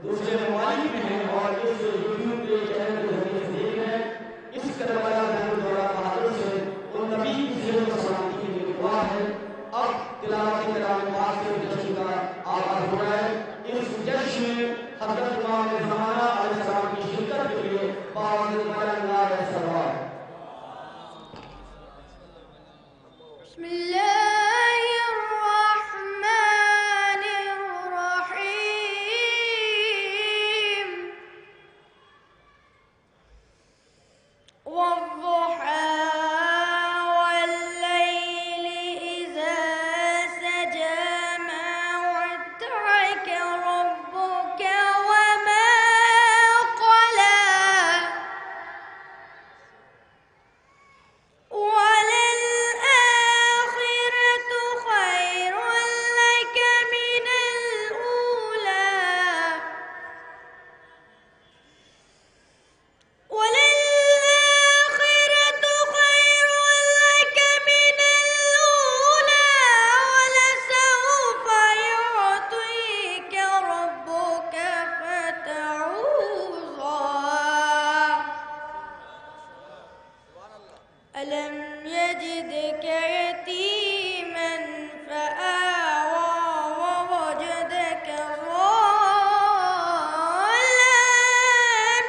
دوسرے ممالک میں ہیں اور اس یوٹیوب کے چینل کے ذریعے سے دیکھ رہے ہیں، اس کربلا میں دورہ بہادر سے ان نبی کی صحت و سلامتی کے لیے دعا ہے۔ اب تلاوت کلام پاک کے جشن کا آغاز ہو رہا ہے۔ اس جشن میں حضرت امام زمانہ علیہ السلام کی شرکت کے لیے باوجود بلند نعرہ سلوات۔ بسم اللہ الرحمن الرحیم والضحى والليل إذا سجى ما ودعك ربك وما قلى ألم يجدك يتيما فآوى ووجدك ضالا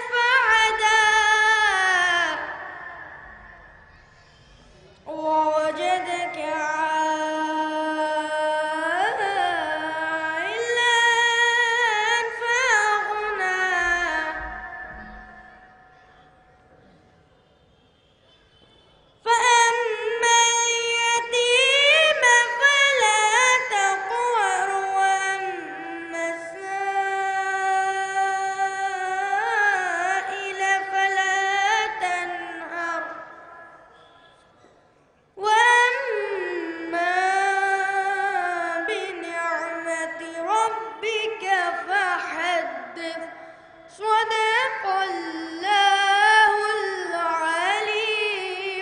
فهدى ووجدك عائلا فأغنى فأما اليتيم فلا تقهر وأما السائل فلا تنهر وأما بنعمة ربك فحدث صدق الله العلي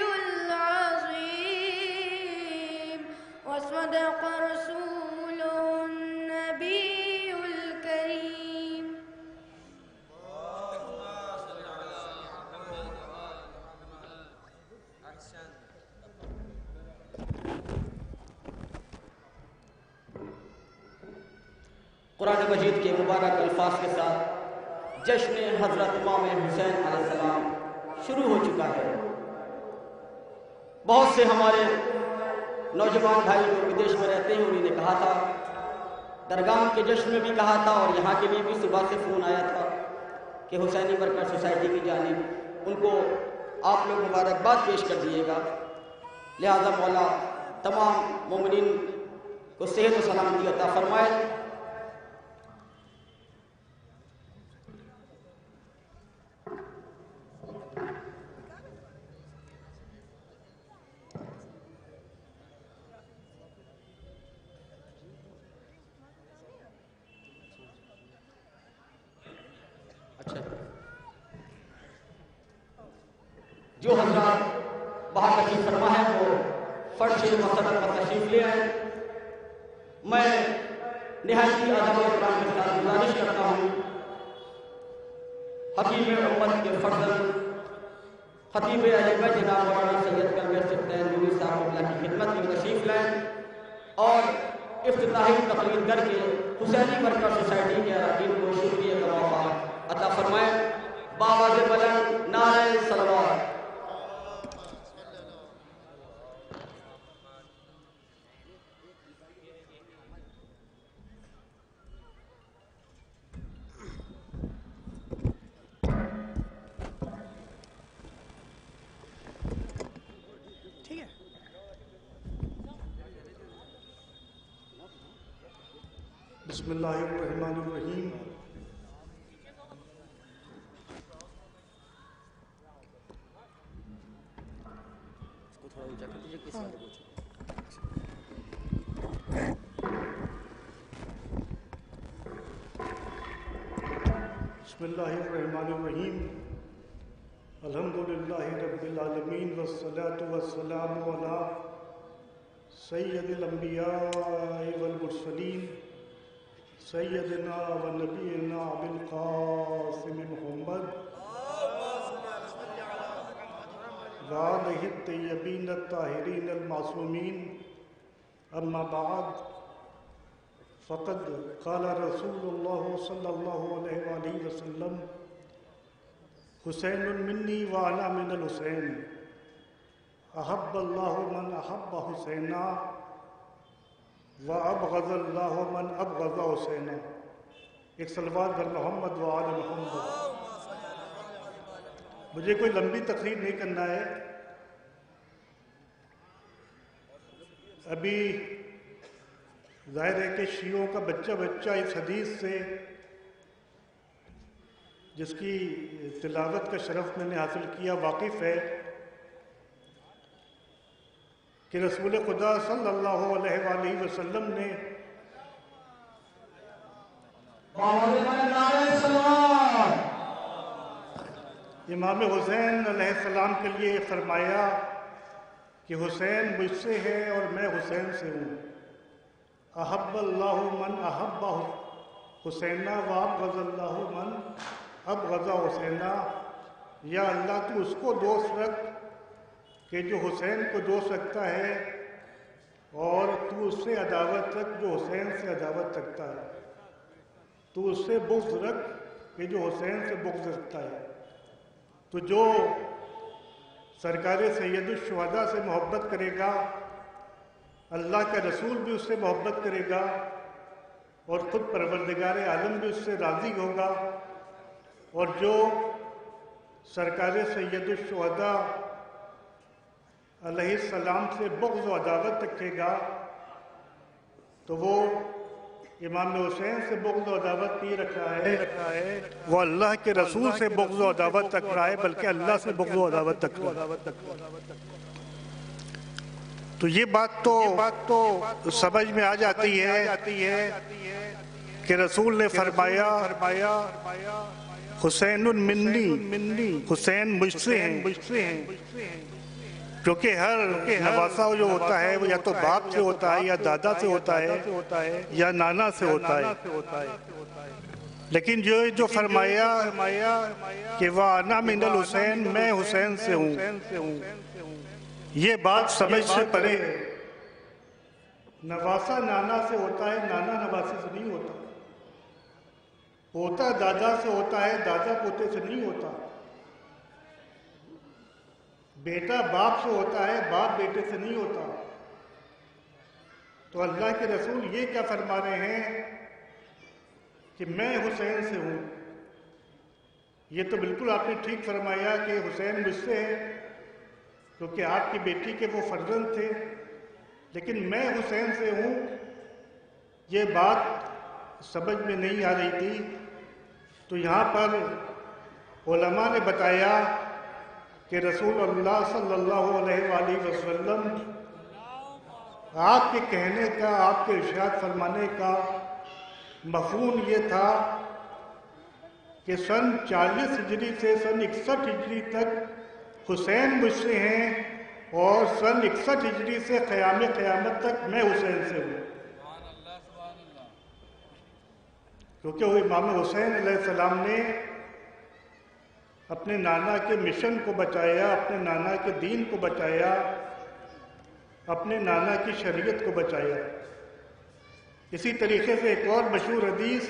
العظيم وصدق رسوله النبي الكريم قرآن مجید کے مبارک الفاظ کے ساتھ جشن حضرت امام حسین علیہ السلام شروع ہو چکا ہے۔ بہت سے ہمارے نوجوان بھائی جو ودیش میں رہتے ہیں انہوں نے کہا تھا، درگاہ کے جشن میں بھی کہا تھا اور یہاں کے لیے بھی صبح سے فون آیا تھا کہ حسینی ورکر سوسائٹی کی جانب ان کو آپ لوگ مبارکباد پیش کر دیے گا، لہذا مولا تمام مومنین کو صحت و سلامتی عطا فرمائے۔ جو حضرات باہر تشریف فرما ہے وہ فرش مسرت پر تشریف لے آئے۔ میں نہایت ہی ادب و احترام کے ساتھ گزارش کرتا ہوں حکیم امت کے فرزند خطیب اہل بیت جناب مولانا سید کلبیر سبتین نوری صاحب اللہ کی خدمت میں تشریف لائیں اور افتتاحی تقریر کر کے حسینی ورکر سوسائٹی کے اراکین کو شکریہ کا موقع عطا فرمائیں۔ باواز بلند نعرہ سلوات۔ بسم اللہ الرحمن الرحیم۔ بسم اللہ الرحمن الرحیم۔ الحمدللہ رب العالمین والصلاة والسلام علی سید الانبیاء والمرسلین سیدنا و نبینا ابی وآلہ الطیبین الطاہرین المعصومین اما بعد فقد قال رسول اللہ صلی اللہ علیہ وآلہ وسلم حسین منی وانا من الحسین احب اللہ من احب حسینا وابغض اللہ من ابغض حسینا۔ ایک صلوات بر محمد و آل محمد۔ مجھے کوئی لمبی تقریر نہیں کرنا ہے، ابھی ظاہر ہے کہ شیعوں کا بچہ اس حدیث سے جس کی تلاوت کا شرف میں نے حاصل کیا واقف ہے کہ رسول خدا صلی اللہ علیہ وآلہ وسلم نے امام حسین علیہ السلام کے لیے فرمایا کہ حسین مجھ سے ہے اور میں حسین سے ہوں۔ احب اللہ من احب حسینہ وابغض اللہ من ابغض حسینہ۔ یا اللہ تو اس کو دوست رکھ کہ جو حسین کو دوست رکھتا ہے، اور تو اس سے عداوت رکھ جو حسین سے عداوت رکھتا ہے۔ تو اس سے بغض رکھ کہ جو حسین سے بغض رکھتا ہے۔ تو جو سرکار سید الشہداء سے محبت کرے گا، اللہ کا رسول بھی اس سے محبت کرے گا، اور خود پروردگار عالم بھی اس سے راضی ہوگا۔ اور جو سرکار سید الشہداء علیہ السلام سے بغض و عداوت رکھے گا تو وہ امام حسین سے بغض و عداوت نہیں رکھ رہا ہے، وہ اللہ کے رسول سے بغض و عداوت رکھ رہا ہے، بلکہ اللہ سے بغض و عداوت رکھ رہا ہے۔ تو یہ بات تو سمجھ میں آ جاتی ہے کہ رسول نے فرمایا حسین منی، حسین مجھ سے ہیں، کیونکہ ہر نواسہ جو ہوتا ہے وہ یا تو باپ سے ہوتا ہے، یا دادا سے ہوتا ہے، یا نانا سے ہوتا ہے۔ لیکن جو فرمایا کہ وَأَنَا مِنَ الْحُسَيْن، میں حسین سے ہوں، یہ بات سمجھ سے پرے ہے۔ نواسہ نانا سے ہوتا ہے، نانا نواسے سے نہیں ہوتا۔ پوتا دادا سے ہوتا ہے، دادا پوتے سے نہیں ہوتا۔ بیٹا باپ سے ہوتا ہے، باپ بیٹے سے نہیں ہوتا۔ تو اللہ کے رسول یہ کیا فرما رہے ہیں کہ میں حسین سے ہوں؟ یہ تو بالکل آپ نے ٹھیک فرمایا کہ حسین مجھ سے ہے، کیونکہ آپ کی بیٹی کے وہ فرزند تھے، لیکن میں حسین سے ہوں، یہ بات سمجھ میں نہیں آ رہی تھی۔ تو یہاں پر علماء نے بتایا کہ رسول اللہ صلی اللہ علیہ وآلہ وسلم آپ کے کہنے کا، آپ کے ارشاد فرمانے کا مفہوم یہ تھا کہ سن 40 ہجری سے سن 61 ہجری تک حسین مجھ سے ہیں، اور سن 61 ہجری سے قیامت تک میں حسین سے ہوں۔ کیونکہ وہ امام حسین علیہ السلام نے اپنے نانا کے مشن کو بچایا، اپنے نانا کے دین کو بچایا، اپنے نانا کی شریعت کو بچایا۔ اسی طریقے سے ایک اور مشہور حدیث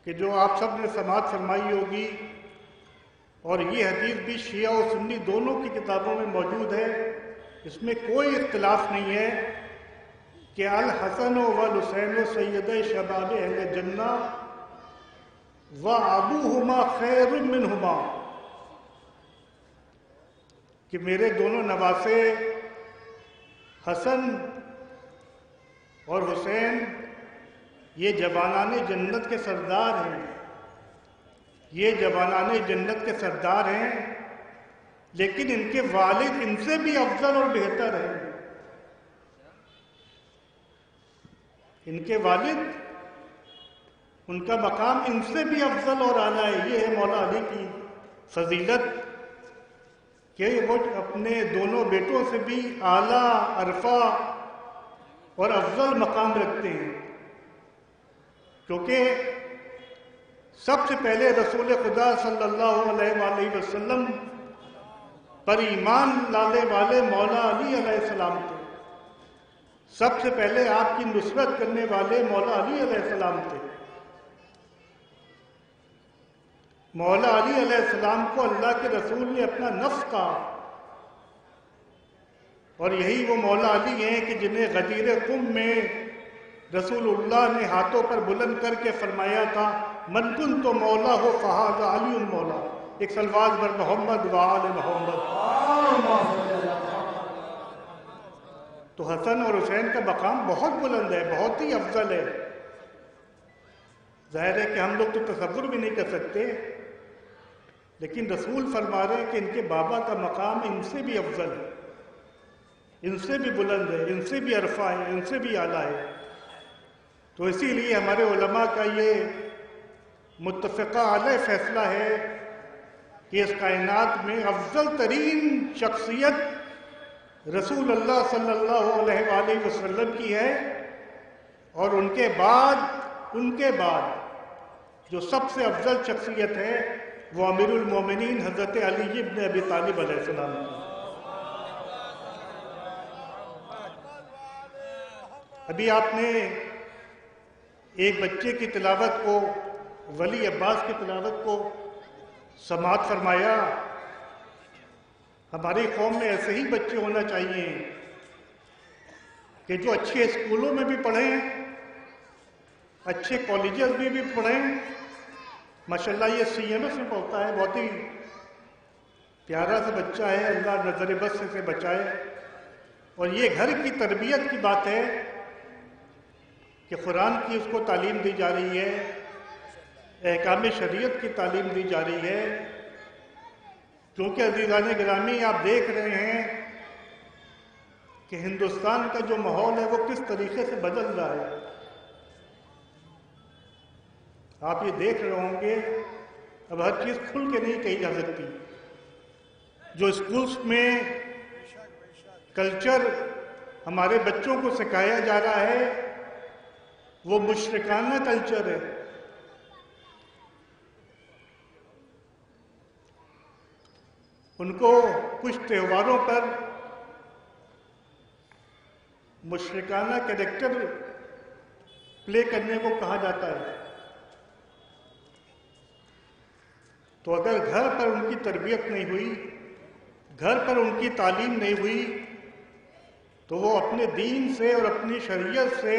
کہ جو آپ سب نے سماعت فرمائی ہوگی، اور یہ حدیث بھی شیعہ و سنی دونوں کی کتابوں میں موجود ہے، اس میں کوئی اختلاف نہیں ہے کہ الحسن والحسین سیدِ شباب اہل جنہ وَأَبُوهُمَا خَيْرٌ مِّنْهُمَا، کہ میرے دونوں نواسے حسن اور حسین یہ جوانان جنت کے سردار ہیں، یہ جوانان جنت کے سردار ہیں، لیکن ان کے والد ان سے بھی افضل اور بہتر ہیں۔ ان کے والد، ان کا مقام ان سے بھی افضل اور اعلیٰ ہے۔ یہ ہے مولا علی کی فضیلت کہ وہ اپنے دونوں بیٹوں سے بھی اعلیٰ، عرفہ اور افضل مقام رکھتے ہیں، کیونکہ سب سے پہلے رسول خدا صلی اللہ علیہ وآلہ وسلم پر ایمان لانے والے مولا علی علیہ السلام تھے. سب سے پہلے آپ کی نصرت کرنے والے مولا علی علیہ السلام تھے. مولا علی علیہ السلام کو اللہ کے رسول نے اپنا نفس کہا، اور یہی وہ مولا علی ہیں کہ جنہیں غدیر قم میں رسول اللہ نے ہاتھوں پر بلند کر کے فرمایا تھا من کنت مولا ہو فہذا علی المولا. ایک سلوات بر محمد و آل محمد. تو حسن اور حسین کا مقام بہت بلند ہے، بہت ہی افضل ہے. ظاہر ہے کہ ہم لوگ تو تصور بھی نہیں کر سکتے، لیکن رسول فرما رہے ہیں کہ ان کے بابا کا مقام ان سے بھی افضل ہے، ان سے بھی بلند ہے، ان سے بھی عرفہ ہے، ان سے بھی اعلیٰ ہے. تو اسی لیے ہمارے علماء کا یہ متفقہ علیہ فیصلہ ہے کہ اس کائنات میں افضل ترین شخصیت رسول اللہ صلی اللہ علیہ وآلہ وسلم کی ہے، اور ان کے بعد جو سب سے افضل شخصیت ہے وہ امیر المومنین حضرت علی ابن ابی طالب علیہ السلام کی. ابھی آپ نے ایک بچے کی تلاوت کو، ولی عباس کی تلاوت کو سماعت فرمایا. ہماری قوم میں ایسے ہی بچے ہونا چاہیے کہ جو اچھے اسکولوں میں بھی پڑھیں، اچھے کالجز میں بھی پڑھیں. ماشاءاللہ یہ CMS میں پڑھتا ہے، بہت ہی پیارا سا بچہ ہے، اللہ نظر بد سے بچائے. اور یہ گھر کی تربیت کی بات ہے کہ قرآن کی اس کو تعلیم دی جا رہی ہے، احکام شریعت کی تعلیم دی جا رہی ہے. کیونکہ عزیزان گرامی آپ دیکھ رہے ہیں کہ ہندوستان کا جو ماحول ہے وہ کس طریقے سے بدل رہا ہے. آپ یہ دیکھ رہے ہوں گے اب ہر چیز کھل کے نہیں کہی جا سکتی. جو اسکولس میں کلچر ہمارے بچوں کو سکھایا جا رہا ہے وہ مشرکانہ کلچر ہے. ان کو کچھ تہواروں پر مشرکانہ کریکٹر پلے کرنے کو کہا جاتا ہے. تو اگر گھر پر ان کی تربیت نہیں ہوئی، گھر پر ان کی تعلیم نہیں ہوئی، تو وہ اپنے دین سے اور اپنی شریعت سے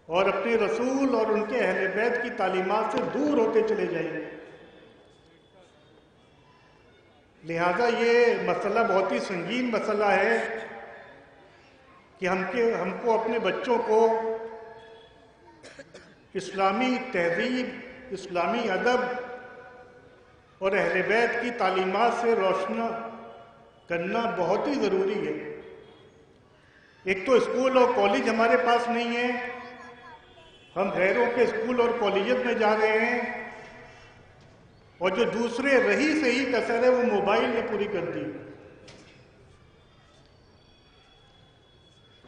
اور اپنے رسول اور ان کے اہل بیت کی تعلیمات سے دور ہوتے چلے جائیں گے. لہذا یہ مسئلہ بہت ہی سنگین مسئلہ ہے کہ ہم کو اپنے بچوں کو اسلامی تہذیب، اسلامی ادب اور اہل بیت کی تعلیمات سے روشن کرنا بہت ہی ضروری ہے. ایک تو اسکول اور کالج ہمارے پاس نہیں ہے، ہم غیروں کے اسکول اور کالجز میں جا رہے ہیں، اور جو دوسرے رہی صحیح کسر ہے وہ موبائل نے پوری کر دی.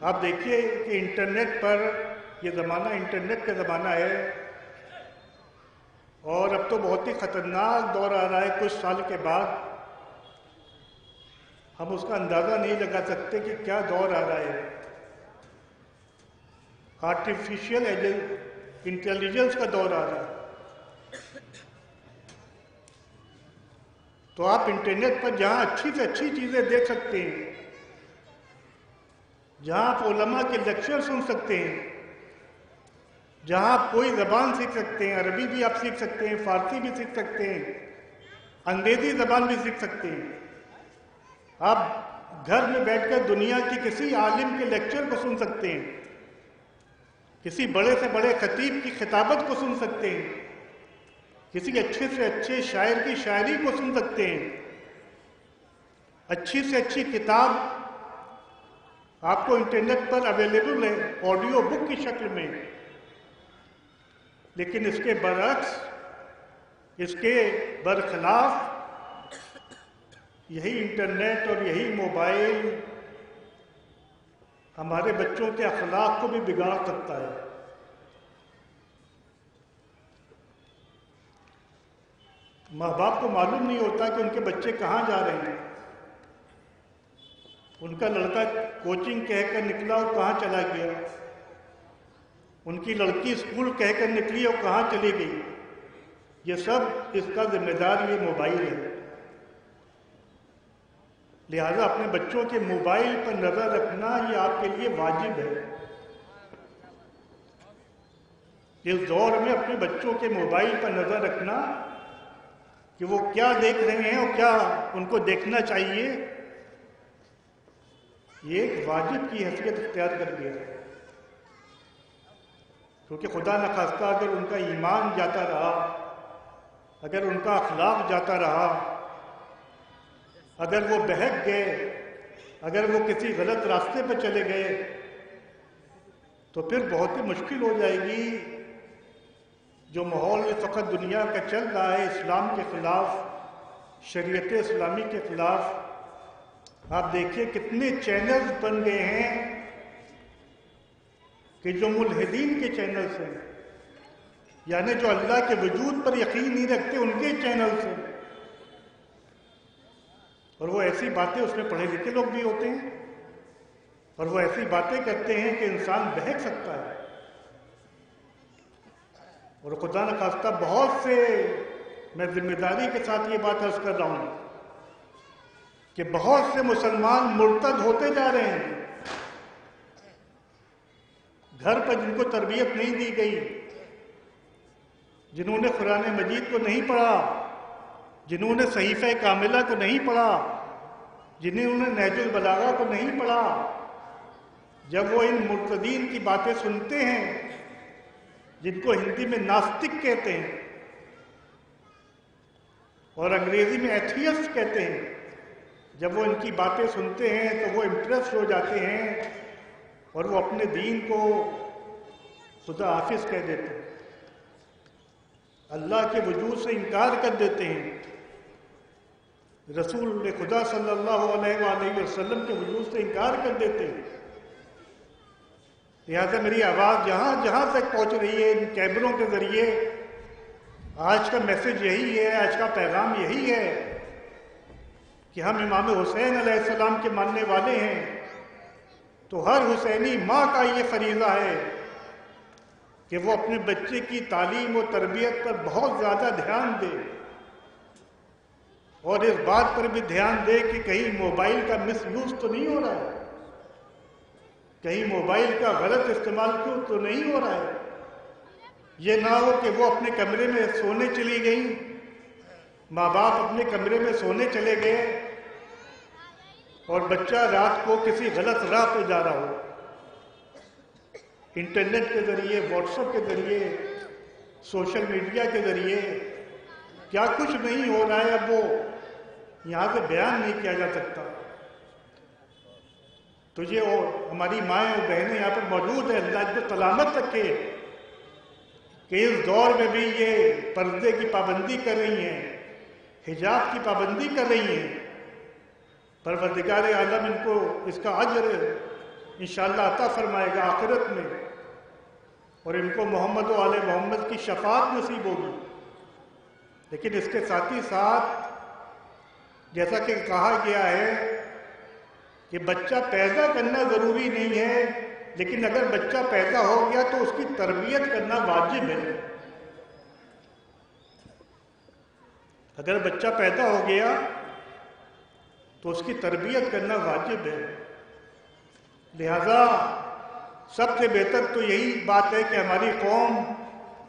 آپ دیکھیے کہ انٹرنیٹ پر، یہ زمانہ انٹرنیٹ کا زمانہ ہے، اور اب تو بہت ہی خطرناک دور آ رہا ہے. کچھ سال کے بعد ہم اس کا اندازہ نہیں لگا سکتے کہ کیا دور آ رہا ہے. آرٹیفیشل انٹیلیجنس کا دور آ رہا ہے. تو آپ انٹرنیٹ پر جہاں اچھی سے اچھی چیزیں دیکھ سکتے ہیں، جہاں آپ علماء کے لیکچر سن سکتے ہیں، جہاں آپ کوئی زبان سیکھ سکتے ہیں، عربی بھی آپ سیکھ سکتے ہیں، فارسی بھی سیکھ سکتے ہیں، انگریزی زبان بھی سیکھ سکتے ہیں. آپ گھر میں بیٹھ کر دنیا کی کسی عالم کے لیکچر کو سن سکتے ہیں، کسی بڑے سے بڑے خطیب کی خطابت کو سن سکتے ہیں، کسی اچھے سے اچھے شاعر کی شاعری کو سن سکتے ہیں. اچھی سے اچھی کتاب آپ کو انٹرنیٹ پر اویلیبل ہے آڈیو بک کی شکل میں. لیکن اس کے برعکس، اس کے برخلاف یہی انٹرنیٹ اور یہی موبائل ہمارے بچوں کے اخلاق کو بھی بگاڑ سکتا ہے. ماں باپ کو معلوم نہیں ہوتا کہ ان کے بچے کہاں جا رہے ہیں. ان کا لڑکا کوچنگ کہہ کر نکلا اور کہاں چلا گیا، ان کی لڑکی اسکول کہہ کر نکلی اور کہاں چلی گئی. یہ سب اس کا ذمہ دار یہ موبائل ہے. لہذا اپنے بچوں کے موبائل پر نظر رکھنا یہ آپ کے لیے واجب ہے. اس دور میں اپنے بچوں کے موبائل پر نظر رکھنا کہ وہ کیا دیکھ رہے ہیں اور کیا ان کو دیکھنا چاہیے، یہ ایک واجب کی حیثیت اختیار کر گیا ہے. کیونکہ خدا نخواستہ اگر ان کا ایمان جاتا رہا، اگر ان کا اخلاق جاتا رہا، اگر وہ بہک گئے، اگر وہ کسی غلط راستے پہ چلے گئے، تو پھر بہت ہی مشکل ہو جائے گی. جو ماحول اس وقت دنیا کا چل رہا ہے اسلام کے خلاف، شریعت اسلامی کے خلاف، آپ دیکھیے کتنے چینلز بن گئے ہیں کہ جو ملحدین کے چینلز ہیں، یعنی جو اللہ کے وجود پر یقین نہیں رکھتے ان کے چینلز ہیں. اور وہ ایسی باتیں، اس میں پڑھے لکھے لوگ بھی ہوتے ہیں، اور وہ ایسی باتیں کرتے ہیں کہ انسان بہک سکتا ہے. اور خدا نخواستہ بہت سے، میں ذمہ داری کے ساتھ یہ بات عرض کر رہا ہوں کہ بہت سے مسلمان مرتد ہوتے جا رہے ہیں. گھر پر جن کو تربیت نہیں دی گئی، جنہوں نے قرآن مجید کو نہیں پڑھا، جنہوں نے صحیفہ کاملہ کو نہیں پڑھا، جنہوں نے نہج البلاغہ کو نہیں پڑھا، جب وہ ان مرتدین کی باتیں سنتے ہیں جن کو ہندی میں ناستک کہتے ہیں اور انگریزی میں ایتھیسٹ کہتے ہیں، جب وہ ان کی باتیں سنتے ہیں تو وہ امپریس ہو جاتے ہیں اور وہ اپنے دین کو خدا حافظ کہہ دیتے ہیں، اللہ کے وجود سے انکار کر دیتے ہیں، رسول خدا صلی اللہ علیہ وآلہ وسلم کے وجود سے انکار کر دیتے ہیں. لہٰذا میری آواز جہاں جہاں تک پہنچ رہی ہے ان کیمروں کے ذریعے، آج کا میسج یہی ہے، آج کا پیغام یہی ہے کہ ہم امام حسین علیہ السلام کے ماننے والے ہیں، تو ہر حسینی ماں کا یہ فریضہ ہے کہ وہ اپنے بچے کی تعلیم و تربیت پر بہت زیادہ دھیان دے، اور اس بات پر بھی دھیان دے کہ کہیں موبائل کا مس یوز تو نہیں ہو رہا ہے، کہیں موبائل کا غلط استعمال کیوں تو نہیں ہو رہا ہے. یہ نہ ہو کہ وہ اپنے کمرے میں سونے چلی گئیں، ماں باپ اپنے کمرے میں سونے چلے گئے اور بچہ رات کو کسی غلط راہ پہ جا رہا ہو. انٹرنیٹ کے ذریعے، واٹس ایپ کے ذریعے، سوشل میڈیا کے ذریعے کیا کچھ نہیں ہو رہا ہے، اب وہ یہاں سے بیان نہیں کیا جا سکتا. تو یہ ہماری مائیں اور بہنیں یہاں پر موجود ہیں، اللہ ان کو سلامت رکھے کہ اس دور میں بھی یہ پردے کی پابندی کر رہی ہیں، حجاب کی پابندی کر رہی ہیں. پروردگار عالم ان کو اس کا اجر انشاءاللہ عطا فرمائے گا آخرت میں، اور ان کو محمد و آل محمد کی شفاعت نصیب ہوگی. لیکن اس کے ساتھ ہی ساتھ جیسا کہ کہا گیا ہے کہ بچہ پیدا کرنا ضروری نہیں ہے، لیکن اگر بچہ پیدا ہو گیا تو اس کی تربیت کرنا واجب ہے. اگر بچہ پیدا ہو گیا تو اس کی تربیت کرنا واجب ہے. لہذا سب سے بہتر تو یہی بات ہے کہ ہماری قوم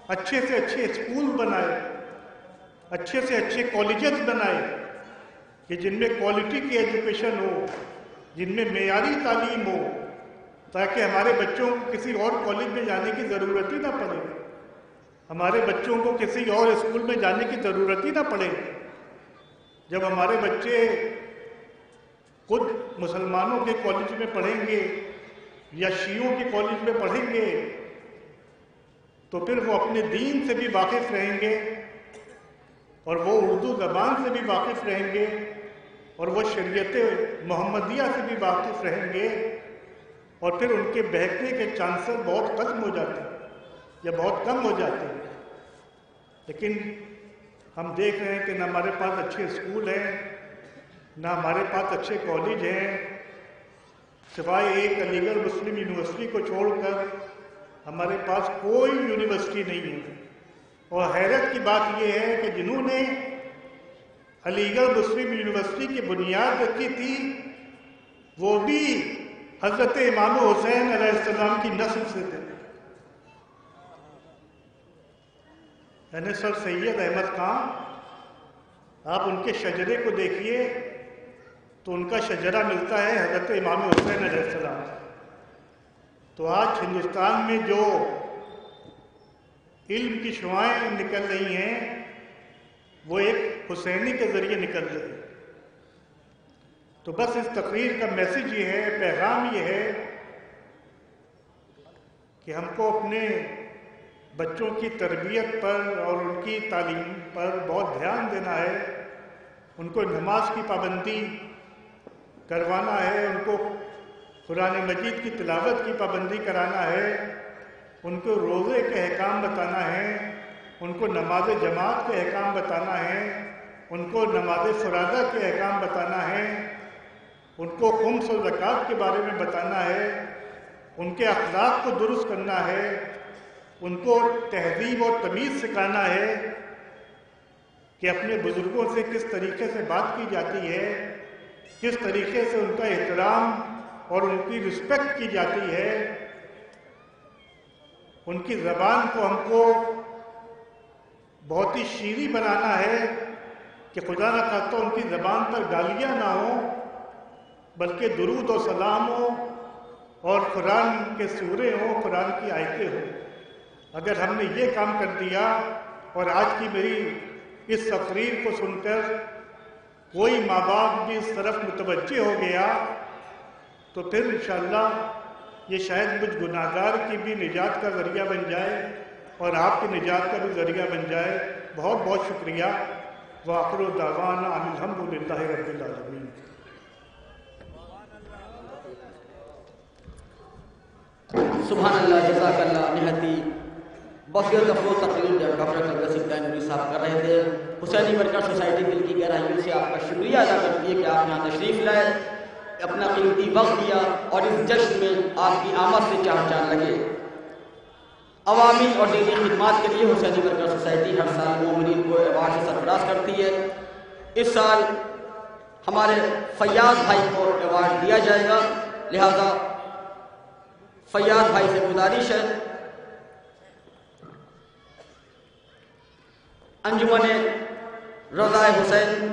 اچھے سے اچھے اسکول بنائے، اچھے سے اچھے کالجز بنائے کہ جن میں کوالٹی کی ایجوکیشن ہو، جن میں معیاری تعلیم ہو، تاکہ ہمارے بچوں کو کسی اور کالج میں جانے کی ضرورت ہی نہ پڑے، ہمارے بچوں کو کسی اور اسکول میں جانے کی ضرورت ہی نہ پڑے. جب ہمارے بچے خود مسلمانوں کے کالج میں پڑھیں گے یا شیعوں کے کالج میں پڑھیں گے تو پھر وہ اپنے دین سے بھی واقف رہیں گے، اور وہ اردو زبان سے بھی واقف رہیں گے، اور وہ شریعت محمدیہ سے بھی واقف رہیں گے، اور پھر ان کے بہکنے کے چانسز بہت ختم ہو جاتے ہیں یا بہت کم ہو جاتے ہیں. لیکن ہم دیکھ رہے ہیں کہ نہ ہمارے پاس اچھے اسکول ہیں، نہ ہمارے پاس اچھے کالج ہیں، سوائے ایک علی گڑھ مسلم یونیورسٹی کو چھوڑ کر ہمارے پاس کوئی یونیورسٹی نہیں ہے۔ اور حیرت کی بات یہ ہے کہ جنہوں نے علی گڑھ مسلم یونیورسٹی کی بنیاد رکھی تھی وہ بھی حضرت امام حسین علیہ السلام کی نسل سے تھے۔ یعنی سر سید احمد خان، آپ ان کے شجرے کو دیکھیے تو ان کا شجرہ ملتا ہے حضرت امام حسین علیہ السلام۔ تو آج ہندوستان میں جو علم کی شعاعیں نکل رہی ہیں وہ ایک حسینی کے ذریعے نکل رہی ہیں۔ تو بس اس تقریر کا میسج یہ ہے، پیغام یہ ہے کہ ہم کو اپنے بچوں کی تربیت پر اور ان کی تعلیم پر بہت دھیان دینا ہے۔ ان کو نماز کی پابندی کروانا ہے، ان کو قرآن مجید کی تلاوت کی پابندی کرانا ہے، ان کو روزے کے احکام بتانا ہے، ان کو نماز جماعت کے احکام بتانا ہے، ان کو نماز فرادہ کے احکام بتانا ہے، ان کو خمس و زکوٰۃ کے بارے میں بتانا ہے، ان کے اخلاق کو درست کرنا ہے، ان کو تہذیب اور تمیز سکھانا ہے کہ اپنے بزرگوں سے کس طریقے سے بات کی جاتی ہے، کس طریقے سے ان کا احترام اور ان کی رسپیکٹ کی جاتی ہے۔ ان کی زبان کو ہم کو بہت ہی شیریں بنانا ہے کہ خدا نہ خواستہ ان کی زبان پر گالیاں نہ ہوں بلکہ درود و سلام ہو اور قرآن کے سورے ہوں، قرآن کی آیتیں ہوں۔ اگر ہم نے یہ کام کر دیا اور آج کی میری اس تقریر کو سن کر کوئی ماں باپ بھی اس طرف متوجہ ہو گیا تو پھر انشاءاللہ یہ شاید مجھ گناہگار کی بھی نجات کا ذریعہ بن جائے اور آپ کی نجات کا بھی ذریعہ بن جائے۔ بہت بہت شکریہ۔ وآخر دعوانا ان الحمدللہ رب العالمین۔ سبحان اللہ، جزاک اللہ۔ نہایتی بصیرت افروز تقریر جب ڈاکٹر قدر سکتا نوری صاحب کر رہے تھے، حسینی ورکر سوسائٹی دل کی گہرائیوں سے آپ کا شکریہ ادا کرتی ہے کہ آپ یہاں تشریف لائے، اپنا قیمتی وقت دیا اور اس جشن میں آپ کی آمد سے چار چاند لگے۔ عوامی اور دینی خدمات کے لیے حسینی ورکر سوسائٹی ہر سال مومنین کو ایوارڈ سے سرفراز کرتی ہے۔ اس سال ہمارے فیاض بھائی کو ایوارڈ دیا جائے گا، لہذا فیاض بھائی سے گزارش ہے انجمن رضا حسین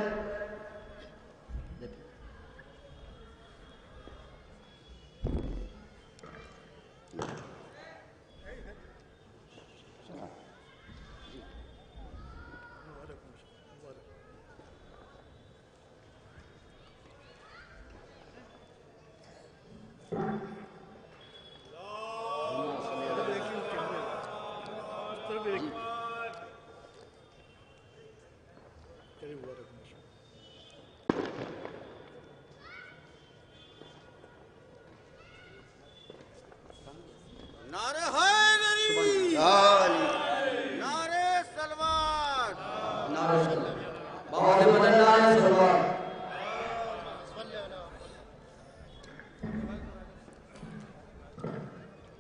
نعرہ حیدری، نعرہ سلوات، بابا سے مدد نعرہ سلوات۔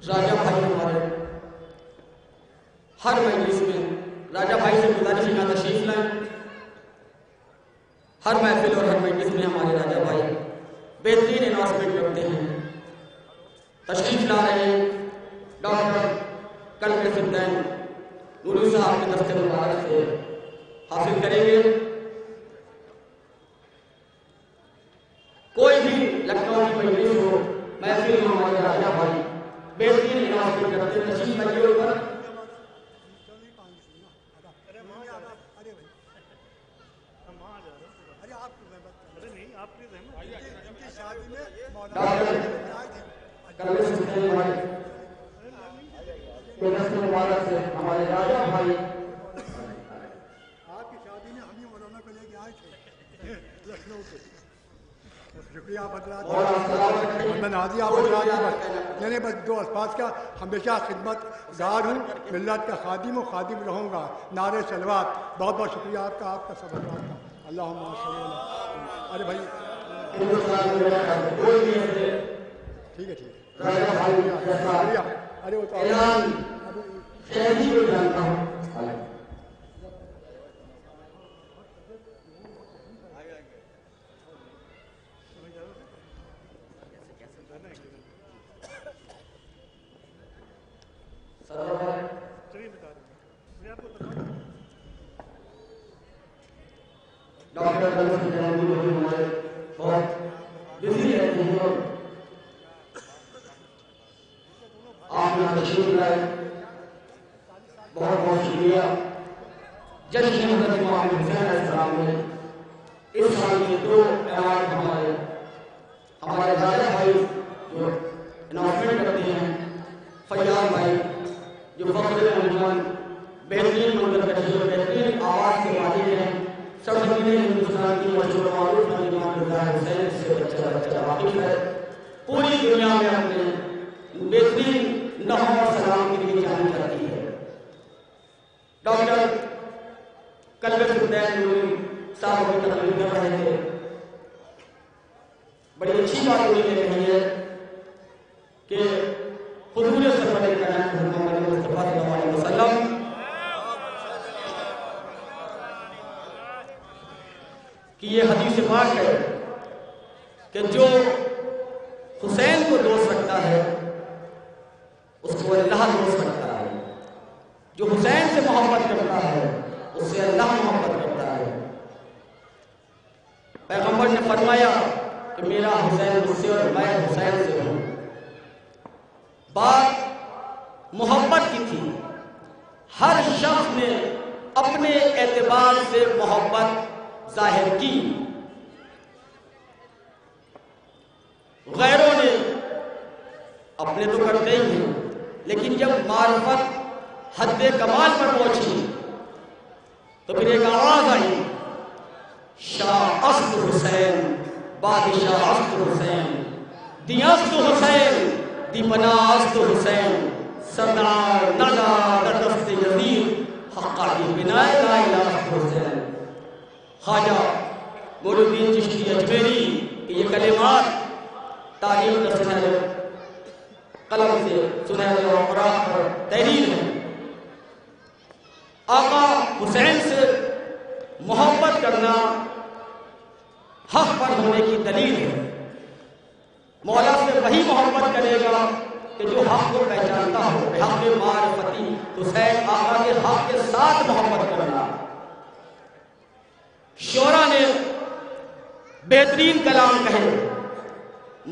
راجہ بھائی ہمارے ہر مجلس میں راجہ بھائی سے گزارش یہاں تشریف لائیں۔ ہر محفل اور ہر مجلس میں ہمارے راجہ بھائی بہترین اناؤنسمنٹ کرتے ہیں۔ تشریف لا رہے ہیں ڈاکٹر قلب سلطان نوری صاحب کے دست مبارک سے حاصل کریں گے۔ کوئی بھی لکھنؤ کی مجلس ہو، محفل میں ہمارے راجہ بھائی بہترین اناؤنسمنٹ کرتے ہیں۔ تشریف لائیے اوپر۔ ڈاکٹر قلب سلطان بھائی کے دست مبارک سے ہمارے راجہ بھائی آپ کی شادی میں ہم ہی مولانا کو لے کے آئے تھے لکھنؤ سے۔ شکریہ آپ حضرات اور میں نازی آپ حضرات کی بس بس دو الفاظ کا ہمیشہ خدمت گار ہوں، ملت کا خادم و خادم رہوں گا. نعرے صلوات. بہت بہت شکریہ آپ کا سب حضرات کا. اللہم صلی اللہ. ارے بھائی ٹھیک ہے شکریہ. ارے وہ ڈاکٹر ہمارے بہت بزی رہتے ہیں اور آپ یہاں تشریف لائے، بہت بہت شکریہ. جشن حضرت امام حسین علیہ السلام نے اس سال کے 2 ایوارڈ ہمارے دادا بھائی جو اناؤنسمنٹ کرتے ہیں، فیاض بھائی جو فخر انجمن بہترین منظر کشی اور بہترین آواز کے مالک ہیں، سرزمین ہندوستان کی مشہور معروف نوجوان رضا حسین سے بچہ واقف ہے. پوری دنیا میں اپنے بہترین نحو اور سلام کے لیے جانی جاتی ہے. ڈاکٹر کلبے حسین نوری صاحب کی تقریر کر رہے تھے. بڑی اچھی بات انہوں نے کہی ہے کہ حضور سرور کائنات محمد مصطفیٰ صلی اللہ علیہ وسلم کہ یہ حدیث پاک ہے کہ جو حسین کو دوست رکھتا ہے اس کو اللہ دوست رکھتا ہے، جو حسین سے محبت کرتا ہے اس سے اللہ محبت کرتا ہے. پیغمبر نے فرمایا کہ میرا حسین مجھ سے اور میں حسین سے ہوں. بات محبت کی تھی. ہر شخص نے اپنے اعتبار سے محبت ظاہر کی. غیروں نے اپنے تو کرتے ہی ہیں، لیکن جب معرفت حد کمال پر پہنچی تو پھر ایک آواز آئی، شاہ است حسین بادشاہ است حسین دی است حسین دی پناہ است حسین سردار ندا در دست یزید حقا کی بنائے لا الہ حسین. خواجہ معین الدین چشتی اجمیری کہ یہ کلمات تاریخ کا سنہرے قلم سے سنہرے اوراق پر تحریر ہے. آقا حسین سے محبت کرنا حق پر ہونے کی دلیل ہے. مولا سے وہی محبت کرے گا کہ جو حق کو پہچانتا ہو. حق معرفتی حسین آقا کے حق کے ساتھ محبت کرنا. شعرا نے بہترین کلام کہے.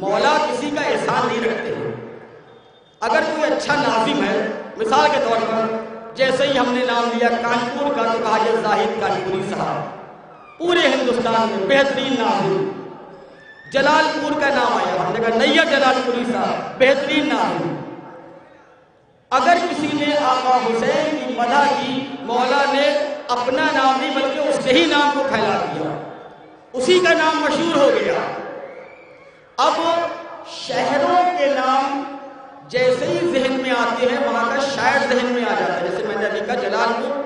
مولا کسی کا احسان نہیں رکھتے ہیں. اگر کوئی اچھا ناظم ہے، مثال کے طور پر جیسے ہی ہم نے نام لیا کانپور کا تو کہا یہ زاہد کانپوری صاحب، پورے ہندوستان میں بہترین ناظم. جلال پور کا نام آیا، ہم نے کہا نیر جلال پوری صاحب بہترین ناظم. اگر کسی نے آقا حسین کی مدح کی، مولا نے اپنا نام نہیں بلکہ اس کے ہی نام کو پھیلا دیا، اسی کا نام مشہور ہو گیا. اب شہروں کے نام جیسے ہی ذہن میں آتے ہیں وہاں کا شاعر ذہن میں آ جاتا ہے. جیسے میں نے ابھی کہا جلال پور،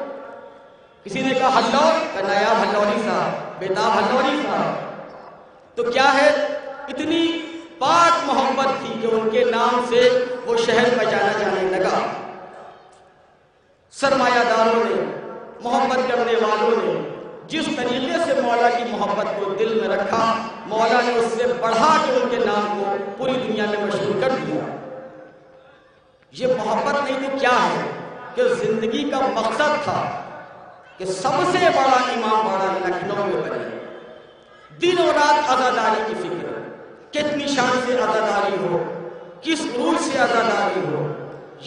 کسی نے کہا ہلور، نایاب ہلوری صاحب، بیتاب ہلوری صاحب. تو کیا ہے، اتنی پاک محبت تھی کہ ان کے نام سے وہ شہر پہچانا جانے لگا. سرمایہ داروں نے، محبت کرنے والوں نے جس طریقے سے مولا کی محبت کو دل میں رکھا، مولا نے اس سے بڑھا کے ان کے نام کو پوری دنیا میں مشہور کر دیا. یہ محبت نہیں تو کیا ہے کہ زندگی کا مقصد تھا کہ سب سے بڑا امام باڑہ لکھنؤ میں بنے. دن و رات عزاداری کی فکر، کتنی شان سے عزاداری ہو، کس عروج سے عزاداری ہو.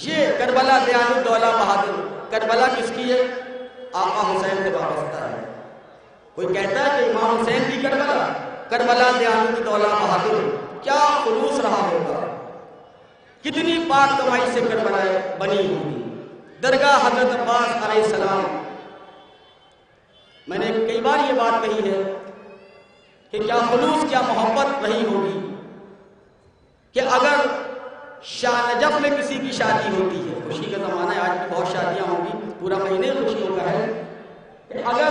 یہ کربلا دیان الدولہ بہادر، کربلا کس کی ہے؟ آقا حسین سے وابستہ ہے. کوئی کہتا ہے کہ امام حسین کی کربلا، کربلا دیان الدولہ بہادر، کیا خلوص رہا ہوگا، کتنی پاک کمائی سے کربلا بنی ہوگی. درگاہ حضرت عباس علیہ السلام، میں نے کئی بار یہ بات کہی ہے کہ کہ کیا خلوص، کیا محبت رہی ہوگی کہ اگر شاہ نجف میں کسی کی شادی ہوتی ہے، خوشی کا زمانہ ہے، آج بھی بہت شادیاں ہوں گی، پورا مہینے خوشیوں کا ہے، کہ اگر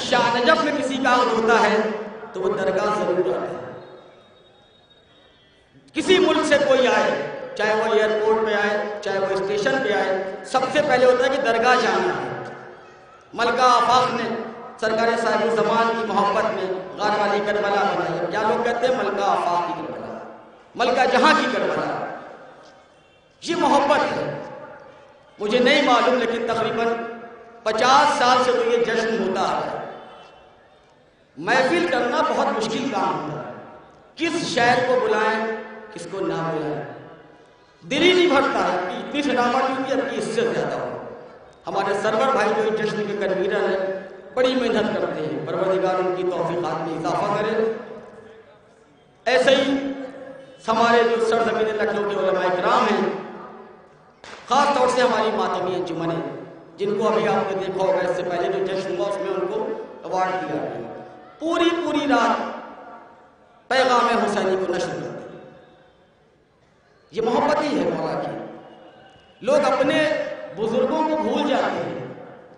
شاہ نجف میں کسی کا عقد ہوتا ہے تو وہ درگاہ ضرور آتا ہے۔ کسی ملک سے کوئی آئے، چاہے وہ ایئرپورٹ پہ آئے، چاہے وہ اسٹیشن پہ آئے، سب سے پہلے ہوتا ہے کہ درگاہ جانا ہے۔ ملکہ آفاق نے سرکار صاحب الزمان کی محبت میں غار والی کربلا بنائی ہے۔ کیا لوگ کہتے ہیں؟ ملکہ آفاق کی کربلا، ملکہ جہاں کی کربلا۔ یہ محبت ہے، مجھے نہیں معلوم، لیکن تقریباً 50 سال سے تو یہ جشن ہوتا ہے۔ محفل کرنا بہت مشکل کام ہوتا ہے، کس شاعر کو بلائیں، کس کو نہ بلائیں، دل ہی نہیں بھرتا ہے کہ اتنی سجاوٹ ہوئی ہے کہ اس سے زیادہ ہو۔ ہمارے سرور بھائی جو اس جشن کے کنوینر ہیں، بڑی محنت کرتے ہیں، پروردگار ان کی توفیقات میں اضافہ کرے۔ ایسے ہی ہمارے جو سرزمین لکھنؤ کے علماء کرام ہیں، خاص طور سے ہماری ماتمی انجمنیں، جن کو ابھی آپ نے دیکھا ہوگا، اس سے پہلے جو جشن ہوا اس میں ان کو ایوارڈ دیا گیا، پوری رات پیغام حسینی کو نشر کرتے ہیں۔ یہ محبت ہی ہے مولا کی۔ لوگ اپنے بزرگوں کو بھول جاتے ہیں،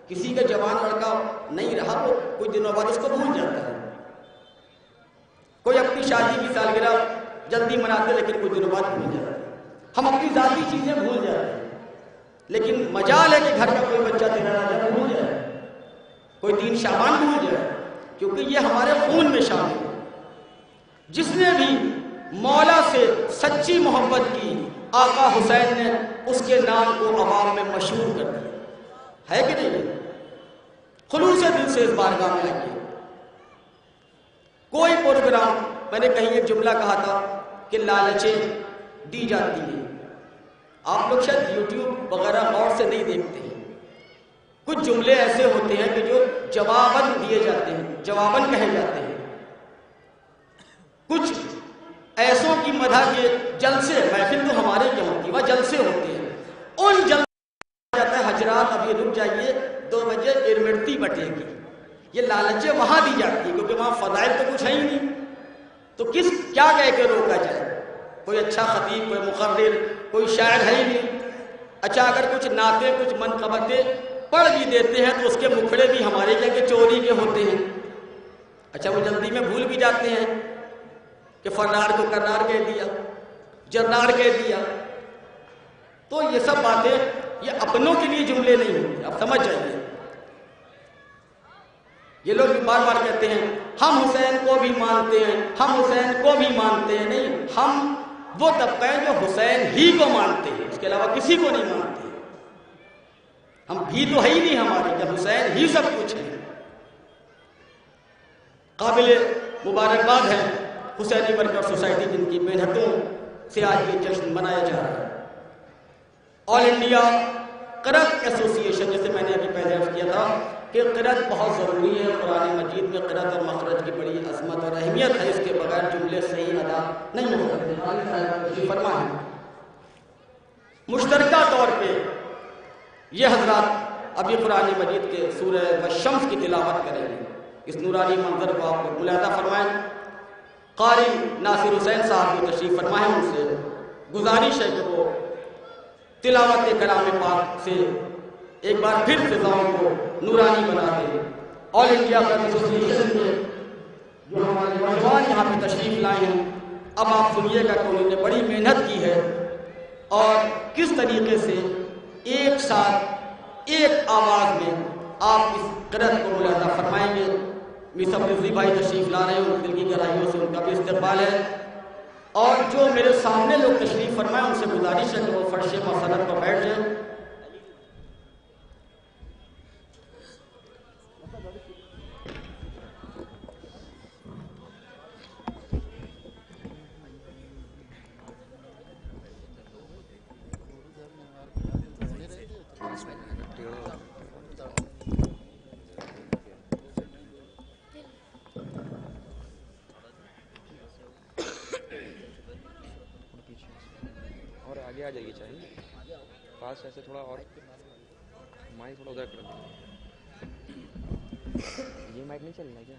کسی کا جوان لڑکا نہیں رہا وہ کچھ دنوں بعد اس کو بھول جاتا ہے۔ کوئی اپنی شادی کی سالگرہ جلدی مناتے لیکن کچھ دنوں بعد بھول جاتا ہے۔ ہم اپنی ذاتی چیزیں بھول جاتے ہیں، لیکن مجال ہے کہ گھر کا کوئی بچہ 13 رجب بھول جائے، کوئی 3 شعبان بھول جائے، کیونکہ یہ ہمارے خون میں شامل ہے۔ جس نے بھی مولا سے سچی محبت کی، آقا حسین نے اس کے نام کو عوام میں مشہور کر دیا ہے کہ نہیں؟ خلوص دل سے اس بارگاہ میں آئیے۔ کوئی پروگرام، میں نے کہیں ایک جملہ کہا تھا کہ لالچیں دی جاتی ہیں۔ آپ لوگ شاید یوٹیوب وغیرہ غور سے نہیں دیکھتے ہیں، کچھ جملے ایسے ہوتے ہیں کہ جو جواباً دیے جاتے ہیں، جواباً کہے جاتے ہیں۔ کچھ ایسوں کی مدح کے جلسے، محفل تو ہمارے کیا ہوتی ہے، وہ جلسے ہوتے ہیں، ان جلسے جاتا ہے حضرات ابھی رک جائیے 2 بجے ارمڑتی بٹے گی۔ یہ لالچیں وہاں دی جاتی ہیں کیونکہ وہاں فضائل تو کچھ ہے ہی نہیں، تو کیا کہہ کے روکا جائے؟ کوئی اچھا خطیب، کوئی مقرر، کوئی شاعر ہے ہی نہیں۔ اچھا اگر کچھ نعتیں، کچھ منقبتیں پڑھ بھی دیتے ہیں تو اس کے مکھڑے بھی ہمارے کیا کہ چوری کے ہوتے ہیں۔ اچھا وہ جلدی میں بھول بھی جاتے ہیں کہ فرنار کو کرنار کہہ دیا، جرنار کہہ دیا۔ تو یہ سب باتیں یہ اپنوں کے لیے جملے نہیں ہوتے، آپ سمجھ جائیے۔ یہ لوگ بار بار کہتے ہیں ہم حسین کو بھی مانتے ہیں، ہم حسین کو بھی مانتے ہیں۔ نہیں، ہم وہ طبقہ ہے جو حسین ہی کو مانتے ہیں، اس کے علاوہ کسی کو نہیں مانتے۔ ہم بھی تو ہے ہی نہیں ہمارے، کہ حسین ہی سب کچھ ہے۔ قابل مبارکباد ہے حسینی ورکر سوسائٹی، جن کی محنتوں سے آج یہ جشن منایا جا رہا ہے۔ آل انڈیا قرأت ایسوسی ایشن، جیسے میں نے ابھی پہلے عرض کیا تھا کہ قرأت بہت ضروری ہے۔ قرآن مجید میں قرأت اور مخرج کی بڑی عظمت اور اہمیت ہے، اس کے بغیر جملے صحیح ادا نہیں ہو سکتے۔ فرمائیں مشترکہ طور پہ یہ حضرات ابھی قرآن مجید کے سورہ والشمس کی تلاوت کریں گے۔ اس نورانی منظر کو آپ ملاحظہ فرمائیں۔ قاری ناصر حسین صاحب کو تشریف فرمائیں، ان سے گزارش ہے کہ وہ تلاوت کلام پاک سے ایک بار پھر فضاؤں کو نورانی بنا دیں۔ آل انڈیا ایسوسی ایشن کے جو ہمارے نوجوان یہاں پہ تشریف لائے ہیں، اب آپ سنیے گا کہ انہوں نے بڑی محنت کی ہے اور کس طریقے سے ایک ساتھ ایک آواز میں آپ اس قرأت کو ملاحظہ فرمائیں گے۔ مصعب رضوی بھائی تشریف لا رہے ہیں، ان دل کی گہرائیوں سے ان کا بھی استقبال ہے، اور جو میرے سامنے لوگ تشریف فرمائیں ان سے گزارش ہے کہ وہ فرش مسنت پر بیٹھ جائیں۔ آگے آ جائیے، چاہیے پاس ایسے تھوڑا، اور مائک تھوڑا ادھر کر دیں۔ یہ مائک نہیں چل رہا کیا؟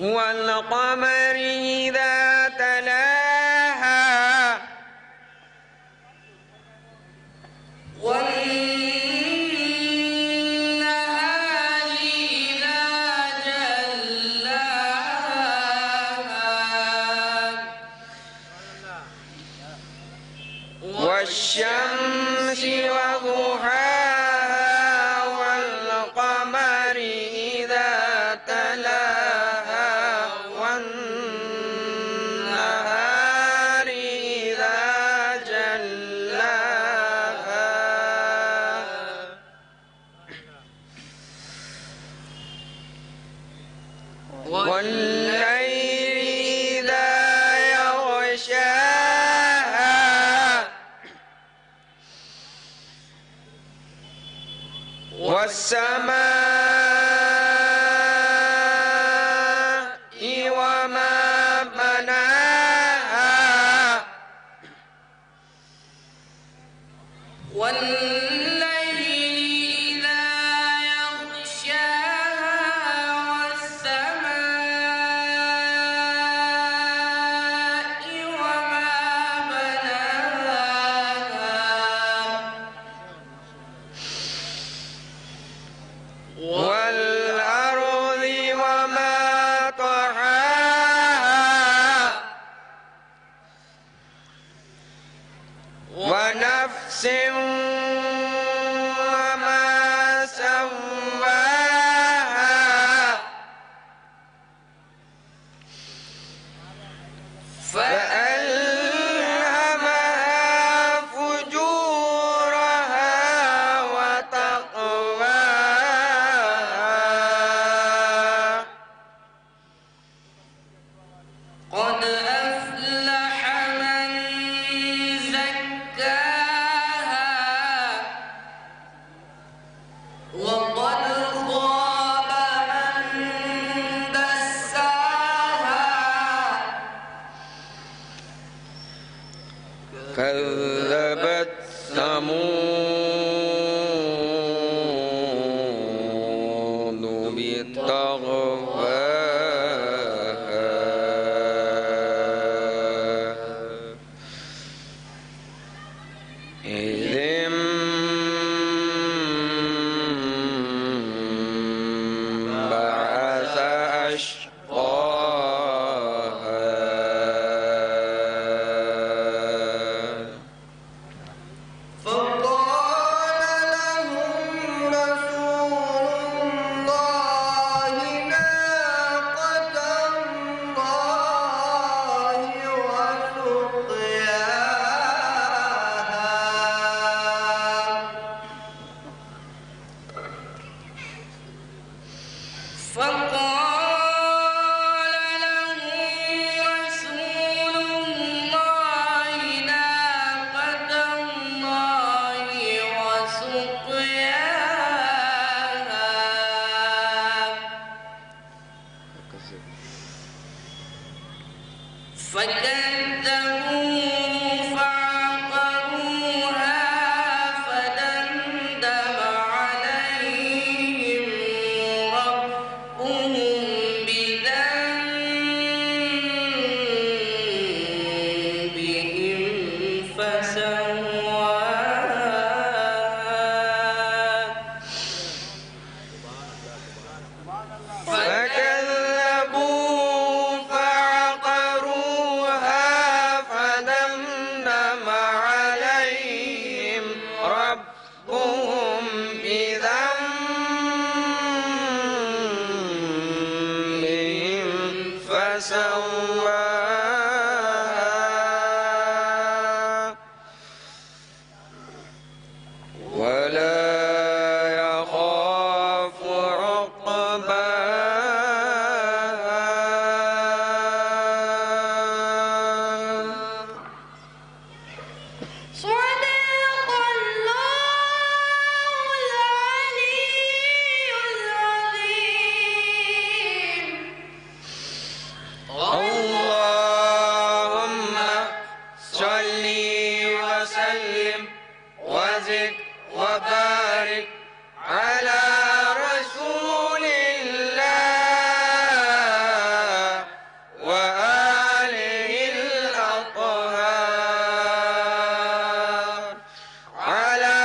والقمر إذا تلاها والنهار إذا جلاها والشمس وضحاها والقمر إذا تلاها والنهار إذا جلاها والليل إذا يغشاها والسماء وما بناها والليل إذا يغشاها والسماء وما بناها نفس وما سواها فألهمها فجورها وتقواها قد أفلح من زكاها وقد خاب من دساها كذبت ثمود بطغواها إذ انبعث أشقاها فقال لهم رسول الله ناقة الله وسقياها فقال لهم رسول الله ناقة الله وسقياها فكذبوه فعقروها فدمدم عليهم ربهم بذنبهم فسواها فكذبوه فعقروها فدمدم عليهم ربهم بذنبهم فسواها ولا يخاف عقباها صدق الله العلي العظيم. اللهم صل وسلم وزد وبارك على رسول الله وآله الأطهار على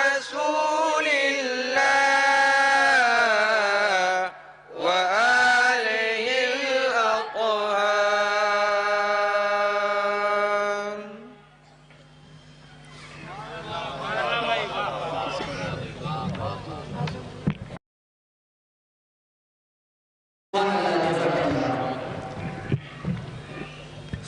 رسول الله وآله الأطهار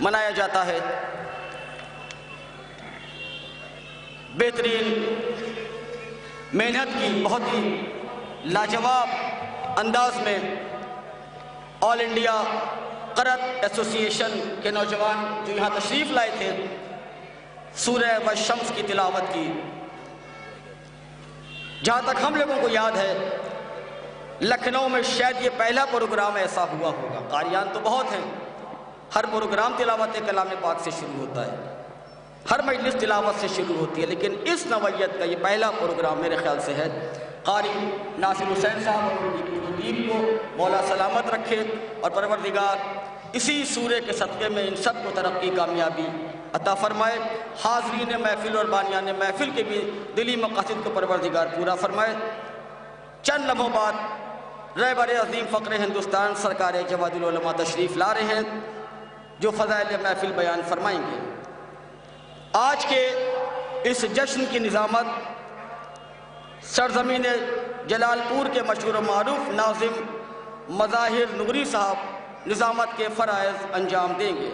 منایا جاتا ہے۔ بہترین محنت کی بہت ہی لاجواب انداز میں آل انڈیا قرأت ایسوسی ایشن کے نوجوان جو یہاں تشریف لائے تھے سورہ والشمس کی تلاوت کی۔ جہاں تک ہم لوگوں کو یاد ہے لکھنؤ میں شاید یہ پہلا پروگرام ایسا ہوا ہوگا۔ قاریان تو بہت ہیں، ہر پروگرام تلاوت کلام پاک سے شروع ہوتا ہے، ہر مجلس تلاوت سے شروع ہوتی ہے، لیکن اس نوعیت کا یہ پہلا پروگرام میرے خیال سے ہے۔ قاری ناصر حسین صاحب اور ان کی پوری ٹیم کو مولا سلامت رکھے اور پروردگار اسی سورے کے صدقے میں ان سب کو ترقی کامیابی عطا فرمائے۔ حاضرین محفل اور بانیان محفل کے بھی دلی مقاصد کو پروردگار پورا فرمائے۔ چند لمحوں بعد رہبر عظیم فقر ہندوستان سرکار جواد العلماء تشریف لا رہے ہیں جو فضائل محفل بیان فرمائیں گے۔ آج کے اس جشن کی نظامت سرزمین جلال پور کے مشہور و معروف ناظم مظاہر نغری صاحب نظامت کے فرائض انجام دیں گے۔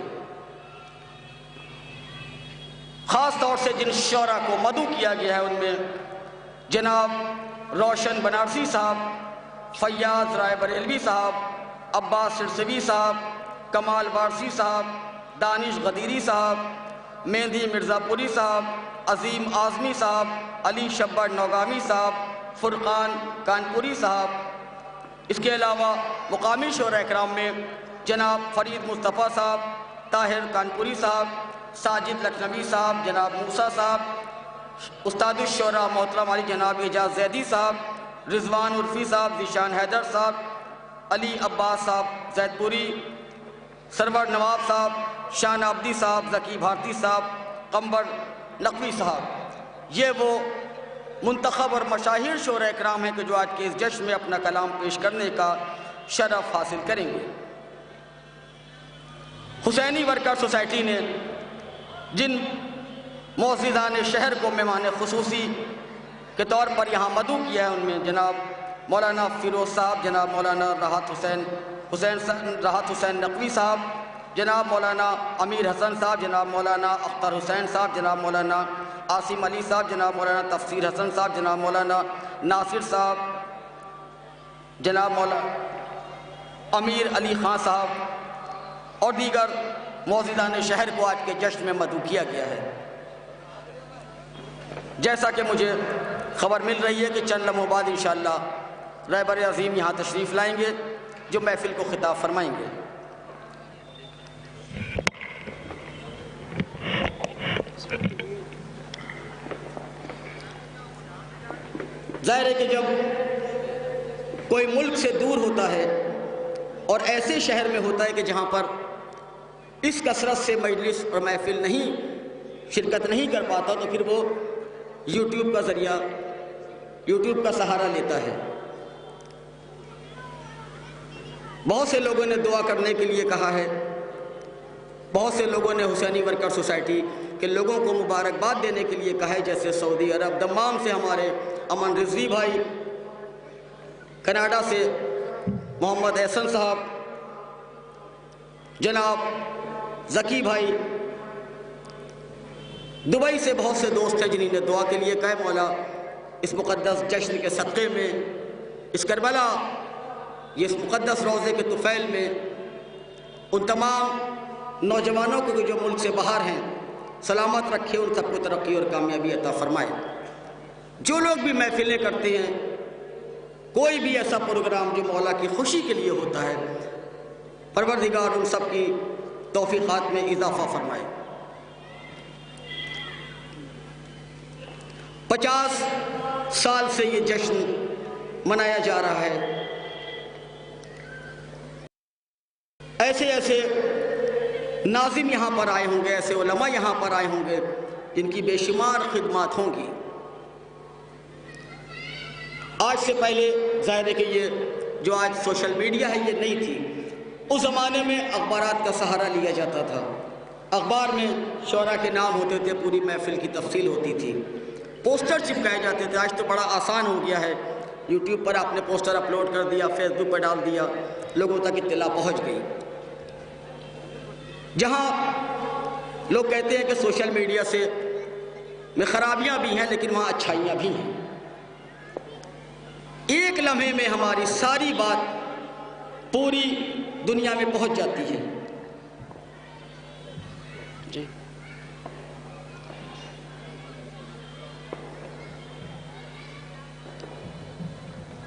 خاص طور سے جن شعراء کو مدعو کیا گیا ہے ان میں جناب روشن بنارسی صاحب، فیاض رائے بریلوی صاحب، عباس سرسوی صاحب، کمال وارسی صاحب، دانش غدیری صاحب، مہندی مرزا پوری صاحب، عظیم اعظمی صاحب، علی شبر نوگامی صاحب، فرقان کانپوری صاحب۔ اس کے علاوہ مقامی شعراء اکرام میں جناب فرید مصطفیٰ صاحب، طاہر کانپوری صاحب، ساجد لکھنوی صاحب، جناب موسیٰ صاحب، استاد الشعراء محترم علی جناب اعجاز زیدی صاحب، رضوان عرفی صاحب، ذیشان حیدر صاحب، علی عباس صاحب زید پوری، سرور نواب صاحب، شان عبدی صاحب، ذکی بھارتی صاحب، قمبر نقوی صاحب۔ یہ وہ منتخب اور مشاہیر شعراء اکرام ہیں کہ جو آج کے اس جشن میں اپنا کلام پیش کرنے کا شرف حاصل کریں گے۔ حسینی ورکر سوسائٹی نے جن معززان شہر کو مہمان خصوصی کے طور پر یہاں مدعو کیا ہے ان میں جناب مولانا فیروز صاحب، جناب مولانا راحت حسین نقوی صاحب، جناب مولانا امیر حسن صاحب، جناب مولانا اختر حسین صاحب، جناب مولانا عاصم علی صاحب، جناب مولانا تفسیر حسن صاحب، جناب مولانا ناصر صاحب، جناب مولانا امیر علی خان صاحب اور دیگر معززان شہر کو آج کے جشن میں مدعو کیا گیا ہے۔ جیسا کہ مجھے خبر مل رہی ہے کہ چند لمحوں بعد انشاءاللہ رہبر عظیم یہاں تشریف لائیں گے جو محفل کو خطاب فرمائیں گے۔ ظاہر ہے کہ جب کوئی ملک سے دور ہوتا ہے اور ایسے شہر میں ہوتا ہے کہ جہاں پر اس کثرت سے مجلس اور محفل نہیں شرکت نہیں کر پاتا تو پھر وہ یوٹیوب کا ذریعہ یوٹیوب کا سہارا لیتا ہے۔ بہت سے لوگوں نے دعا کرنے کے لیے کہا ہے، بہت سے لوگوں نے حسینی ورکر سوسائٹی کے لوگوں کو مبارکباد دینے کے لیے کہا ہے، جیسے سعودی عرب دمام سے ہمارے امن رضوی بھائی، کینیڈا سے محمد احسن صاحب، جناب ذکی بھائی، دبئی سے بہت سے دوست ہیں جنہوں نے دعا کے لیے کہا مولا اس مقدس جشن کے صدقے میں اس کربلا یہ اس مقدس روضے کے طفیل میں ان تمام نوجوانوں کو جو ملک سے باہر ہیں سلامت رکھے، ان سب کو ترقی اور کامیابی عطا فرمائے۔ جو لوگ بھی محفلیں کرتے ہیں، کوئی بھی ایسا پروگرام جو مولا کی خوشی کے لیے ہوتا ہے، پروردگار ان سب کی توفیقات میں اضافہ فرمائے۔ 50 سال سے یہ جشن منایا جا رہا ہے۔ ایسے ایسے ناظم یہاں پر آئے ہوں گے، ایسے علماء یہاں پر آئے ہوں گے جن کی بے شمار خدمات ہوں گی۔ آج سے پہلے ظاہر ہے کہ یہ جو آج سوشل میڈیا ہے یہ نہیں تھی، اس زمانے میں اخبارات کا سہارا لیا جاتا تھا، اخبار میں شعراء کے نام ہوتے تھے، پوری محفل کی تفصیل ہوتی تھی، پوسٹر چپکائے جاتے تھے۔ آج تو بڑا آسان ہو گیا ہے، یوٹیوب پر آپ نے پوسٹر اپلوڈ کر دیا، فیس بک پر ڈال دیا، لوگوں تک اطلاع پہنچ گئی۔ جہاں لوگ کہتے ہیں کہ سوشل میڈیا سے میں خرابیاں بھی ہیں لیکن وہاں اچھائیاں بھی ہیں. ایک لمحے میں ہماری ساری بات پوری دنیا میں پہنچ جاتی ہے. جی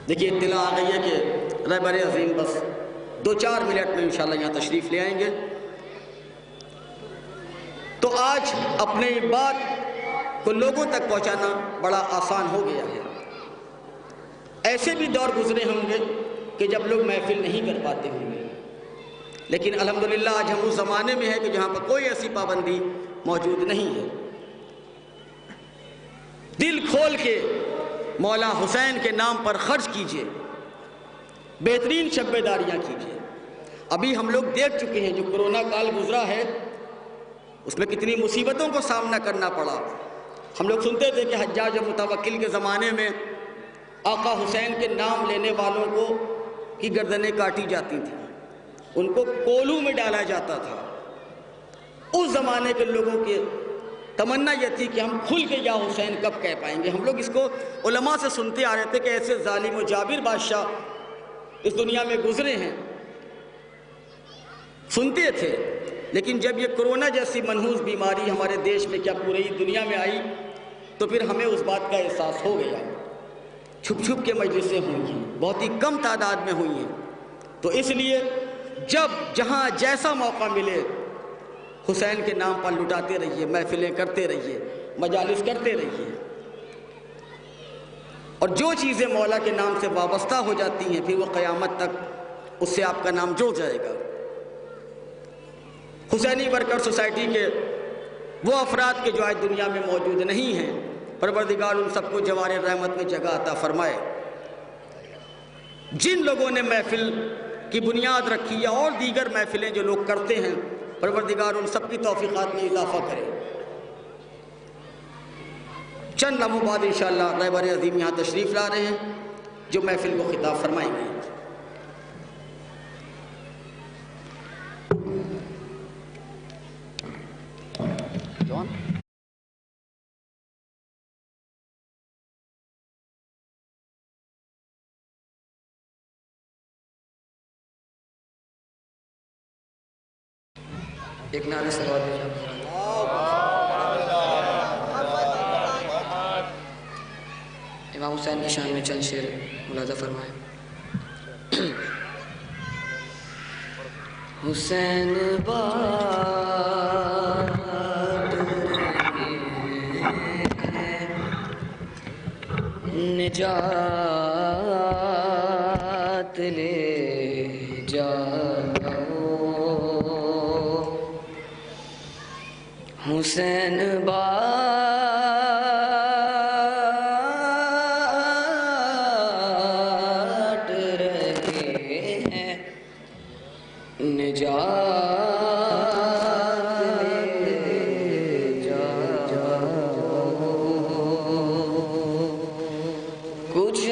دیکھیے اطلاع آ گئی ہے کہ رہبر عظیم بس 2-4 منٹ میں انشاءاللہ یہاں تشریف لے آئیں گے. تو آج اپنے بات کو لوگوں تک پہنچانا بڑا آسان ہو گیا ہے. ایسے بھی دور گزرے ہوں گے کہ جب لوگ محفل نہیں کر پاتے ہوں گے، لیکن الحمدللہ آج ہم اس زمانے میں ہیں کہ جہاں پر کوئی ایسی پابندی موجود نہیں ہے. دل کھول کے مولا حسین کے نام پر خرچ کیجئے، بہترین شب داریاں کیجئے. ابھی ہم لوگ دیکھ چکے ہیں جو کرونا کال گزرا ہے اس میں کتنی مصیبتوں کو سامنا کرنا پڑا. ہم لوگ سنتے تھے کہ حجاج متوکل کے زمانے میں آقا حسین کے نام لینے والوں کو کی گردنیں کاٹی جاتی تھیں، ان کو کولوں میں ڈالا جاتا تھا. اس زمانے کے لوگوں کے تمنا یہ تھی کہ ہم کھل کے یا حسین کب کہہ پائیں گے. ہم لوگ اس کو علماء سے سنتے آ رہے تھے کہ ایسے ظالم و جابر بادشاہ اس دنیا میں گزرے ہیں، سنتے تھے. لیکن جب یہ کرونا جیسی منحوس بیماری ہمارے دیش میں کیا پوری دنیا میں آئی تو پھر ہمیں اس بات کا احساس ہو گیا. چھپ چھپ کے مجلسیں ہوئی ہیں، بہت ہی کم تعداد میں ہوئی ہیں. تو اس لیے جب جہاں جیسا موقع ملے حسین کے نام پر لٹاتے رہیے، محفلیں کرتے رہیے، مجالس کرتے رہیے. اور جو چیزیں مولا کے نام سے وابستہ ہو جاتی ہیں پھر وہ قیامت تک اس سے آپ کا نام جڑ جائے گا. حسینی ورکر سوسائٹی کے وہ افراد کے جو آج دنیا میں موجود نہیں ہیں، پروردگار ان سب کو جوار رحمت میں جگہ عطا فرمائے. جن لوگوں نے محفل کی بنیاد رکھی یا اور دیگر محفلیں جو لوگ کرتے ہیں، پروردگار ان سب کی توفیقات میں اضافہ کرے. چند لمحوں بعد انشاءاللہ رہبر عظیم یہاں تشریف لا رہے ہیں جو محفل کو خطاب فرمائیں گے. ایک نعرہ صلوات دیجیے. امام حسین کی شان میں چند شعر ملاحظہ فرمائیں. حسین نجات لے جاؤ، حسین باٹ رہے ہیں نجات لے جاؤ. کچھ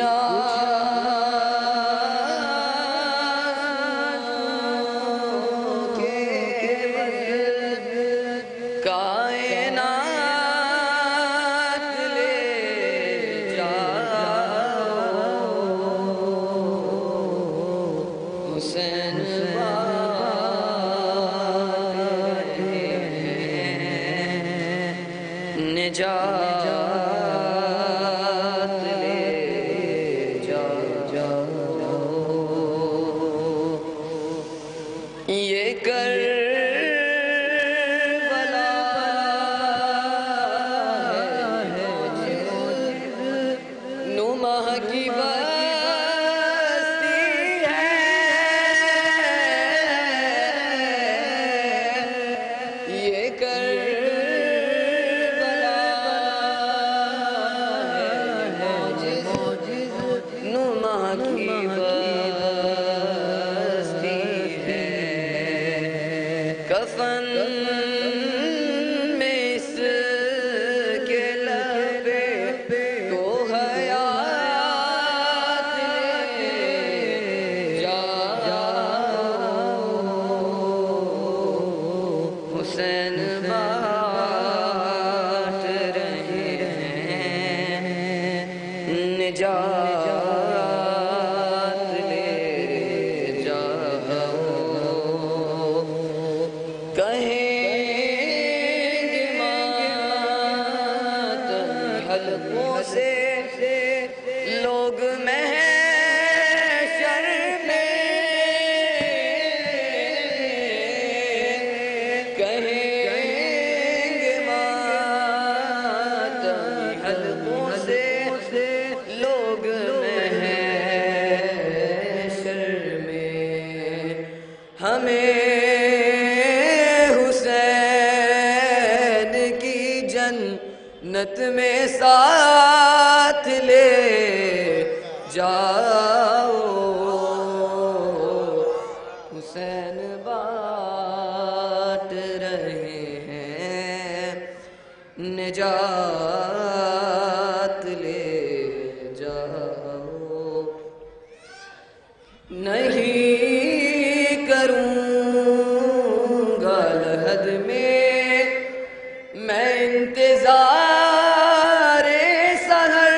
نجات لے جاؤ. یہ کربلا ہے نما کی بستی ہے، یہ کفن میں اس کے لب تو حیات لے جاؤ. ہمیں حسین کی جنت میں ساتھ لے جاؤ حسین بانٹ رہے ہیں نجات لے جاؤ نہیں کروں گا لحد میں میں انتظار سحر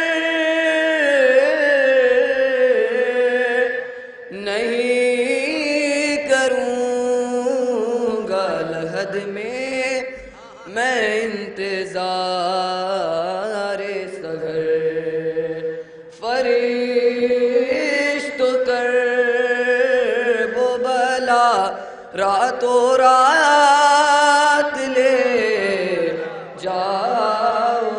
نہیں کروں گا لحد میں میں انتظار سحر فرشتوں کر وہ بلا راتوں رات لے جاؤ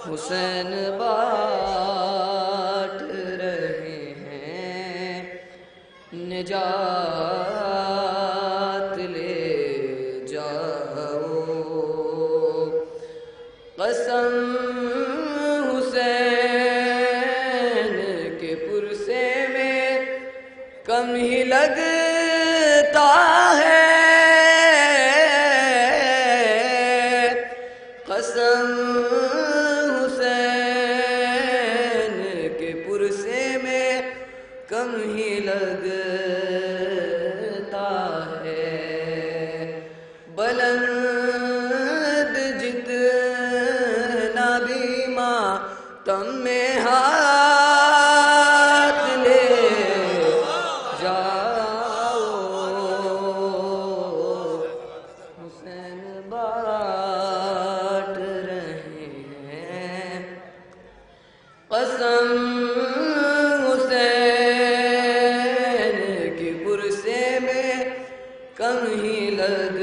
حسین بانٹ رہے ہیں نجات لے جاؤ قسم حسین کے پرسے میں کم ہی لگتا ہے قسم حسین کے پرسے میں کم ہی لگتا ہے بلند جتنا بھی ماتم میں ہاتھ لے جاؤ حسین بانٹ رہے ہیں قسم حسین کی پرسے میں کم ہی لگتا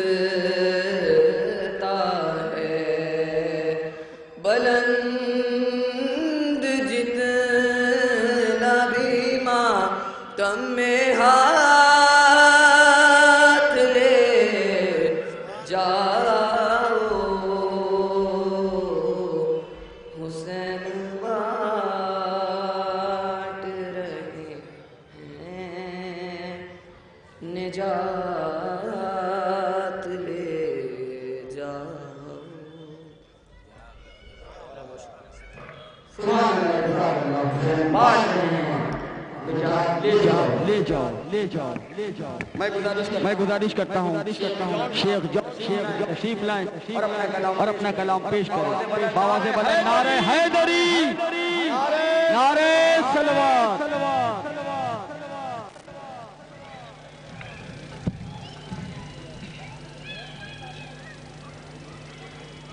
ہے بلند جتنا بھی ماتم میں ہاتھ لے جاؤ حسین بانٹ رہے ہیں نجات لے جاؤ میں گزارش کرتا ہوں شیخ تشریف لائیں اور اپنا کلام پیش کریں بآواز بلند نعرہ حیدری نعرہ صلوات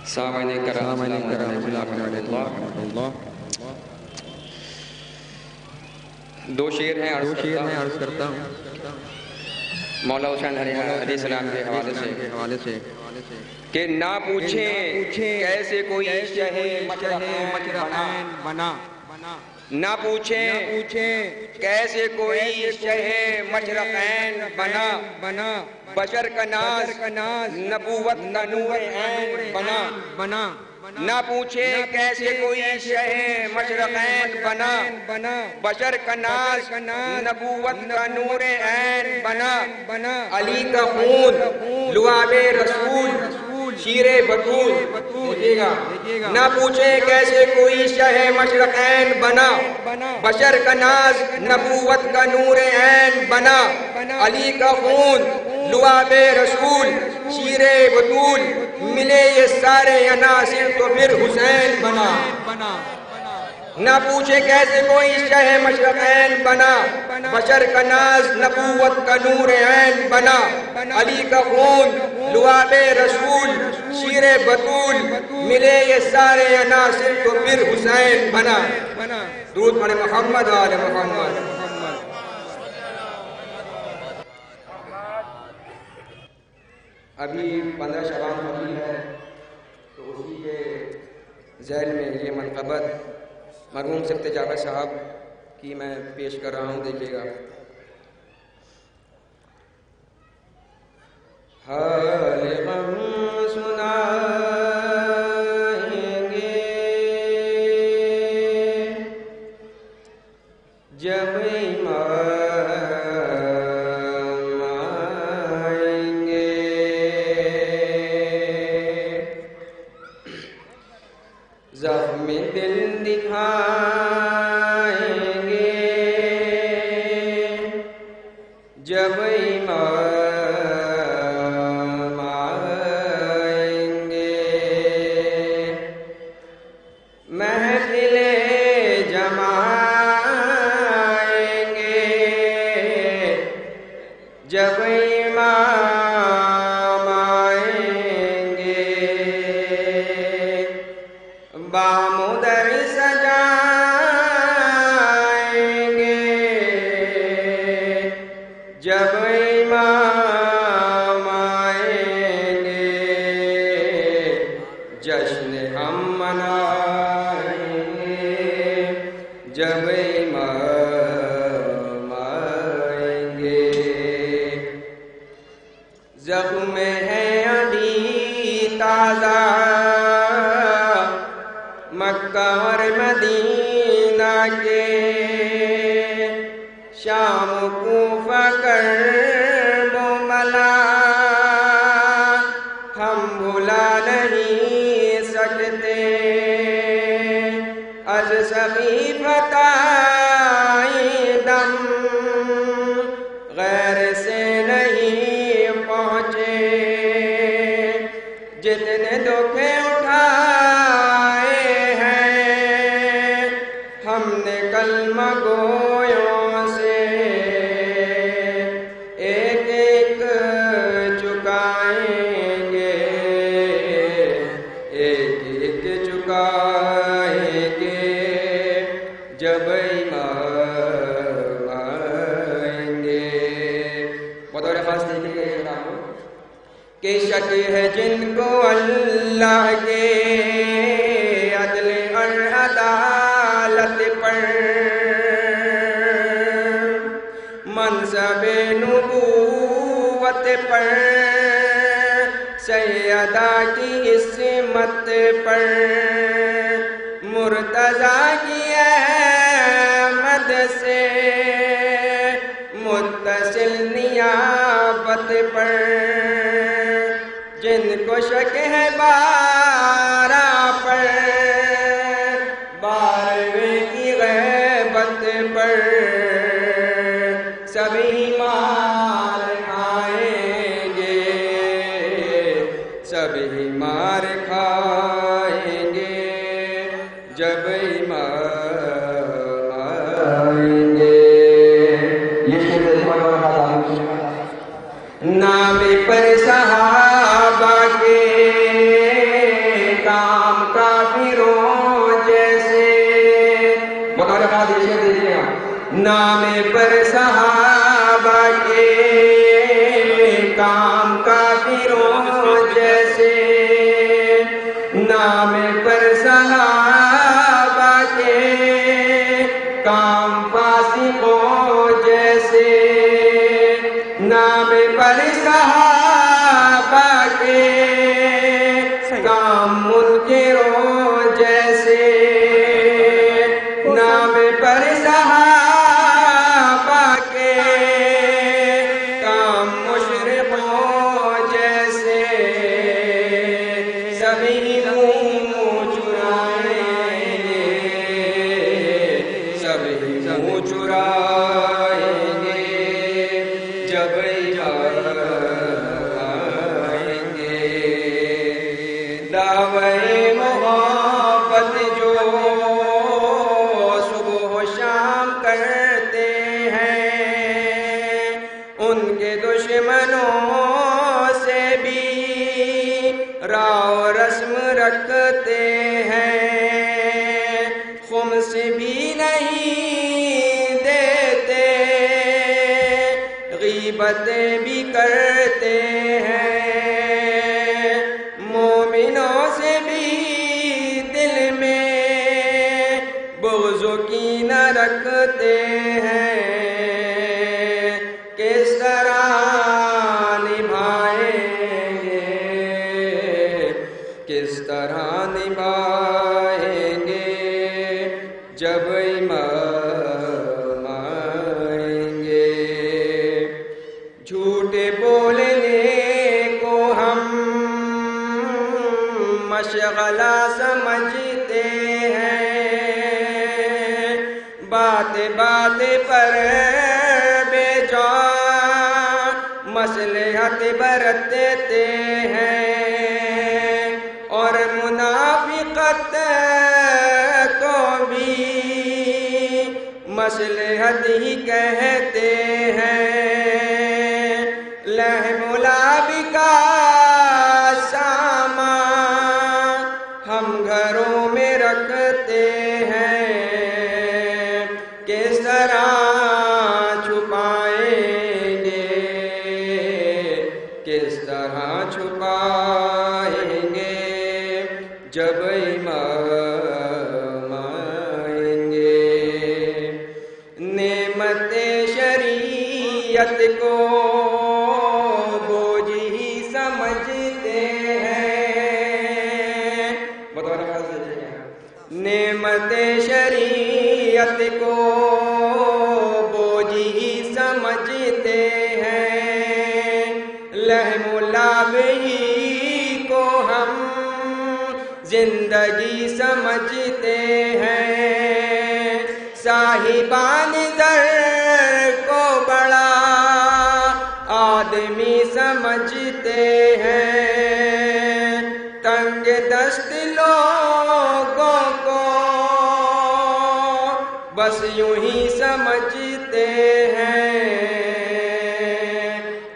سامعین کرام دو شعر ہیں عرض کرتا ہوں مولا حسین علیہ السلام کے حوالے سے کہ نہ پوچھیں کیسے کوئی شہ مشرقین بنا نہ پوچھیں کیسے کوئی شہ مشرقین بنا بشر کا ناز نبوت کا نور عین بنا نہ پوچھیں کیسے کوئی شہ مشرقین بنا بشر کا ناز نبوت کا نور عین بنا علی کا خون لعاب رسول شیر بطول نہ پوچھیں کیسے کوئی شہ مشرقین بنا بشر کا ناز نبوت کا نور عین بنا علی کا خون لعاب رسول شیر بطول ملے یہ سارے عناصر تو پھر حسین بنا نہ پوچھے کیسے کوئی شہ مشرقین بنا بشر کا ناز نبوت کا نور عین بنا علی کا خون لعاب رسول شیر بطول ملے یہ سارے عناصر تو پھر حسین بنا درود پڑھیں محمد و آل محمد ابھی 15 شعبان قبیل ہے تو اسی کے ذیل میں یہ منقبت مرحوم سفت جعفر صاحب کی میں پیش کر رہا ہوں. دیکھیے گا حال غم سنائیں گے جب امام آئیں گے زخم دل دکھائیں گے جب امام آئیں گے محفلیں جمائیں گے جب امام آئیں گے بامدر سجائیں گے جب امام آئیں گے جشن ہم منائیں گے جب امام آئیں گے زخم ہے ابھی تازہ مکہ اور مدینہ کے شام کوفہ کرب و ملا ہم بھلا نہیں سکتے از سبھی فتائی دم غیر سے نہیں پہنچے جتنے دکھ اٹھائے ہیں ہم نے کلمہ گویوں سے ایک ایک چکائیں گے ایک ایک چکائیں گے جب امام آئیں گے بطور خاص دیکھیں گے کہ شک ہے جن کو اللہ کے عدل اور عدالت پر منصب نبوت پر سیدہ کی عصمت پر مرتضیٰ کی احمد سے متصل نیابت پر جن کو شک ہے بارہ پر بارہویں کی غیبت پر سبھی مار کھائیں گے سبھی مار کھائیں گے جب امام آئیں گے نام پر صحابہ کے کام کافروں جیسے نام پر صحابہ کے کام کافروں جیسے نام پر صحابہ کے کام فاسقوں جیسے نام پر صحابہ کے کام منکروں جیسے نام پر صحابہ کے کام مشرکوں جیسے سبھی منہ چرائیں گے سبھی منہ چرائیں گے جب آئیں گے دعوی محبت جو صبح و شام کرتے ہیں ان کے دشمنوں سے بھی راو رسم رکھتے ہیں خمس بھی نہیں دیتے غیبت بھی کرتے ہیں مومنوں سے بھی دل میں بغض کی نہ رکھتے ہیں کس طرح نبھائیں مصلحت برتتے ہیں اور منافقت کو بھی مصلحت ہی کہتے ہیں. لہم لعب کا سامان ہم گھروں میں رکھتے ہیں، کس طرح چھپائیں گے، کس طرح چھپائیں گے جب امام آئیں گے. نعمت شریعت کو بوجھ ہی سمجھتے ہیں. نعمت شریعت کو بوجھ ہی سمجھتے ہیں، لہم لعب ہی کو ہم زندگی سمجھتے ہیں. صاحبان در کو بڑا آدمی سمجھتے ہیں، تنگ دست لوگوں کو بس یوں ہی سمجھتے ہیں.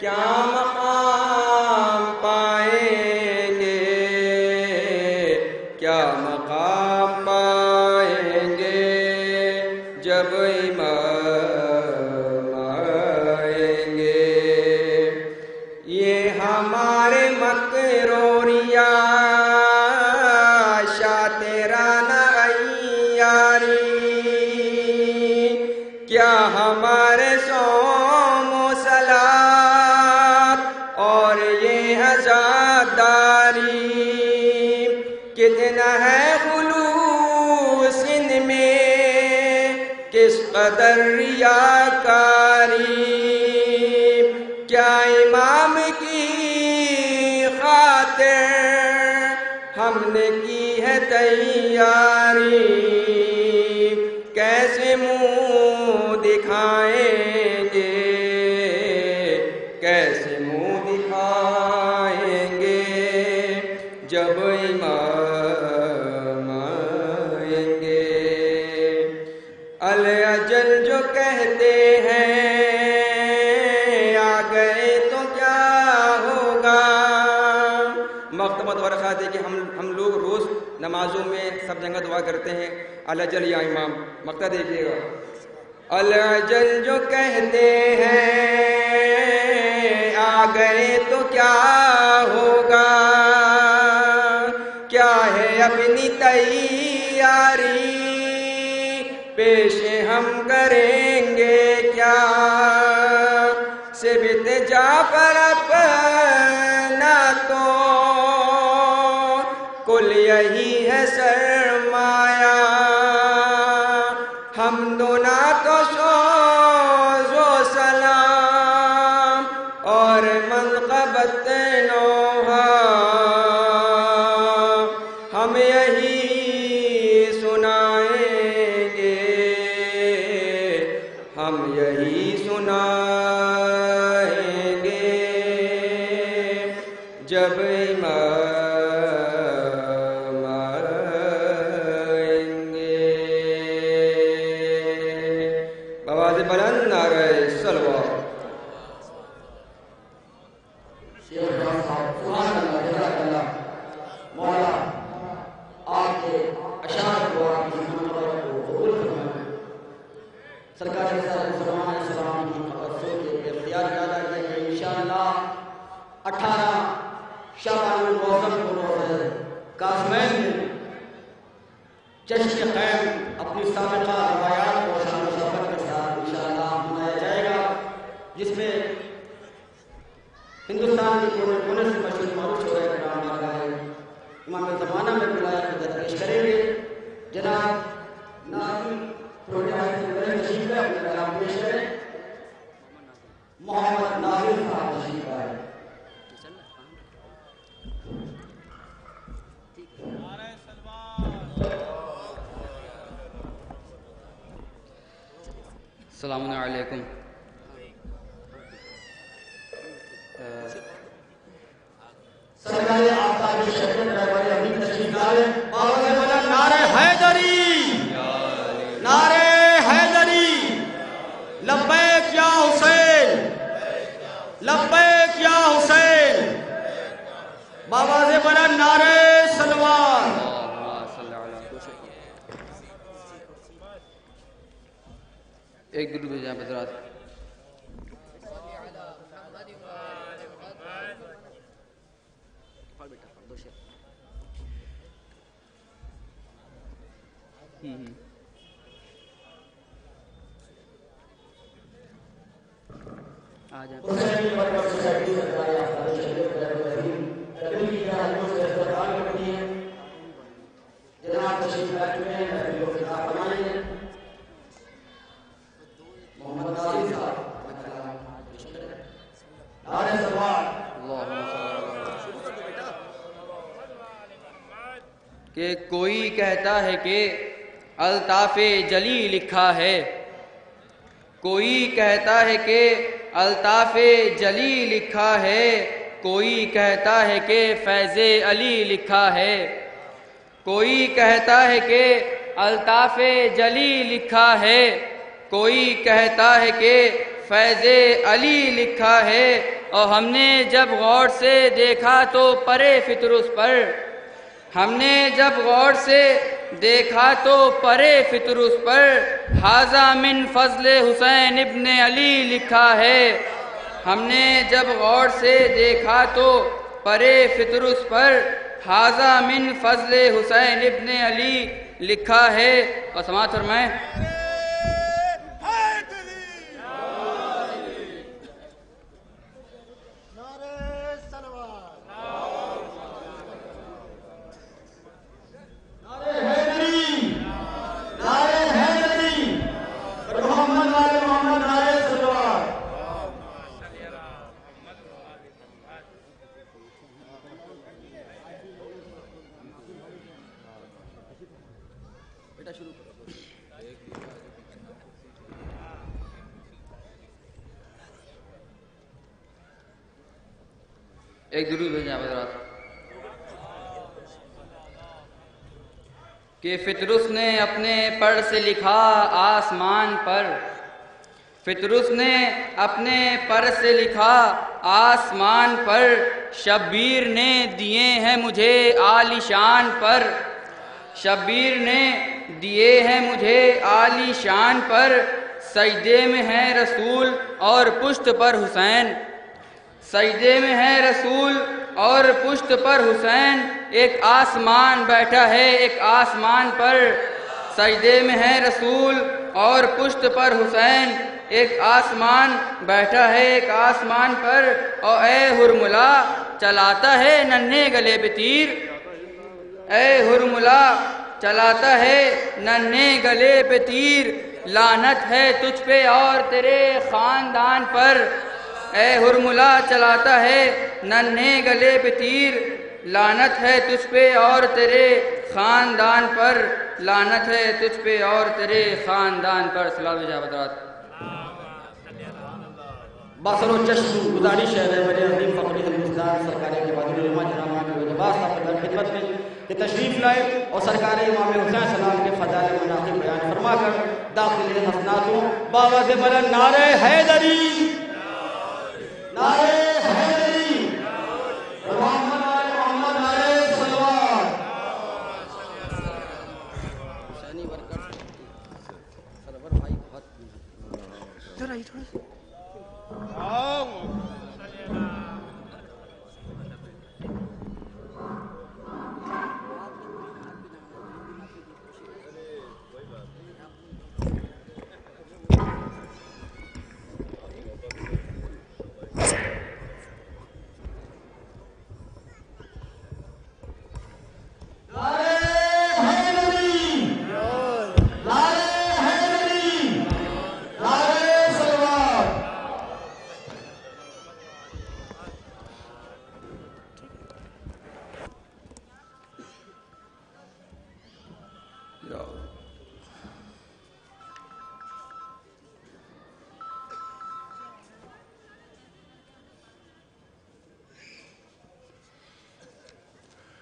کیا مقام پائیں گے، کیا مقام پائیں گے جب امام آئیں گے. یہ ہمارے مکروریہ شاطرانہ عیاری، کیا ہمارے صوم و صلاۃ اور یہ عزاداری، کتنا ہے خلوص ان میں، کس قدر ریاکاری. کیا امام کی خاطر ہم نے کی ہے تیاری، کیسے منہ دکھائیں گے، کیسے منہ دکھائیں گے جب امام آئیں گے. الاجل جو کہتے ہیں آ گئے تو کیا ہوگا. مکتبہ دعا رکھا تھے کہ ہم لوگ روز نمازوں میں سب جگہ دعا کرتے ہیں الاجل یا امام. مکتبہ دیکھیے گا. الاجل جو کہتے ہیں آ گئے تو کیا ہوگا، کیا ہے اپنی تیاری پیش ہم کریں گے کیا. سبت جعفر اپنا تو کل یہی ہے سرمایہ، ہم دونا تو سوز و سلام اور منقبت نوحہ، ہم یہی سنائیں گے، ہم یہی سنائیں گے جب امام آئیں گے. بآواز بلند نعرہ صلوات. سبحان اللہ، جزاک اللہ. مولا آپ کے اشعار کو آپ کی محبت کو قبول فرمائے. سرکار مسلمان علیہ السلام کی قبروں کے اختیار کیا ہے کہ انشاءاللہ 18 شعبان المعظم کو روز کاظمین میں جشن قیم اپنی سابقہ روایات اور شان و شوکت کے ساتھ انشاءاللہ منایا جائے گا، جس میں ہندوستان کے کونے کونے سے مشہور معروف شعراء کرام آگئے امام زمانہ میں بلایا کو درپیش کریں گے. جناب ناظم پروگرام تشریف ہے، اپنے کلام پیش کریں. محمد ناظر صاحب تشریف آئے. السلام علیکم. سرکار آفتاب شریعت رہبر ابھی تشریف لائے بابا سے بولا نعرہ حیدری، نعرہ حیدری، لبیک یا حسین، لبیک یا حسین، بابا سے بولا نعرہ سلوات۔ ایک درود بھیجیں آپ حضرات۔ حسینی ورکر سوسائٹی سرکار آفتاب شریعت رہبر ابھی کی جانب سے استقبال کرتی ہے۔ جناب تشریف لا چکے ہیں، تقریر و خطاب فرمائیں گے محمد ناصر صاحب۔ نعرہ سلوات۔ کہ کوئی کہتا ہے کہ الطاف جلی لکھا ہے، کوئی کہتا ہے کہ الطاف جلی لکھا ہے، کوئی کہتا ہے کہ فیض علی لکھا ہے، کوئی کہتا ہے کہ الطاف جلی لکھا ہے، کوئی کہتا ہے کہ فیض علی لکھا ہے، اور ہم نے جب غور سے دیکھا تو پرے فطر اس پر، ہم نے جب غور سے دیکھا تو پرے فطر اس پر، ھذا من فضل حسین ابن علی لکھا ہے، ہم نے جب غور سے دیکھا تو پرے فطر اس پر، ھذا من فضل حسین ابن علی لکھا ہے۔ اور سماعت فرمائیں۔ ایک درود بھیجیں آپ حضرات۔ کہ فطرس نے اپنے پر سے لکھا آسمان پر، فطرس نے اپنے پر سے لکھا آسمان پر، شبیر نے دیے ہیں مجھے عالی شان پر، شبیر نے دیے ہیں مجھے عالی شان پر، سجدے میں ہے رسول اور پشت پر حسین، سجدے میں ہے رسول اور پشت پر حسین، ایک آسمان بیٹھا ہے ایک آسمان پر، سجدے میں ہے رسول اور پشت پر حسین، ایک آسمان بیٹھا ہے ایک آسمان پر، اور اے ہرملا چلاتا ہے ننھے گلے پہ تیر، اے ہرملا چلاتا ہے ننھے گلے پہ تیر، لعنت ہے تجھ پہ اور تیرے خاندان پر، اے ہرملا چلاتا ہے ننھے گلے پہ تیر، لعنت ہے تجھ پہ اور تیرے خاندان پر، لعنت ہے تجھ پہ اور تیرے خاندان پر۔ صلوات بھیجیں حضرات۔ باثر و چشم گزارش ہے رہبر عظیم فقر ہندوستان سرکار کے بعد علماء جناب کے وجبات صاحب کی خدمت میں کہ تشریف لائے اور سرکار امام حسین سلام کے فضائل مناقب بیان فرما کر داخل حسنات ہوں۔ بابا سے بلند نعرہ حیدری، نعرہ حیدری، محمد آل محمد، نعرہ سلوات۔ حسینی ورکر سرور بھائی بہت ذرا تھوڑا سا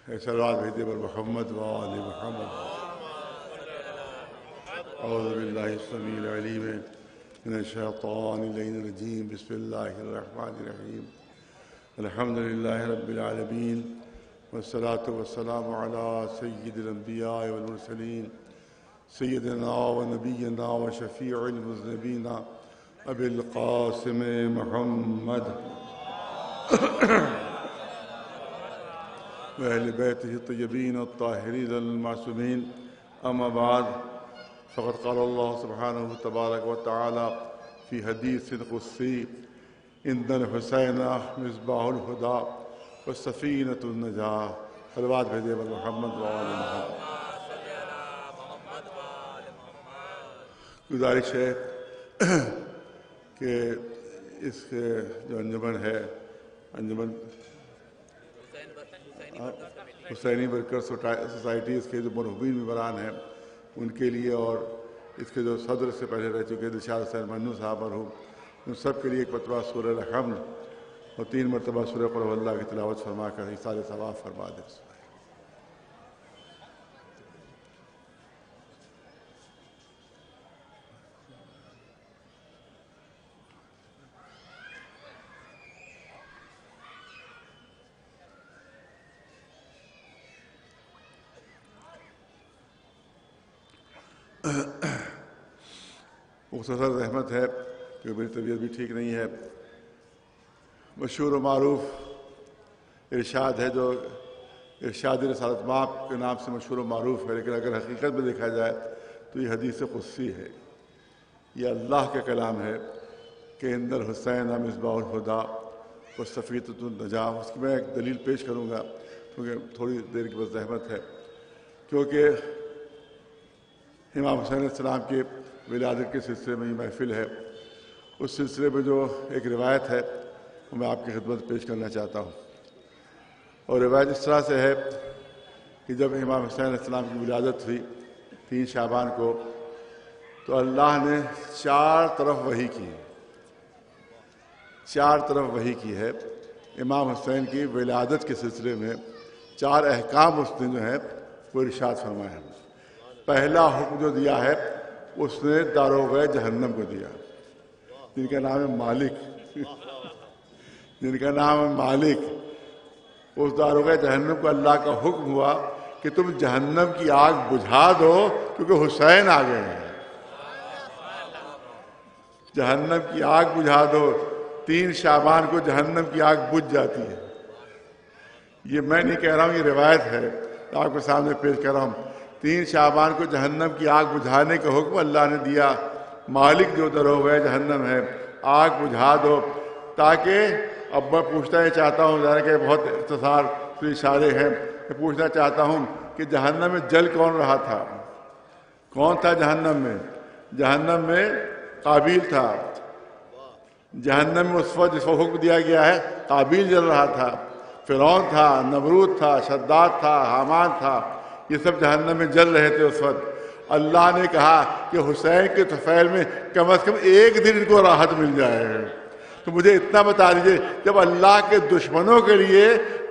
صلوات بھیجیے پر محمد و آل محمد. اعوذ باللہ السمیع العلیم من الشیطان اللعین الرجیم. بسم اللہ الرحمن الرحیم. الحمد للہ رب العالمین والصلاة والسلام علی سید الانبیاء والمرسلین سیدنا و نبینا و شفیع المذنبین ابی القاسم محمد وأهل بيته الطيبين الطاهرين المعصومين. أما بعد فقد قال الله سبحانه تبارك وتعالى في حديث قدسي إن الحسين مصباح الهدى والسفينة النجاة. صلوات بھیجیے پر محمد و آل محمد. گزارش ہے کہ اس کے جو انجمن ہے، انجمن حسینی ورکر سوسائٹی، اس کے جو مرحومین ممبران ہیں ان کے لیے، اور اس کے جو صدر سے پہلے رہ چکے دلشاد حسین منو صاحب مرحوم، ان سب کے لیے ایک مرتبہ سورہ الحمد اور 3 مرتبہ سورہ قل هو اللہ کی تلاوت فرما کر ایثار ثواب فرما دے. مختصر رحمت ہے کہ میری طبیعت بھی ٹھیک نہیں ہے. مشہور و معروف ارشاد ہے جو ارشاد رسالت مآب کے نام سے مشہور و معروف ہے، لیکن اگر حقیقت میں دیکھا جائے تو یہ حدیث قدسی ہے. یہ اللہ کا کلام ہے کہ ان الحسین مصباح الہدی والسفینۃ النجاہ. اس کی میں ایک دلیل پیش کروں گا کیونکہ تھوڑی دیر کی بس زحمت ہے. کیونکہ امام حسین علیہ السلام کی ولادت کے سلسلے میں یہ محفل ہے. اس سلسلے میں جو ایک روایت ہے وہ میں آپ کی خدمت پیش کرنا چاہتا ہوں. اور روایت اس طرح سے ہے کہ جب امام حسین علیہ السلام کی ولادت ہوئی 3 شعبان کو، تو اللہ نے 4 طرف وحی کی، 4 طرف وحی کی ہے. امام حسین کی ولادت کے سلسلے میں 4 احکام اس نے جو ہے وہ ارشاد فرمائے ہیں. پہلا حکم جو دیا ہے اس نے داروغہ جہنم کو دیا، جن کا نام ہے مالک، جن کا نام ہے مالک. اس داروغہ جہنم کو اللہ کا حکم ہوا کہ تم جہنم کی آگ بجھا دو کیونکہ حسین آ گئے ہیں. جہنم کی آگ بجھا دو. 3 شعبان کو جہنم کی آگ بجھ جاتی ہے. یہ میں نہیں کہہ رہا ہوں، یہ روایت ہے، آپ کے سامنے پیش کر رہا ہوں. 3 شعبان کو جہنم کی آگ بجھانے کا حکم اللہ نے دیا. مالک جو دروغہ جہنم ہے آگ بجھا دو. تاکہ اب میں پوچھنا یہ چاہتا ہوں، ذرا کہ بہت اختصار سے اشارے ہیں، میں پوچھنا چاہتا ہوں کہ جہنم میں جل کون رہا تھا؟ کون تھا جہنم میں؟ جہنم میں قابیل تھا. جہنم میں اس وقت جس کو حکم دیا گیا ہے قابیل جل رہا تھا، فرعون تھا، نمرود تھا، شداد تھا، حامان تھا. یہ سب جہنم میں جل رہے تھے اس وقت. اللہ نے کہا کہ حسین کے طفیل میں کم از کم 1 دن ان کو راحت مل جائے. تو مجھے اتنا بتا دیجئے، جب اللہ کے دشمنوں کے لیے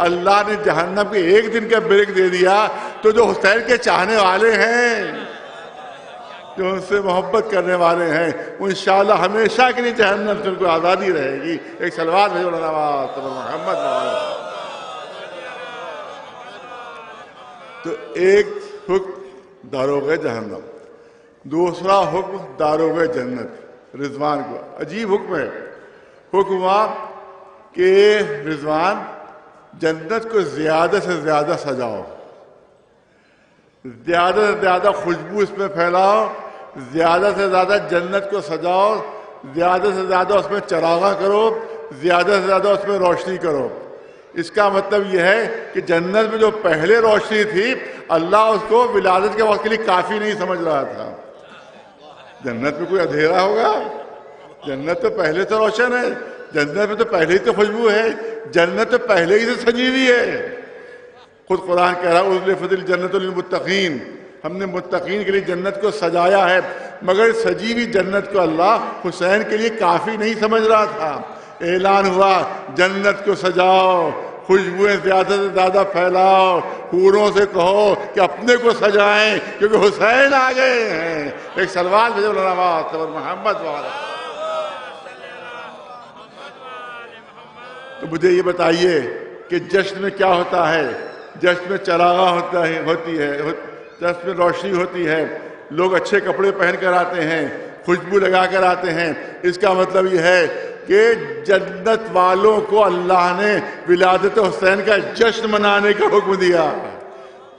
اللہ نے جہنم کے 1 دن کا بریک دے دیا، تو جو حسین کے چاہنے والے ہیں، جو ان سے محبت کرنے والے ہیں، انشاءاللہ ہمیشہ کے لیے جہنم سے ان کو آزادی رہے گی. ایک صلوات بھیجو محمد. تو ایک حکم داروغہ جہنم، دوسرا حکم داروغہ جنت رضوان کو. عجیب حکم ہے. حکم ہوا کہ رضوان جنت کو زیادہ سے زیادہ سجاؤ، زیادہ سے زیادہ خوشبو اس میں پھیلاؤ، زیادہ سے زیادہ جنت کو سجاؤ، زیادہ سے زیادہ اس میں چراغاں کرو، زیادہ سے زیادہ اس میں روشنی کرو. اس کا مطلب یہ ہے کہ جنت میں جو پہلے روشنی تھی اللہ اس کو ولادت کے وقت کے لیے کافی نہیں سمجھ رہا تھا. جنت میں کوئی اندھیرا ہوگا؟ جنت تو پہلے سے روشن ہے، جنت میں تو پہلے ہی تو خوشبو ہے، جنت تو پہلے ہی سے سجی ہوئی ہے. خود قرآن کہہ رہا اُزْلِفَتِ الْجَنَّةُ لِلْمُتَّقِينَ، ہم نے متقین کے لیے جنت کو سجایا ہے. مگر سجی ہوئی جنت کو اللہ حسین کے لیے کافی نہیں سمجھ رہا تھا. اعلان ہوا جنت کو سجاؤ، خوشبوئیں زیادہ سے زیادہ پھیلاؤ، حوروں سے کہو کہ اپنے کو سجائیں کیونکہ حسین آ گئے ہیں۔ ایک سلوات بھیجو محمد والا۔ تو مجھے یہ بتائیے کہ جشن میں کیا ہوتا ہے؟ جشن میں چراغاں ہوتی ہے، جشن میں روشنی ہوتی ہے، لوگ اچھے کپڑے پہن کر آتے ہیں، خوشبو لگا کر آتے ہیں۔ اس کا مطلب یہ ہے کہ جنت والوں کو اللہ نے ولادت حسین کا جشن منانے کا حکم دیا۔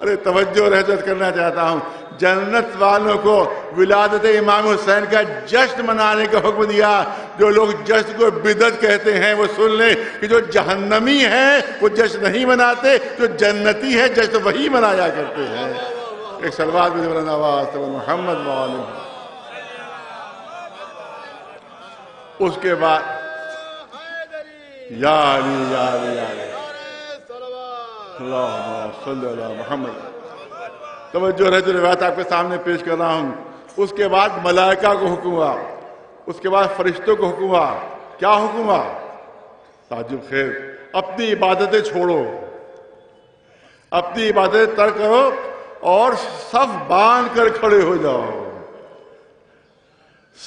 ارے توجہ رہزت کرنا چاہتا ہوں، جنت والوں کو ولادت امام حسین کا جشن منانے کا حکم دیا۔ جو لوگ جشن کو بدعت کہتے ہیں وہ سن لیں کہ جو جہنمی ہیں وہ جشن نہیں مناتے، جو جنتی ہے جشن وہی منایا کرتے ہیں۔ ایک سلوات بھی نواز محمد وعلیہ۔ اس کے بعد یا علی یا علی یا علی اللہم صلی اللہ محمد۔ توجہ رہے جو روایت آپ کے سامنے پیش کر رہا ہوں۔ اس کے بعد ملائکہ کو حکم ہوا، اس کے بعد فرشتوں کو حکم ہوا۔ کیا حکم ہوا؟ تعجب خیر، اپنی عبادتیں چھوڑو، اپنی عبادتیں ترک کرو اور صف باندھ کر کھڑے ہو جاؤ،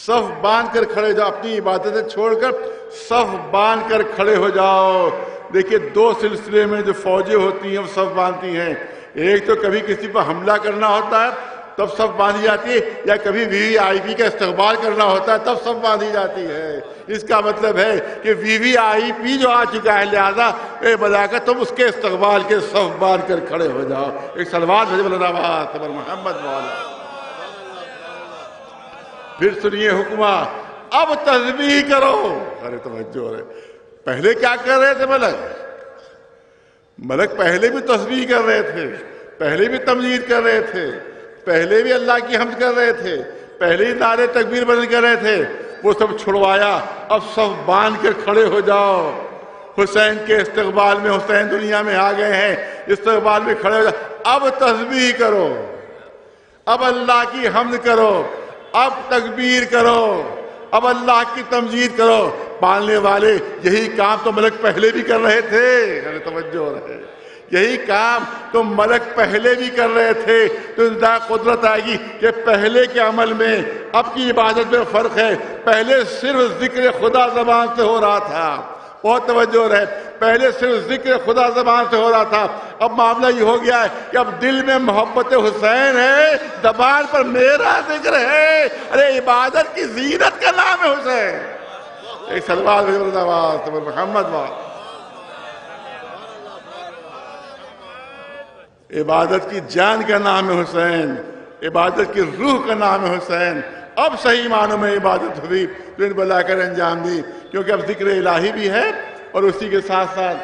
صف باندھ کر کھڑے جاؤ، اپنی عبادتیں چھوڑ کر صف باندھ کر کھڑے ہو جاؤ۔ دیکھیے دو سلسلے میں جو فوجیں ہوتی ہیں وہ صف باندھتی ہیں، ایک تو کبھی کسی پر حملہ کرنا ہوتا ہے تب صف باندھی جاتی ہے، یا کبھی وی آئی پی کا استقبال کرنا ہوتا ہے تب صف باندھی جاتی ہے۔ اس کا مطلب ہے کہ وی آئی پی جو آ چکا ہے، لہذا اے ملائکہ تم اس کے استقبال کے صف باندھ کر کھڑے ہو جاؤ۔ ایک سلوات بھیجو اللہ محمد والا۔ پھر سنیے حکمہ، اب تسبیح کرو۔ ارے توجہ ہے، پہلے کیا کر رہے تھے ملک پہلے بھی تسبیح کر رہے تھے، پہلے بھی تمجید کر رہے تھے، پہلے بھی اللہ کی حمد کر رہے تھے، پہلے ہی نعرے تکبیر بلند کر رہے تھے، وہ سب چھڑوایا۔ اب صف باندھ کر کھڑے ہو جاؤ، حسین کے استقبال میں، حسین دنیا میں آ گئے ہیں، استقبال میں کھڑے ہو جاؤ۔ اب تسبیح کرو، اب اللہ کی حمد کرو، اب تکبیر کرو، اب اللہ کی تمجید کرو۔ پالنے والے یہی کام تو ملک پہلے بھی کر رہے تھے، توجہ رہے، یہی کام تو ملک پہلے بھی کر رہے تھے۔ تو انتہا قدرت آئے گی کہ پہلے کے عمل میں اب کی عبادت میں فرق ہے۔ پہلے صرف ذکر خدا زبان سے ہو رہا تھا، بہت توجہ رہے، پہلے صرف ذکر خدا زبان سے ہو رہا تھا، اب معاملہ یہ ہو گیا ہے کہ اب دل میں محبت حسین ہے، زبان پر میرا ذکر ہے۔ ارے عبادت کی زینت کا نام ہے حسین۔ ایک سلوات محمد وعلیہ۔ عبادت کی جان کا نام ہے حسین، عبادت کی روح کا نام ہے حسین۔ اب صحیح معنوں میں عبادت ہوئی تو ان بلا کر انجام دی، کیونکہ اب ذکر الہی بھی ہے اور اسی کے ساتھ ساتھ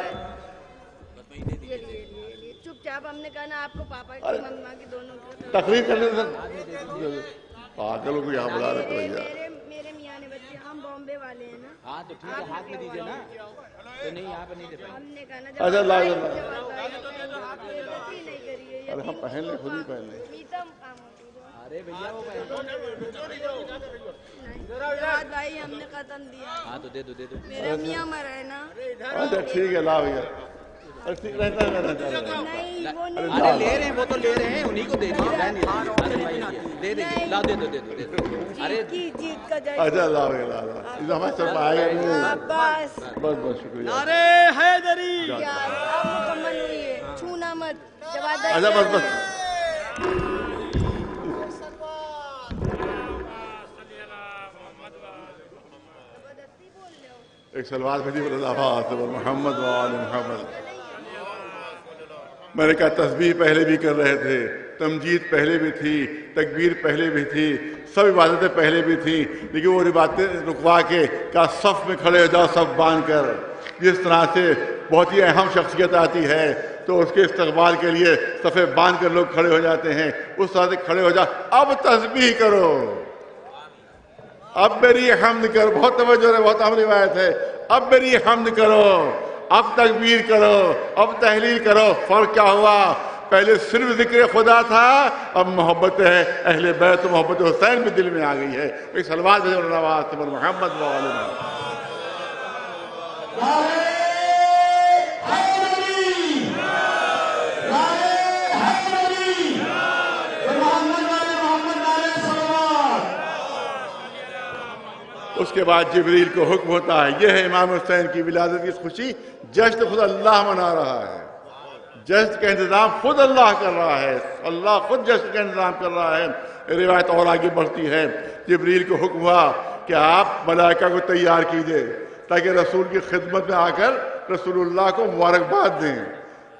چپ چاپ ہم نے کہا نا آپ کو پاپا کی مما کی دونوں کی تقریر کرنے سے پاگلوں کو یہاں بلا رہے تھے۔ میرے میاں نے بچے ہم بامبے والے ہیں نا، ہاں تو ٹھیک ہے، ہاتھ میں دیجیے نا، تو نہیں یہاں پہ نہیں دے پائیں۔ ہم نے کہا نا اچھا جب اللہ آپ عزت ہی نہیں کریے، ارے ہم پہن لیں، خود ہی پہن لیں۔ میٹھا کام ہوتی ہے۔ ارے بھیا وہ جواد بھائی ہم نے ختم دیا، ہاں تو دے دو دے دو۔ میرا میاں مرا ہے نا۔ اچھا ٹھیک ہے، لا بھیا رہتا ہے نہیں وہ نہیں، ارے لے رہے ہیں، وہ تو لے رہے ہیں، انہیں کو دے دیں، دے دیں گے، لا دے دو دے دو دے دو۔ ارے جیت کا جشن۔ اچھا لا بھیا لا لا، ہمارے سب آئے گا۔ بس بہت بہت شکریہ۔ نعرے حیدری۔ یار اب مکمل ہوئی ہے، چھونا مت جواد بھائی۔ اچھا بس بس، ایک سلوات بھیجی محمد وآل محمد۔ میں نے کہا تسبیح پہلے بھی کر رہے تھے، تمجید پہلے بھی تھی، تکبیر پہلے بھی تھی، سب عبادتیں پہلے بھی تھیں، لیکن وہ عبادتیں رکوا کے کہا صف میں کھڑے ہو جاؤ، صف باندھ کر۔ جس طرح سے بہت ہی اہم شخصیت آتی ہے تو اس کے استقبال کے لیے صفیں باندھ کر لوگ کھڑے ہو جاتے ہیں، اس طرح سے کھڑے ہو جاؤ، اب تسبیح کرو، اب میری حمد کرو۔ بہت توجہ ہے، بہت اہم روایت ہے، اب میری حمد کرو، اب تکبیر کرو، اب تحلیل کرو۔ فرق کیا ہوا؟ پہلے صرف ذکر خدا تھا، اب محبت ہے اہل بیت، محبت حسین بھی دل میں آ گئی ہے۔ ایک سلوات محمد وعلیہ اس کے بعد جبریل کو حکم ہوتا ہے. یہ ہے امام حسین کی ولادت کی خوشی. جشن خود اللہ منا رہا ہے, جشن کا انتظام خود اللہ کر رہا ہے, اللہ خود جشن کا انتظام کر رہا ہے. روایت اور آگے بڑھتی ہے, جبریل کو حکم ہوا کہ آپ ملائکہ کو تیار کیجئے تاکہ رسول کی خدمت میں آ کر رسول اللہ کو مبارکباد دیں,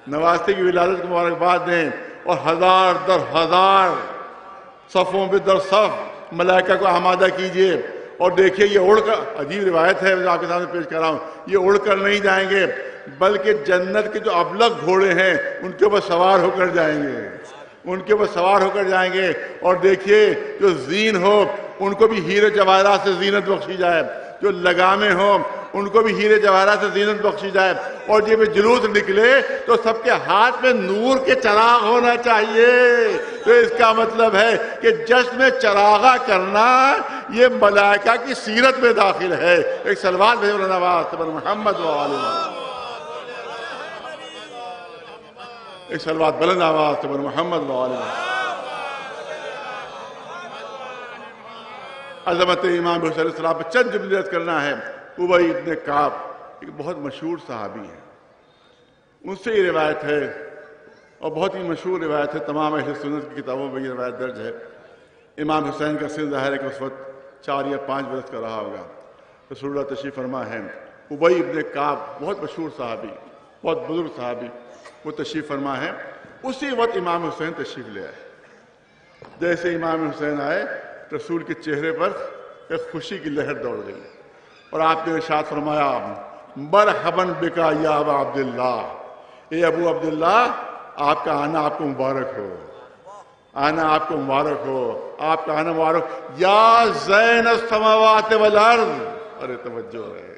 نواستے کی ولادت کو مبارکباد دیں, اور ہزار در ہزار صفوں پہ در صف ملائکہ کو آمادہ کیجئے. اور دیکھیے یہ اڑ کر, عجیب روایت ہے جو آپ کے سامنے پیش کر رہا ہوں, یہ اڑ کر نہیں جائیں گے بلکہ جنت کے جو ابلغ گھوڑے ہیں ان کے اوپر سوار ہو کر جائیں گے, ان کے اوپر سوار ہو کر جائیں گے. اور دیکھیے جو زین ہو ان کو بھی ہیرے جواہرات سے زینت بخشی جائے, جو لگامیں ہوں ان کو بھی ہیرے جواہرات سے زینت بخشی جائے. اور جب جلوس نکلے تو سب کے ہاتھ میں نور کے چراغ ہونا چاہیے. تو اس کا مطلب ہے کہ جشن میں چراغا کرنا یہ ملائکہ کی سیرت میں داخل ہے. ایک صلوات بھیجو مولانا واسطے پر محمد و آل محمد, ایک صلوات بلند آواز سے پر محمد و آل محمد. عظمت امام حسین علیہ السلام پر چند جملے عرض کرنا ہے. ابی ابن کعب ایک بہت مشہور صحابی ہے, ان سے یہ روایت ہے اور بہت ہی مشہور روایت ہے, تمام اہل سنت کی کتابوں میں یہ روایت درج ہے. امام حسین کا سن ظاہر ہے کہ اس وقت 4 یا 5 برس کا رہا ہوگا. رسول اللہ تشریف فرما ہے. ابی ابن کعب بہت مشہور صحابی, بہت بزرگ صحابی, وہ تشریف فرما ہے. اسی وقت امام حسین تشریف لے آئے. جیسے امام حسین آئے رسول کے چہرے پر ایک خوشی کی لہر دوڑ گئی اور آپ نے ارشاد فرمایا مرحبا بکا یا ابا عبداللہ, اے ابو عبداللہ آپ کا آنا آپ کو مبارک ہو, آنا آپ کو مبارک ہو, آپ کا آنا مبارک. یا زین السماوات والارض, ارے توجہ ہے,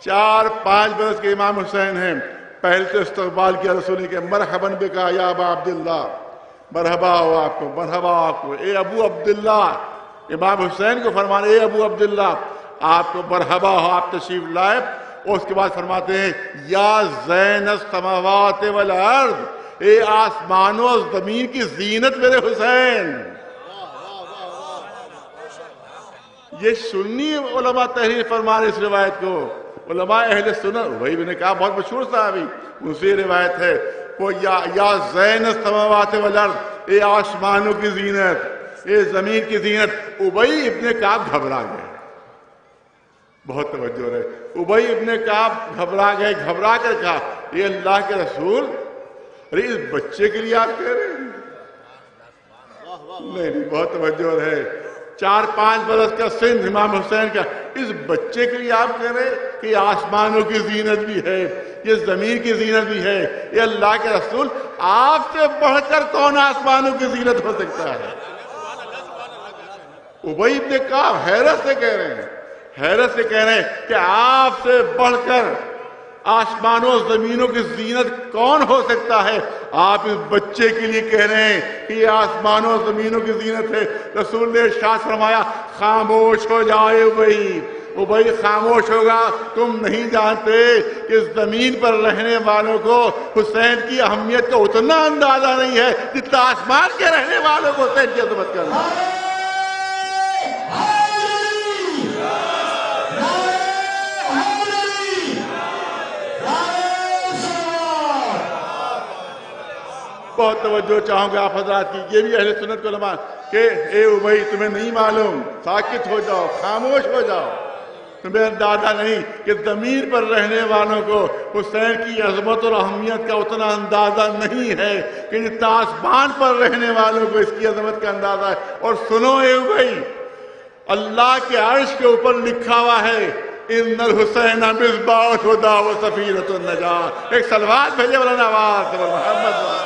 4-5 برس کے امام حسین ہیں. پہلے تو استقبال کیا رسول نے کہ مرحبا بکا یا ابا عبداللہ, مرحبا ہو آپ کو, مرحبا آپ کو, اے ابو عبداللہ. امام حسین کو فرمانے اے ابو عبداللہ آپ کو مرحبا ہو, آپ تشریف لائے. اور اس کے بعد فرماتے ہیں یا زین السماوات والارض, اے آسمانوں اور زمین کی زینت میرے حسین. یہ سنی علماء تحریر فرمانے اس روایت کو, علماء اہل سنت. وہی میں نے کہا بہت مشہور صحابی, ان سے روایت ہے وہ یا زین السماوات والارض, اے آسمانوں کی زینت, اے زمین کی زینت. ابی ابن کعب گھبرا گئے, بہت توجہ رہے. ابی ابن کعب گھبرا گئے, گھبرا کر کہا یہ اللہ کے رسول, ارے اس بچے کے لیے آپ کہہ رہے ہیں؟ نہیں, بہت توجہ رہے. 4-5 برس کا سن امام حسین کا, اس بچے کے لیے آپ کہہ رہے کہ یہ آسمانوں کی زینت بھی ہے, یہ زمین کی زینت بھی ہے, یہ اللہ کے رسول آپ سے بڑھ کر کون آسمانوں کی زینت ہو سکتا ہے؟ ابی ابن کعب حیرت سے کہہ رہے ہیں, حیرت سے کہہ رہے ہیں کہ آپ سے بڑھ کر آسمانوں و زمینوں کی زینت کون ہو سکتا ہے؟ آپ اس بچے کے لیے کہہ رہے ہیں کہ یہ آسمانوں و زمینوں کی زینت ہے. رسول نے ارشاد فرمایا خاموش ہو جائے ابی, ابی خاموش ہوگا, تم نہیں جانتے کہ زمین پر رہنے والوں کو حسین کی اہمیت کا اتنا اندازہ نہیں ہے جتنا آسمان کے رہنے والوں کو حسین کی عظمت کرنا. بہت توجہ چاہوں گا آپ حضرات کی, یہ بھی اہل سنت کو علماء کہ اے ابی تمہیں نہیں معلوم, ساکت ہو جاؤ, خاموش ہو جاؤ, تمہیں اندازہ نہیں کہ زمین پر رہنے والوں کو حسین کی عظمت اور اہمیت کا اتنا اندازہ نہیں ہے کہ جتنا آسمان پر رہنے والوں کو اس کی عظمت کا اندازہ ہے. اور سنو اے ابی, اللہ کے عرش کے اوپر لکھا ہوا ہے ان الحسین مصباح الہدی و سفینۃ النجاۃ. ایک صلوات بھیجے مولانا آواز سے محمد.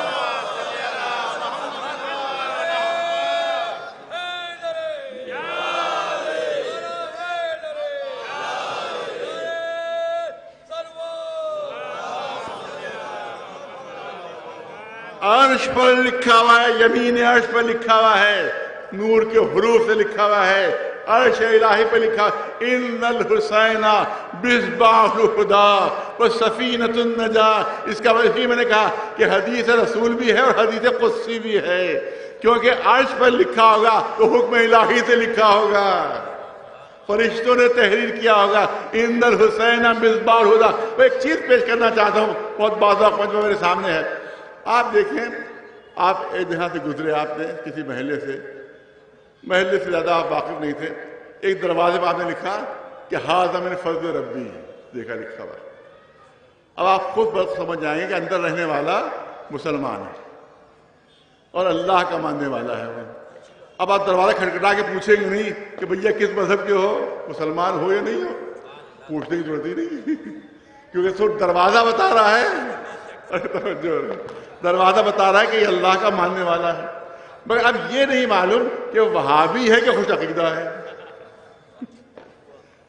عرش پر لکھا ہوا ہے, یمین عرش پر لکھا ہوا ہے, نور کے حروف سے لکھا ہوا ہے, عرش الہی پہ لکھا ان الحسین مصباح الہدی و سفینۃ النجاۃ. اس کا وجہ میں نے کہا کہ حدیث رسول بھی ہے اور حدیث قدسی بھی ہے, کیونکہ عرش پر لکھا ہوگا تو حکم الہی سے لکھا ہوگا. فرشتوں نے تحریر کیا ہوگا ان الحسین مصباح الہدی. وہ ایک چیز پیش کرنا چاہتا ہوں, بہت بعض اوقات میرے سامنے ہے. آپ دیکھیں, آپ ایک جہاں سے گزرے, آپ نے کسی محلے سے زیادہ آپ واقف نہیں تھے, ایک دروازے پہ آپ نے لکھا کہ ھذا من فضل ربی, دیکھا لکھا ہوا. اب آپ خود بخود سمجھ جائیں گے کہ اندر رہنے والا مسلمان ہے اور اللہ کا ماننے والا ہے وہ. اب آپ دروازہ کھٹکھٹا کے پوچھیں گے نہیں کہ بھیا کس مذہب کے ہو, مسلمان ہو یا نہیں ہو, پوچھنے کی ضرورت ہی نہیں, کیونکہ صرف دروازہ بتا رہا ہے, دروازہ بتا رہا ہے کہ یہ اللہ کا ماننے والا ہے. مگر اب یہ نہیں معلوم کہ وہ وہابی ہے کہ خوش عقیدہ ہے.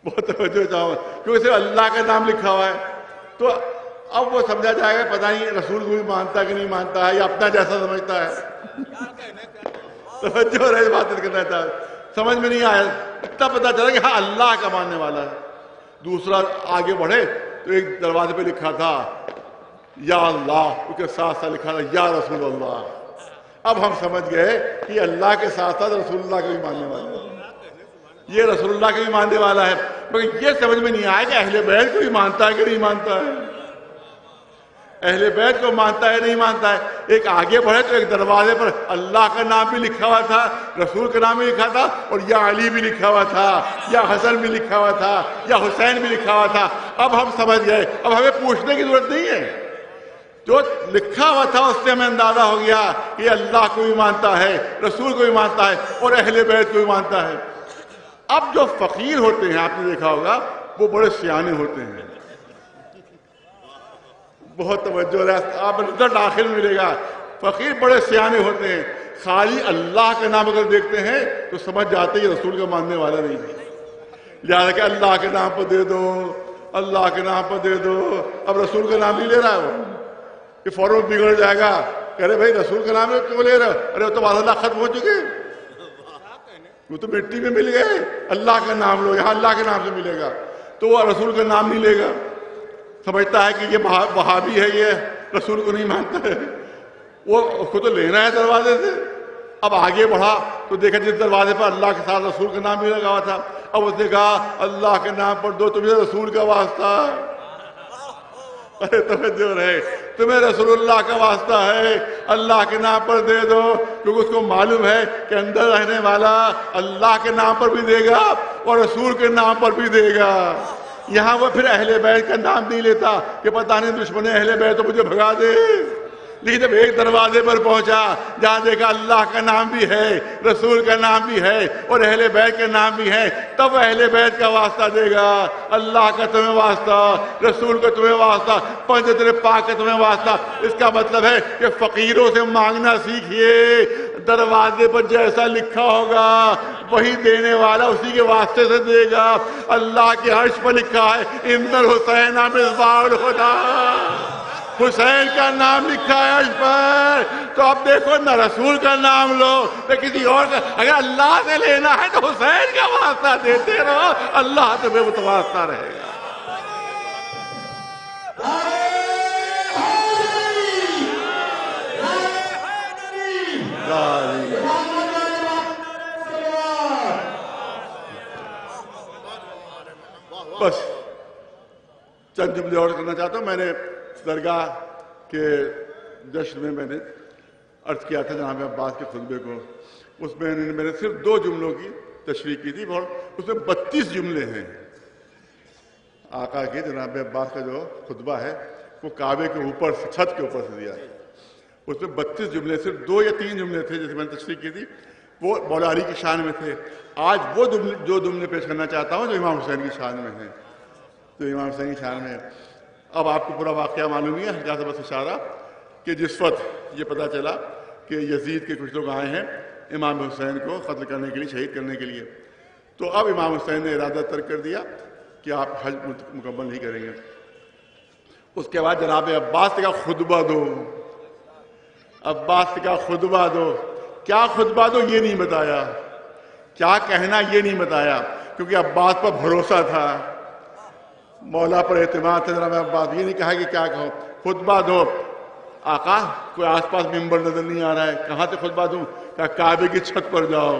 بہت توجہ چاہوں, کیونکہ صرف اللہ کا نام لکھا ہوا ہے. تو اب وہ سمجھا جائے گا پتہ نہیں رسول کو بھی مانتا ہے کہ نہیں مانتا ہے, یا اپنا جیسا سمجھتا ہے. توجہ رہے بات کرنا چاہتا, سمجھ میں نہیں آیا, اتنا پتا چلا کہ ہاں اللہ کا ماننے والا ہے. دوسرا آگے بڑھے تو ایک دروازے پہ لکھا تھا یا اللہ, اس کے ساتھ ساتھ لکھا تھا یا رسول اللہ. اب ہم سمجھ گئے کہ اللہ کے ساتھ ساتھ رسول اللہ کو بھی ماننے والا ہے, یہ رسول اللہ کو بھی ماننے والا ہے. مگر یہ سمجھ میں نہیں آیا کہ اہل بیت کو بھی مانتا ہے کہ نہیں مانتا ہے, اہل بیت کو مانتا ہے نہیں مانتا ہے. ایک آگے بڑھے تو ایک دروازے پر اللہ کا نام بھی لکھا ہوا تھا, رسول کا نام بھی لکھا تھا, اور یا علی بھی لکھا ہوا تھا, یا حسن بھی لکھا ہوا تھا, یا حسین بھی لکھا ہوا تھا. اب ہم سمجھ گئے, اب ہمیں پوچھنے کی ضرورت نہیں ہے, جو لکھا ہوا تھا اس سے ہمیں اندازہ ہو گیا کہ اللہ کو بھی مانتا ہے, رسول کو بھی مانتا ہے, اور اہل بیت کو بھی مانتا ہے. اب جو فقیر ہوتے ہیں, آپ نے دیکھا ہوگا, وہ بڑے سیانے ہوتے ہیں. بہت توجہ ہے, آپ رزلٹ آخر میں ملے گا. فقیر بڑے سیانے ہوتے ہیں, خالی اللہ کا نام اگر دیکھتے ہیں تو سمجھ جاتے ہیں رسول کا ماننے والا نہیں ہے. لہٰذا کہ اللہ کے نام پر دے دو, اللہ کے نام پر دے دو. اب رسول کا نام نہیں لے رہا ہے وہ, یہ فوراً بگڑ جائے گا. کہہ رہے بھائی رسول کا نام کیوں لے رہے, ارے وہ تو بعض اللہ ختم ہو چکے, وہ تو مٹی میں مل گئے. اللہ کا نام لو, یہاں اللہ کے نام سے ملے گا, تو وہ رسول کا نام نہیں لے گا. سمجھتا ہے کہ یہ وہابی ہے, یہ رسول کو نہیں مانتا ہے, وہ اس کو تو لینا ہے دروازے سے. اب آگے بڑھا تو دیکھا جس دروازے پر اللہ کے ساتھ رسول کا نام بھی لگا ہوا تھا, اب اس نے کہا اللہ کے نام پر دو, تمہیں رسول کا واسطہ. ارے توجہ رہے, تمہیں رسول اللہ کا واسطہ ہے, اللہ کے نام پر دے دو, کیونکہ اس کو معلوم ہے کہ اندر رہنے والا اللہ کے نام پر بھی دے گا اور رسول کے نام پر بھی دے گا. یہاں وہ پھر اہل بیت کا نام نہیں لیتا کہ پتہ نہیں دشمن اہل بیت تو مجھے بھگا دے. لیکن جب ایک دروازے پر پہنچا جہاں دیکھا اللہ کا نام بھی ہے, رسول کا نام بھی ہے, اور اہل بیت کا نام بھی ہے, تب اہل بیت کا واسطہ دے گا. اللہ کا تمہیں واسطہ, رسول کا تمہیں واسطہ, پنجتر پاک کا تمہیں واسطہ. اس کا مطلب ہے کہ فقیروں سے مانگنا سیکھیے. دروازے پر جیسا لکھا ہوگا وہی دینے والا اسی کے واسطے سے دے گا. اللہ کے عرش پر لکھا ہے ان الحسین مصباح الہدی, حسین کا نام لکھا ہے عرش پر. تو اب دیکھو, نہ رسول کا نام لو نہ کسی اور کا, اگر اللہ سے لینا ہے تو حسین کا واسطہ دیتے رہو, اللہ تمہیں متواسطہ رہے گا. بس چند جملے اور کرنا چاہتا ہوں. میں نے درگاہ کے جشن میں نے عرض کیا تھا جناب عباس کے خطبے کو, اس میں نے صرف 2 جملوں کی تشریح کی تھی, اور اس میں 32 جملے ہیں. آقا کے جناب عباس کا جو خطبہ ہے وہ کعبے کے اوپر سے, چھت کے اوپر سے دیا ہے. اس میں 32 جملے, صرف 2 یا 3 جملے تھے جیسے میں نے تشریح کی تھی, وہ مولا علی کی شان میں تھے. آج وہ جو جملے پیش کرنا چاہتا ہوں جو امام حسین کی شان میں ہیں, جو امام حسین کی شان میں ہے. اب آپ کو پورا واقعہ معلوم ہی ہے, جیسا بس اشارہ کہ جس وقت یہ پتہ چلا کہ یزید کے کچھ لوگ آئے ہیں امام حسین کو قتل کرنے کے لیے, شہید کرنے کے لیے, تو اب امام حسین نے ارادہ ترک کر دیا کہ آپ حج مکمل نہیں کریں گے. اس کے بعد جناب عباس کا خطبہ دو, عباس کا خطبہ دو. کیا خطبہ دو یہ نہیں بتایا, کیا کہنا یہ نہیں بتایا, کیونکہ عباس پر بھروسہ تھا, مولا پر اعتماد تھا. جناب عباس یہ نہیں کہا کہ کیا کہو, خطبہ دو. آقا کوئی آس پاس ممبر نظر نہیں آ رہا ہے, کہاں سے خطبہ دوں؟ کہا کعبے کی چھت پر جاؤ.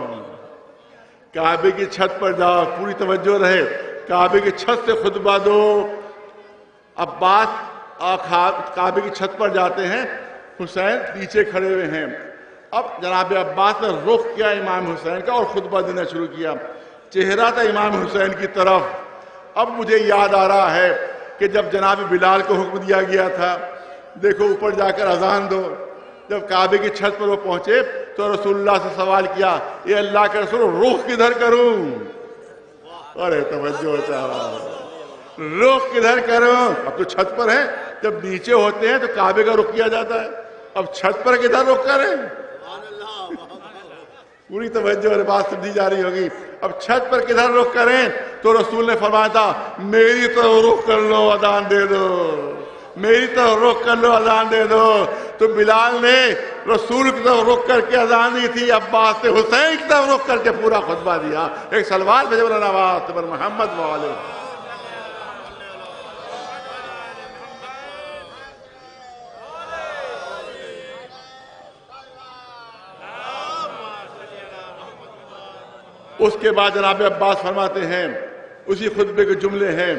کعبے کی چھت پر جاؤ، پوری توجہ رہے، کعبے کی چھت سے خطبہ دو۔ عباس کعبے کی چھت پر جاتے ہیں، حسین پیچھے کھڑے ہوئے ہیں۔ اب جناب عباس نے رخ کیا امام حسین کا اور خطبہ دینا شروع کیا، چہرہ تھا امام حسین کی طرف۔ اب مجھے یاد آ رہا ہے کہ جب جناب بلال کو حکم دیا گیا تھا دیکھو اوپر جا کر اذان دو، جب کعبے کی چھت پر وہ پہنچے تو رسول اللہ سے سوال کیا، اے اللہ کے رسول رخ کدھر کروں؟ ارے توجہ چاہا، رخ کدھر کروں؟ اب تو چھت پر ہیں، جب نیچے ہوتے ہیں تو کعبے کا رخ کیا جاتا ہے، اب چھت پر کدھر رخ کریں؟ پوری توجہ اور بات سمجھی جا رہی ہوگی۔ اب چھت پر کدھر رخ کریں؟ تو رسول نے فرمایا تھا میری طرف رخ کر لو، اذان دے دو، میری طرف رخ کر لو، اذان دے دو۔ تو بلال نے رسول کی طرف رخ کر کے اذان دی تھی، عباس نے حسین کی طرف رخ کر کے پورا خطبہ دیا۔ ایک سلوات بھیجو مولانا عباس پر محمد والے۔ اس کے بعد جناب عباس فرماتے ہیں، اسی خطبے کے جملے ہیں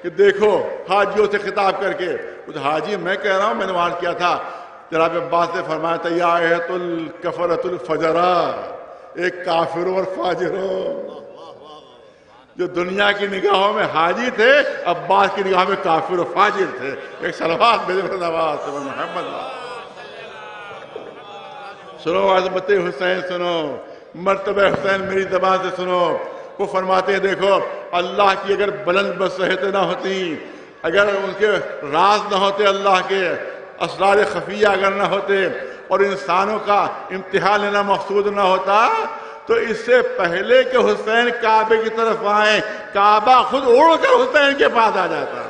کہ دیکھو حاجیوں سے خطاب کر کے، کچھ حاجی میں کہہ رہا ہوں، میں نے وہاں کیا تھا، جناب عباس نے فرمایا تھا یا ایت الکفرۃ الفجرا، ایک کافروں اور فاجروں۔ جو دنیا کی نگاہوں میں حاجی تھے، عباس کی نگاہوں میں کافر و فاجر تھے۔ ایک صلوات بھیجو عباس محمد۔ سنو عظمت حسین، سنو مرتبہ حسین میری زبان سے سنو۔ وہ فرماتے ہیں دیکھو اللہ کی اگر بلند بصیحتیں نہ ہوتی، اگر ان کے راز نہ ہوتے، اللہ کے اسرار خفیہ اگر نہ ہوتے، اور انسانوں کا امتحان لینا مقصود نہ ہوتا، تو اس سے پہلے کہ حسین کعبے کی طرف آئیں، کعبہ خود اڑ کر حسین کے پاس آ جاتا،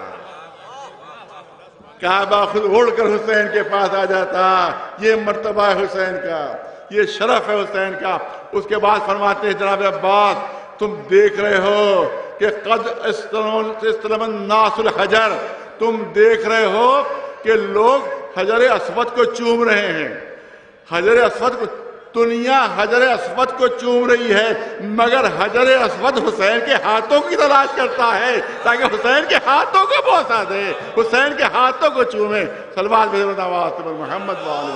کعبہ خود اڑ کر حسین کے پاس آ جاتا۔ یہ مرتبہ ہے حسین کا، یہ شرف ہے حسین کا۔ اس کے بعد فرماتے ہیں جناب عباس تم دیکھ رہے ہو کہ قد استلم الناس الحجر، تم دیکھ رہے ہو کہ لوگ حجر اسود کو چوم رہے ہیں، حجر اسود کو، دنیا حجر اسود کو چوم رہی ہے، مگر حجر اسود حسین کے ہاتھوں کی تلاش کرتا ہے تاکہ حسین کے ہاتھوں کو بوسہ دے، حسین کے ہاتھوں کو چومے۔ صلوات بھیجو نواز پر محمد والے۔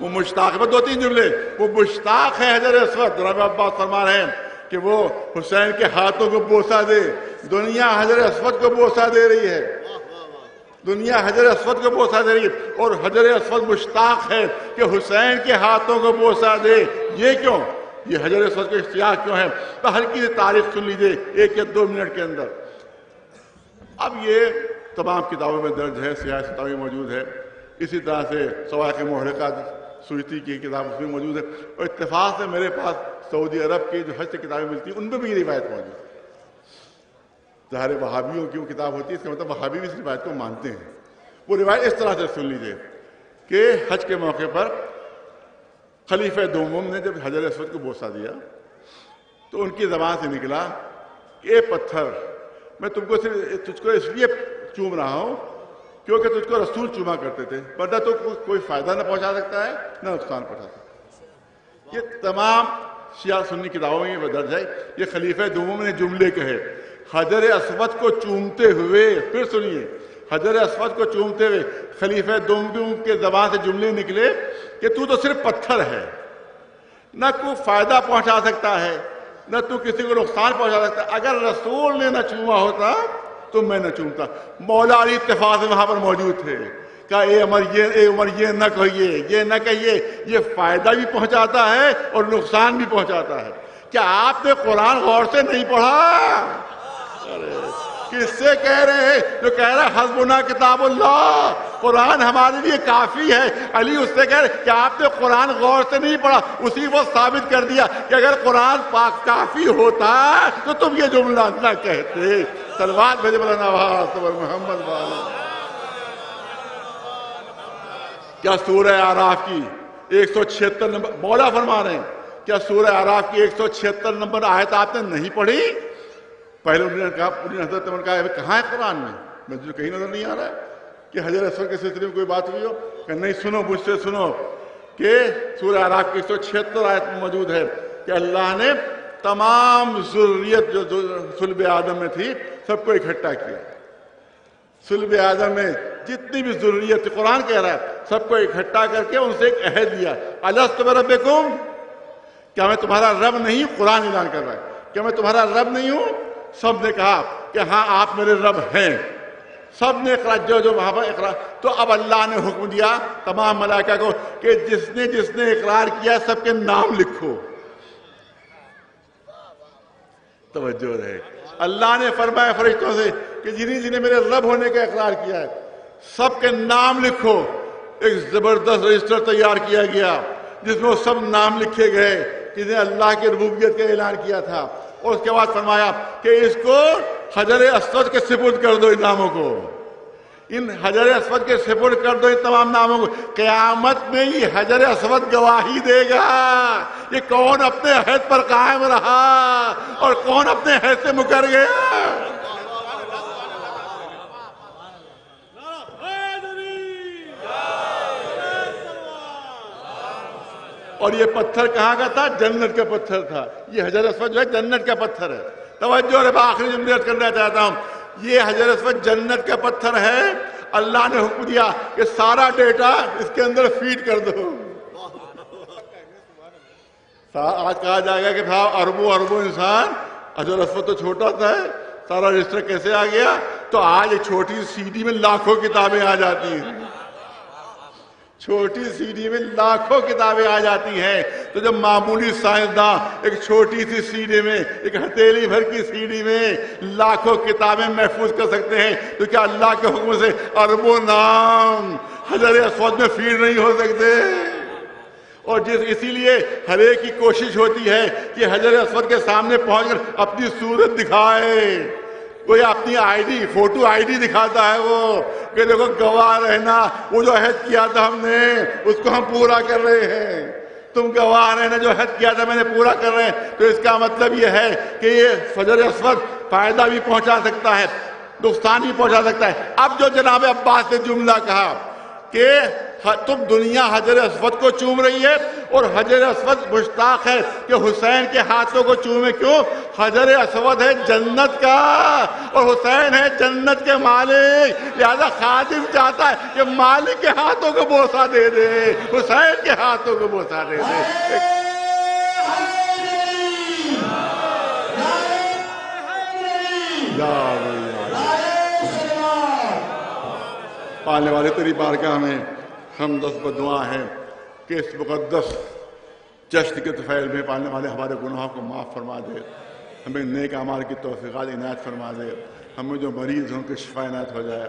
وہ مشتاق ہے، دو تین جملے، وہ مشتاق ہے حجر اسود۔ جناب عباس فرما رہے ہیں کہ وہ حسین کے ہاتھوں کو بوسہ دے، دنیا حجر اسود کو بوسہ دے رہی ہے، دنیا حجر اسود کو بوسہ دے رہی ہے، اور حجر اسود مشتاق ہے کہ حسین کے ہاتھوں کو بوسہ دے۔ یہ کیوں؟ یہ حجر اسود کا اشتیاق کیوں ہے؟ تو ہلکی سی تاریخ سن لیجئے 1 یا 2 منٹ کے اندر۔ اب یہ تمام کتابوں میں درج ہے، سیاہ ستاوی موجود ہے، اسی طرح سے سوائق محرقہ سویتی کی کتاب اس میں موجود ہے، اور اتفاق سے میرے پاس سعودی عرب کی جو حج سے کتابیں ملتی ہیں ان میں بھی یہ روایت موجود ہے۔ ظاہر وہابیوں کی وہ کتاب ہوتی ہے، اس کا مطلب وہابی بھی اس روایت کو مانتے ہیں۔ وہ روایت اس طرح سے سن لیجئے کہ حج کے موقع پر خلیفہ دوم نے جب حجر اسود کو بوسہ دیا تو ان کی زبان سے نکلا کہ اے پتھر، میں تجھ کو اس لیے چوم رہا ہوں کیونکہ تجھ کو رسول چوما کرتے تھے، ورنہ تو کوئی فائدہ نہ پہنچا سکتا ہے نہ نقصان پہنچا سکتا ہے۔ یہ تمام شیعہ سنی کتابوں میں یہ درج ہے۔ یہ خلیفہ دوم نے جملے کہے حجر اسود کو چومتے ہوئے، پھر سنیے، حجر اسود کو چومتے ہوئے خلیفہ دوم کے زبان سے جملے نکلے کہ تو صرف پتھر ہے، نہ کوئی فائدہ پہنچا سکتا ہے نہ تو کسی کو نقصان پہنچا سکتا ہے، اگر رسول نے نہ چوما ہوتا تو میں نہ چومتا۔ مولا علی اتفاق سے وہاں پر موجود تھے، کہا اے عمر یہ نہ کہیے، یہ نہ کہیے، یہ فائدہ بھی پہنچاتا ہے اور نقصان بھی پہنچاتا ہے۔ کیا آپ نے قرآن غور سے نہیں پڑھا؟ کس سے کہہ رہے ہیں؟ جو کہہ رہا ہے حسبنا کتاب اللہ، قرآن ہمارے لیے کافی ہے۔ علی اس سے کہہ رہے کہ آپ نے قرآن غور سے نہیں پڑھا، اسی وقت ثابت کر دیا کہ اگر قرآن پاک کافی ہوتا تو تم یہ جملہ نہ کہتے۔ صلوات بھیجے مولانا عباس پر محمد والے۔ کیا سورہ اعراف کی 176 نمبر مولا فرما رہے ہیں، کیا سورہ اعراف کی 176 نمبر آیت آپ نے نہیں پڑھی؟ پہلے انہوں نے کہا، حضرت عمر کہا کہاں ہے قرآن میں؟ مجھے کہیں نظر نہیں آ رہا ہے کہ حجر اسود کے سلسلے میں کوئی بات ہوئی ہو کہ نہیں۔ سنو، مجھ سے سنو کہ سورہ اعراف کی 176 آیت میں موجود ہے کہ اللہ نے تمام ذریت جو صلب آدم میں تھی سب کو اکٹھا کیا. صلب آدم میں جتنی بھی ذریت تھی، قرآن کہہ رہا ہے، سب کو اکٹھا کر کے ان سے ایک عہد دیا. الست بربکم، کیا میں تمہارا رب نہیں؟ قرآن اعلان کر رہا ہے کیا میں تمہارا رب نہیں ہوں؟ سب نے کہا کہ ہاں آپ میرے رب ہیں. سب نے اقرار، جو وہاں پر اقرار. تو اب اللہ نے حکم دیا تمام ملائکہ کو کہ جس نے اقرار کیا سب کے نام لکھو. توجہ رہے. اللہ نے فرمایا فرشتوں سے کہ جنہیں میرے رب ہونے کا اقرار کیا ہے سب کے نام لکھو. ایک زبردست رجسٹر تیار کیا گیا جس میں وہ سب نام لکھے گئے جنہیں اللہ کی ربوبیت کا اعلان کیا تھا. اور اس کے بعد فرمایا کہ اس کو حجر اسود کے سپرد کر دو. ان ناموں کو ان حجر اسود کے سپرد کر دو، ان تمام ناموں کو. قیامت میں یہ حجر اسود گواہی دے گا یہ کون اپنے عہد پر قائم رہا اور کون اپنے عہد سے مکر گیا. اور یہ پتھر کہاں کا تھا؟ جنت کا پتھر تھا. یہ حجر اسود جو ہے جنت کا پتھر ہے. توجہ ہے، آخری جملے کرنا چاہتا ہوں. یہ حجر اسود جنت کا پتھر ہے. اللہ نے حکم دیا کہ سارا ڈیٹا اس کے اندر فیڈ کر دو. آج کہا جائے گا کہ اربوں انسان، حجر اسود تو چھوٹا تھا، سارا رجسٹر کیسے آ گیا؟ تو آج ایک چھوٹی سی CD میں لاکھوں کتابیں آ جاتی ہیں. چھوٹی CD میں لاکھوں کتابیں آ جاتی ہیں. تو جب معمولی سائنسداں ایک چھوٹی سی CD میں، ایک ہتھیلی بھر کی CD میں لاکھوں کتابیں محفوظ کر سکتے ہیں، تو کیا اللہ کے حکم سے اربوں نام حجر اسود میں فیڈ نہیں ہو سکتے؟ اور اسی لیے ہر ایک کی کوشش ہوتی ہے کہ حجر اسود کے سامنے پہنچ کر اپنی صورت دکھائے. کوئی اپنی فوٹو آئی ڈی دکھاتا ہے وہ کہ دیکھو گواہ رہنا، وہ جو عہد کیا تھا ہم نے اس کو ہم پورا کر رہے ہیں. تم گواہ رہنا، جو عہد کیا تھا میں نے پورا کر رہے ہیں. تو اس کا مطلب یہ ہے کہ یہ حجر اسود فائدہ بھی پہنچا سکتا ہے، نقصان بھی پہنچا سکتا ہے. اب جو جناب عباس نے جملہ کہا کہ تم دنیا حجر اسود کو چوم رہی ہے اور حجر اسود مشتاق ہے کہ حسین کے ہاتھوں کو چومے. کیوں؟ حجر اسود ہے جنت کا اور حسین ہے جنت کے مالک. لہذا خادم چاہتا ہے کہ مالک کے ہاتھوں کو بوسہ دے دے، حسین کے ہاتھوں کو بوسہ دے دے. پالنے والے تیری بارگاہ میں ہم دست بدعا ہیں کہ اس مقدس جشن کے طفیل میں پالنے والے ہمارے گناہوں کو معاف فرما دے، ہمیں نیک اعمال کی توفیقات عنایت فرما دے. ہمیں جو مریض ہیں ان کی شفا عنایت ہو جائے،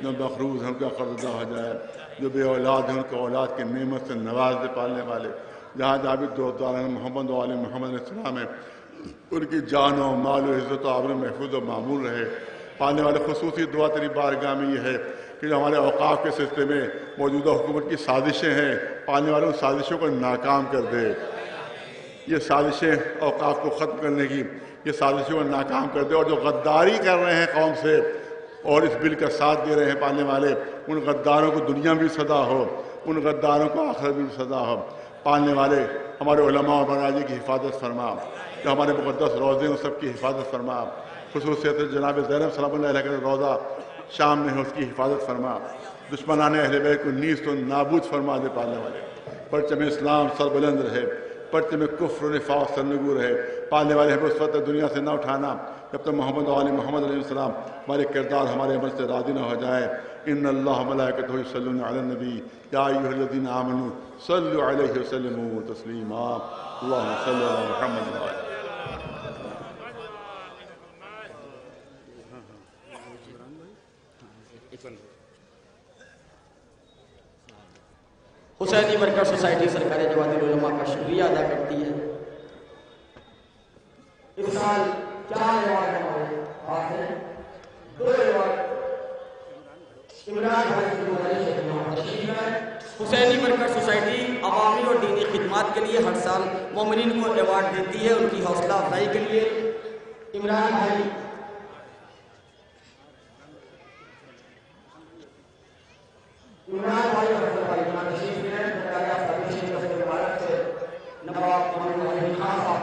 جو مقروض ہیں ان کا قرض ادا ہو جائے، جو بے اولاد ہیں ان کو اولاد کی نعمت سے نواز دے. پالنے والے جہاں جابر دوستدار محمد و آل محمد علیہ السلام ہے ان کی جان و مال و عزت و آبرو محفوظ و معمول رہے. پالنے والے خصوصی دعا تیری بارگاہ میں یہ ہے کہ جو ہمارے اوقاف کے سلسلے میں موجودہ حکومت کی سازشیں ہیں، پالنے والے ان سازشوں کو ناکام کر دے. یہ سازشیں اوقاف کو ختم کرنے کی، یہ سازشوں کو ناکام کر دے. اور جو غداری کر رہے ہیں قوم سے اور اس بل کا ساتھ دے رہے ہیں پالنے والے، ان غداروں کو دنیا بھی سزا ہو، ان غداروں کو آخرت بھی سزا ہو. پالنے والے ہمارے علماء اور مراجع کی حفاظت فرما، جو ہمارے مقدس روزے ان سب کی حفاظت فرما. خصوصیت جناب زینب سلام اللہ علیہ کا روزہ شام میں ہے اس کی حفاظت فرما. دشمنان اہل بیت کو نیست و نابود فرما دے. پالنے والے پرچم اسلام سر بلند رہے، پرچم کفر و نفاق سرنگو رہے. پالنے والے ہمیں اس وقت دنیا سے نہ اٹھانا جب تک محمد و آل محمد علیہ السلام ہمارے کردار ہمارے عمل سے راضی نہ ہو جائے. ان اللہ ملائکتہ یصلون علی النبی یا ایھا الذین آمنوا صلوا علیہ وسلموا تسلیما. اللهم صل علی محمد و آل حسینی مرکز سوسائٹی سرکار جواد العلماء کا شکریہ ادا کرتی ہے. اس سال 4 ایوارڈ ہمارے پاس ہیں. 2 ایوارڈ عمران بھائی کی گزارش ہے کہ تشریف ہے. حسینی مرکز سوسائٹی عوامی اور دینی خدمات کے لیے ہر سال مومنین کو ایوارڈ دیتی ہے ان کی حوصلہ افزائی کے لیے. عمران بھائی نواب محمد خان صاحب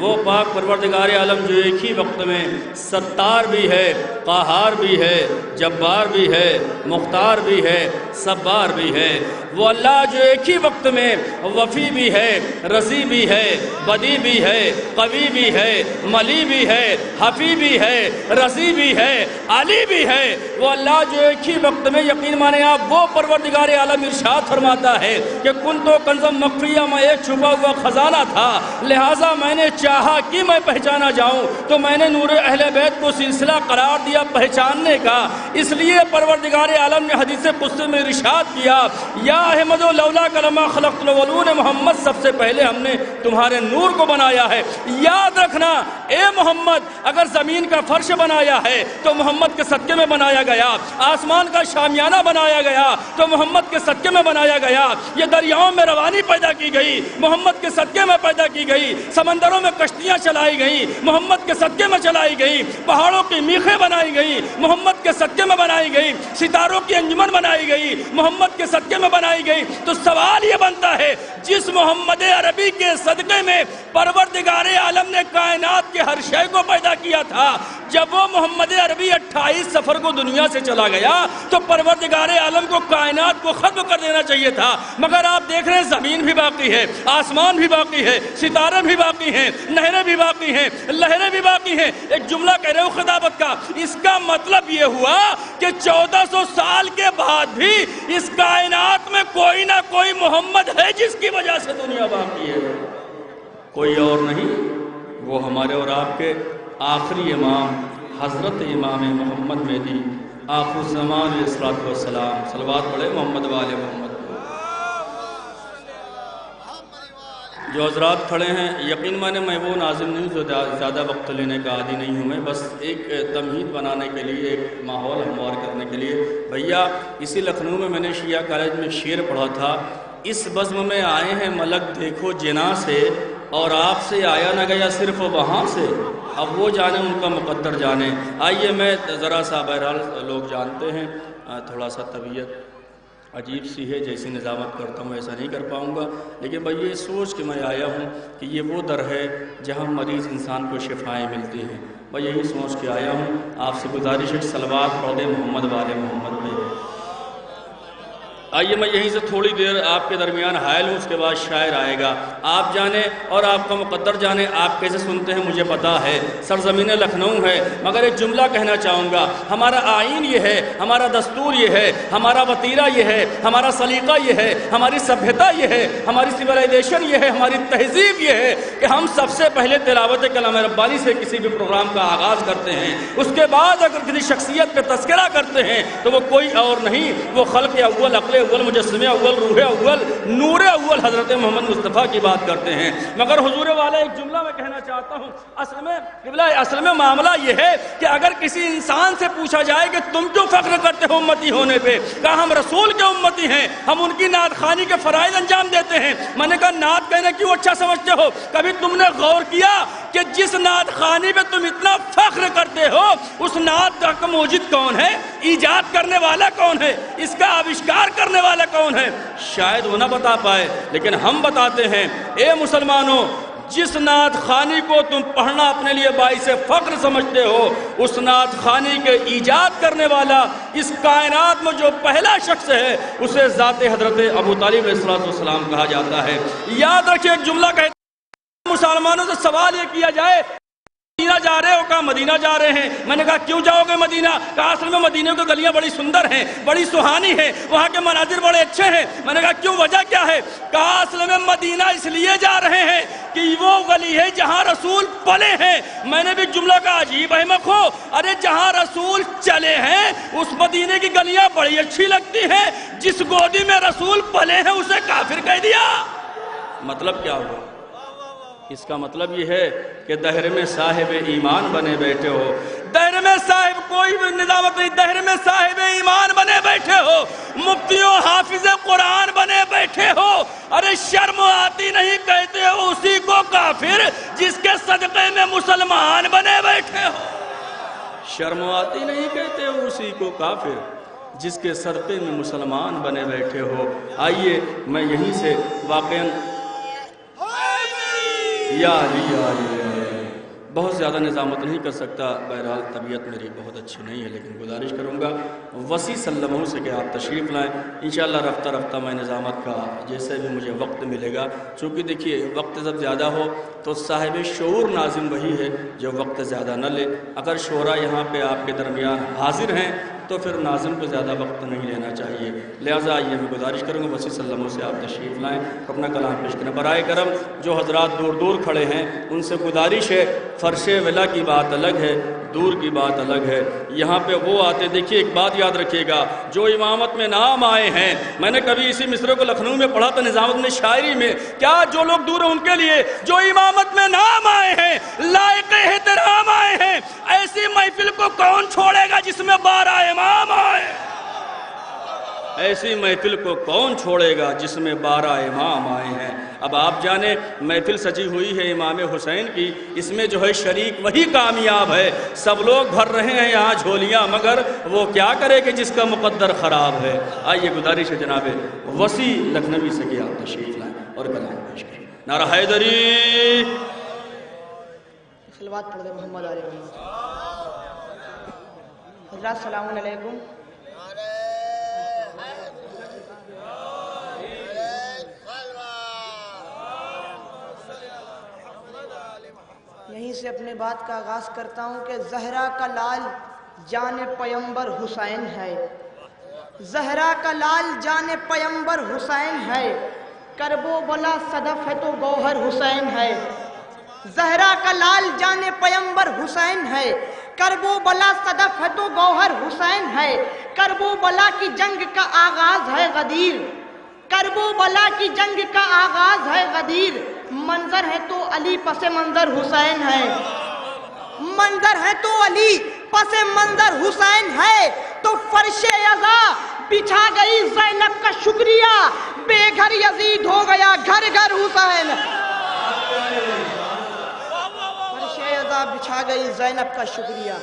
وہ پاک پروردگار عالم جو ایک ہی وقت میں ستار بھی ہے، قہار بھی ہے، جبار بھی ہے، مختار بھی ہے، صبار بھی ہے۔ وہ اللہ جو ایک ہی وقت میں وفی بھی ہے، رضی بھی ہے، بدی بھی ہے، قوی بھی ہے، ملی بھی ہے، حفی بھی ہے، رضی بھی ہے، علی بھی ہے۔ وہ اللہ جو ایک ہی وقت میں، یقین مانے آپ، وہ پروردگار عالم ارشاد فرماتا ہے کہ کن تو کنزم مخفیہ، میں ایک چھپا ہوا خزانہ تھا، لہٰذا میں نے چاہا کہ میں پہچانا جاؤں تو میں نے نور اہل بیت کو سلسلہ قرار دیا پہچاننے کا۔ اس لیے پروردگار عالم نے حدیث قدسی میں ارشاد کیا، یا احمد لولا کلمہ خلقت الاولون، محمد سب سے پہلے ہم نے تمہارے نور کو بنایا ہے۔ یاد رکھنا اے محمد، اگر زمین کا فرش بنایا ہے تو محمد کے صدقے میں بنایا گیا، آسمان کا شامیانہ بنایا گیا تو محمد کے صدقے میں بنایا گیا، یہ دریاؤں میں روانی پیدا کی گئی محمد کے صدقے میں پیدا کی گئی، سمندروں میں کشتیاں چلائی گئیں محمد کے صدقے میں چلائی گئی، پہاڑوں کی میخیں بنائی گئی محمد کے صدقے میں بنائی گئی، ستاروں کی انجمن بنائی گئی محمد کے صدقے میں بنائی گئی۔ تو سوال یہ بنتا ہے، جس محمد عربی کے صدقے میں پروردگار عالم نے کائنات کے ہر شے کو پیدا کیا تھا، جب وہ محمد عربی 28 سفر کو دنیا سے چلا گیا تو پروردگار عالم کو کائنات کو ختم کر دینا چاہیے تھا، مگر آپ دیکھ رہے ہیں زمین بھی باقی ہے، آسمان بھی باقی ہے، ستارے بھی باقی ہیں، نہریں بھی باقی ہیں، لہریں بھی باقی ہیں۔ ایک جملہ کہہ رہے ہو خطابت کا، اس کا مطلب یہ ہوا کہ 1400 سال کے بعد بھی اس کائنات میں کوئی نہ کوئی محمد ہے جس کی وجہ سے دنیا باقی ہے، کوئی اور نہیں، وہ ہمارے اور آپ کے آخری امام حضرت امام محمد مہدی آخر الزمان علیہ الصلوۃ والسلام۔ صلوات پڑھے محمد والے محمد۔ جو حضرات کھڑے ہیں، یقین مانے میں وہ ناظم نہیں جو زیادہ وقت لینے کا عادی نہیں ہوں میں، بس ایک تمہید بنانے کے لیے، ایک ماحول ہموار کرنے کے لیے۔ بھیا اسی لکھنؤ میں نے شیعہ کالج میں شعر پڑھا تھا، اس بزم میں آئے ہیں ملک دیکھو جنا سے، اور آپ سے آیا نہ گیا صرف وہاں سے، اب وہ جانے ان کا مقدر جانے۔ آئیے میں ذرا سا، بہرحال لوگ جانتے ہیں تھوڑا سا طبیعت عجیب سی ہے، جیسی نظامت کرتا ہوں ایسا نہیں کر پاؤں گا، لیکن بھائی یہ سوچ کے میں آیا ہوں کہ یہ وہ در ہے جہاں مریض انسان کو شفائیں ملتی ہیں، میں یہی سوچ کے آیا ہوں۔ آپ سے گزارش ہے صلوات پڑھ دیں محمد والے محمد پہ۔ آئیے میں یہیں سے تھوڑی دیر آپ کے درمیان حائل ہوں، اس کے بعد شاعر آئے گا، آپ جانیں اور آپ کا مقدر جانیں، آپ کیسے سنتے ہیں مجھے پتا ہے، سرزمین لکھنؤ ہے، مگر ایک جملہ کہنا چاہوں گا، ہمارا آئین یہ ہے، ہمارا دستور یہ ہے، ہمارا وتیرہ یہ ہے، ہمارا سلیقہ یہ ہے، ہماری سبھیتا یہ ہے، ہماری سویلائزیشن یہ ہے، ہماری تہذیب یہ ہے کہ ہم سب سے پہلے تلاوت کلام ربانی سے کسی بھی پروگرام کا آغاز کرتے ہیں، اس کے بعد اگر کسی شخصیت کا تذکرہ کرتے ہیں تو وہ کوئی اور نہیں، وہ خلق اول، عقل اول، مجسمہ اول، روح اول، نور اول حضرت محمد مصطفیٰ کی بات کرتے ہیں۔ مگر حضور والا ایک جملہ میں کہنا چاہتا ہوں، اصل میں معاملہ یہ ہے کہ اگر کسی انسان سے پوچھا جائے کہ تم کیوں فخر کرتے ہو امتی ہونے پہ، کہا ہم رسول کے امتی ہیں، ہم ان کی نعت خوانی کے فرائض انجام دیتے ہیں۔ میں نے کہا نعت کہنا کیوں اچھا سمجھتے ہو؟ کبھی تم نے غور کیا کہ جس نعت خوانی پہ تم اتنا فخر کرتے ہو اس نعت کا موجد کون ہے، ایجاد کرنے والا کون ہے، اس کا آوشکار کرنے والا کون ہے؟ شاید وہ نہ بتا پائے، لیکن ہم بتاتے ہیں، اے مسلمانوں، جس نعت خوانی کو تم پڑھنا اپنے لیے باعث فخر سمجھتے ہو، اس نعت خوانی کے ایجاد کرنے والا اس کائنات میں جو پہلا شخص ہے اسے ذات حضرت ابو طالب علیہ السلام کہا جاتا ہے۔ یاد رکھیں، ایک جملہ کہتے ہیں، مسلمانوں سے سوال یہ کیا جائے مدینہ جا رہے ہو؟ کہا مدینہ جا رہے ہیں۔ میں نے کہا کیوں جاؤ گے مدینہ؟ کہا اصل میں مدینہ کی گلیاں بڑی سندر ہیں، بڑی سہانی ہیں، وہاں کے مناظر بڑے اچھے ہیں۔ میں نے کہا کیوں، وجہ کیا ہے؟ کہا اصل میں مدینہ اس لیے جا رہے ہیں کہ وہ گلی ہے جہاں رسول پلے ہیں۔ میں نے بھی جملہ کا عجیب احمق ہو، ارے جہاں رسول چلے ہیں اس مدینے کی گلیاں بڑی اچھی لگتی ہیں، جس گودی میں رسول پلے ہیں اسے کافر کہہ دیا۔ مطلب کیا ہوا؟ اس کا مطلب یہ ہے کہ دہر میں صاحب ایمان بنے بیٹھے ہو، دہر میں صاحب کوئی بھی نظامت نہیں، دہر میں صاحب ایمان بنے بیٹھے ہو، مفتیوں حافظ قرآن بنے بیٹھے ہو، ارے شرم آتی نہیں کہتے ہو اسی کو کافر جس کے صدقے میں مسلمان بنے بیٹھے ہو، شرم آتی نہیں کہتے ہو اسی کو کافر جس کے صدقے میں مسلمان بنے بیٹھے ہو۔ آئیے میں یہیں سے واقعاً یا علی یا علی بہت زیادہ نظامت نہیں کر سکتا، بہرحال طبیعت میری بہت اچھی نہیں ہے، لیکن گزارش کروں گا وسیع سلموں سے کہ آپ تشریف لائیں۔ انشاءاللہ رفتہ رفتہ میں نظامت کا جیسے بھی مجھے وقت ملے گا، چونکہ دیکھیے وقت جب زیادہ ہو تو صاحب شعور ناظم وہی ہے جو وقت زیادہ نہ لے۔ اگر شعراء یہاں پہ آپ کے درمیان حاضر ہیں تو پھر ناظم کو زیادہ وقت نہیں لینا چاہیے، لہٰذا یہ میں گزارش کروں گا وسیع سلموں سے آپ تشریف لائیں، اپنا کلام پیش کریں۔ برائے کرم جو حضرات دور دور کھڑے ہیں ان سے گزارش ہے، فرش ولا کی بات الگ ہے، دور کی بات الگ ہے، یہاں پہ وہ آتے، دیکھیے ایک بات یاد رکھیے گا، جو امامت میں نام آئے ہیں، میں نے کبھی اسی مصرے کو لکھنؤ میں پڑھا تھا نظامت میں شاعری میں، کیا جو لوگ دور ہیں ان کے لیے جو امامت میں نام آئے ہیں، لائق احترام آئے ہیں، ایسی محفل کو کون چھوڑے گا جس میں 12 امام آئے؟ ایسی محفل کو کون چھوڑے گا جس میں 12 امام آئے ہیں؟ اب آپ جانیں محفل سجی ہوئی ہے امام حسین کی، اس میں جو ہے شریک وہی کامیاب ہے، سب لوگ بھر رہے ہیں یہاں جھولیاں، مگر وہ کیا کرے کہ جس کا مقدر خراب ہے۔ آئیے گزارش ہے جناب وسیع لکھنوی سے کہ آپ تشریف لائیں اور کلام پیش کریں۔ نعرہ حیدری، صلوات پڑھ دیں محمد علیہ وسلم۔ حضرات السلام علیکم۔ یہیں سے اپنے بات کا آغاز کرتا ہوں کہ زہرا کا لال جان پیمبر حسین ہے، زہرا کا لال جان پیمبر حسین ہے، کرب و بلا صدف ہے تو گوہر حسین ہے۔ زہرا کا لال جان پیمبر حسین ہے، کرب و بلا صدف ہے تو گوہر حسین ہے، کرب و بلا کی جنگ کا آغاز ہے غدیر، کرب و بلا کی جنگ کا آغاز ہے غدیر، منظر ہے تو علی پس منظر حسین ہے، منظر ہے تو علی پس منظر حسین ہے، تو فرش عزا بچھا گئی زینب کا شکریہ، بے گھر یزید ہو گیا گھر گھر حسین۔ فرش عزا بچھا گئی زینب کا شکریہ،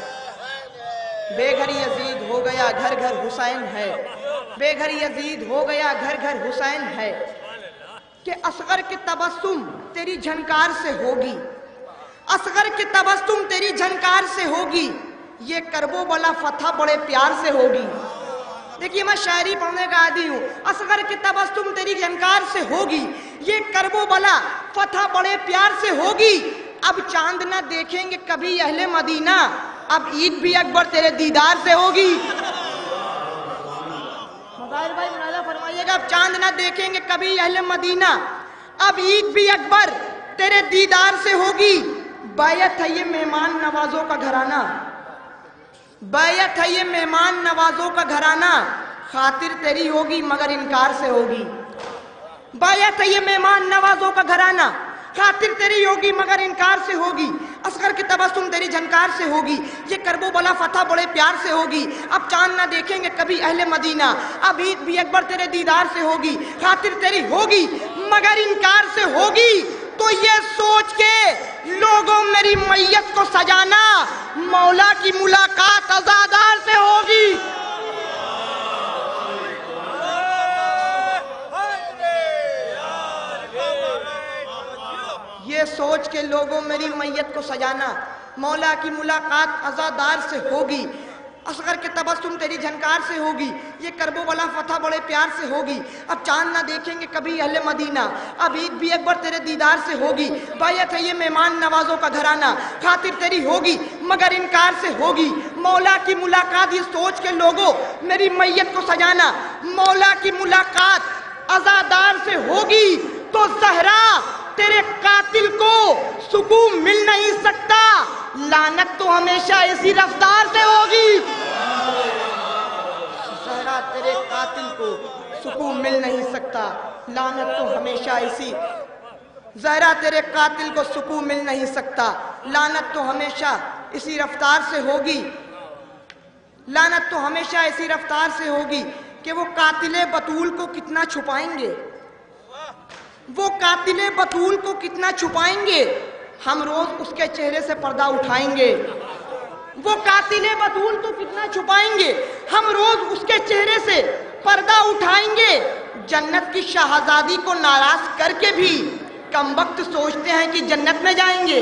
بے گھر یزید ہو گیا گھر گھر حسین ہے، بے گھر یزید ہو گیا گھر گھر حسین ہے، کہ اصغر کے تبسم تیری جھنکار سے ہوگی، اصغر کے تبسم تیری جھنکار سے ہوگی، یہ کرب و بلا فتح بڑے پیار سے ہوگی۔ دیکھیے میں شاعری پڑھنے کا عادی ہوں، اصغر کے تبسم تیری جھنکار سے ہوگی، یہ کرب و بلا فتح بڑے پیار سے ہوگی، اب چاند نہ دیکھیں گے کبھی اہل مدینہ، اب عید بھی اکبر تیرے دیدار سے ہوگی۔ مظاہر بھائی منازع فرمائیے گا، اب چاند نہ دیکھیں گے کبھی اہل مدینہ، اب عید بھی اکبر تیرے دیدار سے ہوگی۔ بیعت ہے یہ مہمان نوازوں کا گھرانہ، بیعت ہے یہ مہمان نوازوں کا گھرانہ، خاطر تیری ہوگی مگر انکار سے ہوگی۔ بیعت ہے یہ مہمان نوازوں کا گھرانہ، خاطر تیری ہوگی مگر انکار سے ہوگی، اصغر کی تبسم تیری جھنکار سے ہوگی، یہ کرب و بلا فتح بڑے پیار سے ہوگی، اب چاند نہ دیکھیں گے کبھی اہل مدینہ، اب عید بھی اکبر تیرے دیدار سے ہوگی، خاطر تیری ہوگی مگر انکار سے ہوگی، تو یہ سوچ کے لوگوں میری میت کو سجانا، مولا کی ملاقات عزادار سے ہوگی۔ یہ سوچ کے لوگوں میری میت کو سجانا، مولا کی ملاقات عزادار سے ہوگی، اصغر کے تبسم تیری جھنکار سے ہوگی، یہ کرب و بلا فتح بڑے پیار سے ہوگی، اب چاند نہ دیکھیں گے کبھی اہل مدینہ، اب عید بھی اکبر تیرے دیدار سے ہوگی، بیعت ہے یہ مہمان نوازوں کا گھرانہ، خاطر تیری ہوگی مگر انکار سے ہوگی، مولا کی ملاقات، یہ سوچ کے لوگوں میری میت کو سجانا، مولا کی ملاقات عزادار سے ہوگی، تو زہرا تیرے قاتل کو سکون مل نہیں سکتا، لعنت تو ہمیشہ اسی رفتار سے ہوگی۔ زہرا تیرے قاتل کو سکون مل نہیں سکتا، لعنت تو ہمیشہ اسی، زہرا تیرے قاتل کو سکون مل نہیں سکتا، لعنت تو ہمیشہ اسی رفتار سے ہوگی، لعنت تو ہمیشہ اسی رفتار سے ہوگی، کہ وہ قاتل بطول کو کتنا چھپائیں گے، وہ قاتل بطول کو کتنا چھپائیں گے، ہم روز اس کے چہرے سے پردہ اٹھائیں گے، وہ قاتل بطول کو کتنا چھپائیں گے، ہم روز اس کے چہرے سے پردہ اٹھائیں گے، جنت کی شہزادی کو ناراض کر کے بھی کم وقت سوچتے ہیں کہ جنت میں جائیں گے،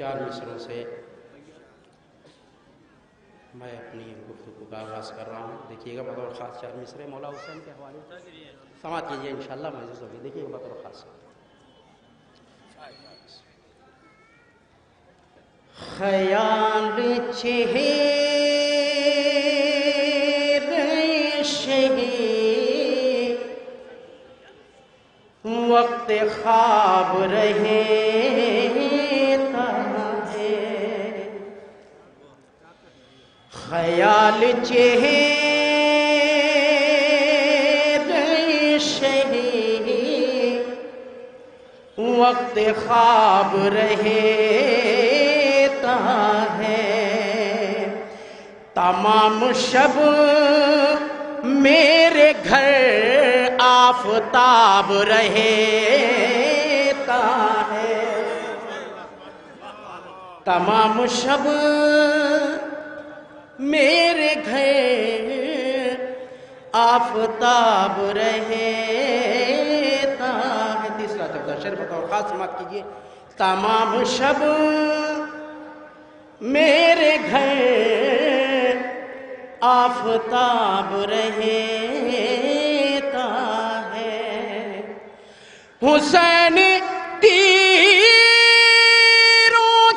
4 مصروں سے میں اپنی گفتگو کا آغاز کر رہا ہوں. دیکھیے گا بطور خاص 4 مصرے مولا حسین کے حوالے سماعت کیجیے انشاءاللہ معزز ہوگی. دیکھیے گا بطور خاص. خیال چہرے شہی وقت خواب رہتا ہے. خیال چہرے شہی وقت خواب رہتا ہے. تمام شب میرے گھر آفتاب رہتا ہے. تمام شب میرے گھر آفتاب رہتا ہے. تیسرا چوتھا شعر بطور خاص سماعت کیجیے. تمام شب میرے گھر آفتاب رہتا ہے. حسین تیروں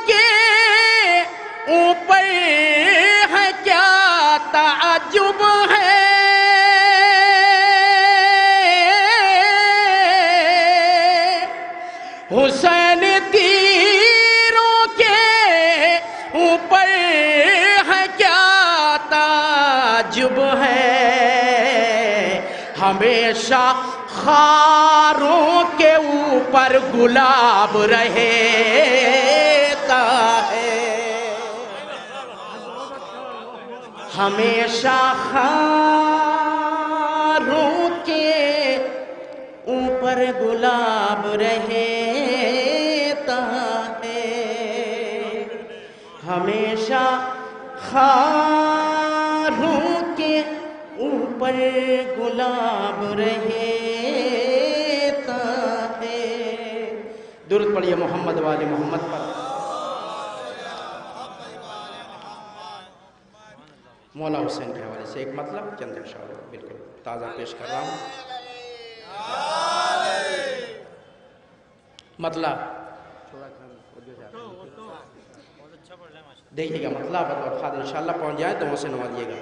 کے اوپر ہے کیا تعجب ہے. حسین تیروں کے اوپر ہے کیا تعجب ہے. ہمیشہ خاروں کے اوپر گلاب رہتا ہے. ہمیشہ خاروں کے اوپر گلاب رہتا ہے. ہمیشہ خاروں کے اوپر گلاب رہتا ہے. درود پڑھیے محمد والے محمد پر. مولا حسین کے حوالے سے ایک مطلب چند اشعار بالکل تازہ پیش کر رہا ہوں. مطلب دیکھیے گا مطلب بطور خاص انشاءاللہ پہنچ جائیں تو اسے نوازیے گا.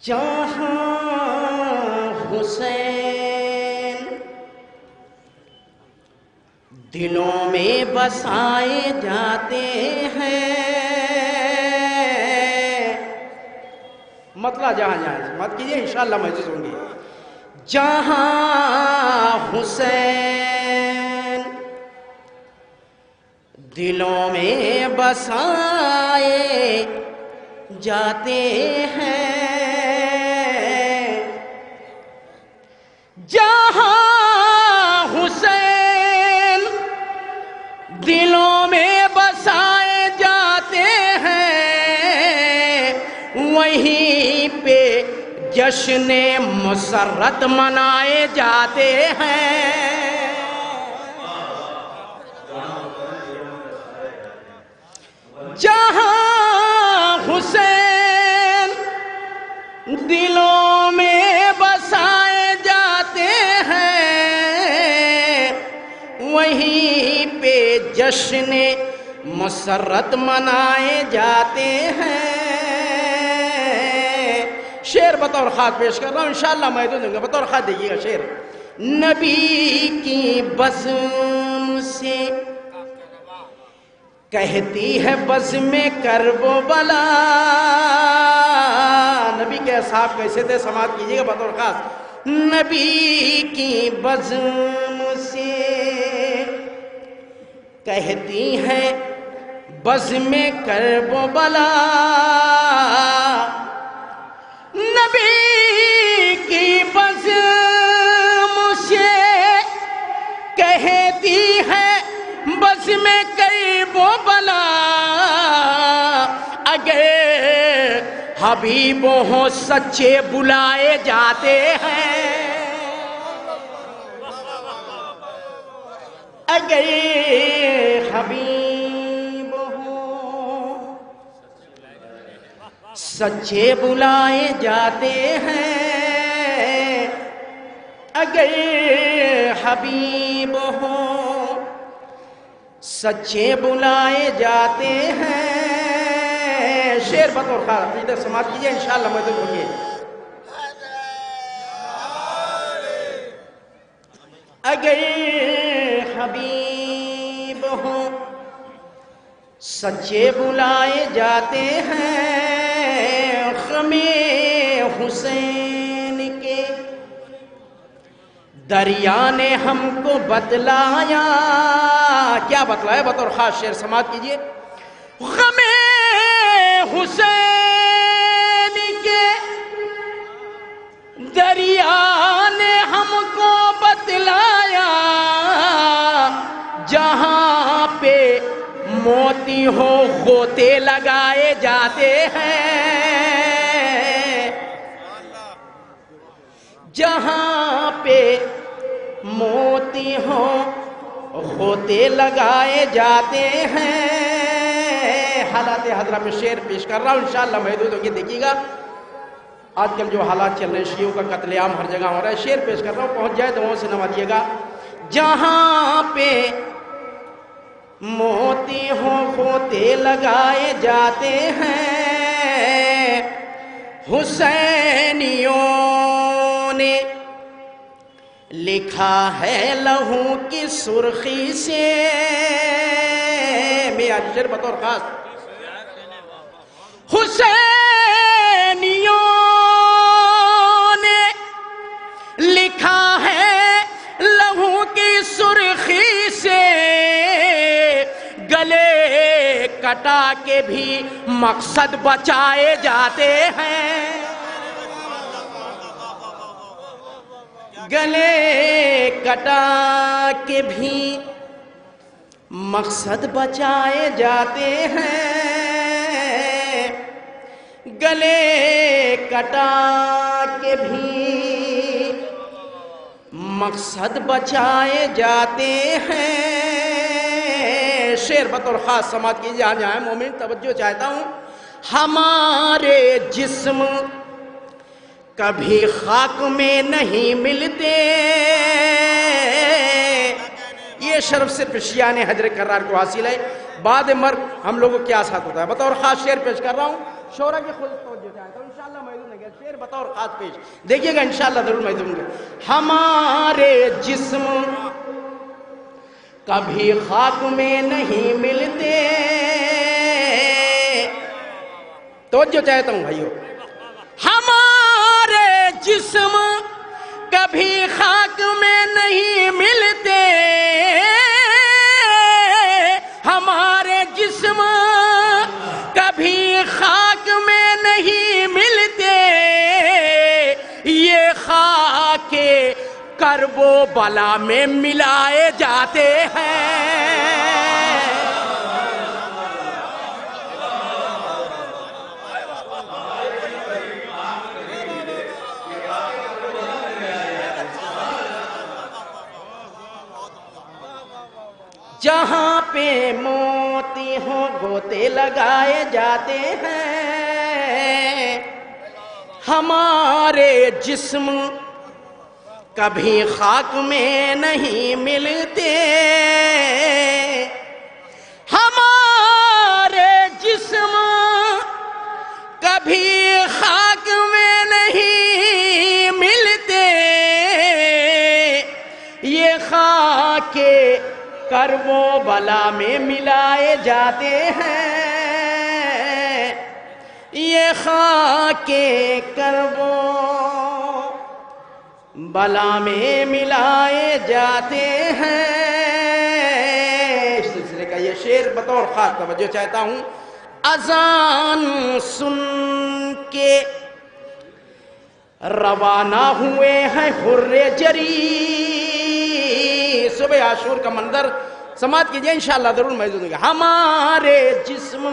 جہاں حسین دلوں میں بسائے جاتے ہیں. مطلب جہاں جہاں مت کیجیے انشاءاللہ محسوس ہوں گے. جہاں حسین دلوں میں بسائے جاتے ہیں. جہاں حسین دلوں میں بسائے جاتے ہیں وہیں پہ جشن مسرت منائے جاتے ہیں. جہاں حسین دلوں میں بسائے جاتے ہیں وہیں پہ جشن مسرت منائے جاتے ہیں. شعر بطور خاص پیش کر رہا ہوں انشاءاللہ میں دوں گا. بطور خاص دیکھیے گا شعر. نبی کی بزم سے کہتی ہے بزم کرب و بلا. نبی کے اصحاب کیسے تھے سماعت کیجیے گا بطور خاص. نبی کی بزم سے کہتی ہے بزم کرب و بلا. نبی کی بزم سے کہتی ہے بزم کرب و بلا. اگر حبیب ہوں سچے بلائے جاتے ہیں. اگر حبیب ہوں سچے بلائے جاتے ہیں، اگر حبیب ہوں سچے بلائے جاتے ہیں. شعر بطور خاص عقیدت سماعت کیجئے انشاءاللہ محدود ہوگی. اگر حبیب ہوں سچے بلائے جاتے ہیں، غم حسین کے دریا نے ہم کو بتلایا. کیا بتلایا؟ بطور خاص شعر سماعت کیجئے. غم حسین کے دریا نے ہم کو بتلایا، جہاں پہ موتی ہو غوطے لگائے جاتے ہیں، جہاں پہ موتی ہو غوطے لگائے جاتے ہیں. حالات حضرہ میں شعر پیش کر رہا ہوں انشاءاللہ محدود ہوگی. دیکھیے گا آج کل جو حالات چل رہے ہیں، شیعوں کا قتل عام ہر جگہ ہو رہا ہے. شعر پیش کر رہا ہوں، پہنچ جائے دعاؤں سے نوازیے گا. جہاں پہ موتی ہو غوطے لگائے جاتے ہیں، حسینیوں نے لکھا ہے لہو کی سرخی سے. میں آج شعر بطور خاص. حسینیوں نے لکھا ہے لہو کی سرخی سے، گلے کٹا کے بھی مقصد بچائے جاتے ہیں، گلے کٹا کے بھی مقصد بچائے جاتے ہیں، گلے کٹا کے بھی مقصد بچائے جاتے ہیں. شعر بطور خاص سماعت کیجئے. جہاں جہاں مومن توجہ چاہتا ہوں. ہمارے جسم کبھی خاک میں نہیں ملتے، یہ شرف صرف شیعان حجر کرار کو حاصل ہے. بعد مرگ ہم لوگوں کیا ساتھ ہوتا ہے. بطور خاص شعر پیش کر رہا ہوں، شعرا کی خود توجہ چاہتا ہوں انشاءاللہ محدود نہیں. شعر بطور خاص پیش دیکھیے گا انشاءاللہ ضرور محدود ہوں گے. ہمارے جسم کبھی خاک میں نہیں ملتے، توجہ چاہتا ہوں بھائیو. ہمارے جسم کبھی خاک میں نہیں ملتے، ہمارے جسم کبھی خاک میں نہیں ملتے، یہ خاک کرب و بلا میں ملائے جاتے ہیں. جہاں پہ موتی ہو غوطے لگائے جاتے ہیں، ہمارے جسم کبھی خاک میں نہیں ملتے، ہمارے جسم کبھی خاک میں نہیں ملتے، یہ خاک کرب و بلا میں ملائے جاتے ہیں، یہ خاک کرب و بلا میں ملائے جاتے ہیں. اس سلسلے کا یہ شعر بطور خاص توجہ چاہتا ہوں. اذان سن کے روانہ ہوئے ہیں حر جری. صبح عاشور کا منظر سماعت کیجئے انشاءاللہ ضرور محدود ہوگا. ہمارے جسم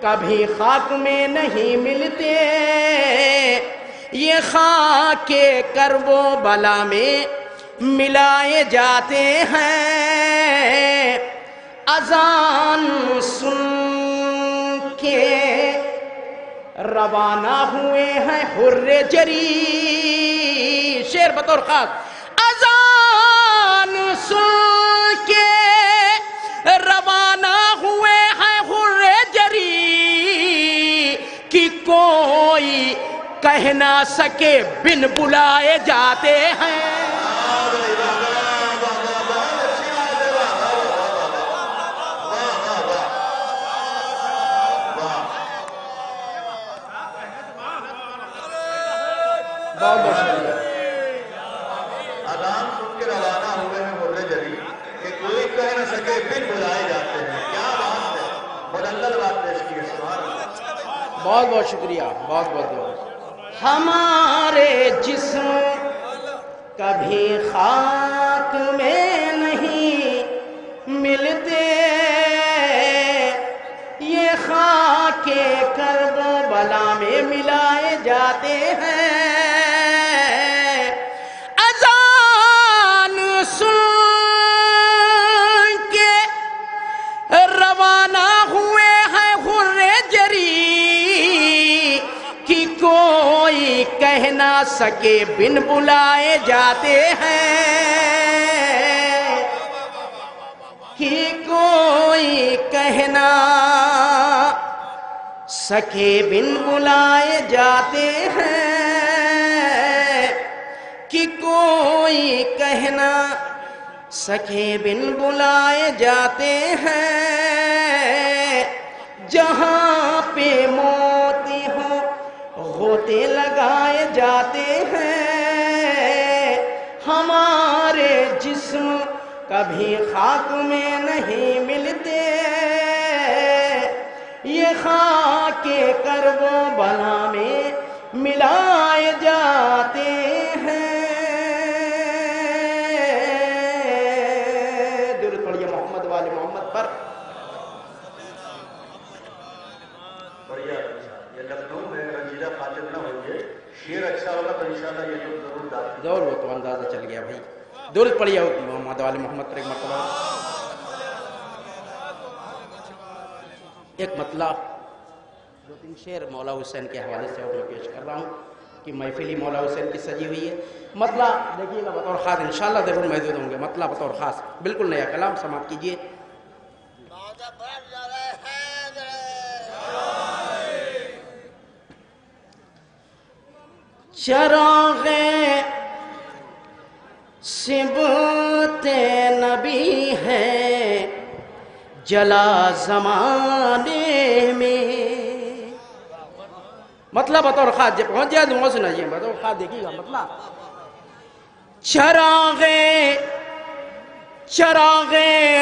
کبھی خاک میں نہیں ملتے، یہ خاک کرب و بلا میں ملائے جاتے ہیں، اذان سن کے روانہ ہوئے ہیں حر جری. شعر بطور خاص. اذان سن کے روانہ ہوئے ہیں حر جری کہ کوئی کہہ نہ سکے بن بلائے جاتے ہیں. اذان سن کے روانہ ہوئے ہیں حر جری کہ کوئی کہہ نہ سکے بن بلائے جاتے ہیں. کیا بات ہے، مدلل بات پیش کی ہے. بہت بہت شکریہ، بہت بہت بہت. ہمارے جسم کبھی خاک میں نہیں ملتے، یہ خاک کربلا میں ملائے جاتے ہیں. اذان سن کے روانہ ہوئے ہیں حر جری کہ کوئی کہہ نہ سکے بن بلائے جاتے ہیں. کہ کوئی کہہ نہ سکے بن بلائے جاتے ہیں. کہ کوئی کہہ نہ سکے بن بلائے جاتے ہیں. جہاں پہ موتی ہو غوطے لگائے جاتے ہیں. ہمارے جسم کبھی خاک میں نہیں ملتے، یہ خاک کربلا میں ملائے جاتے ہیں. درود پڑھیے محمد والے محمد پر. یہ لکھنؤ میں رنجیدہ خاطر نہ ہوئیے، شیر اچھا ہوگا تو انشاءاللہ یہ لوگ ضرور ڈالیں. ضرور، وہ تو اندازہ چل گیا بھائی. درود پڑھیے محمد والے محمد پر ایک مرتبہ. ایک مطلب 2-3 شعر مولا حسین کے حوالے سے اور میں پیش کر رہا ہوں کہ محفلی مولا حسین کی سجی ہوئی ہے. مطلب دیکھیے گا بطور خاص انشاءاللہ ضرور محدود ہوں گے. مطلب بطور خاص بالکل نیا کلام سماعت کیجئے. چراغ سبت نبی ہے جلا زمانے میں. مطلب بطور خاص جب پہنچ جائے دعا سنائیے بطور خاص دیکھیے گا. مطلب چراغ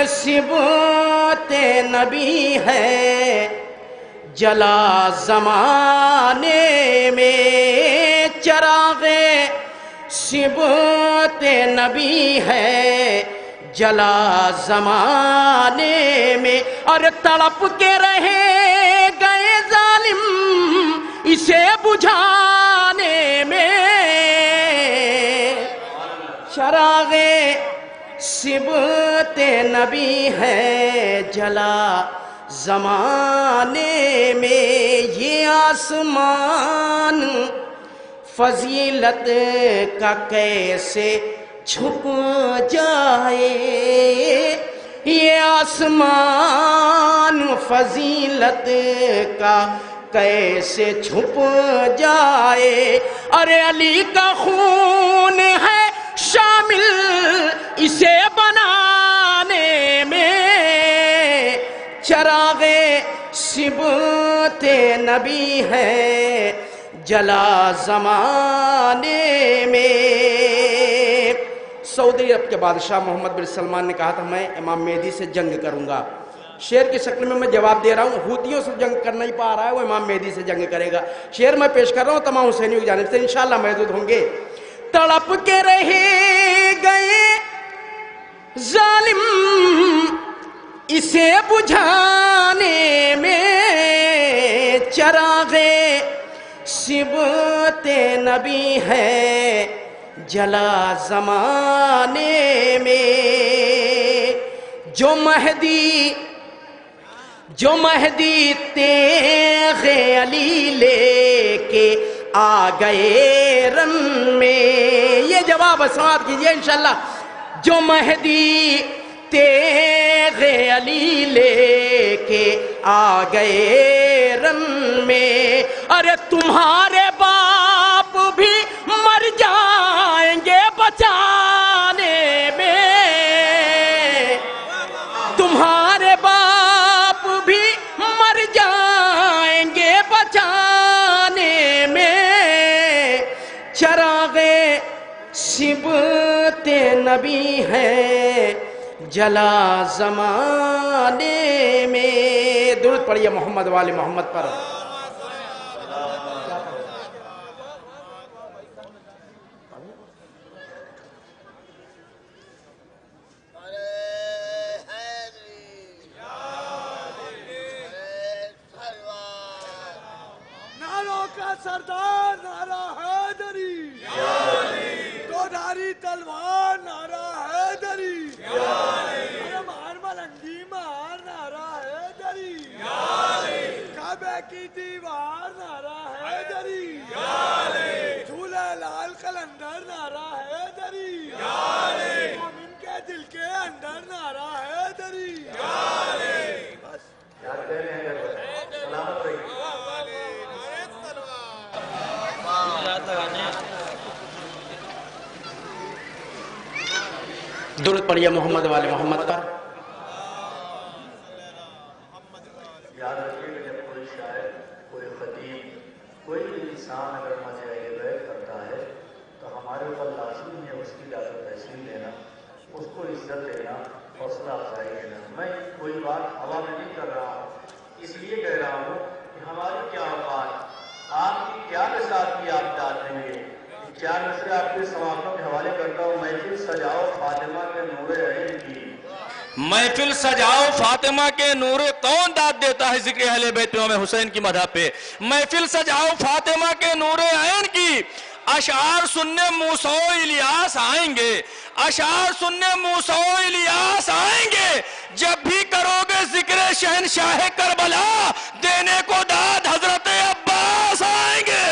سبت نبی ہے جلا زمانے میں. چراغ سبت نبی ہے جلا زمانے میں. اور تڑپ کے رہے گئے ظالم اسے بجھانے میں. چراغ سبت نبی ہے جلا زمانے میں. یہ آسمان فضیلت کا کیسے چھپ جائے. یہ آسمان فضیلت کا کیسے چھپ جائے. ارے علی کا خون ہے شامل اسے بنانے میں. چراغ سبت نبی ہے جلا زمانے میں. سعودی عرب کے بادشاہ محمد بن سلمان نے کہا تھا میں امام مہدی سے جنگ کروں گا. شعر کی شکل میں جواب دے رہا ہوں. حوثیوں سے جنگ کر نہیں پا رہا ہے، وہ امام مہدی سے جنگ کرے گا. شعر میں پیش کر رہا ہوں تمام حسینیوں کی جانب سے انشاءاللہ محدود ہوں گے. تڑپ کے رہے گئے ظالم اسے بجھانے میں. چراغ سبت نبی ہے جلا زمانے میں. جو مہدی جو مہدی تیغ علی لے کے آ گئے رن میں. یہ جواب سماعت کیجئے انشاءاللہ. جو مہدی تیغ علی لے کے آ گئے رن میں. ارے تمہارے باپ بھی مر جائیں گے بچانے میں. تمہارے باپ بھی مر جائیں گے بچانے میں. چراغ صبت نبی ہے جلا زمانے میں. درود پڑھیے محمد والے محمد پر. ناروں کا سردار نعرہ حیدری، دو دھاری تلوار نعرہ حیدری، ارے مار ملنگی مار نعرہ حیدری، کعبے کی دیوار نعرہ حیدری، جھولے لال قلندر نعرہ حیدری، مومن کے دل کے اندر نعرہ حیدری. سلامت رہیے. درود پڑھیے محمد والے محمد پر. یاد رکھیے کہ جب کوئی شاعر، کوئی خطیب، کوئی انسان اگر مزہ بیت کرتا ہے تو ہمارے اوپر لازمی ہے اس کی اجازت تحسین دینا، اس کو عزت دینا، حوصلہ افزائی دینا. میں کوئی بات ہوا میں نہیں کر رہا ہوں، اس لیے کہہ رہا ہوں کہ ہماری کیا اوقات، آپ کی کیا بساط کی آپ چاہتے ہیں. 4 مصرے آپ کے سماعتوں کے حوالے کرتا ہوں. محفل سجاؤ فاطمہ کے نور عین کی. محفل سجاؤ فاطمہ کے نور. کون داد دیتا ہے ذکر اہل بیت امام حسین کی مدح پہ؟ محفل سجاؤ فاطمہ کے نور عین کی. اشعار سننے موسیٰ و الیاس آئیں گے، اشعار سننے موسیٰ و الیاس آئیں گے. جب بھی کرو گے ذکر شہنشاہ کربلا، دینے کو داد حضرت عباس آئیں گے.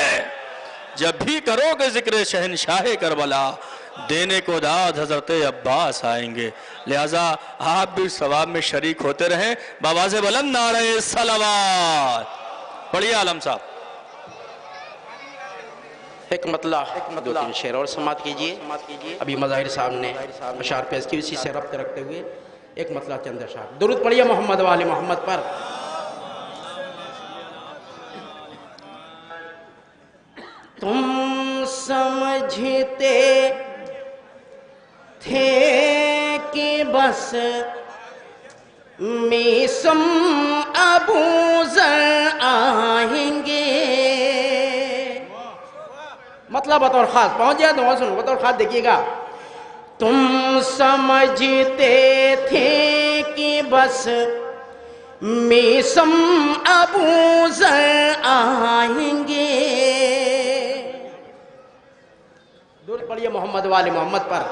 جب بھی کرو گے ذکر شہنشاہ کربلا، دینے کو داد حضرت عباس آئیں گے. لہٰذا آپ بھی ثواب میں شریک ہوتے رہیں. بآواز بلند نعرہ صلوات پڑھیے عالم صاحب. ایک مطلع 2-3 شعر اور سماعت کیجئے. ابھی مظاہر صاحب نے اشعار پیش کی، اسی سے ربط رکھتے ہوئے ایک مطلع چند اشعار. درود پڑھیے محمد والے محمد پر. تم سمجھتے تھے کہ بس میسم ابو ذر آئیں گے. مطلب بطور خاص پہنچ جائے تو سنو بطور خاص دیکھیے گا. تم سمجھتے تھے کہ بس میسم ابو ذر آئیں گے. درود پڑھیے محمد والے محمد پر.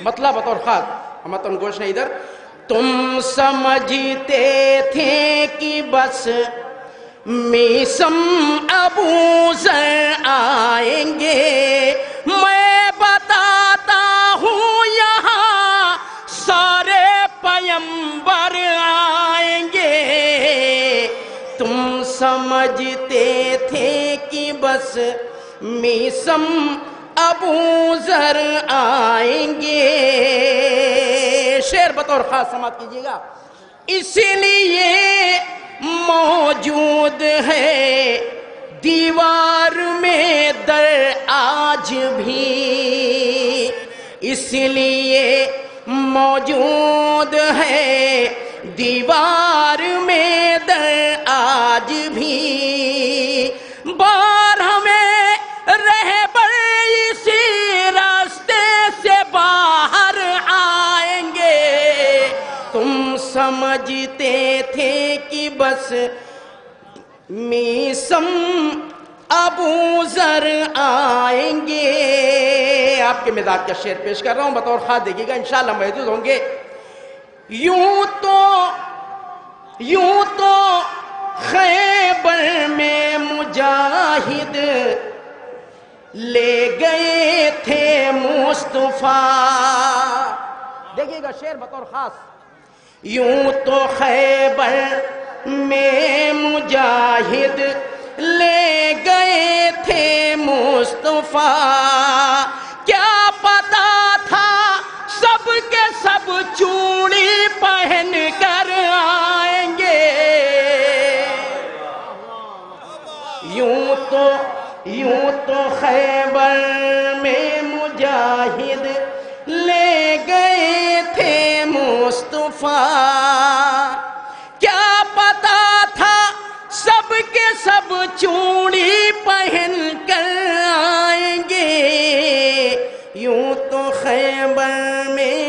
مطلب بطور خاص ہم تم گوش نہیں ادھر. تم سمجھتے تھے کہ بس میسم ابو ذر آئیں گے. میں بتاتا ہوں یہاں سارے پیمبر آئیں گے. تم سمجھتے تھے کہ بس میسم ابو ذر آئیں گے. شعر بطور خاص سماعت کیجیے گا. اس لیے موجود ہے دیوار میں در آج بھی. اس لیے موجود ہے دیوار میں در آج بھی. بار ہمیں رہبر اسی راستے سے باہر آئیں گے. تم سمجھتے تھے کہ بس میسم ابو ذر آئیں گے. آپ کے مزاج کا شعر پیش کر رہا ہوں بطور خاص، دیکھیے گا انشاءاللہ محدود ہوں گے. یوں تو خیبر میں مجاہد لے گئے تھے مصطفیٰ. دیکھیے گا شعر بطور خاص. یوں تو خیبر میں مجاہد لے گئے تھے مصطفیٰ، کیا پتا تھا سب کے سب چوڑی پہن کر آئیں گے. یوں تو خیبر میں مجاہد لے گئے تھے مصطفیٰ، کیا پتا تھا سب کے سب چوڑی پہن کر آئیں گے. یوں تو خیبر میں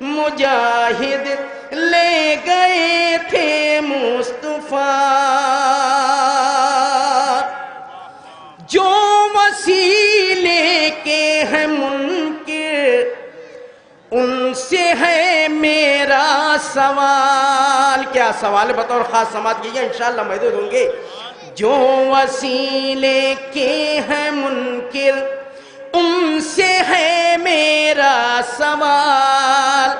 مجاہد لے گئے تھے مصطفیٰ، جو وسیلے کے ہیں منکر ان سے ہے میرا سوال. کیا سوال بطور خاص سماعت کیجئے انشاءاللہ محدود ہوں گے. جو وسیلے کے ہیں منکر ان سے ہے میرا سوال،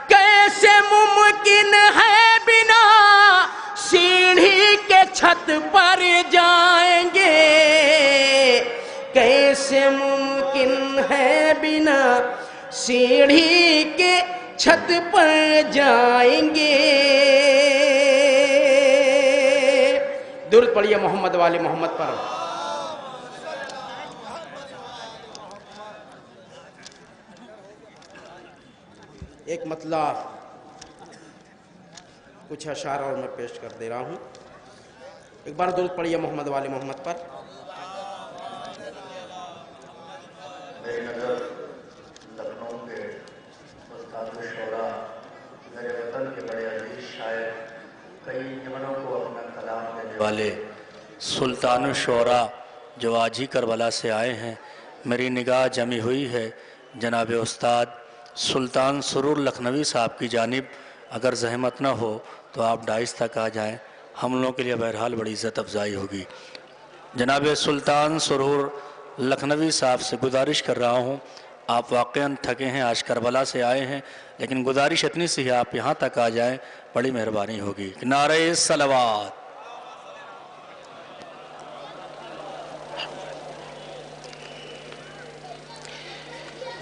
کیسے ممکن ہے بنا سیڑھی کے چھت پر جائیں گے. کیسے ممکن ہے بنا سیڑھی کے چھت پر جائیں گے. درود پڑھیے محمد والے محمد پر. ایک مطلع کچھ اشعار اور میں پیش کر دے رہا ہوں. ایک بار درود پڑھیے محمد والے محمد پر. میری نظر لکھنؤ کے استاد شعراء، میرے وطن کے بڑے عزیز شاعر، کئی یمنوں کو اپنا کلام دینے والے سلطان الشعراء جو آج ہی کربلا سے آئے ہیں، میری نگاہ جمی ہوئی ہے جناب استاد سلطان سرور لکھنوی صاحب کی جانب. اگر زحمت نہ ہو تو آپ ڈائس تک آ جائیں، ہم لوگوں کے لیے بہرحال بڑی عزت افزائی ہوگی. جناب سلطان سرور لکھنوی صاحب سے گزارش کر رہا ہوں، آپ واقعاً تھکے ہیں، آج کربلا سے آئے ہیں، لیکن گزارش اتنی سی ہے آپ یہاں تک آ جائیں، بڑی مہربانی ہوگی. نعرہ صلوات.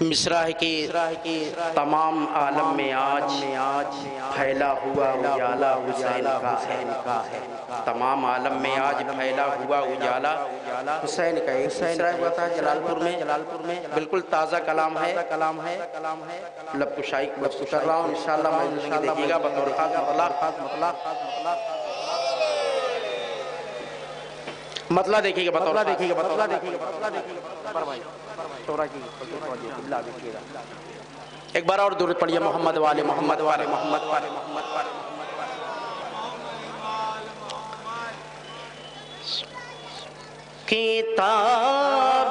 مصرع ہے کہ تمام عالم میں آج پھیلا ہوا اجالا حسین کا ہے. تمام عالم میں آج پھیلا ہوا اجالا حسین کا. ایک مصرع ہوا تھا جلال پور میں، بالکل تازہ کلام ہے. لب کشائی کر رہا ہوں انشاءاللہ میں دیکھیے گا بطور خاص مطلع دیکھیے گا بطور ایک بار اور درود پڑھیے محمد والے محمد والے محمد والے محمد والے کتاب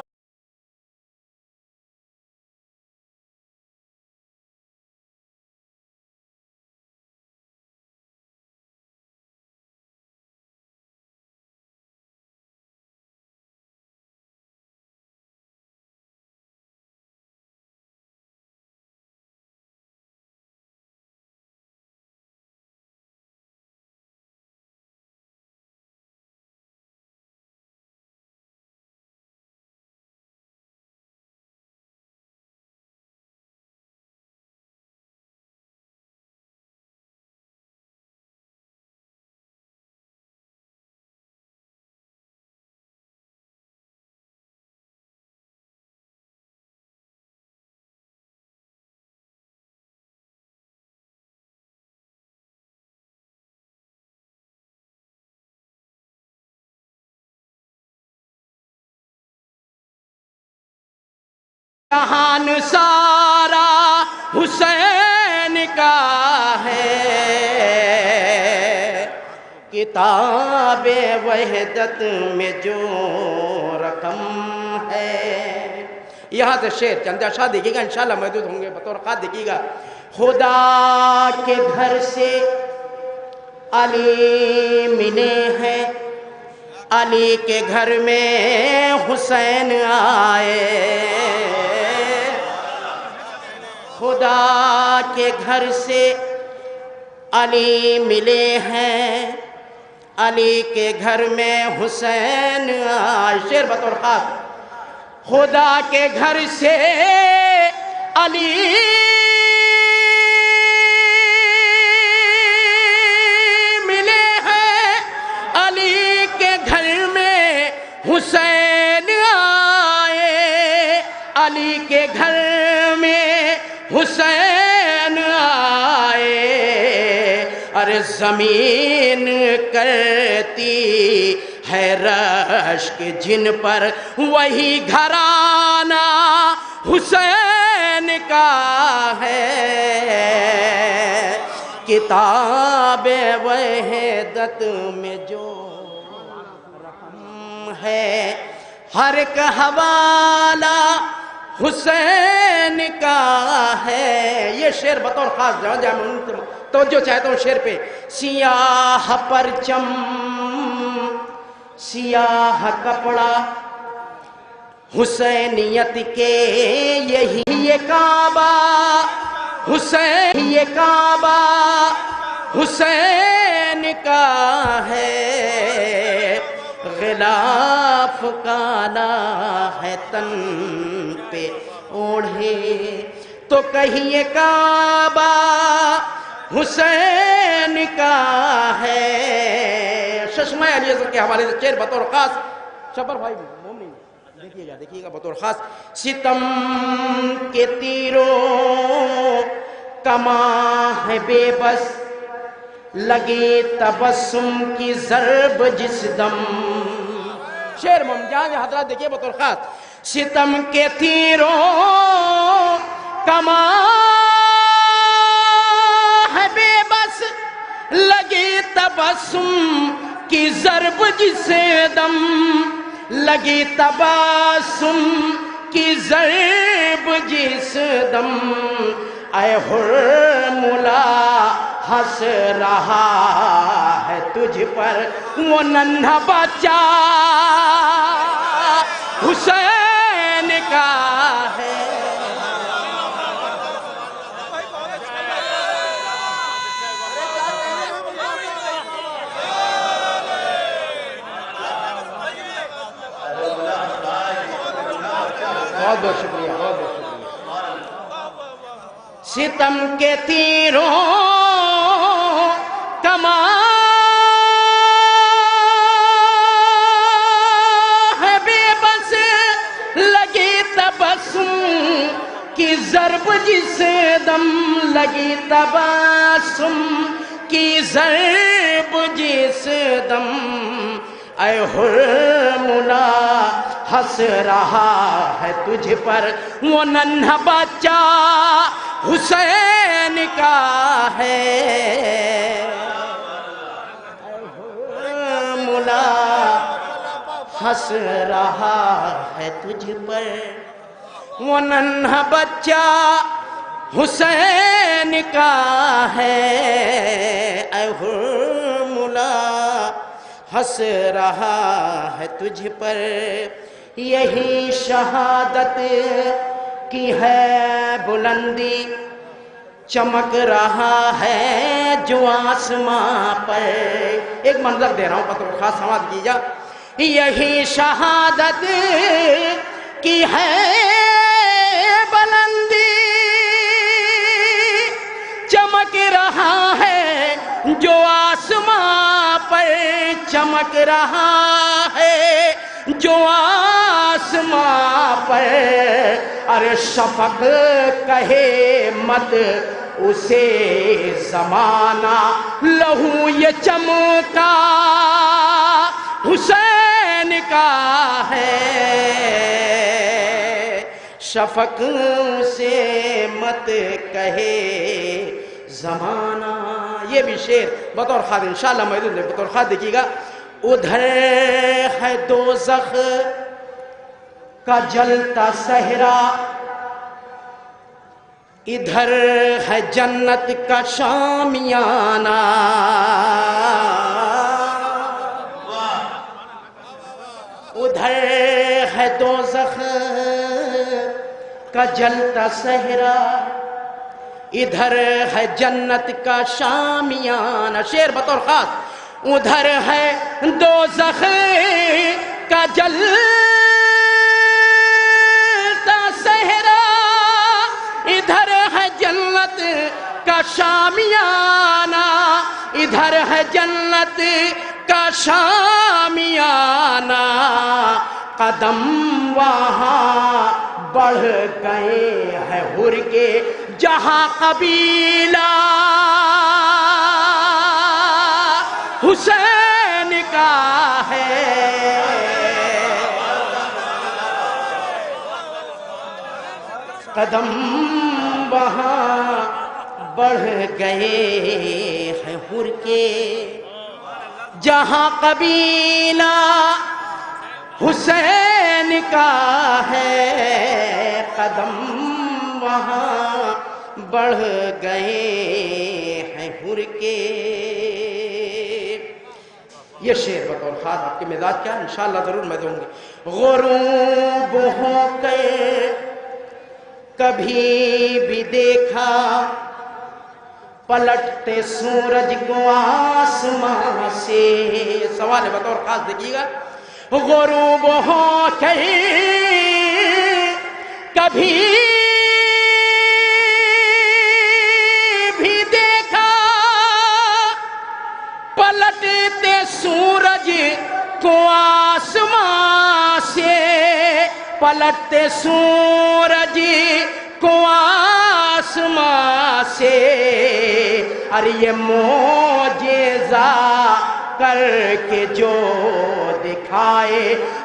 جہان سارا حسین کا ہے، کتاب وحدت میں جو رقم ہے یہاں سے شعر چند اشعار دیکھیے گا انشاءاللہ محدود ہوں گے بطور خاص دیکھیے گا. خدا کے گھر سے علی ملے ہیں علی کے گھر میں حسین آئے خدا کے گھر سے علی ملے ہیں علی کے گھر میں حسین آئے. شعر بطور خاص خدا کے گھر سے علی ملے ہیں علی کے گھر میں حسین آئے علی کے گھر میں حسین آئے. ارے زمین کرتی ہے رشک جن پر وہی گھرانہ حسین کا ہے. کتاب وحدت میں جو رقم ہے ہر ایک حوالہ حسین کا ہے. یہ شعر بطور خاص توجہ چاہتا ہوں شعر پہ. سیاہ پرچم سیاہ کپڑا حسینیت کے یہی یہ کعبہ حسین یہ کعبہ حسین کا ہے. غلاف کالا ہے تن پہ اوڑھے تو کہیے کعبہ حسین کا ہے. ششمہ علی اصغر کے حوالے سے شعر بطور خاص شبر بھائی مومن دیکھیے گا بطور خاص. ستم کے تیروں کماں ہے بے بس لگے تبسم کی ضرب جس دم. شعر ممجان حضرات دیکھیے بطور خاص. ستم کے تیروں کماں ہے بے بس لگی تبسم کی ضرب جس دم لگی تبسم کی ضرب جس دم. اے حرملا ہنس رہا ہے تجھ پر وہ ننھا بچہ حسین کا ہے. بہت بہت شکریہ بہت بہت شکریہ. ستم کے تیروں کماں ہے بے بس لگی تبسم کی ضرب جس دم لگی تبسم کی ضرب جس دم. اے حرملا ہنس رہا ہے تجھ پر وہ ننھا بچہ حسین کا ہے. اے حرملا ہنس رہا ہے تجھ پر وہ ننھا بچہ حسین کا ہے. اے حرملا ہنس رہا ہے تجھ پر یہی شہادت کی ہے بلندی چمک رہا ہے جو آسماں پر. ایک منظر دے رہا ہوں پتہ خاص سماعت کیجیے. یہی شہادت کی ہے بلندی چمک رہا ہے جو آسماں پر چمک رہا ہے جو آسماں پر. ارے شفق کہے مت اسے زمانہ لہو یہ چمکا حسین کا ہے. شفق سے مت کہے زمانہ. یہ بھی شعر بطور خاص انشاءاللہ محدود ہے بطور خاص دیکھیے گا. ادھر ہے دوزخ کا جلتا صحرا، ادھر ہے جنت کا شامیانہ، ادھر ہے دوزخ کا جلتا صحرا، ادھر ہے جنت کا شامیانہ۔ شعر بطور خاص، ادھر ہے دوزخ کا جلتا صحرا، ادھر ہے جنت کا شامیانہ، ادھر ہے جنت کا شامیانہ، قدم وہاں بڑھ گئے ہیں حر کے جہاں قبیلہ حسین کا ہے، قدم وہاں بڑھ گئے ہیں حر کے جہاں قبیلہ حسین کا ہے، قدم وہاں بڑھ گئے ہیں حر کے۔ یہ شعر بطور خاص آپ کے مزاج کیا ہے انشاءاللہ ضرور میں دوں گی۔ غروب ہو کے کبھی بھی دیکھا پلٹتے سورج کو آسمان سے، سوال ہے بطور خاص دیکھیے گا۔ غروب ہو کے کبھی بھی دیکھا پلٹتے سورج کو آسمان سے، پلٹتے سورج کو آسمان سے، ارے یہ معجزہ کر کے جو دکھائے،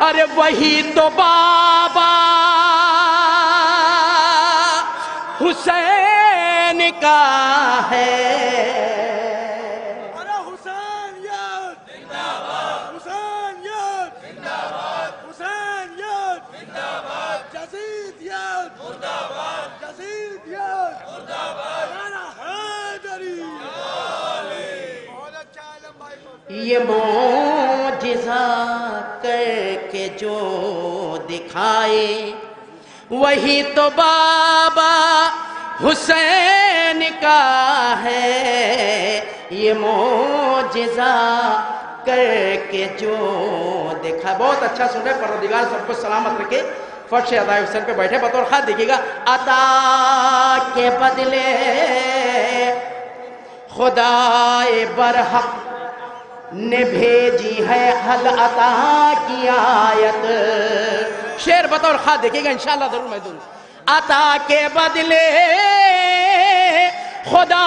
ارے وہی تو بابا حسین کا ہے۔ یہ معجزہ کر کے جو دکھائے وہی تو بابا حسین کا ہے، یہ معجزہ کر کے جو دکھا۔ بہت اچھا سن رہے، پروردگار سب کو سلامت رکھے، فرش ادائے حسین پہ بیٹھے۔ بطور خاص دیکھیے گا۔ عطا کے بدلے خدائے برحق نے بھیجی ہے حل عطا کی آیت۔ شعر بطور خاص دیکھیے گا انشاءاللہ ضرور میں دوں گا۔ عطا کے بدلے خدا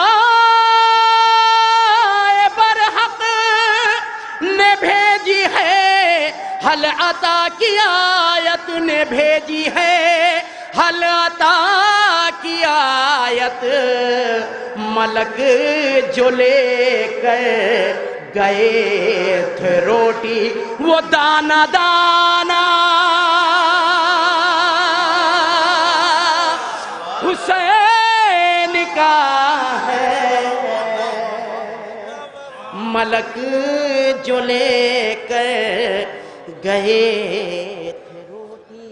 برحق نے بھیجی ہے حل عطا کی آیت، نے بھیجی ہے حل عطا کی آیت۔ ملک جو لے کر گئے تھے روٹی وہ دانا دانا، حسین کا ہے۔ ملک جو لے کر گئے تھے روٹی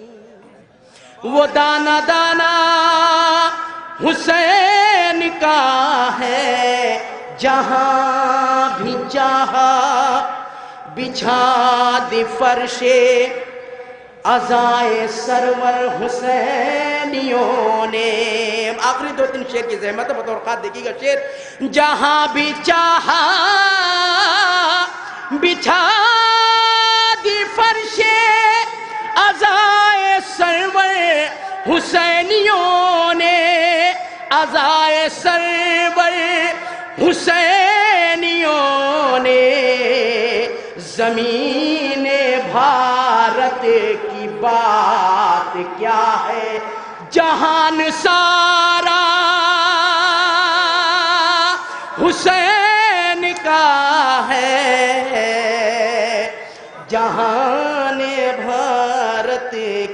وہ دانا دانا، حسین کا ہے۔ جہاں بھی چاہا بچھا دی فرش عزائے سرور حسینیوں نے۔ آخری دو تین شعر کی زحمت ہے بطور خاص دیکھیے گا شعر۔ جہاں بھی چاہا بچھا دی فرش عزائے سرور حسینیوں نے، عزائے سرور حسینیوں نے۔ زمین بھارت کی بات کیا ہے، جہان سارا حسین کا ہے۔ جہان بھارت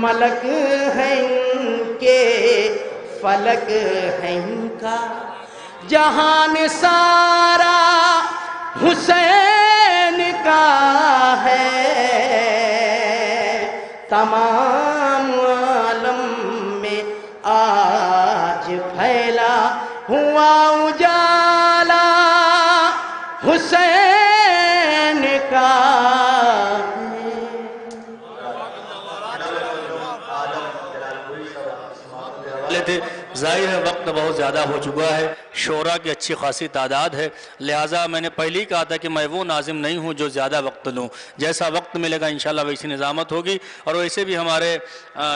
ملک ہیں ان کے فلک ہے ان کا جہان سارا حسین کا ہے تمام عالم میں آج پھیلا ہوا اجالا حسین کا تھے ظاہر ہے وقت بہت زیادہ ہو چکا ہے شعراء کی اچھی خاصی تعداد ہے لہٰذا میں نے پہلے ہی کہا تھا کہ میں وہ ناظم نہیں ہوں جو زیادہ وقت لوں جیسا وقت ملے گا انشاءاللہ ویسی نظامت ہوگی اور ویسے بھی ہمارے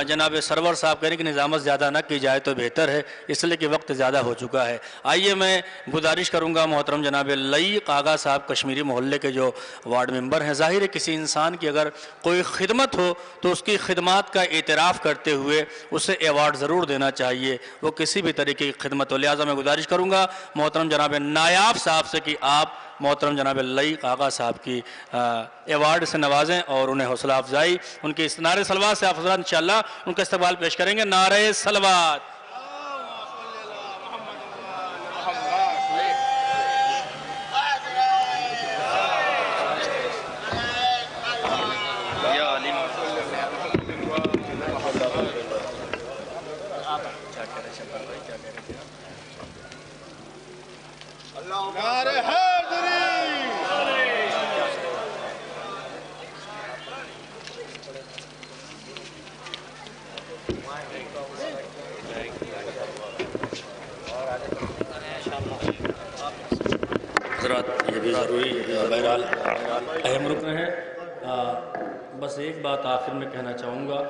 جناب سرور صاحب کہہ رہے ہیں کہ نظامت زیادہ نہ کی جائے تو بہتر ہے اس لیے کہ وقت زیادہ ہو چکا ہے آئیے میں گزارش کروں گا محترم جناب لئیق آغا صاحب کشمیری محلے کے جو وارڈ ممبر ہیں ظاہر ہے کسی انسان کی اگر کوئی خدمت ہو تو اس کی خدمات کا اعتراف کرتے ہوئے اسے ایوارڈ ضرور دینا چاہیے وہ کسی بھی طریقے کی خدمت ہو لہٰذا میں گزارش کروں گا محترم جناب نایاب صاحب سے کہ آپ محترم جناب لئیق آغا صاحب کی ایوارڈ سے نوازیں اور انہیں حوصلہ افزائی ان کے اس نعرہ صلوات سے آپ حضرات انشاءاللہ ان کا استقبال پیش کریں گے نعرہ صلوات حضرات یہ بھی ضروری بہرحال اہم رکن ہے بس ایک بات آخر میں کہنا چاہوں گا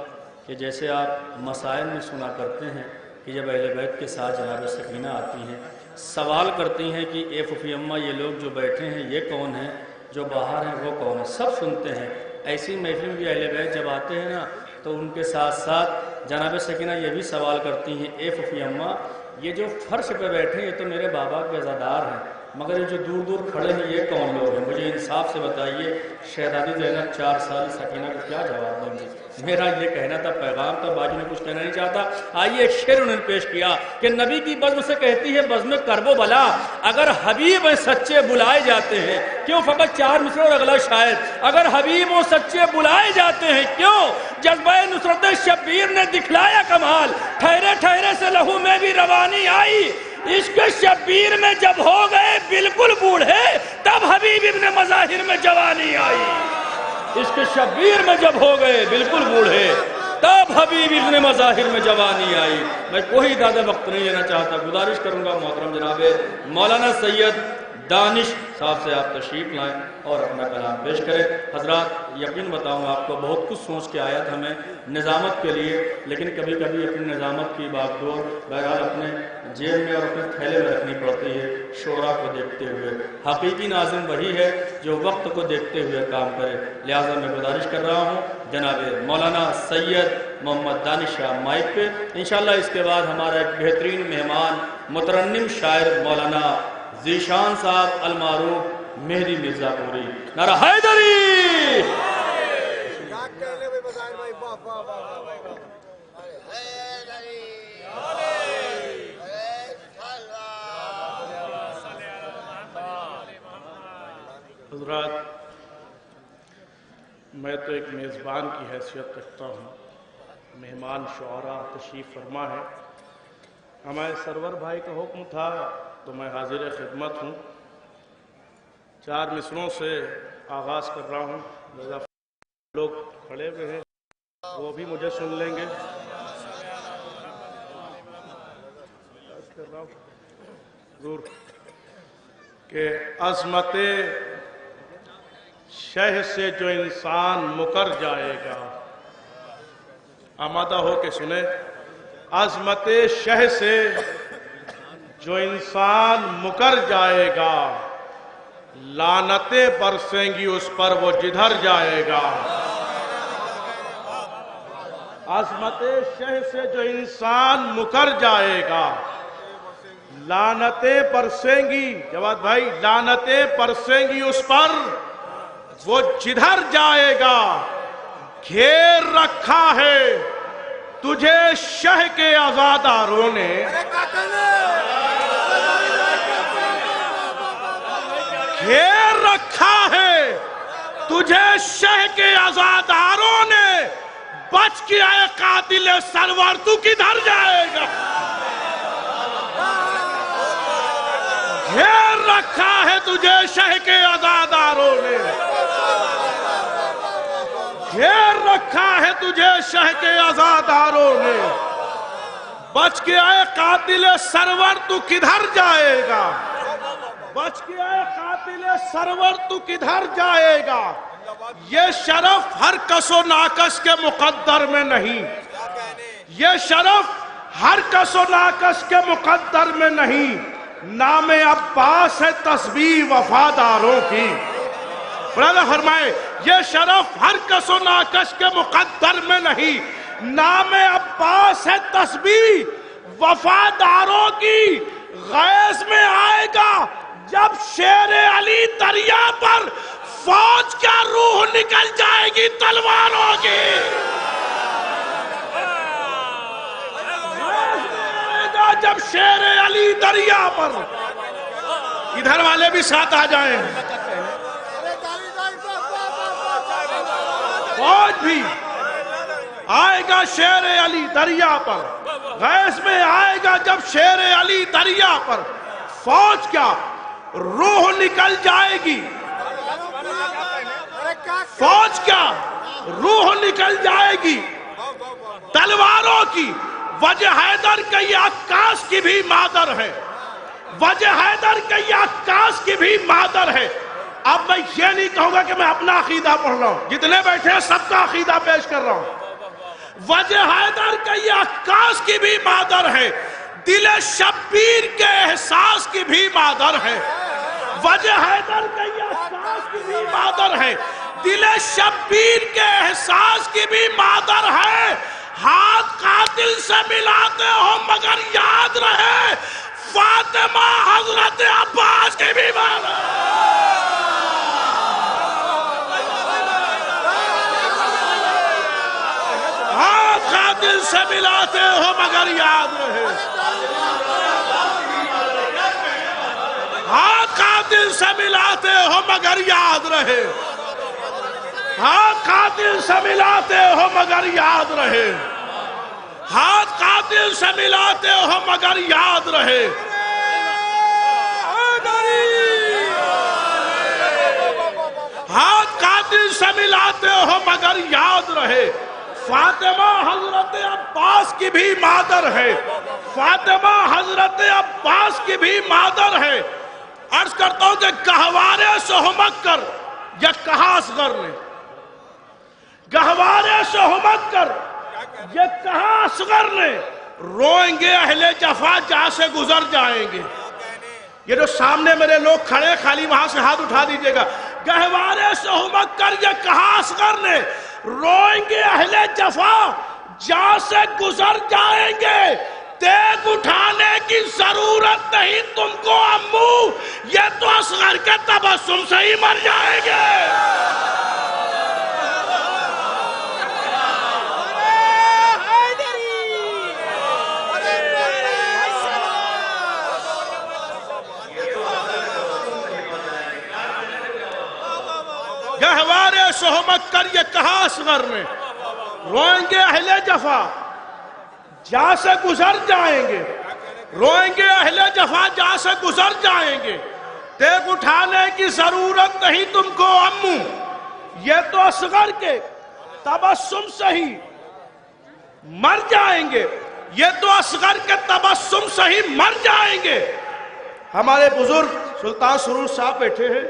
کہ جیسے آپ مسائل میں سنا کرتے ہیں کہ جب اہل بیت کے ساتھ جناب سکینہ آتی ہیں سوال کرتی ہیں کہ اے پھوپھی اماں یہ لوگ جو بیٹھے ہیں یہ کون ہیں جو باہر ہیں وہ کون ہیں سب سنتے ہیں ایسی محفل میں بھی اہل بیت جب آتے ہیں نا تو ان کے ساتھ ساتھ جناب سکینہ یہ بھی سوال کرتی ہیں اے پھوپھی اماں یہ جو فرش پہ بیٹھے ہیں یہ تو میرے بابا کے عزادار ہیں مگر یہ جو دور دور کھڑے ہیں یہ کون لوگ ہیں مجھے انصاف سے بتائیے شہزادی زینب 4 سال سکینہ کو کیا جواب دیں گی میرا یہ کہنا تھا پیغام تھا باجی نے کچھ کہنا نہیں چاہتا آئیے ایک شعر انہوں نے پیش کیا کہ نبی کی بزم سے کہتی ہے بزم کرب و بلا اگر حبیب سچے بلائے جاتے ہیں کیوں فقط 4 مصرع اور اگلا شاعر اگر حبیب و سچے بلائے جاتے ہیں کیوں جذبہ نصرت شبیر نے دکھلایا کمال ٹھہرے ٹھہرے سے لہو میں بھی روانی آئی عشق شبیر میں جب ہو گئے بالکل بوڑھے تب حبیب ابن مظاہر میں جوانی آئی عشق شبیر میں جب ہو گئے بالکل بوڑھے تب حبیب ابن مظاہر میں جوانی آئی میں کوئی زیادہ وقت نہیں لینا چاہتا گزارش کروں گا محترم جناب مولانا سید دانش صاحب سے آپ تشریف لائیں اور اپنا کلام پیش کریں حضرات یقین بتاؤں آپ کو بہت کچھ سوچ کے آیا تھا میں نظامت کے لیے لیکن کبھی کبھی اپنی نظامت کی بات دور بہرحال اپنے جیب میں اور اپنے تھیلے میں رکھنی پڑتی ہے شعراء کو دیکھتے ہوئے حقیقی ناظم وہی ہے جو وقت کو دیکھتے ہوئے کام کرے لہٰذا میں گزارش کر رہا ہوں جناب مولانا سید محمد دانش شاہ مائک پہ انشاءاللہ اس کے بعد ہمارا ایک بہترین مہمان مترنم شاعر مولانا ذیشان صاحب المعروف مہدی مرزا پوری نعرہ حیدری حضرات میں تو ایک میزبان کی حیثیت رکھتا ہوں مہمان شعراء تشریف فرما ہے ہمارے سرور بھائی کا حکم تھا تو میں حاضر خدمت ہوں 4 مصروں سے آغاز کر رہا ہوں لوگ کھڑے ہوئے ہیں وہ بھی مجھے سن لیں گے ضرور کہ عظمت شہ سے جو انسان مکر جائے گا آمادہ ہو کے سنیں عظمت شہ سے جو انسان مکر جائے گا لعنتیں برسیں گی اس پر وہ جدھر جائے گا عظمت شہ سے جو انسان مکر جائے گا لعنتیں برسیں گی جواد بھائی لعنتیں برسیں گی اس پر وہ جدھر جائے گا گھیر رکھا ہے تجھے شہ کے عزاداروں نے گھیر رکھا ہے، تجھے شہ کے عزاداروں نے بچ کے آئے قاتل سرور، تو کدھر جائے گا؟ گھیر رکھا ہے تجھے شہ کے عزاداروں نے، گھیر رکھا ہے تجھے شہ کے عزاداروں نے، بچ کے آئے قاتل سرور، تو کدھر جائے گا؟ بچ کے آئے قاتل سرور، تو کدھر جائے گا؟ یہ شرف ہر کس و ناکس کے مقدر میں نہیں، یہ شرف ہر کس و ناکس کے مقدر میں نہیں، نام عباس ہے تسبیح وفاداروں کی۔ برادر فرمائے یہ شرف ہر کس و ناکس کے مقدر میں نہیں، نام عباس ہے تسبیح وفاداروں کی۔ غیظ میں آئے گا جب شیر علی دریا پر، فوج کا روح نکل جائے گی تلواروں کی۔ غیظ میں آئے گا جب شیر علی دریا پر، ادھر والے بھی ساتھ آ جائیں، فوج بھی آئے گا شیر علی دریا پر، غیظ میں آئے گا جب شیر علی دریا پر، فوج کیا روح نکل جائے گی، فوج کیا روح نکل جائے گی تلواروں کی۔ وجہ حیدر کہ یہ عکاس کی بھی مادر ہے، وجہ حیدر کہ یہ عکاس کی بھی مادر ہے۔ اب میں یہ نہیں کہوں گا کہ میں اپنا عقیدہ پڑھ رہا ہوں، جتنے بیٹھے ہیں سب کا عقیدہ پیش کر رہا ہوں۔ وجہ حیدر کہ یہ عکاس کی بھی مادر ہے، دل شبیر کے احساس کی بھی مادر ہے۔ وجہ حیدر کہ یہ عکاس کی بھی مادر ہے، دل شبیر کے احساس کی بھی مادر ہے۔ ہاتھ قاتل سے ملاتے ہو مگر یاد رہے، فاطمہ حضرت عباس کی بھی مادر ہے۔ ہاتھ قاتل سے ملاتے ہو مگر یاد رہے، ہاتھ قاتل سے ملاتے ہو مگر یاد رہے، ہاتھ قاتل سے ملاتے ہو مگر یاد رہے، ہاتھ قاتل سے ملاتے ہو مگر یاد رہے۔ ہاتھ قاتل سے ملاتے ہو مگر یاد رہے، فاطمہ حضرت عباس کی بھی مادر ہے، فاطمہ حضرت عباس کی بھی مادر ہے۔ عرض کرتا ہوں کہ گہوارے سے ہمک کر، یا کہا اصغر نے، گہوارے سے ہمک کر، یہ کہا اصغر نے، روئیں گے اہل جفا جہاں سے گزر جائیں گے۔ یہ جو سامنے میرے لوگ کھڑے خالی وہاں سے ہاتھ اٹھا دیجئے گا۔ گہوارے سے ہمک کر، یہ کہا اصغر نے، روئیں گے اہل جفا جہاں سے گزر جائیں گے، تیغ اٹھانے کی ضرورت نہیں تم کو امو، یہ تو اصغر کے تبسم سے ہی مر جائیں گے۔ گہوارے سے ہمک کر، یہ کہا اصغر نے، روئیں گے اہل جفا جہاں سے گزر جائیں گے، روئیں گے اہل جفا جہاں سے گزر جائیں گے، تیغ اٹھانے کی ضرورت نہیں تم کو امو، یہ تو اصغر کے تبسم سے ہی مر جائیں گے، یہ تو اصغر کے تبسم سے ہی مر جائیں گے۔ ہمارے بزرگ سلطان سرور صاحب بیٹھے ہیں،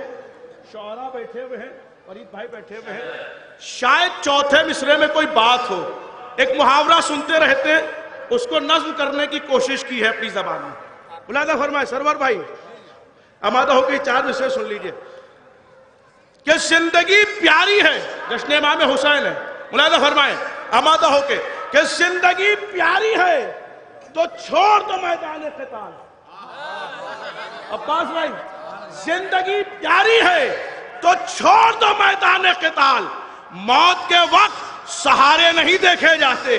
شعراء بیٹھے ہوئے ہیں، فرید بھائی بیٹھے ہوئے ہیں، شاید چوتھے مصرے میں کوئی بات ہو، ایک محاورہ سنتے رہتے، اس کو نظم کرنے کی کوشش کی ہے اپنی زبان میں۔ ملاحظہ فرمائے سرور بھائی، آمادہ ہو کے 4 مصرے سن لیجئے کہ زندگی پیاری ہے، جشن امام حسین ہے۔ ملاحظہ فرمائے آمادہ ہو کے کہ زندگی پیاری ہے تو چھوڑ دو میدان قتال۔ عباس بھائی، زندگی پیاری ہے تو چھوڑ دو میدان قتال، موت کے وقت سہارے نہیں دیکھے جاتے،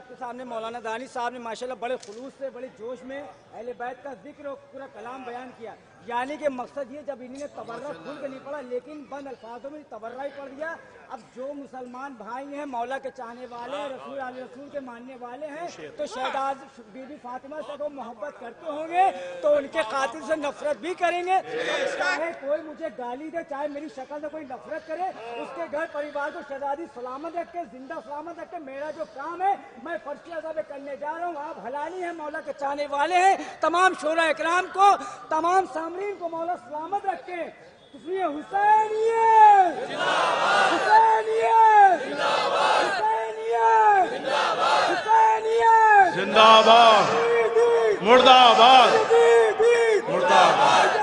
آپ کے سامنے مولانا دانی صاحب نے ماشاءاللہ بڑے خلوص سے بڑے جوش میں اہل بیت کا ذکر اور پورا کلام بیان کیا، یعنی کہ مقصد یہ جب انہوں نے تبرہ کھل کے نہیں پڑھا لیکن بند الفاظوں میں تبرہ ہی پڑھ دیا. اب جو مسلمان بھائی ہیں مولا کے چاہنے والے رسول علیہ رسول کے ماننے والے ہیں تو شہزاد بی بی فاطمہ سے وہ محبت کرتے ہوں گے تو ان کے قاتل سے نفرت بھی کریں گے. چاہے کوئی مجھے گالی دے چاہے میری شکل سے کوئی نفرت کرے اس کے گھر پریوار کو شہزادی سلامت رکھ کے زندہ سلامت رکھ کے میرا جو کام ہے میں فرشی عذاب کرنے جا رہا ہوں. آپ حلالی ہیں مولا کے چاہنے والے ہیں. تمام شورا اکرام کو تمام سامعین کو مولا سلامت رکھے. حسینیت حسینیت حسینیت حسینیت زندہ آباد مردہ آباد مردہ آباد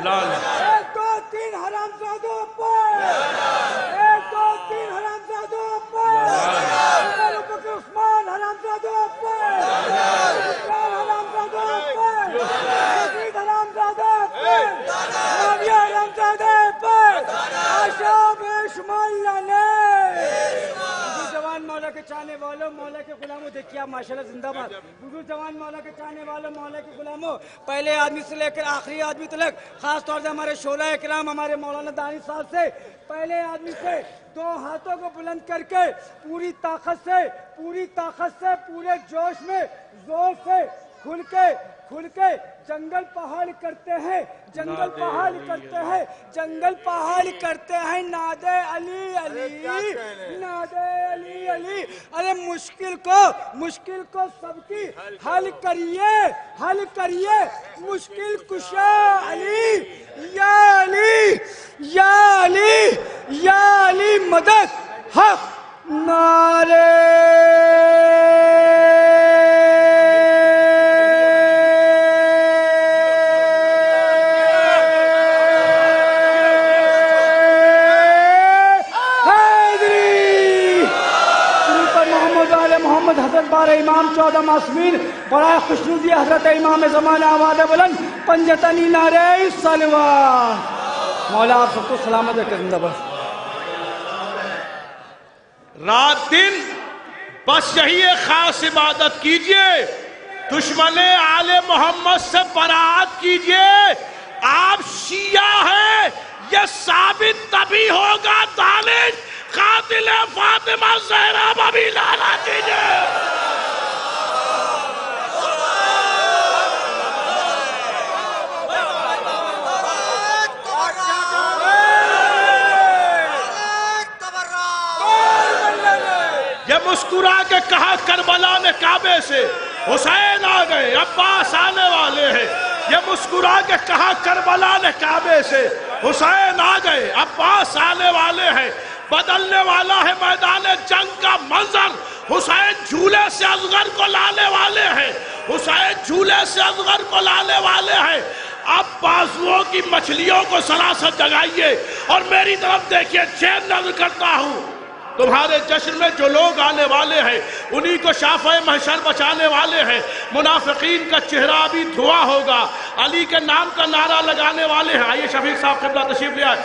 ایک دو تین حرام زادوں پر ایک دو تین حرام زادوں پر عثمان حرام زادوں پر حرام زادوں پر یزید حرام زادوں پر معاویہ حرام زادوں پر عاشق شمال لانے. جوان مولا کے چاہنے والوں مولا کے غلاموں دیکھیے آپ ماشاءاللہ زندہ باد. بزرگ جوان مولا کے چاہنے والوں مولا کے غلاموں پہلے آدمی سے لے کر آخری آدمی تک خاص طور سے ہمارے شعراء اکرام ہمارے مولانا دانی صاحب سے پہلے آدمی سے دو ہاتھوں کو بلند کر کے پوری طاقت سے پورے جوش میں زور سے کھل کے جنگل پہاڑ کرتے ہیں جنگل پہاڑ کرتے ہیں نادے علی علی نادے علی علی. ارے مشکل کو سب کی حل کریے مشکل کشا علی یا علی یا علی یا علی مدد حق نعرے حضرت بار امام 14 معصومین برائے خوشنودی حضرت امام زمانہ آواز بلند پنجتنی نعرہ صلوات. مولا آپ سب کو سلامت رکھے زندہ باد. رات دن بس یہی ایک خاص عبادت کیجئے دشمن آل محمد سے برات کیجئے. آپ شیعہ ہیں یہ ثابت تبھی ہوگا دانش قاتل فاطمہ زہرا بابی لالا کیجئے. یہ مسکرا کے کہا کربلا میں کعبے سے حسین آ گئے عباس آنے والے ہیں. یہ مسکرا کے کہا کربلا نے کعبے سے حسین آ گئے عباس آنے والے ہیں. بدلنے والا ہے میدان جنگ کا منظر. حسین جھولے سے اصغر کو لانے والے ہیں. حسین جھولے سے اصغر کو لانے والے ہیں. اب بازوؤں کی مچھلیوں کو سلاست جگائیے اور میری طرف دیکھیے. چین نظر کرتا ہوں تمہارے جشن میں جو لوگ آنے والے ہیں انہی کو شافع محشر بچانے والے ہیں. منافقین کا چہرہ بھی دھواں ہوگا. علی کے نام کا نعرہ لگانے والے ہیں. آئیے شفیق صاحب قبلہ تشریف لے آئے.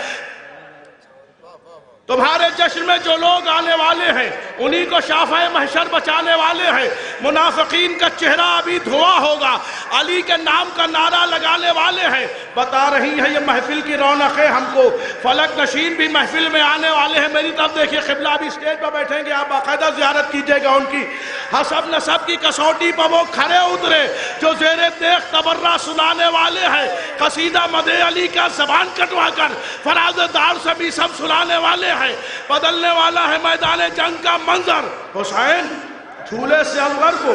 تمہارے جشن میں جو لوگ آنے والے ہیں انہی کو شافع محشر بچانے والے ہیں. منافقین کا چہرہ ابھی دھواں ہوگا. علی کے نام کا نعرہ لگانے والے ہیں. بتا رہی ہیں یہ محفل کی رونقیں ہم کو. فلک نشین بھی محفل میں آنے والے ہیں. میری طرف دیکھیے قبلہ بھی اسٹیج پر بیٹھیں گے. آپ باقاعدہ زیارت کیجئے گا ان کی. حسب نسب کی کسوٹی پر وہ کھڑے اترے جو زیر دیکھ تبرہ سنانے والے ہیں. قصیدہ مدح علی کا زبان کٹوا کر فراز دار سے بھی سب سنانے والے ہیں. بدلنے والا ہے میدان جنگ کا منظر. حسین جھولے سے اصغر کو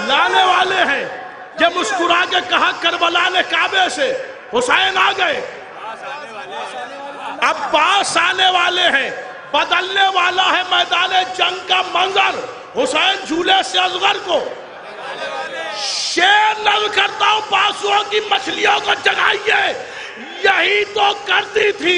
لانے والے ہیں. یہ مسکرا کے کہا کربلا نے کعبے سے حسین آ گئے عباس آنے والے ہیں. بدلنے والا ہے میدان جنگ کا منظر. حسین جھولے سے اصغر کو شیر نظر کرتا ہوں. بازوؤں کی مچھلیوں کو جگائیے. یہی تو کرتی تھی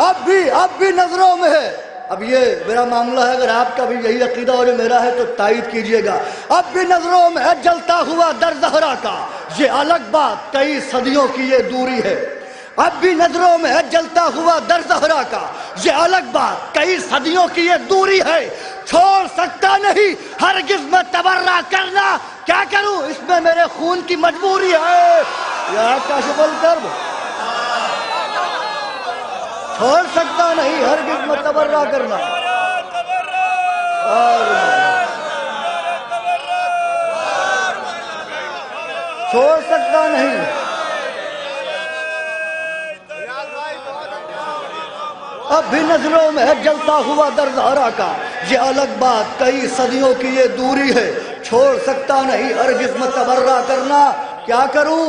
اب بھی نظروں میں ہے. اب یہ میرا معاملہ ہے، اگر آپ کا بھی یہی عقیدہ اور یہ میرا ہے تو تائید کیجئے گا. اب بھی نظروں میں ہے جلتا ہوا در زہرا کا، یہ الگ بات کئی صدیوں کی یہ دوری ہے. اب بھی نظروں میں ہے جلتا ہوا در زہرا کا، یہ الگ بات کئی صدیوں کی یہ دوری ہے. چھوڑ سکتا نہیں ہرگز میں تبرہ کرنا، کیا کروں اس میں میرے خون کی مجبوری ہے. یا کاشف الکرب، چھوڑ سکتا نہیں ہرگز میں تبرہ کرنا. چھوڑ سکتا نہیں. اب بھی نظروں میں ہے جلتا ہوا در زہرا کا، یہ الگ بات کئی صدیوں کی یہ دوری ہے. چھوڑ سکتا نہیں ہرگز میں تبرہ کرنا، کیا کروں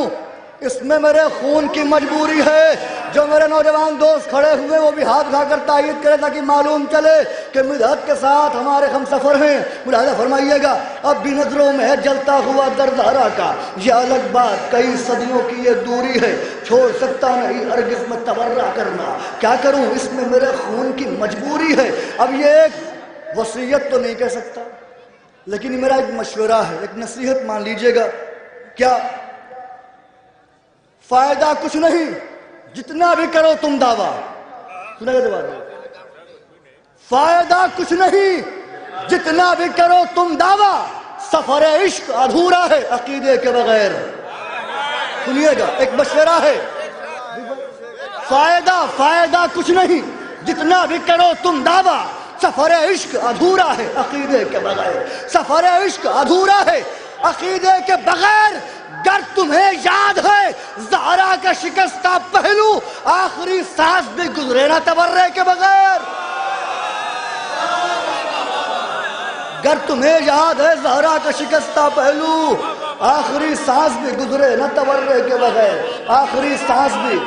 اس میں میرے خون کی مجبوری ہے. جو میرے نوجوان دوست کھڑے ہوئے وہ بھی ہاتھ اٹھا کر تائید کرے تاکہ معلوم چلے کہ مدحت کے ساتھ ہمارے ہم سفر ہیں. ملاحظہ فرمائیے گا. اب بھی نظروں میں ہے جلتا ہوا در زہرا کا، یہ الگ بات کئی صدیوں کی یہ دوری ہے. چھوڑ سکتا نہیں ہرگز میں تبرہ کرنا، کیا کروں اس میں میرے خون کی مجبوری ہے. اب یہ ایک وصیت تو نہیں کہہ سکتا، لیکن یہ میرا ایک مشورہ ہے، ایک نصیحت مان لیجئے گا. کیا فائدہ کچھ نہیں جتنا بھی کرو تم دعویٰ، سنا گا دوبارہ، فائدہ کچھ نہیں جتنا بھی کرو تم دعویٰ، سفر عشق ادھورا ہے عقیدے کے بغیر. سنیے گا ایک مشورہ ہے، فائدہ کچھ نہیں جتنا بھی کرو تم دعویٰ، سفر عشق ادھورا ہے عقیدے کے بغیر. سفر عشق ادھورا ہے عقیدے کے بغیر. گر تمہیں یاد ہے زہرا کا شکستہ پہلو، آخری سانس بھی گزرے نہ تبرے کے بغیر. گر تمہیں یاد ہے زہرا کا شکستہ پہلو، آخری سانس بھی گزرے نہ تبرے کے بغیر. آخری سانس بھی.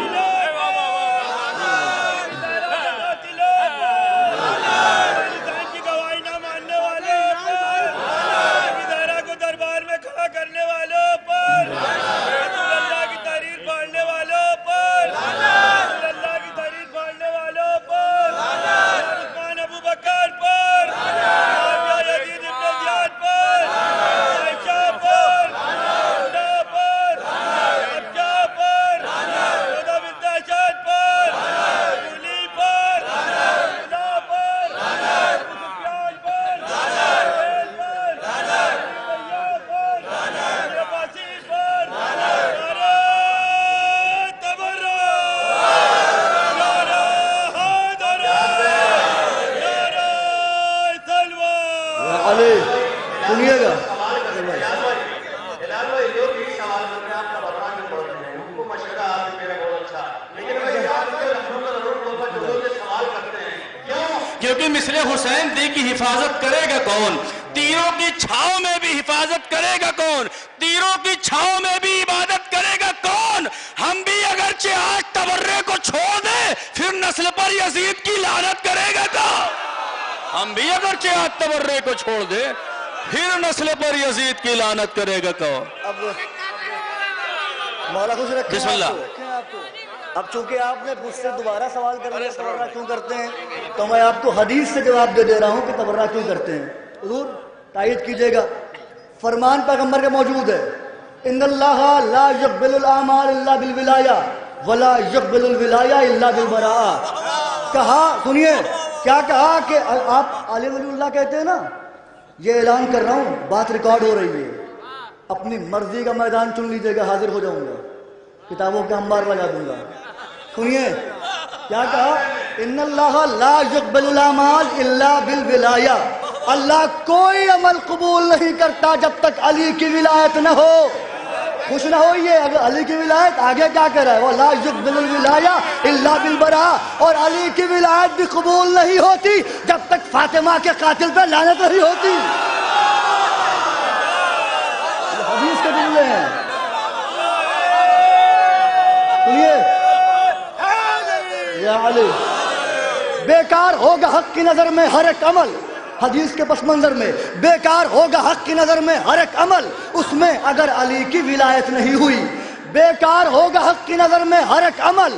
سنیے گا کیونکہ مثل حسین دی کی حفاظت کرے گا کون؟ تیروں کی چھاؤں میں بھی حفاظت کرے گا کون؟ تیروں کی چھاؤں میں بھی عبادت کرے گا کون؟ ہم بھی اگرچہ آج تبرے کو چھوڑ دیں پھر نسل پر یزید کی لعنت کرے گا کون؟ ہم بھی اگرچہ آج تبرے کو چھوڑ دیں پھر نسل پر یزید کی لعنت کرے گا کون؟ مولا خوش رکھیں. بسم اللہ. اب چونکہ آپ نے مجھ سے دوبارہ سوال کر لیا تبرہ کیوں کرتے ہیں، تو میں آپ کو حدیث سے جواب دے رہا ہوں کہ تبرہ کیوں کرتے ہیں. حضور تائید کیجئے گا، فرمان پیغمبر کا موجود ہے، ان اللہ لا یقبل الاعمال الا بالولایہ ولا یقبل الولایہ الا بالبراء. کہا سنیے کیا کہا کہ آپ علی ولی اللہ کہتے ہیں نا، یہ اعلان کر رہا ہوں، بات ریکارڈ ہو رہی ہے، اپنی مرضی کا میدان چن لیجئے گا، حاضر ہو جاؤں گا، کتابوں کے انبار لگا دوں گا. سنیے کیا کہا، ان اللہ لا یقبل الاعمال الا بالولایہ، اللہ کوئی عمل قبول نہیں کرتا جب تک علی کی ولایت نہ ہو. خوش نہ ہوئیے اگر علی کی ولایت، آگے کیا کہہ رہا ہے، وہ لا یقبل الولایہ الا بالبراء، اور علی کی ولایت بھی قبول نہیں ہوتی جب تک فاطمہ کے قاتل پہ لعنت نہیں ہوتی. یہ حدیث کے جملے ہیں. سنیے یا علی، بیکار ہوگا حق کی نظر میں ہر ایک عمل، حدیث کے پس منظر میں بیکار ہوگا حق کی نظر میں ہر ایک عمل اس میں اگر علی کی ولایت نہیں ہوئی. بیکار ہوگا حق کی نظر میں ہر ایک عمل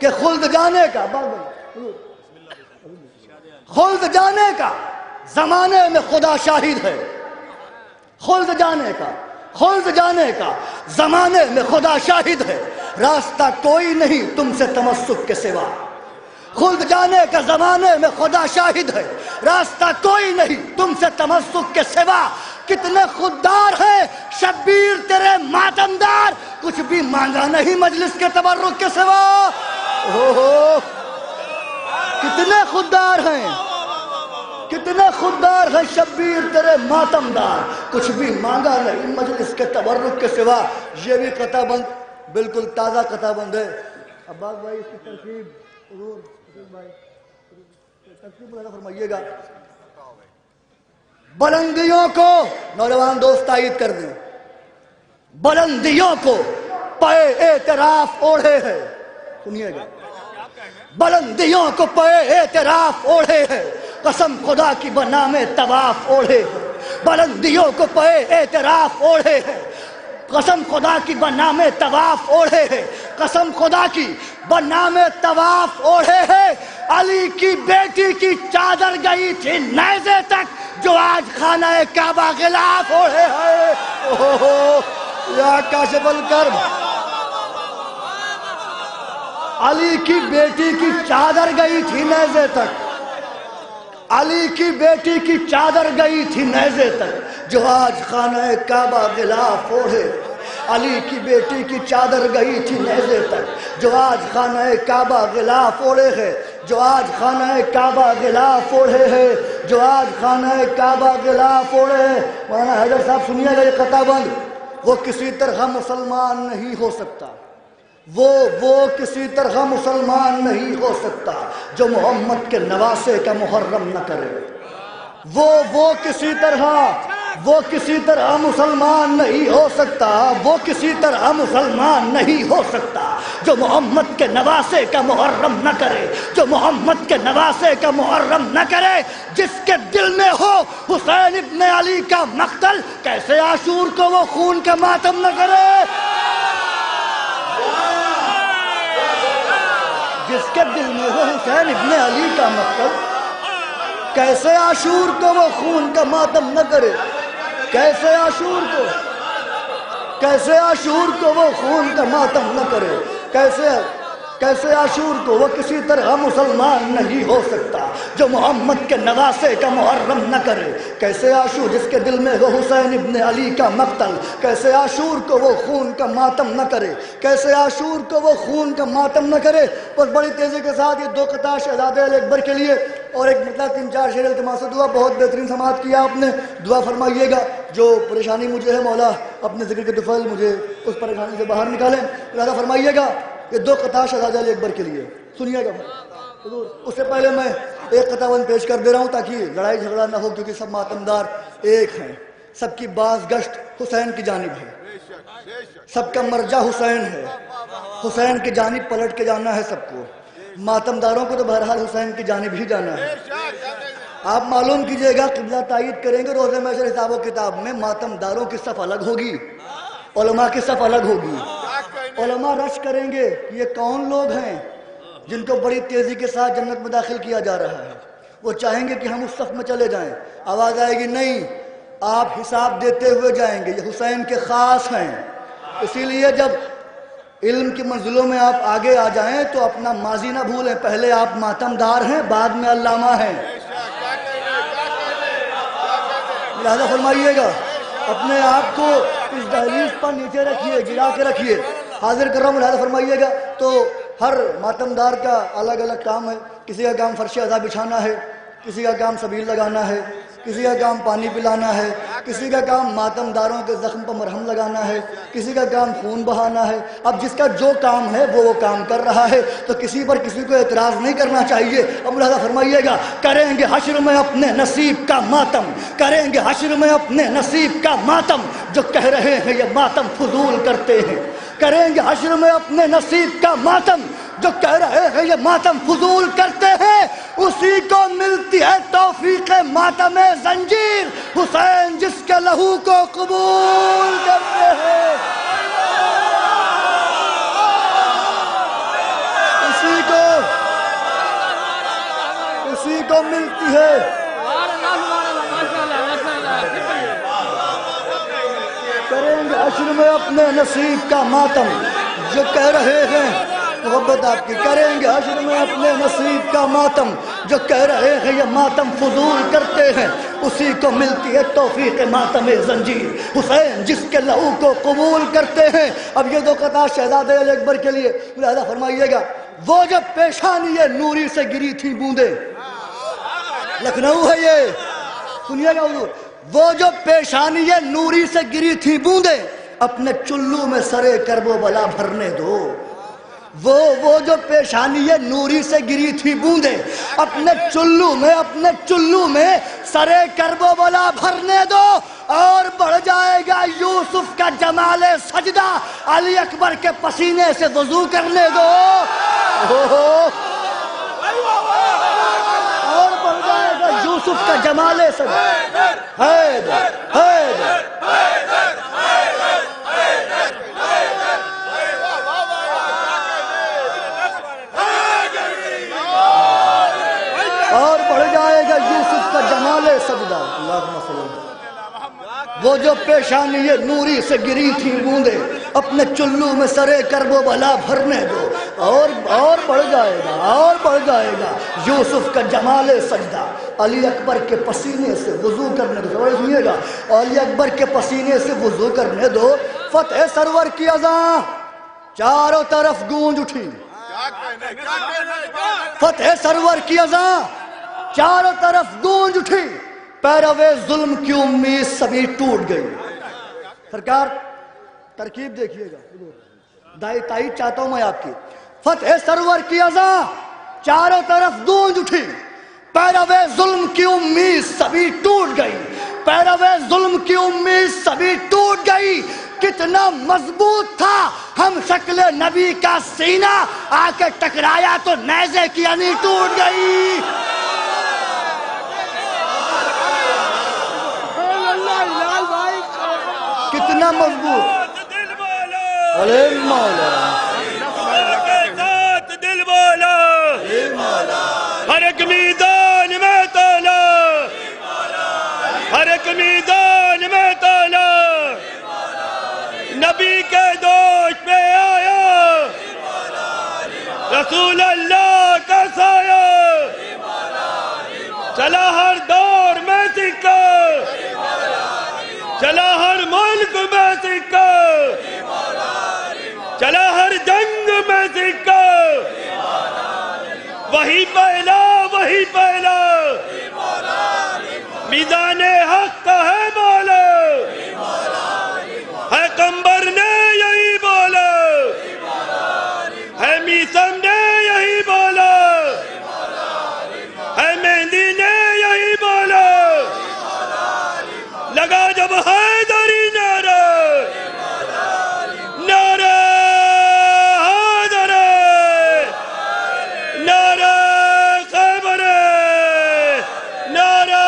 کہ خلد جانے کا خلد جانے کا زمانے میں خدا شاہد ہے، خلد جانے کا زمانے میں خدا شاہد ہے، راستہ کوئی نہیں تم سے تمسک کے سوا، خلد جانے کا زمانے میں خدا شاہد ہے، راستہ کوئی نہیں تم سے تمسک کے سوا، کتنے خوددار ہیں شبیر تیرے ماتمدار، کچھ بھی مانگا نہیں مجلس کے تبرک کے سوا، کتنے خوددار ہیں شبیر تیرے ماتمدار، کچھ بھی مانگا نہیں مجلس کے تبرک کے سوا۔ یہ بھی قطع بند بالکل تازہ قطع بند ہے۔ عباس بھائی اس کی ترکیب حضور بھائی ترکیب لگا فرمائیے گا۔ بلندیوں کو نوجوان دوست تائید کر دیں، بلندیوں کو پے اعتراف اوڑھے ہے، سنیے گا، بلندیوں کو پے اعتراف اوڑھے ہے، قسم خدا کی بنام طواف اوڑھے ہے، بلندیوں کو پے اعتراف اوڑھے ہے، قسم خدا کی بنام طواف اوڑھے ہے، قسم خدا کی بنام طواف اوڑھے ہے، علی کی بیٹی کی چادر گئی تھی نیزے تک جو آج خانہ کعبہ غلاف اوڑھے ہے۔ یا کاشف الکرب، علی کی بیٹی کی چادر گئی تھی نیزے تک، علی کی بیٹی کی چادر گئی تھی نیزے تک جو آج خانہ کعبہ غلاف اوڑھے، علی کی بیٹی کی چادر گئی تھی نیزے تک جو آج خانہ کعبہ غلاف اوڑھے ہے، جو آج خانہ کعبہ غلاف اوڑھے ہے، جو آج خانہ کعبہ غلاف اوڑھے ہے۔ مولانا حیدر صاحب سنیے گا یہ قطع بند، وہ کسی طرح مسلمان نہیں ہو سکتا، وہ کسی طرح مسلمان نہیں ہو سکتا جو محمد کے نواسے کا محرم نہ کرے، وہ کسی طرح مسلمان نہیں ہو سکتا، وہ کسی طرح مسلمان نہیں ہو سکتا جو محمد کے نواسے کا محرم نہ کرے، جو محمد کے نواسے کا محرم نہ کرے، جس کے دل میں ہو حسین ابن علی کا مقتل، کیسے عاشور کو وہ خون کا ماتم نہ کرے، جس کے دل میں ہو حسین ابن علی کا مقتل، کیسے عاشور کو وہ خون کا ماتم نہ کرے، کیسے عاشور کو وہ خون کا ماتم نہ کرے، کیسے عاشور کو وہ کسی طرح مسلمان نہیں ہو سکتا جو محمد کے نواسے کا محرم نہ کرے، کیسے عاشور جس کے دل میں ہو حسین ابن علی کا مقتل، کیسے عاشور کو وہ خون کا ماتم نہ کرے، کیسے عاشور کو وہ خون کا ماتم نہ کرے۔ بس بڑی تیزی کے ساتھ یہ دو قطع شہزادے علی اکبر کے لیے اور ایک مطلب 3-4 شعر التماس دعا، بہت بہترین سماعت کیا آپ نے، دعا فرمائیے گا جو پریشانی مجھے ہے مولا اپنے ذکر کے طفل مجھے اس پریشانی سے باہر نکالیں، لہذا فرمائیے گا یہ دو قطع شہزادہ علی اکبر کے لیے سنیے گا۔ اس سے پہلے میں ایک قطع بند پیش کر دے رہا ہوں تاکہ لڑائی جھگڑا نہ ہو، کیونکہ سب ماتمدار ایک ہیں، سب کی باز گشت حسین کی جانب ہے، سب کا مرجع حسین ہے، حسین کی جانب پلٹ کے جانا ہے سب کو، ماتمداروں کو تو بہرحال حسین کی جانب ہی جانا ہے۔ آپ معلوم کیجئے گا، قبلہ تائید کریں گے، روزہ محشر حساب و کتاب میں ماتمداروں کی صف الگ ہوگی، علماء کی صف الگ ہوگی، علماء رش کریں گے یہ کون لوگ ہیں جن کو بڑی تیزی کے ساتھ جنت میں داخل کیا جا رہا ہے، وہ چاہیں گے کہ ہم اس صف میں چلے جائیں، آواز آئے گی نہیں، آپ حساب دیتے ہوئے جائیں گے، یہ حسین کے خاص ہیں، اسی لیے جب علم کی منزلوں میں آپ آگے آ جائیں تو اپنا ماضی نہ بھولیں، پہلے آپ ماتمدار ہیں، بعد میں علامہ ہیں، لہذا فرمائیے گا اپنے آپ کو اس دہلیز پر نیچے رکھیے، گرا کے رکھیے، حاضر کر رہا ہوں، لہذا فرمائیے گا۔ تو ہر ماتمدار کا الگ الگ کام ہے، کسی کا کام فرش عزا بچھانا ہے، کسی کا کام سبیل لگانا ہے، کسی کا کام پانی پلانا ہے، کسی کا کام ماتمداروں کے زخم پر مرہم لگانا ہے، کسی کا کام خون بہانا ہے۔ اب جس کا جو کام ہے وہ کام کر رہا ہے، تو کسی پر کسی کو اعتراض نہیں کرنا چاہیے۔ اب لہذا فرمائیے گا کریں گے حشر میں اپنے نصیب کا ماتم، کریں گے حشر میں اپنے نصیب کا ماتم، جو کہہ رہے ہیں یہ ماتم فضول کرتے ہیں، کریں گے حشر میں اپنے نصیب کا ماتم، جو کہہ رہے ہیں یہ ماتم فضول کرتے ہیں، اسی کو ملتی ہے توفیق ماتم زنجیر، حسین جس کے لہو کو قبول کرتے ہیں، اسی کو ملتی ہے. کریں گے عشر میں اپنے نصیب کا ماتم جو کہہ رہے ہیں محبت آپ کی. کریں گے عشر میں اپنے نصیب کا ماتم جو کہہ رہے ہیں یہ ماتم فضول کرتے ہیں. اسی کو ملتی ہے توفیق ماتم زنجیر. حسین جس کے لہو کو قبول کرتے ہیں. اب یہ دو قطع شہزادے علی اکبر کے لیے ملاحظہ فرمائیے گا. وہ جب پیشانی نوری سے گری تھی بوندیں، لکھنؤ ہے یہ، سنیے گا حضور. وہ جو پیشانی نوری سے گری تھی بوندیں اپنے چلو میں سرے کرب و بلا بھرنے دو. وہ جو پیشانی نوری سے گری تھی بوندیں اپنے چلو میں سرے کرب و بلا بھرنے دو. اور بڑھ جائے گا یوسف کا جمال سجدہ علی اکبر کے پسینے سے وضو کرنے دو. اور بڑھ جائے گا یوسف کا جمال سجدہ. حیدر حیدر اور بڑھ جائے گا یوسف کا جمال سجدہ. اللہم صلی اللہ. وہ جو پیشانی نوری سے گری تھی بوندیں اپنے چلو میں سرے کرب و بلا بھرنے دو. اور بڑھ جائے گا یوسف کا جمال سجدہ علی اکبر کے پسینے سے وضو کرنے دو. سمجھئے گا علی اکبر کے پسینے سے وضو کرنے دو. فتح سرور کی اذان چاروں طرف گونج اٹھی. فتح سرور کی اذان چاروں طرف گونج اٹھی. پیروے ظلم کی امید سبھی ٹوٹ گئی. سرکار ترکیب دیکھیے گا، دائی تائید چاہتا ہوں میں آپ کی. فتح سرور کی اذان چاروں طرف گونج اٹھی. پیروے ظلم کی امید سبھی ٹوٹ گئی. پیروے ظلم کی امید سبھی ٹوٹ گئی. کتنا مضبوط تھا ہم شکل نبی کا سینہ، آ کے ٹکرایا تو نیزے کی انی ٹوٹ گئی. کتنا مضبوط علی مولا دل بولا ہر ایک میدان میں تولا، ہر ایک میدان میں تولا. نبی کے دوش میں آیا رسول اللہ کا سایہ، چلا ہر دور میں سکہ، چلا ہر ملک میں سکہ، چلا ہر جنگ میں سکہ. وہی پہلا میدان حق کا ہے مولا. ہے قمبر نے یہی بولا، ہے میسم نے یہی بولا، ہے مہندی نے یہی بولا. لگا جب حیدری نعرہ، نعرہ حیدر، نعرہ خیبر، نعرہ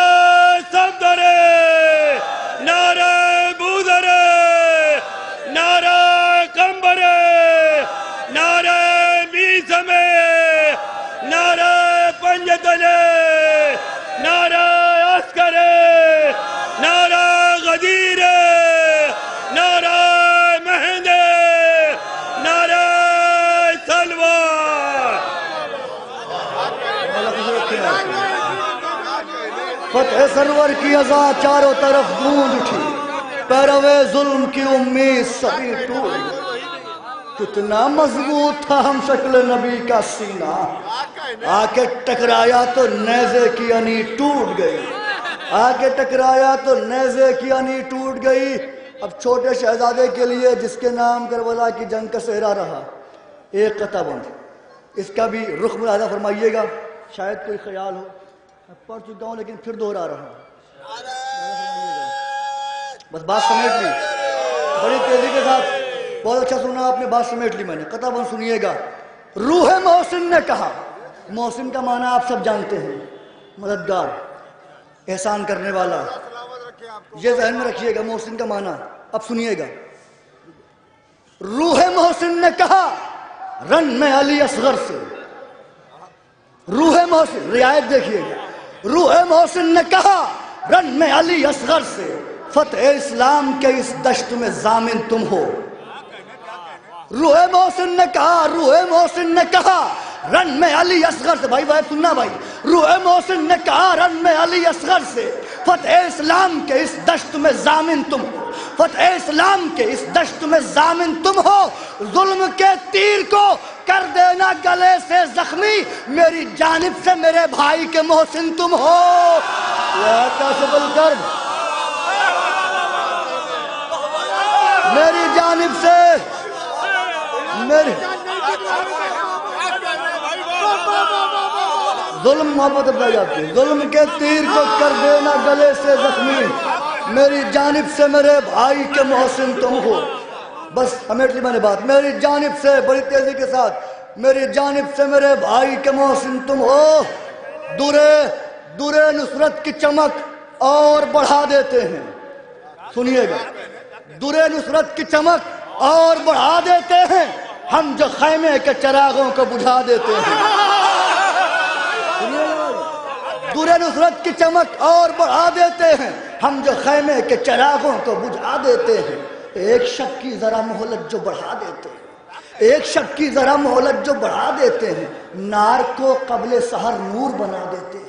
صفدر، نعرہ بوذر، نعرہ قمبر، نعرہ میسم، نعرہ پنجتن، نعرہ عسکر، نعرہ غدیر، نعرہ مہند، نعرہ سلوہ. فتح سرور کی اذان چاروں طرف گونج اٹھی. پیروے ظلم کی امید سبھی ٹوٹ گئی. کتنا مضبوط تھا ہم شکل نبی کا سینہ، آ کے ٹکرایا تو نیزے کی انی ٹوٹ گئی. آ کے ٹکرایا تو نیزے کی انی ٹوٹ گئی. اب چھوٹے شہزادے کے لیے جس کے نام کربلا کی جنگ کا صحرا رہا، ایک قطع بند، اس کا بھی رخ ملاحظہ فرمائیے گا. شاید کوئی خیال ہو، میں پڑھ چکا ہوں لیکن پھر دہرا رہا ہوں. بس بات سمیٹ لی بڑی تیزی کے ساتھ. بہت اچھا سنا آپ نے، بات سمیٹ لی میں نے. قطع بند سنیے گا. روح محسن نے کہا، محسن کا معنی آپ سب جانتے ہیں، مددگار، احسان کرنے والا. یہ ذہن میں رکھیے گا محسن کا معنی. اب سنیے گا. روح محسن نے کہا رن میں علی اصغر سے. روح محسن، رعایت دیکھیے گا. روح محسن نے کہا رن میں علی اصغر سے فتح اسلام کے اس دشت میں ضامن تم ہو. روح محسن نے کہا، روح محسن نے کہا رن میں علی اصغر سے، بھائی سننا بھائی، روح محسن نے کہا رن میں علی اصغر سے فتح اسلام کے اس دشت میں ضامن تم ہو، فتح اسلام کے اس دشت میں ضامن تم ہو. ظلم کے تیر کو کر دینا گلے سے زخمی، میری جانب سے میرے بھائی کے محسن تم ہو. یا کاشف الکرب، میری جانب سے میری ظلم محبت اپنائی جاتی ہے. ظلم کے تیر کو کر دینا گلے سے زخمی، میری جانب سے میرے بھائی کے محسن تم ہو. بس سمیٹ لی میں نے بات. میری جانب سے، بڑی تیزی کے ساتھ، میری جانب سے میرے بھائی کے محسن تم ہو. دورے نصرت کی چمک اور بڑھا دیتے ہیں. سنیے گا، دورے نصرت کی چمک اور بڑھا دیتے ہیں ہم جو خیمے کے چراغوں کو بجھا دیتے ہیں. دورے نصرت کی چمک اور بڑھا دیتے ہیں ہم جو خیمے کے چراغوں کو بجھا دیتے ہیں. ایک شب کی ذرا مہلت جو بڑھا دیتے ہیں، ایک شب کی ذرا مہلت جو بڑھا دیتے ہیں، نار کو قبل سحر نور بنا دیتے ہیں.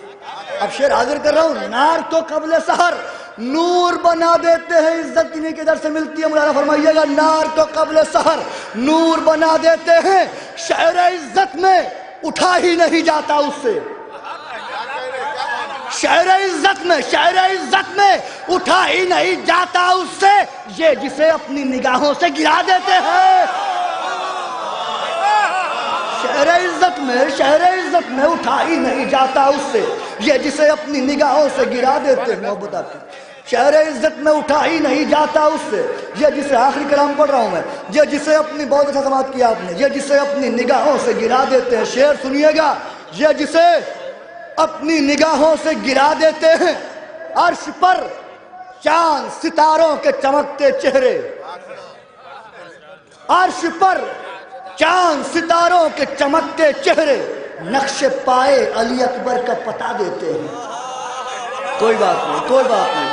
اب شعر حاضر کر رہا ہوں، نار کو قبل سحر نور بنا دیتے ہیں. عزت انہیں کے در سے ملتی ہے، مولانا فرمائیے گا. نار کو قبل سحر نور بنا دیتے ہیں، شعر عزت میں اٹھا ہی نہیں جاتا اس سے. شعر عزت میں اٹھا ہی نہیں جاتا اس سے، یہ جسے اپنی نگاہوں سے گرا دیتے ہیں. شعر عزت میں اٹھا ہی نہیں جاتا اس سے، یہ جسے اپنی نگاہوں سے گرا دیتے ہیں. محبت آپ کی شعر عزت میں اٹھا ہی نہیں جاتا اس سے، یہ جسے، آخری کلام پڑھ رہا ہوں میں، یہ جسے اپنی، بہت اچھا سماعت کیا آپ نے، یہ جسے اپنی نگاہوں سے گرا دیتے ہیں. شعر سنیے گا، یہ جسے اپنی نگاہوں سے گرا دیتے ہیں. عرش پر چاند ستاروں کے چمکتے چہرے، عرش پر چاند ستاروں کے چمکتے چہرے نقش پائے علی اکبر کا پتا دیتے ہیں. کوئی بات نہیں، کوئی بات نہیں.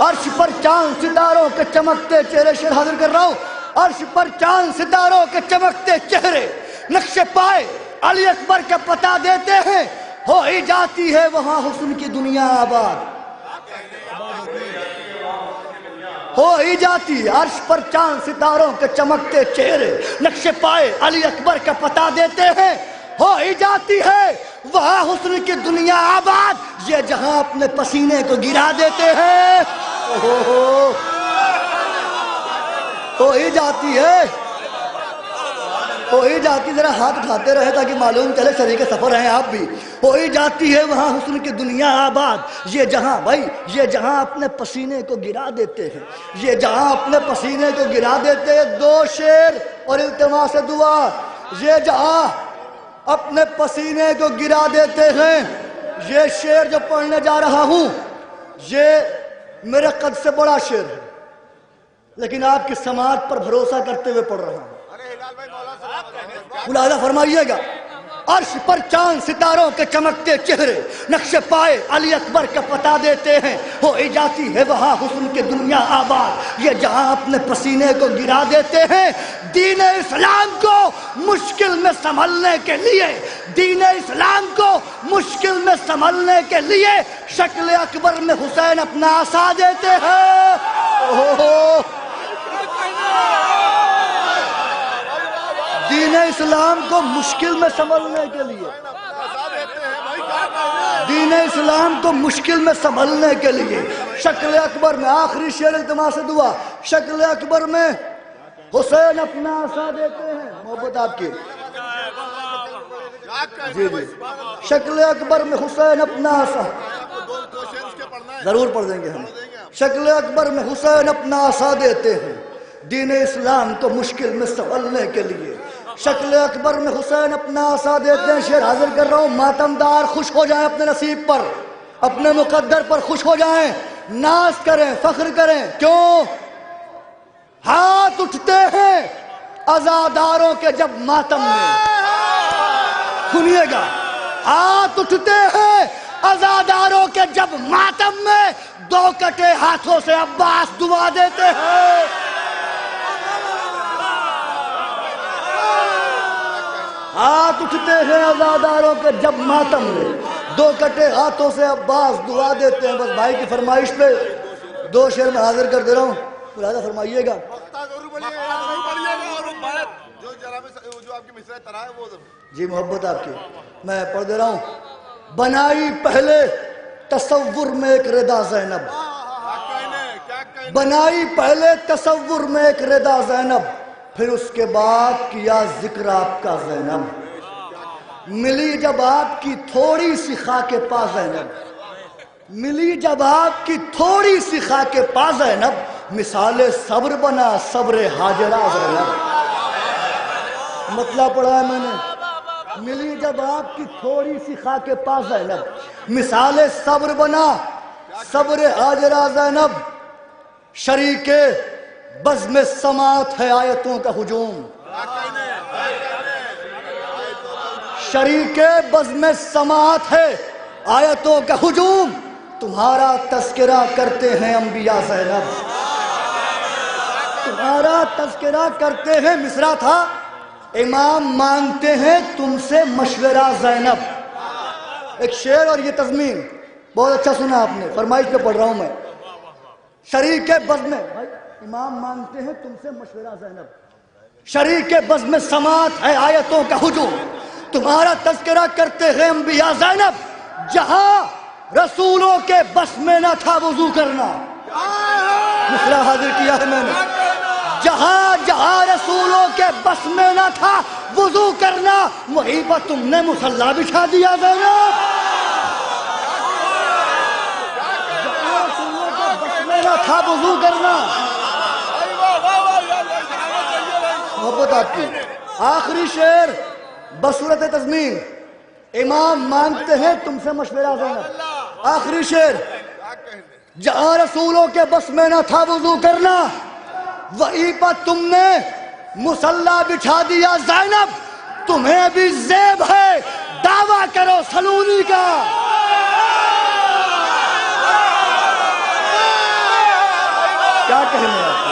عرش پر چاند ستاروں کے چمکتے چہرے، شعر حاضر کر رہا ہوں. عرش پر چاند ستاروں کے چمکتے چہرے نقش پائے علی اکبر کا پتا دیتے ہیں. ہو ہی جاتی ہے وہاں حسن کی دنیا آباد، ہو ہی جاتی ہے. عرش پر چاند ستاروں کے چمکتے چہرے نقش پائے علی اکبر کا پتا دیتے ہیں. ہو ہی جاتی ہے وہاں حسن کی دنیا آباد، یہ جہاں اپنے پسینے کو گرا دیتے ہیں. ہو ہی جاتی ہے، ہو ہی جاتی، ذرا ہاتھ اٹھاتے رہے تاکہ معلوم چلے شریک سفر ہیں آپ بھی. ہو ہی جاتی ہے وہاں حسن کی دنیا آباد، یہ جہاں، بھائی یہ جہاں اپنے پسینے کو گرا دیتے ہیں، یہ جہاں اپنے پسینے کو گرا دیتے ہیں. دو شعر اور التماس دعا. یہ جہاں اپنے پسینے کو گرا دیتے ہیں، یہ شعر جو پڑھنے جا رہا ہوں یہ میرے قد سے بڑا شعر ہے، لیکن آپ کی سماعت پر بھروسہ کرتے ہوئے پڑھ رہا ہوں. ملاحظہ فرمائیے گا. عرش پر چاند ستاروں کے چمکتے چہرے نقش پائے علی اکبر کا پتا دیتے ہیں. ہو ہی جاتی ہے وہاں حسن کی دنیا آباد، یہ جہاں اپنے پسینے کو گرا دیتے ہیں. دین اسلام کو مشکل میں سنبھلنے کے لیے، دین اسلام کو مشکل میں سنبھلنے کے لیے شکل اکبر میں حسین اپنا عصا دیتے ہیں. دین اسلام کو مشکل میں سنبھلنے کے لیے، دین اسلام کو مشکل میں سنبھلنے کے لیے شکل اکبر میں، آخری شعر التماس دعا، شکل اکبر میں حسین اپنا عصا دیتے ہیں. محبت آپ کی جی جی. شکل اکبر میں حسین اپنا عصا، ضرور پڑھ دیں گے ہم. شکل اکبر میں حسین اپنا عصا دیتے ہیں دین اسلام کو مشکل میں سنبھلنے کے لیے. شکل اکبر میں حسین اپنا عصا دیتے ہیں. شعر حاضر کر رہا ہوں. ماتمدار خوش ہو جائیں اپنے نصیب پر، اپنے مقدر پر خوش ہو جائیں، ناز کریں، فخر کریں. کیوں؟ ہاتھ اٹھتے ہیں عزاداروں کے جب ماتم میں. سنیے گا، ہاتھ اٹھتے ہیں عزاداروں کے جب ماتم میں 2 کٹے ہاتھوں سے عباس دعا دیتے ہیں. ہاتھ اٹھتے ہیں عزاداروں کے جب ماتم میں 2 کٹے ہاتھوں سے عباس دعا دیتے ہیں. بس بھائی کی فرمائش پہ 2 شعر میں حاضر کر دے رہا ہوں, ملاحظہ فرمائیے گا. جی محبت آپ کی, میں پڑھ دے رہا ہوں. بنائی پہلے تصور میں ایک رضا زینب, بنائی پہلے تصور میں ایک رضا زینب, پھر اس کے بعد کیا ذکر آپ کا زینب. ملی جب آپ کی تھوڑی سی خاک پا زینب, ملی جب آپ کی تھوڑی سی خاک پا زینب, مثال صبر بنا صبر حاجرہ زینب. مطلب پڑھا ہے میں نے. ملی جب آپ کی تھوڑی سی خاک پا زینب, مثال صبر بنا صبر حاجرہ زینب. شریک بزم سماعت ہے آیتوں کا ہجوم, شریک بزم سماعت ہے آیتوں کا ہجوم. تمہارا تذکرہ کرتے ہیں انبیاء زینب, تمہارا تذکرہ کرتے ہیں. مصرع تھا امام مانگتے ہیں تم سے مشورہ زینب. ایک شعر اور یہ تضمین بہت اچھا سنا آپ نے, فرمائش پہ پڑھ رہا ہوں میں. شریک بزم, امام مانگتے ہیں تم سے مشورہ زینب. شریک بزم سماعت ہے آیتوں کا ہجوم. تمہارا تذکرہ کرتے ہیں انبیاء زینب. جہاں رسولوں کے بس میں نہ تھا وضو کرنا, مصرع حاضر کیا ہے میں نے. جہاں جہاں رسولوں کے بس میں نہ تھا وضو کرنا, وہیں پر تم نے مصلی بچھا دیا زینب. جہاں رسولوں کے بس میں نہ تھا وضو کرنا. محبت آپ کی. آخری شعر بصورت تضمین. امام مانگتے ہیں تم سے مشورہ زینب. آخری شعر. جہاں رسولوں کے بس میں نہ تھا وضو کرنا, وہیں پر تم نے مصلی بچھا دیا زینب. تمہیں بھی زیب ہے دعویٰ کرو سلونی کا. کیا کہنے آپ کو,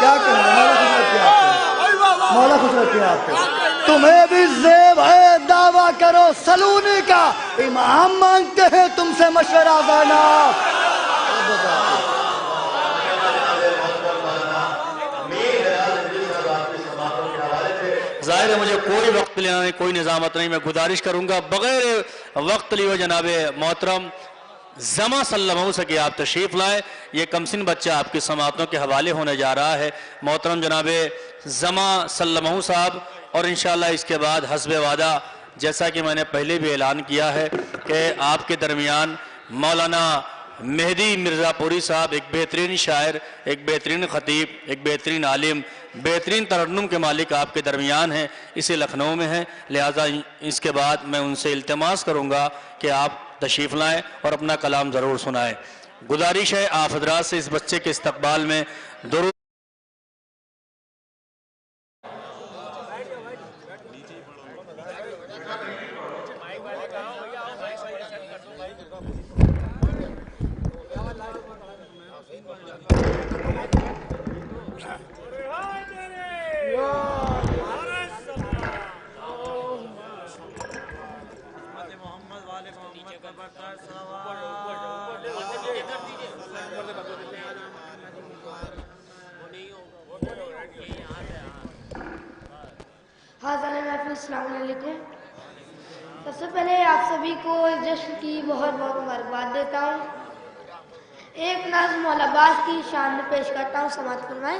کیا کہنے, مولا خوش رکھے آپ کو. تمہیں بھی زیب ہے دعویٰ کرو سلونی کا. امام مانگتے ہیں تم سے مشورہ زینب. ظاہر ہے مجھے کوئی وقت لینا نہیں, کوئی نظامت نہیں. میں گزارش کروں گا بغیر وقت لیے جناب محترم زما صلی اللہ علیہ وسلم کہ آپ تشریف لائیں. یہ کمسن بچہ آپ کی سماعتوں کے حوالے ہونے جا رہا ہے. محترم جناب زما صلی اللہ علیہ صاحب, اور انشاءاللہ اس کے بعد حسب وعدہ جیسا کہ میں نے پہلے بھی اعلان کیا ہے کہ آپ کے درمیان مولانا مہدی مرزا پوری صاحب, ایک بہترین شاعر, ایک بہترین خطیب, ایک بہترین عالم, بہترین ترنم کے مالک آپ کے درمیان ہیں. اسے لکھنؤ میں ہیں, لہٰذا اس کے بعد میں ان سے التماس کروں گا کہ آپ تشریف لائیں اور اپنا کلام ضرور سنائیں. گزارش ہے آپ حضرات سے اس بچے کے استقبال میں درود. السلام علیکم. سب سے پہلے آپ سبھی کو اس جشن کی بہت بہت مبارکباد دیتا ہوں. ایک نظم مولا عباس کی شان میں پیش کرتا ہوں, سماعت فرمائیں.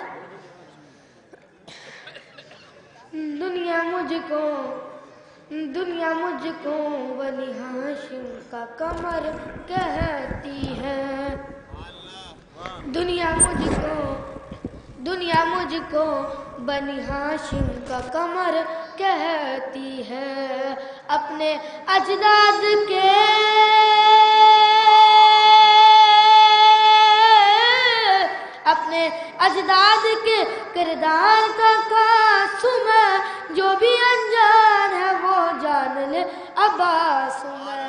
دنیا مجھ کو بنی ہاشم کا قمر کہتی ہے. دنیا مجھ کو بنی ہاشم کا قمر کہتی ہے. اپنے اجداد کے کردار کا قاسم ہے. جو بھی انجان ہے وہ جان لے عباس میں.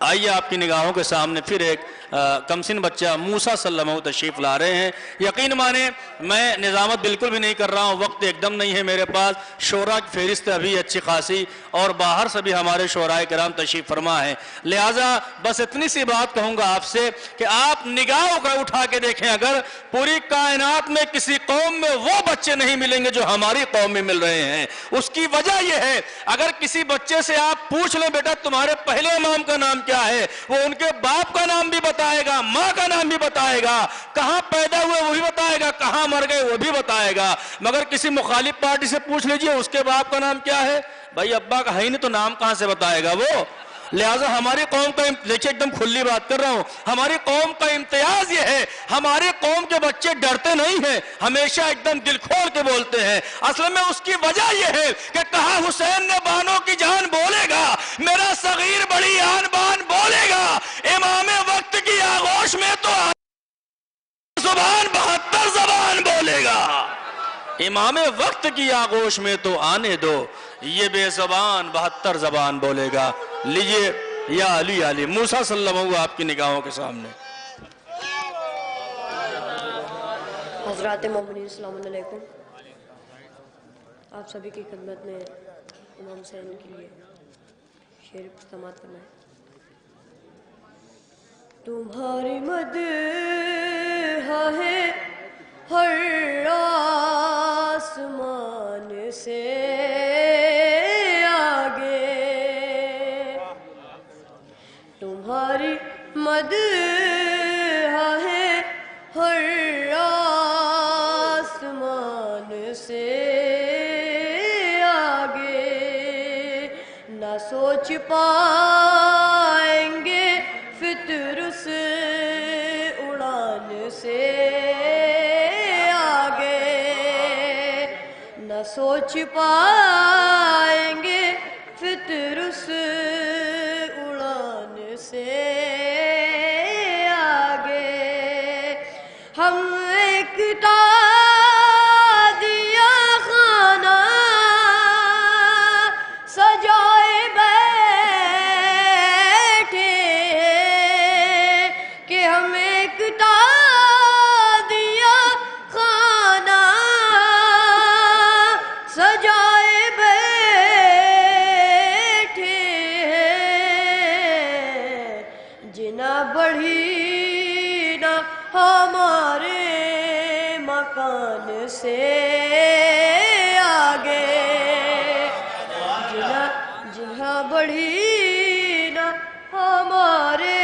آئیے آپ کی نگاہوں کے سامنے پھر ایک کمسن بچہ موسیٰ صلی اللہ علیہ وسلم تشریف لا رہے ہیں. یقین مانیں میں نظامت بالکل بھی نہیں کر رہا ہوں, وقت ایک دم نہیں ہے میرے پاس. شورا کی فہرست ابھی اچھی خاصی اور باہر سے بھی ہمارے شورائے کرام تشریف فرما ہیں, لہٰذا بس اتنی سی بات کہوں گا آپ سے کہ آپ نگاہوں کا اٹھا کے دیکھیں, اگر پوری کائنات میں کسی قوم میں وہ بچے نہیں ملیں گے جو ہماری قوم میں مل رہے ہیں. اس کی وجہ یہ ہے, اگر کسی بچے سے آپ پوچھ لیں بیٹا تمہارے پہلے امام کا نام کیا ہے, وہ ان کے باپ کا نام بھی بتائے گا, ماں کا نام بھی بتائے گا, کہاں پیدا ہوئے وہ بھی بتائے گا, کہاں مر گئے وہ بھی بتائے گا. مگر کسی مخالف پارٹی سے پوچھ لیجئے اس کے باپ کا نام کیا ہے, بھائی ابا کا ہے ہی نہیں تو نام کہاں سے بتائے گا وہ. لہٰذا ہماری قوم کا, دیکھیں ایک دم کھلی بات کر رہا ہوں, ہماری قوم کا امتیاز یہ ہے, ہماری قوم کے بچے ڈرتے نہیں ہیں, ہمیشہ ایک دم دل کھول کے بولتے ہیں. اصل میں اس کی وجہ یہ ہے کہ کہا حسین نے بانوں کی جان بولے گا, میرا صغیر بڑی آن بان بولے گا, امام وقت کی آغوش میں تو زبان 72 زبان بولے گا, امام وقت کی آغوش میں تو آنے دو, یہ بے زبان 72 زبان بولے گا. لیجئے یا علی علی موسیٰ صلی اللہ علیہ وسلم آپ کی نگاہوں کے سامنے. حضرات مومنین السلام علیکم. آپ سبھی کی خدمت میں امام حسین کے لیے شعر سماعت کرنا ہے. تمہاری مدح ہے ہر آسمان سے آگے, تمہاری مدح ہے ہر آسمان سے آگے, نہ سوچ پائیں گے فطر سے اڑان سے آگے, نہ سوچ پائیں گے فطر سے اڑان سے آگے. ہم ایک تازیہ خانہ سجائے بیٹھے کہ ہم ایک تازیہ خانہ سجائے بیٹھے, جنا بڑھی نہ ہمارے مکان سے آگے, جنا بڑھی نہ ہمارے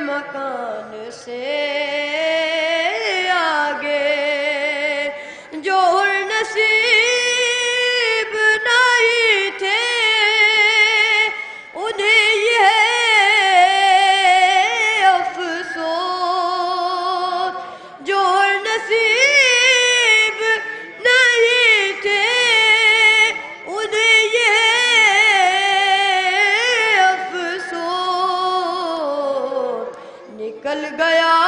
مکان سے آگے. جو نصیب نہیں تھے انہیں یہ افسوس, جو نصیب نہیں تھے انہیں یہ افسوس, نکل گیا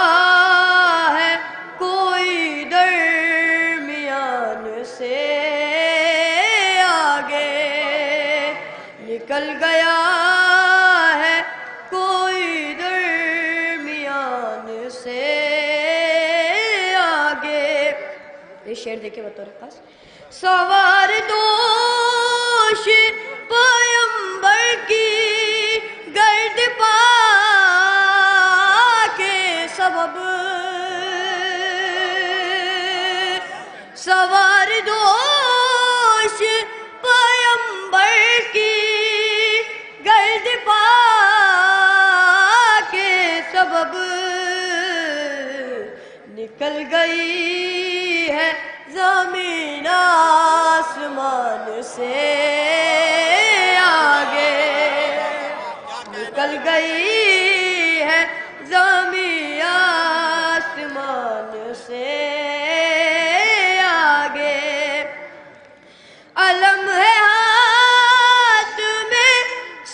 ہے کوئی درمیان سے آگے, نکل گیا ہے کوئی درمیان سے آگے. یہ شعر دیکھیں بطور خاص. سوار دوش پیمبر کی گرد پا کے سبب, سوار دوش پیمبر کی گرد پا کے سبب, نکل گئی ہے زمین آسمان سے آگے, نکل گئی ہے زمین آسمان سے آگے. علم ہے ہاتھ میں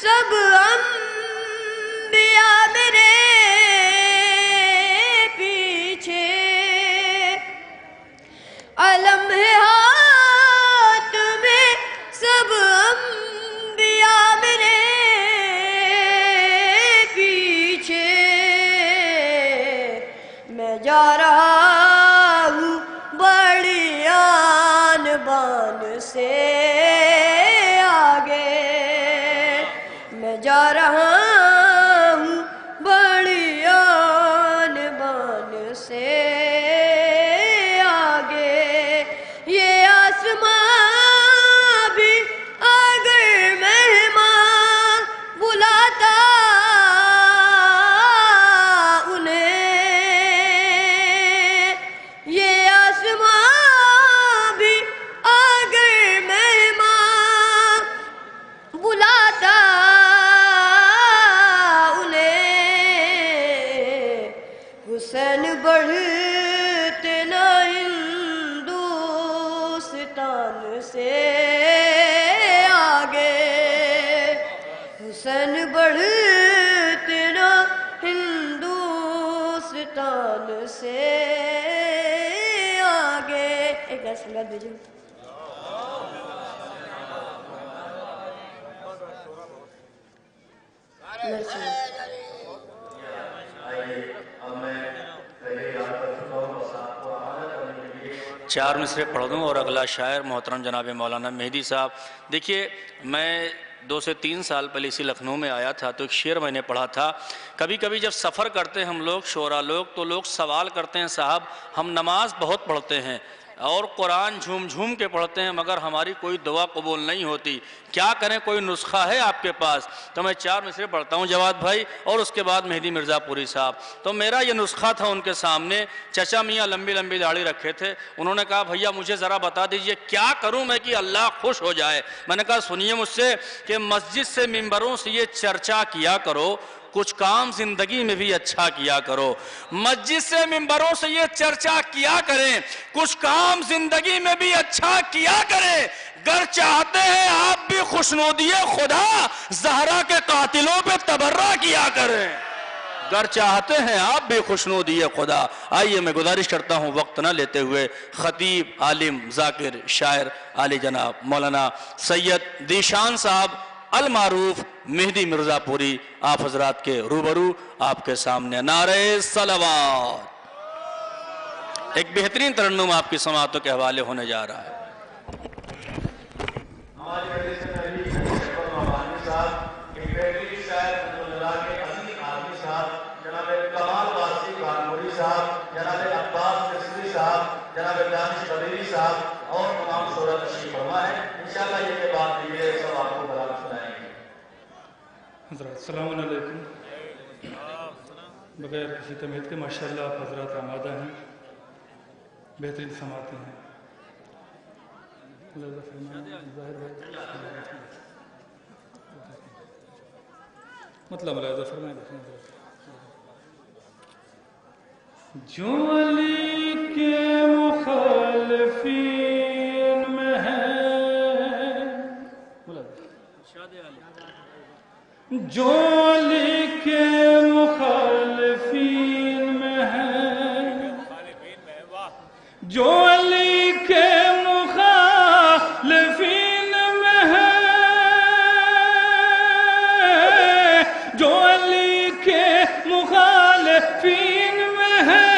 سب انبیاء میرے پیچھے, علم ہے ہاتھ میں سب انبیاء میرے جا رہا ہوں بڑی آن بان سے آگے، میں جا رہا ہوں بڑی آن بان سے آگے، یہ آسمان بھی اگر مہمان بلاتا حسین بڑھتے نہ ہندوستان سے آگے، حسین بڑھتے نہ ہندوستان سے آگے۔ ایک ایسا سنگت بھیجو۔ چار مصرے پڑھ دوں اور اگلا شاعر محترم جناب مولانا مہدی صاحب۔ دیکھیے میں 2 سے 3 سال پہلے اسی لکھنؤ میں آیا تھا تو ایک شعر میں نے پڑھا تھا، کبھی کبھی جب سفر کرتے ہیں ہم لوگ شعراء لوگ تو لوگ سوال کرتے ہیں صاحب ہم نماز بہت پڑھتے ہیں اور قرآن جھوم جھوم کے پڑھتے ہیں مگر ہماری کوئی دعا قبول نہیں ہوتی، کیا کریں، کوئی نسخہ ہے آپ کے پاس؟ تو میں 4 مصرے پڑھتا ہوں جواد بھائی اور اس کے بعد مہدی مرزا پوری صاحب۔ تو میرا یہ نسخہ تھا ان کے سامنے، چچا میاں لمبی لمبی داڑھی رکھے تھے، انہوں نے کہا بھیا مجھے ذرا بتا دیجئے کیا کروں میں کہ اللہ خوش ہو جائے؟ میں نے کہا سنیے مجھ سے کہ مسجد سے ممبروں سے یہ چرچا کیا کرو کچھ کام زندگی میں بھی اچھا کیا کرو، مسجد سے ممبروں سے یہ چرچا کیا کریں کچھ کام زندگی میں بھی اچھا کیا کریں، گر چاہتے ہیں آپ بھی خوشنودی خدا زہرا کے قاتلوں پہ تبرہ کیا کریں، گر چاہتے ہیں آپ بھی خوشنودی خدا۔ آئیے میں گزارش کرتا ہوں وقت نہ لیتے ہوئے خطیب عالم ذاکر شاعر عالی جناب مولانا سید دیشان صاحب المعروف مہدی مرزا پوری آپ حضرات کے روبرو آپ کے سامنے نعرہ صلوات، ایک بہترین ترنم آپ کی سماعتوں کے حوالے ہونے جا رہا ہے۔ جناب دانش بدری صاحب اور تمام شعراء تشریف فرما ہے، انشاءاللہ یہ کے بعد یہ سب آپ کو کلام سنائیں گے۔ حضرات السلام علیکم، بغیر کسی تمہید کے ماشاءاللہ آپ حضرات آمادہ ہیں، بہترین سماعتیں ہیں۔ مطلب ملاحظہ فرمائیں۔ جو علی کے مخالفین میں ہے، جو علی کے مخالفین میں ہے، جو علی کے مخالفین میں ہے، جو علی کے مخالفین میں ہے،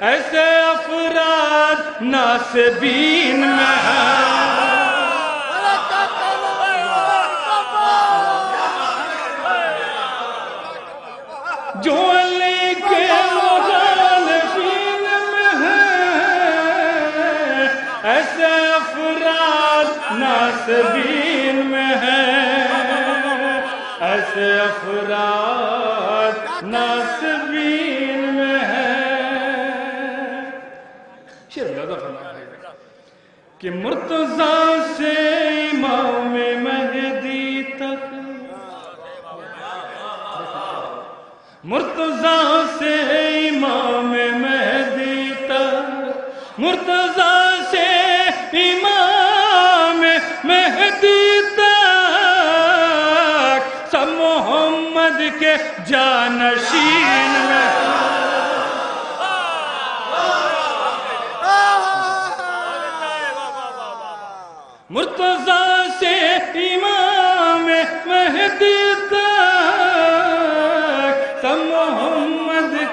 ایسے افراد ناصبین میں ہے، جو علی کے مخالفین میں ہے، ایسے افراد ناصبین میں ہے، ایسے افراد ناصبین میں ہے۔ شعر لازم فرمائے کہ مرتضیٰ سے امام مہدی تک، مرتضیٰ سے امام مہدی تک، مرتضیٰ سے امام مہدی تک، سب محمد کے جانشین میں، مرتضیٰ سے امام مہدی تک، سب محمد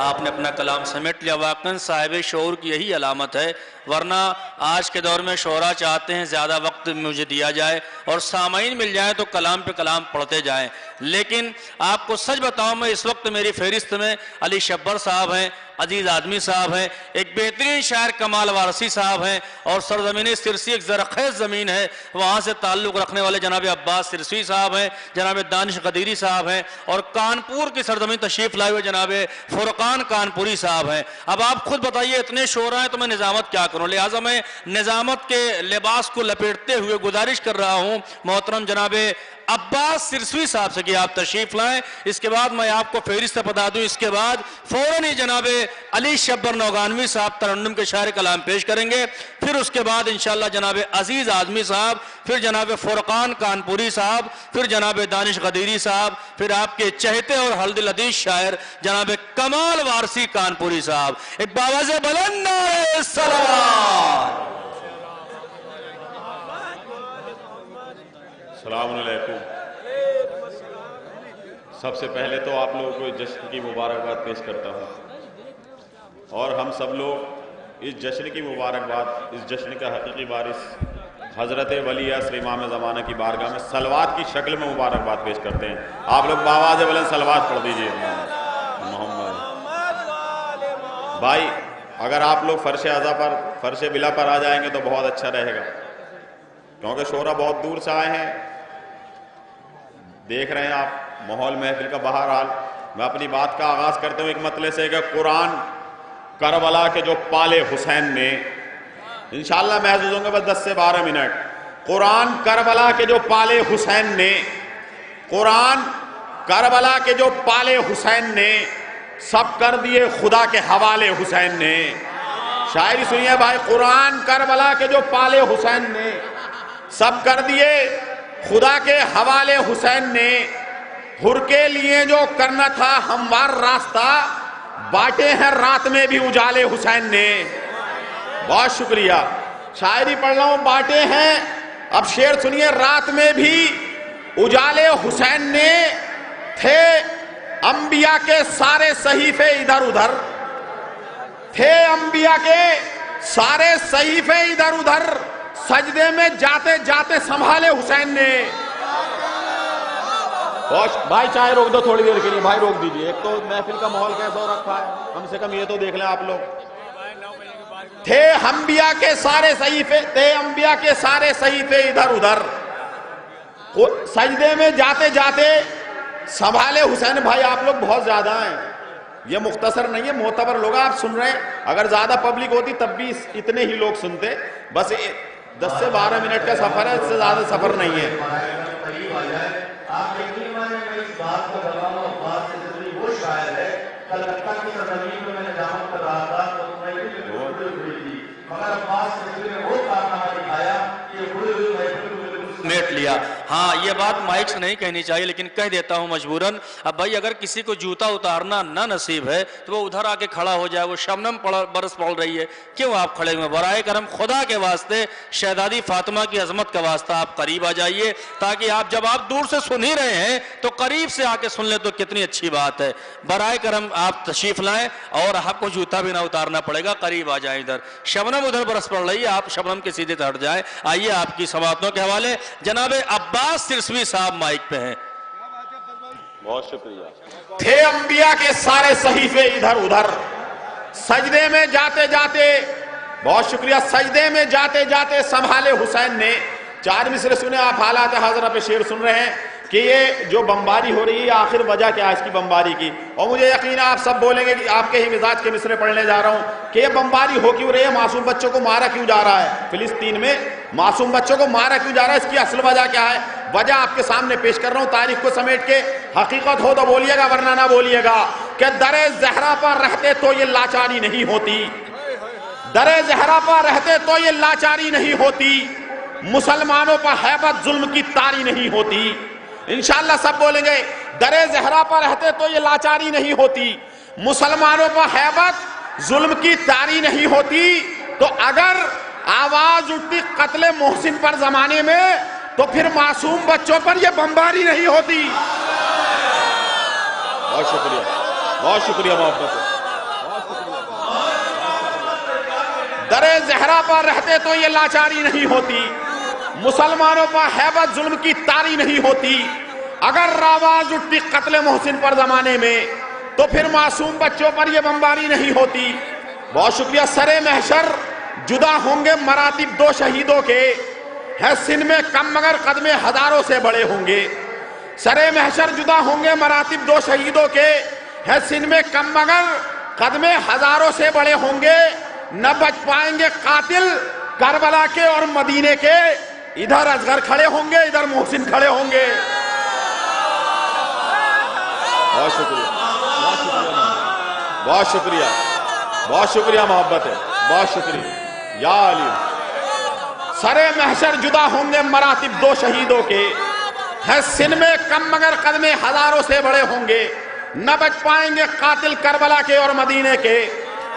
آپ نے اپنا کلام سمیٹ لیا. واقعاً صاحب شعور کی یہی علامت ہے، ورنہ آج کے دور میں شعراء چاہتے ہیں زیادہ وقت مجھے دیا جائے اور سامعین مل جائیں تو کلام پہ کلام پڑھتے جائیں. لیکن آپ کو سچ بتاؤں، میں اس وقت میری فہرست میں علی شبر صاحب ہیں، عزیز آدمی صاحب ہیں، ایک بہترین شاعر کمال وارسی صاحب ہیں، اور سرزمین سرسی ایک زرخیز زمین ہے، وہاں سے تعلق رکھنے والے جناب عباس سرسی صاحب ہیں، جناب دانش قدیری صاحب ہیں، اور کانپور کی سرزمین تشریف لائے ہوئے جناب فرقان کانپوری صاحب ہیں. اب آپ خود بتائیے اتنے شعراء ہیں تو میں نظامت کیا کروں؟ لہٰذا میں نظامت کے لباس کو لپیٹتے ہوئے گزارش کر رہا ہوں محترم جناب عباس سرسوی صاحب سے کہ آپ تشریف لائیں. اس کے بعد میں آپ کو فہرست بتا دوں، اس کے بعد فوراً ہی جناب علی شبر نوگانوی صاحب ترنم کے شاعر کلام پیش کریں گے. پھر اس کے بعد انشاءاللہ جناب عزیز آدمی صاحب، پھر جناب فرقان کانپوری صاحب، پھر جناب دانش قدیری صاحب، پھر آپ کے چہتے اور حلد العدیث شاعر جناب کمال وارسی کانپوری صاحب. ایک باواز بلند نعرہ صلوات. السلام علیکم. سب سے پہلے تو آپ لوگوں کو جشن کی مبارکباد پیش کرتا ہوں، اور ہم سب لوگ اس جشن کی مبارکباد، اس جشن کا حقیقی وارث حضرت ولی عصر امام زمانہ کی بارگاہ میں صلوات کی شکل میں مبارکباد پیش کرتے ہیں. آپ لوگ باواز بلند صلوات پڑھ دیجئے. محمد بھائی، اگر آپ لوگ فرش عزا پر، فرش بلا پر آ جائیں گے تو بہت اچھا رہے گا، کیونکہ شعراء بہت دور سے آئے ہیں. دیکھ رہے ہیں آپ ماحول محفل کا. بہرحال میں اپنی بات کا آغاز کرتا ہوں ایک مطلب سے کہ قرآن کربلا کے جو پالے حسین نے، انشاءاللہ محظوظ ہوں گے بس 10 سے 12 منٹ. قرآن کربلا کے جو پالے حسین نے، قرآن کربلا کے جو پالے حسین نے، سب کر دیے خدا کے حوالے حسین نے. شاعری سنیے بھائی، قرآن کربلا کے جو پالے حسین نے، سب کر دیے خدا کے حوالے حسین نے. حر کے لیے جو کرنا تھا ہموار راستہ، بانٹے ہیں رات میں بھی اجالے حسین نے. بہت شکریہ. شاعری پڑھ رہا ہوں، بانٹے ہیں. اب شعر سنیے. رات میں بھی اجالے حسین نے، تھے انبیاء کے سارے صحیفے ادھر ادھر، تھے انبیاء کے سارے صحیفے ادھر ادھر، سجدے میں جاتے جاتے سنبھالے حسین نے. بھائی چائے روک دو تھوڑی دیر کے لیے، بھائی روک دیجئے. ایک تو محفل کا ماحول کیسا ہو رکھا ہے، کم سے کم یہ تو دیکھ لیں آپ لوگ. تھے انبیاء کے سارے صحیفے، تھے انبیاء کے سارے صحیفے ادھر ادھر، سجدے میں جاتے جاتے سنبھالے حسین. بھائی آپ لوگ بہت زیادہ ہیں، یہ مختصر نہیں ہے، معتبر لوگ آپ سن رہے ہیں. اگر زیادہ پبلک ہوتی تب بھی اتنے ہی لوگ سنتے. بس 10 سے 12 منٹ کا سفر ہے، اس سے زیادہ سفر نہیں ہے. آپ یقین مانیں میں اس بات کو بتاؤں، عباس سرسوی وہ شاعر ہے، کلکتہ کی سرزمین میں نے دعوت کر رہا تھا تو میں بھی بالکل ہوئی تھی، مگر عباس سرسوی نے وہ کارنامہ دکھایا کہ ہوئی ہوئی محفل کو میٹ لیا. ہاں یہ بات مائک سے نہیں کہنی چاہیے لیکن کہہ دیتا ہوں مجبوراً. اب بھائی اگر کسی کو جوتا اتارنا نہ نصیب ہے تو وہ ادھر آ کے کھڑا ہو جائے. وہ شبنم برس پڑ رہی ہے، کیوں آپ کھڑے ہوئے؟ برائے کرم خدا کے واسطے، شہزادی فاطمہ کی عظمت کا واسطہ آپ قریب آ جائیے، تاکہ آپ جب آپ دور سے سن ہی رہے ہیں تو قریب سے آ کے سن لیں تو کتنی اچھی بات ہے. برائے کرم آپ تشریف لائیں اور آپ کو جوتا بھی نہ اتارنا پڑے گا، قریب آ جائیں. ادھر شبنم ادھر برس پڑ رہی ہے، آپ شبنم کے سیدھے ہٹ جائیں. آئیے آپ کی سماعتوں کے حوالے جناب عباس سرسوی صاحب مائک پہ ہیں. بہت شکریہ. تھے انبیاء کے سارے صحیفے ادھر ادھر، سجدے میں جاتے جاتے، بہت شکریہ، سجدے میں جاتے جاتے سنبھالے حسین نے. 4 مصرے سنے آپ. حالات حاضرہ پہ شعر سن رہے ہیں کہ یہ جو بمباری ہو رہی ہے آخر وجہ کیا ہے اس کی بمباری کی. اور مجھے یقین ہے آپ سب بولیں گے کہ آپ کے ہی مزاج کے مصرے پڑھنے جا رہا ہوں کہ یہ بمباری ہو کیوں رہی ہے، معصوم بچوں کو مارا کیوں جا رہا ہے فلسطین میں، معصوم بچوں کو مارا کیوں جا رہا ہے، اس کی اصل وجہ کیا ہے. وجہ آپ کے سامنے پیش کر رہا ہوں، تاریخ کو سمیٹ کے. حقیقت ہو تو بولیے گا ورنہ نہ بولیے گا کہ در زہرا پر رہتے تو یہ لاچاری نہیں ہوتی، در زہرا پر رہتے تو یہ لاچاری نہیں ہوتی، مسلمانوں پر ہیبت ظلم کی تاری نہیں ہوتی. انشاءاللہ سب بولیں گے در زہرا پر رہتے تو یہ لاچاری نہیں ہوتی، مسلمانوں پر ہیبت ظلم کی تاری نہیں ہوتی. تو اگر آواز اٹھتی قتل محسن پر زمانے میں تو پھر معصوم بچوں پر یہ بمباری نہیں ہوتی. بہت شکریہ، بہت شکریہ محبت. سرے زہرا پر رہتے تو یہ لاچاری نہیں ہوتی، مسلمانوں پر ہیبت ظلم کی تاری نہیں ہوتی، اگر آواز اٹھتی قتل محسن پر زمانے میں تو پھر معصوم بچوں پر یہ بمباری نہیں ہوتی۔ بہت شکریہ۔ سرے محشر جدا ہوں گے مراتب دو شہیدوں کے، ہے سن میں کم مگر قدم ہزاروں سے بڑے ہوں گے۔ سرے محشر جدا ہوں گے مراتب دو شہیدوں کے، ہے سن میں کم مگر قدم ہزاروں سے بڑے ہوں گے، نہ بچ پائیں گے قاتل کربلا کے اور مدینے کے، ادھر اصغر کھڑے ہوں گے ادھر محسن کھڑے ہوں گے۔ بہت شکریہ، بہت شکریہ، بہت شکریہ، بہت شکریہ محبت ہے، بہت شکریہ یا علی۔ سرے محشر جدا ہوں گے مراتب دو شہیدوں کے، ہے سن میں کم مگر قدم ہزاروں سے بڑے ہوں گے، نہ بچ پائیں گے قاتل کربلا کے اور مدینے کے،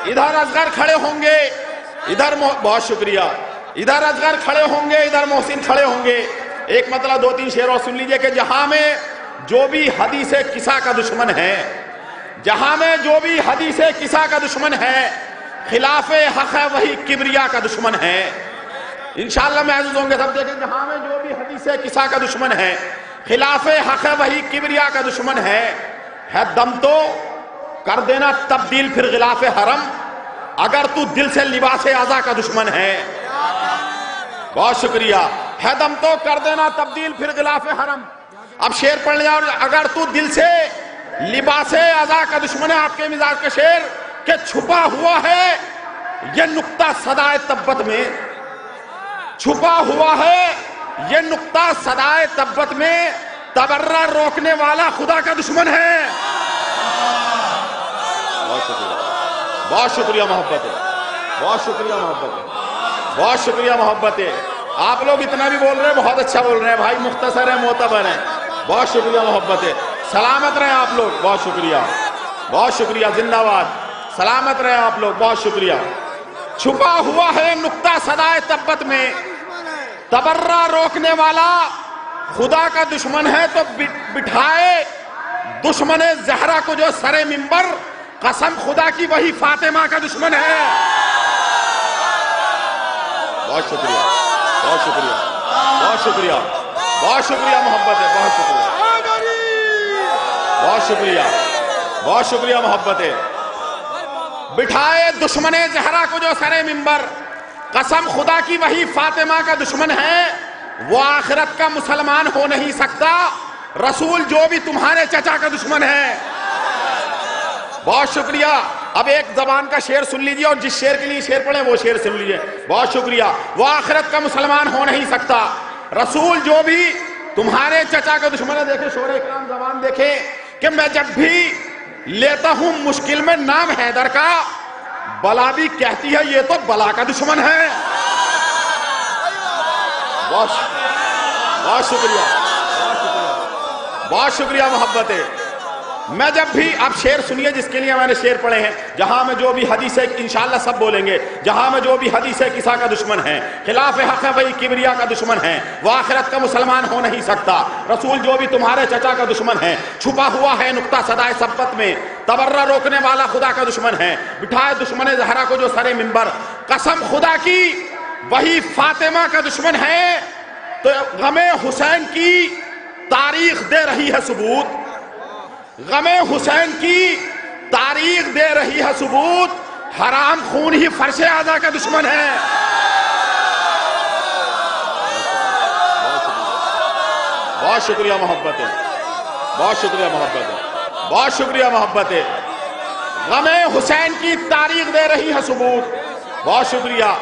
ادھر اصغر کھڑے ہوں گے ادھر بہت شکریہ، ادھر اصغر کھڑے ہوں گے ادھر محسن کھڑے ہوں گے۔ ایک مطلب دو تین شعر اور سن لیجئے کہ جہاں میں جو بھی حدیث کسا کا دشمن ہے، جہاں میں جو بھی حدیث کسا کا دشمن ہے، خلاف حق ہے وہی کبریا کا دشمن ہے۔ انشاءاللہ محظوظ ہوں گے سب دیکھیں، جہاں میں جو بھی حدیث کسا کا دشمن ہے، خلاف حق ہے وہی کبریا کا دشمن ہے دم تو کر دینا تبدیل پھر غلاف حرم، اگر تو دل سے لباس اعضا کا دشمن ہے۔ بہت شکریہ۔ ہے دم تو کر دینا تبدیل پھر غلاف حرم، اب شعر پڑھ لیا، اور اگر تو دل سے لباس اعضا کا دشمن ہے، آپ کے مزاج کا شعر کہ چھپا ہوا ہے یہ نقطہ صدائے تبت میں، چھپا ہوا ہے یہ نقطہ صدائے تبت میں، تبرہ روکنے والا خدا کا دشمن ہے۔ بہت شکریہ، بہت شکریہ محبت ہے، بہت شکریہ محبت ہے، بہت شکریہ محبت ہے۔ آپ لوگ اتنا بھی بول رہے ہیں، بہت اچھا بول رہے ہیں بھائی، مختصر ہے معتبر ہے، بہت شکریہ محبت ہے۔ سلامت رہیں آپ لوگ، بہت شکریہ، بہت شکریہ، زندہ باد، سلامت رہیں آپ لوگ، بہت شکریہ۔ چھپا ہوا ہے نقطہ صدائے تبت میں، تبرہ روکنے والا خدا کا دشمن ہے، تو بٹھائے دشمن زہرا کو جو سرے منبر، قسم خدا کی وہی فاطمہ کا دشمن ہے۔ بہت شکریہ، بہت شکریہ، بہت شکریہ، بہت شکریہ محبت ہے، بہت شکریہ، بہت شکریہ، بہت شکریہ محبت ہے۔ بٹھائے دشمن زہرا کو جو سرے منبر، قسم خدا کی وہی فاطمہ کا دشمن ہے، وہ آخرت کا مسلمان ہو نہیں سکتا، رسول جو بھی تمہارے چچا کا دشمن ہے۔ بہت شکریہ۔ اب ایک زبان کا شعر سن لیجئے، اور جس شعر کے لیے شعر پڑھیں وہ شعر سن لیجئے۔ بہت شکریہ۔ وہ آخرت کا مسلمان ہو نہیں سکتا، رسول جو بھی تمہارے چچا کا دشمن ہے۔ دیکھیں شعر اکرام زبان دیکھیں کہ میں جب بھی لیتا ہوں مشکل میں نام حیدر کا، بلا بھی کہتی ہے یہ تو بلا کا دشمن ہے۔ بہت شکریہ، بہت شکریہ محبت ہے۔ میں جب بھی، اب شعر سنیے جس کے لیے میں نے شعر پڑھے ہیں، جہاں میں جو بھی حدیث ہے، انشاءاللہ سب بولیں گے، جہاں میں جو بھی حدیث ہے کسا کا دشمن ہے، خلاف حق ہے وہی کبریا کا دشمن ہے، وہ آخرت کا مسلمان ہو نہیں سکتا، رسول جو بھی تمہارے چچا کا دشمن ہے، چھپا ہوا ہے نقطہ صدائے سبت میں، تبرہ روکنے والا خدا کا دشمن ہے، بٹھائے دشمن زہرا کو جو سرے منبر، قسم خدا کی وہی فاطمہ کا دشمن ہے۔ تو غم حسین کی تاریخ دے رہی ہے ثبوت، غم حسین کی تاریخ دے رہی ہے ثبوت، حرام خون ہی فرش اعضا کا دشمن ہے۔ بہت شکریہ محبت ہے، بہت شکریہ محبت ہے، بہت شکریہ محبت ہے۔ غم حسین کی تاریخ دے رہی ہے ثبوت، بہت شکریہ،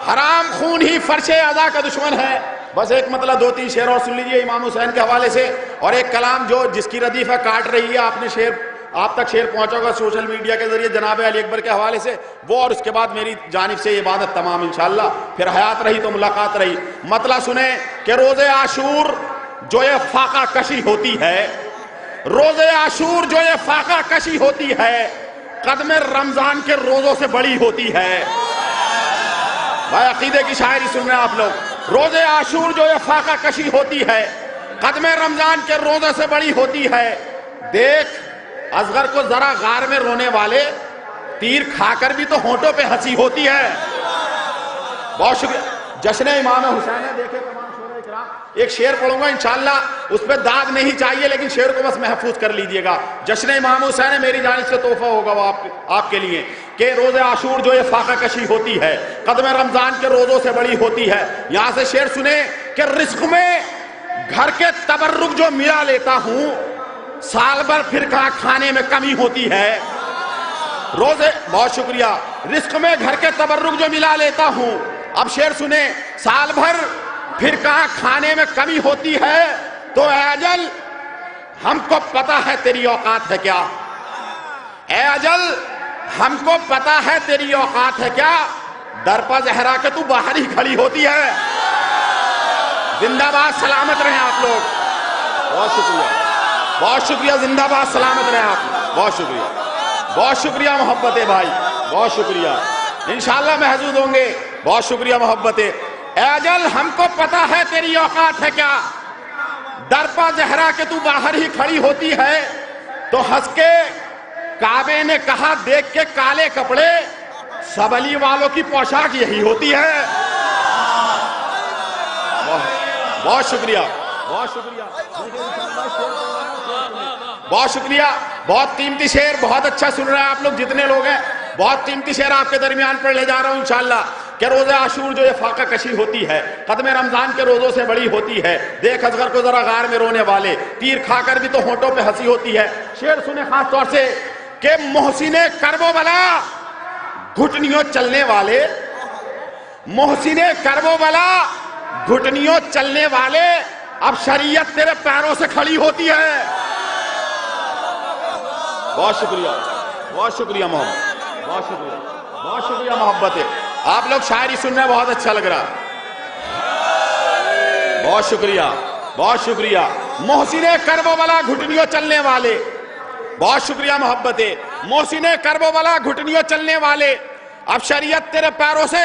حرام خون ہی فرش اعضا کا دشمن ہے۔ بس ایک مطلب دو تین شعر اور سن لیجئے امام حسین کے حوالے سے، اور ایک کلام جو جس کی ردیف ہے کاٹ رہی ہے، آپ نے شعر، آپ تک شعر پہنچا ہوگا سوشل میڈیا کے ذریعے جناب علی اکبر کے حوالے سے، وہ اور اس کے بعد میری جانب سے یہ عبادت تمام انشاءاللہ، پھر حیات رہی تو ملاقات رہی۔ مطلب سنیں کہ روز عاشور جو یہ فاقہ کشی ہوتی ہے، روز عاشور جو یہ فاقہ کشی ہوتی ہے، قدم رمضان کے روزوں سے بڑی ہوتی ہے۔ بھائی عقیدے کی شاعری سن رہے ہیں آپ لوگ، روز عاشور جو یہ فاقہ کشی ہوتی ہے، قدم رمضان کے روزوں سے بڑی ہوتی ہے۔ دیکھ اصغر کو ذرا غار میں رونے والے، تیر کھا کر بھی تو ہونٹوں پہ ہنسی ہوتی ہے۔ بہت شکریہ. جشن امام حسین ہے. دیکھیں تمام شورا کرام, ایک شعر پڑھوں گا انشاءاللہ, اس پہ داغ نہیں چاہیے لیکن شعر کو بس محفوظ کر لیجئے گا. جشن امام حسین ہے, میری جانب سے تحفہ ہوگا وہ آپ کے لیے کہ روز عاشور جو یہ فاقہ کشی ہوتی ہے قدم رمضان کے روزوں سے بڑی ہوتی ہے. یہاں سے شعر سنیں کہ رزق میں گھر کے تبرک جو ملا لیتا ہوں, سال بھر پھر کہاں کھانے میں کمی ہوتی ہے. روزے, بہت شکریہ. رزق میں گھر کے تبرک جو ملا لیتا ہوں, اب شعر سنیں, سال بھر پھر کہاں کھانے میں کمی ہوتی ہے. تو اے اجل ہم کو پتا ہے تیری اوقات ہے کیا, اے اجل ہم کو پتا ہے تیری اوقات ہے کیا, درپا زہرا کے تو باہر ہی کھڑی ہوتی ہے. زندہ باد, سلامت رہیں آپ لوگ. بہت شکریہ, بہت شکریہ. زندہ باد, سلامت رہیں آپ. بہت شکریہ, بہت شکریہ محبت بھائی, بہت شکریہ. انشاءاللہ محظوظ ہوں گے. بہت شکریہ محبت. اے اجل ہم کو پتا ہے تیری اوقات ہے کیا, درپا زہرا کے تو باہر ہی کھڑی ہوتی ہے. تو ہنس کے کعبے نے کہا دیکھ کے کالے کپڑے, سبلی والوں کی پوشاک یہی ہوتی ہے. بہت شکریہ, بہت شکریہ, بہت شکریہ. بہت قیمتی شعر, بہت اچھا سن رہے ہیں آپ لوگ جتنے لوگ ہیں. بہت قیمتی شعر آپ کے درمیان پر لے جا رہا ہوں انشاءاللہ کہ روزہ عاشور جو یہ فاقہ کشی ہوتی ہے قدم رمضان کے روزوں سے بڑی ہوتی ہے. دیکھ اصغر کو ذرا غار میں رونے والے, تیر کھا کر بھی تو ہونٹوں پہ ہنسی ہوتی ہے. شعر سنے خاص طور سے کہ محسن کرب و بلا گھٹنیوں چلنے والے, محسن کرب و بلا گھٹنیوں چلنے والے, اب شریعت تیرے پیروں سے کھڑی ہوتی ہے. بہت شکریہ, بہت شکریہ محمد, بہت شکریہ, بہت شکریہ محبت ہے. آپ لوگ شاعری سن رہے ہیں, بہت اچھا لگ رہا. بہت شکریہ, بہت شکریہ. محسن کرب و بلا گھٹنیوں چلنے والے, بہت شکریہ محبت ہے. محسن کرب و بلا گھٹنیوں چلنے والے, اب شریعت تیرے پیروں سے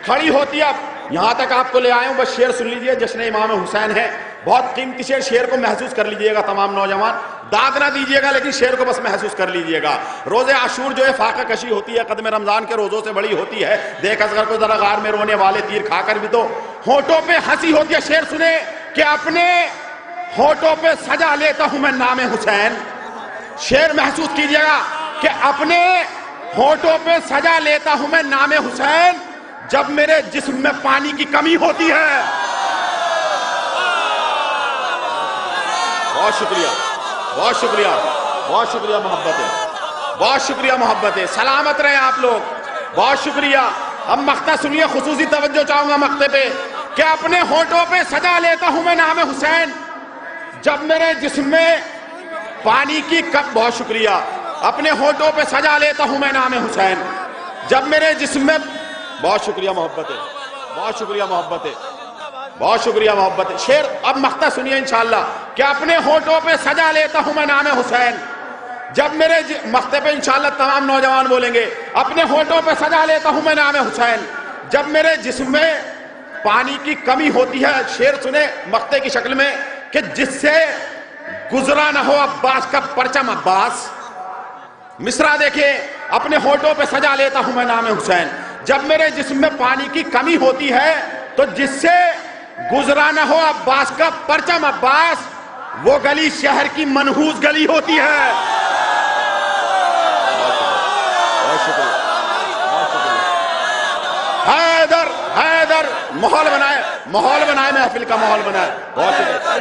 کھڑی ہوتی ہے. یہاں تک آپ کو لے آئے ہوں, بس شعر سن لیجئے. جشن امام حسین ہے, بہت قیمتی شعر. شعر کو محسوس کر لیجئے گا تمام نوجوان, داد نہ دیجئے گا لیکن شعر کو بس محسوس کر لیجئے گا. روز عاشور جو ہے فاقہ کشی ہوتی ہے قدم رمضان کے روزوں سے بڑی ہوتی ہے. دیکھ اصغر کو ذرا غار میں رونے والے, تیر کھا کر بھی تو ہونٹوں پہ ہنسی ہوتی ہے. شعر سنے کہ اپنے ہونٹوں پہ سجا لیتا ہوں میں نام حسین. شعر محسوس کیجئے گا کہ اپنے ہونٹوں پہ سجا لیتا ہوں میں نام حسین, جب میرے جسم میں پانی کی کمی ہوتی ہے. بہت شکریہ, بہت شکریہ, بہت شکریہ محبت ہے, بہت شکریہ محبت ہے. سلامت رہے آپ لوگ, بہت شکریہ. اب مقطع سنیے, خصوصی توجہ چاہوں گا مقطع پہ کہ اپنے ہونٹوں پہ سجا لیتا ہوں میں نام حسین, جب میرے جسم میں پانی کی کم. بہت شکریہ. اپنے ہونٹوں پہ سجا لیتا ہوں میں نام حسین, جب میرے جسم میں. بہت شکریہ محبت ہے, بہت شکریہ محبت ہے, بہت شکریہ محبت ہے. شعر اب مقطع سنیے انشاءاللہ کہ اپنے ہونٹوں پہ سجا لیتا ہوں میں نام حسین, جب میرے مقطع پہ انشاءاللہ تمام نوجوان بولیں گے. اپنے ہونٹوں پہ سجا لیتا ہوں میں نام حسین, جب میرے جسم میں پانی کی کمی ہوتی ہے. شعر سنے مقطع کی شکل میں کہ جس سے گزرا نہ ہو عباس کا پرچم عباس. مصرع دیکھیں, اپنے ہونٹوں پہ سجا لیتا ہوں میں نام حسین, جب میرے جسم میں پانی کی کمی ہوتی ہے تو جس سے گزرا نہ ہو عباس کا پرچم عباس, وہ گلی شہر کی منحوس گلی ہوتی ہے. حیدر, حیدر, ماحول بنائے, ماحول بنائے, محفل کا ماحول بنائے. بہت شکریہ.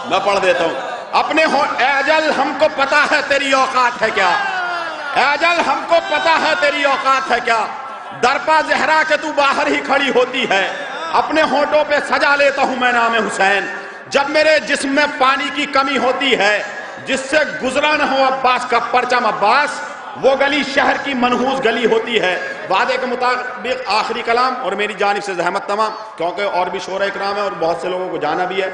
میں پڑھ دیتا ہوں. اپنے اے اجل ہم کو پتا ہے تیری اوقات ہے کیا, اے اجل ہم کو پتا ہے تیری اوقات ہے کیا, درپا زہرا کے تو باہر ہی کھڑی ہوتی ہے. اپنے ہونٹوں پہ سجا لیتا ہوں میں نام حسین, جب میرے جسم میں پانی کی کمی ہوتی ہے, جس سے گزرا نہ ہو عباس کا پرچم عباس, وہ گلی شہر کی منحوس گلی ہوتی ہے. وعدے کے مطابق آخری کلام اور میری جانب سے زحمت تمام, کیونکہ اور بھی شورا اکرام ہے اور بہت سے لوگوں کو جانا بھی ہے.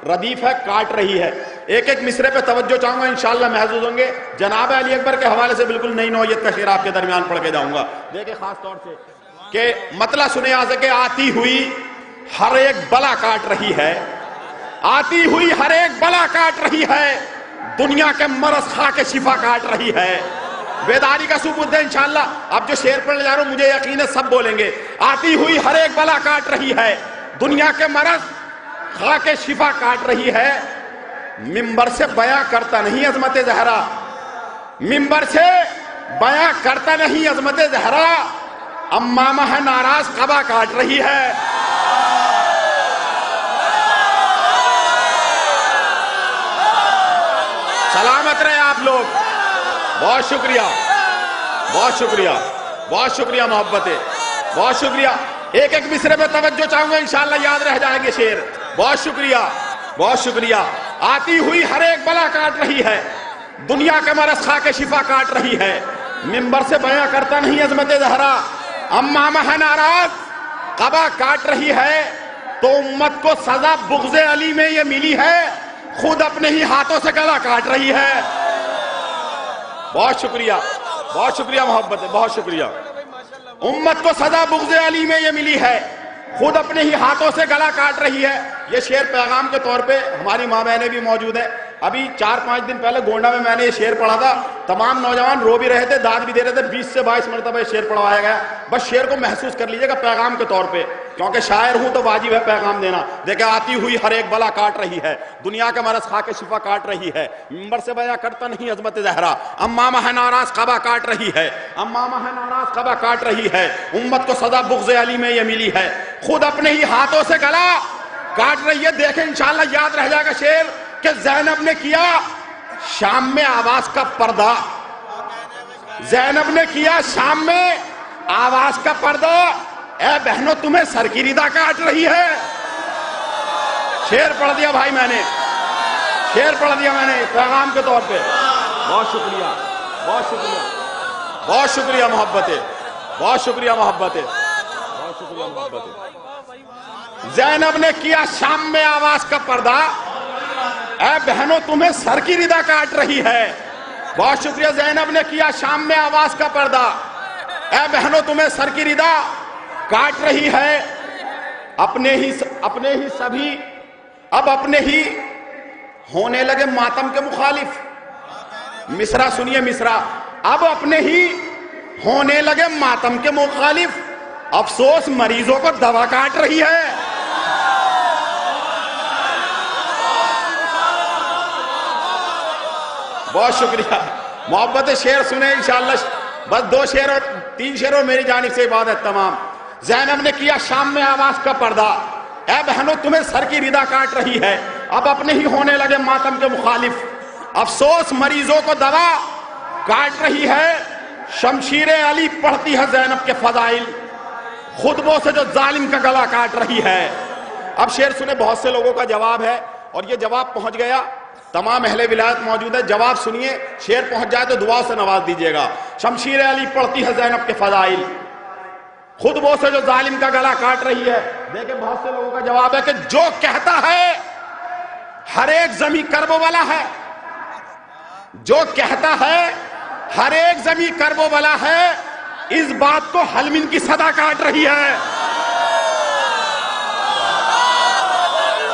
ردیف ہے, کاٹ رہی ہے. ایک ایک مصرے پہ توجہ چاہوں گا, انشاءاللہ محظوظ ہوں گے. جناب علی اکبر کے حوالے سے بالکل نئی نوعیت کا شعر آپ کے درمیان پڑھ کے جاؤں گا. دیکھیں خاص طور سے کہ مطلع سنے آ سکے. آتی ہوئی ہر ایک بلا کاٹ رہی ہے، آتی ہوئی ہر ایک بلا کاٹ رہی ہے، دنیا کے مرض کھا کے شفا کاٹ رہی ہے۔ بیداری کا ثبوت ہے انشاءاللہ۔ اب جو شعر پڑھنے جا رہا ہوں مجھے یقین ہے سب بولیں گے۔ آتی ہوئی ہر ایک بلا کاٹ رہی ہے، دنیا کے مرض کھا کے شفا کاٹ رہی ہے۔ منبر سے بیاں کرتا نہیں عظمت زہرا، منبر سے بیاں کرتا نہیں عظمت زہرا، امامہ ہے ناراض قبا کاٹ رہی ہے۔ سلامت رہے آپ لوگ، بہت شکریہ، بہت شکریہ، بہت شکریہ محبتیں، بہت شکریہ۔ ایک ایک مصرے میں توجہ چاہوں گا، انشاءاللہ یاد رہ جائیں گے شعر۔ بہت شکریہ، بہت شکریہ۔ آتی ہوئی ہر ایک بلا کاٹ رہی ہے، دنیا کے مرض کھا کے شفا کاٹ رہی ہے، منبر سے بیاں کرتا نہیں عظمت زہرا، امامہ ہے ناراض قبا کاٹ رہی ہے۔ تو امت کو سزا بغض علی میں یہ ملی ہے، خود اپنے ہی ہاتھوں سے گلا کاٹ رہی ہے۔ بہت شکریہ، بہت شکریہ محبت، بہت شکریہ۔ امت کو سزا بغض علی میں یہ ملی ہے، خود اپنے ہی ہاتھوں سے گلا کاٹ رہی ہے۔ یہ شعر پیغام کے طور پہ ہماری ماں بہنیں بھی موجود ہیں۔ ابھی 4-5 دن پہلے گونڈا میں نے یہ شعر پڑھا تھا، تمام نوجوان رو بھی رہے تھے، داد بھی دے رہے تھے، 20 سے 22 مرتبہ یہ شعر پڑھوایا گیا۔ بس شعر کو محسوس کر لیجئے گا پیغام کے طور پہ، کیونکہ شاعر ہوں تو واجب ہے پیغام دینا۔ دیکھیں آتی ہوئی ہر ایک بلا کاٹ رہی ہے، دنیا کے مرض کھا کے شفا کاٹ رہی ہے، منبر سے بیاں کرتا نہیں عظمت زہرا، امامہ ہے ناراض قبا کاٹ رہی ہے، امامہ ہے ناراض قبا کاٹ رہی ہے۔ امت کو سزا بغض علی میں یہ ملی ہے، خود اپنے ہی ہاتھوں سے گلا کاٹ رہی ہے۔ دیکھیں انشاءاللہ یاد رہ جائے گا شعر کہ زینب نے کیا شام میں آواز کا پردہ، زینب نے کیا شام میں آواز کا پردہ، اے بہنوں تمہیں سر کی ردا کاٹ رہی ہے۔ شعر پڑھ دیا بھائی میں نے، شعر پڑھ دیا میں نے پیغام کے طور پہ۔ بہت شکریہ، بہت شکریہ، بہت شکریہ محبتیں، بہت شکریہ محبتیں، بہت شکریہ محبتیں۔ زینب نے کیا شام میں آواز کا پردہ، اے بہنوں تمہیں سر کی ردا کاٹ رہی ہے۔ بہت شکریہ۔ زینب نے کیا شام میں آواز کا پردہ، اے بہنوں تمہیں سر کی ردا کاٹ رہی ہے۔ اپنے ہی سبھی اب اپنے ہی ہونے لگے ماتم کے مخالف۔ مصرع سنیے مصرع، اب اپنے ہی ہونے لگے ماتم کے مخالف، افسوس مریضوں کو دوا کاٹ رہی ہے۔ بہت شکریہ محبت شعر سنیں انشاءاللہ۔ بس 2 شعر اور 3 شعر اور میری جانب سے عبادت تمام۔ زینب نے کیا شام میں آواز کا پردہ، اے بہنوں تمہیں سر کی ردا کاٹ رہی ہے، اب اپنے ہی ہونے لگے ماتم کے مخالف، افسوس مریضوں کو دوا کاٹ رہی ہے۔ شمشیر علی پڑھتی ہے زینب کے فضائل، خطبوں سے جو ظالم کا گلا کاٹ رہی ہے۔ اب شعر سنیں، بہت سے لوگوں کا جواب ہے اور یہ جواب پہنچ گیا، تمام اہل ولایت موجود ہے، جواب سنیے، شعر پہنچ جائے تو دعا سے نواز دیجئے گا۔ شمشیر علی پڑھتی ہے زینب کے فضائل، خطبوں سے جو ظالم کا گلا کاٹ رہی ہے۔ دیکھیں بہت سے لوگوں کا جواب ہے کہ جو کہتا ہے ہر ایک زمیں کرب و بلا ہے، جو کہتا ہے ہر ایک زمیں کرب و بلا ہے، اس بات کو حلمن کی صدا کاٹ رہی ہے۔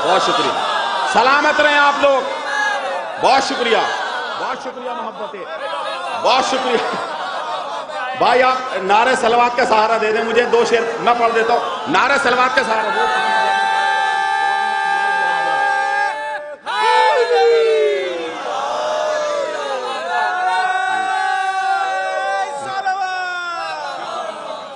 بہت شکریہ، سلامت رہیں آپ لوگ، بہت شکریہ، بہت شکریہ محبتیں، بہت شکریہ۔ بھائی آپ نعرہ صلوات کا سہارا دے دیں مجھے، 2 شعر میں پڑھ دیتا ہوں، نعرہ صلوات کا سہارا دے دیں۔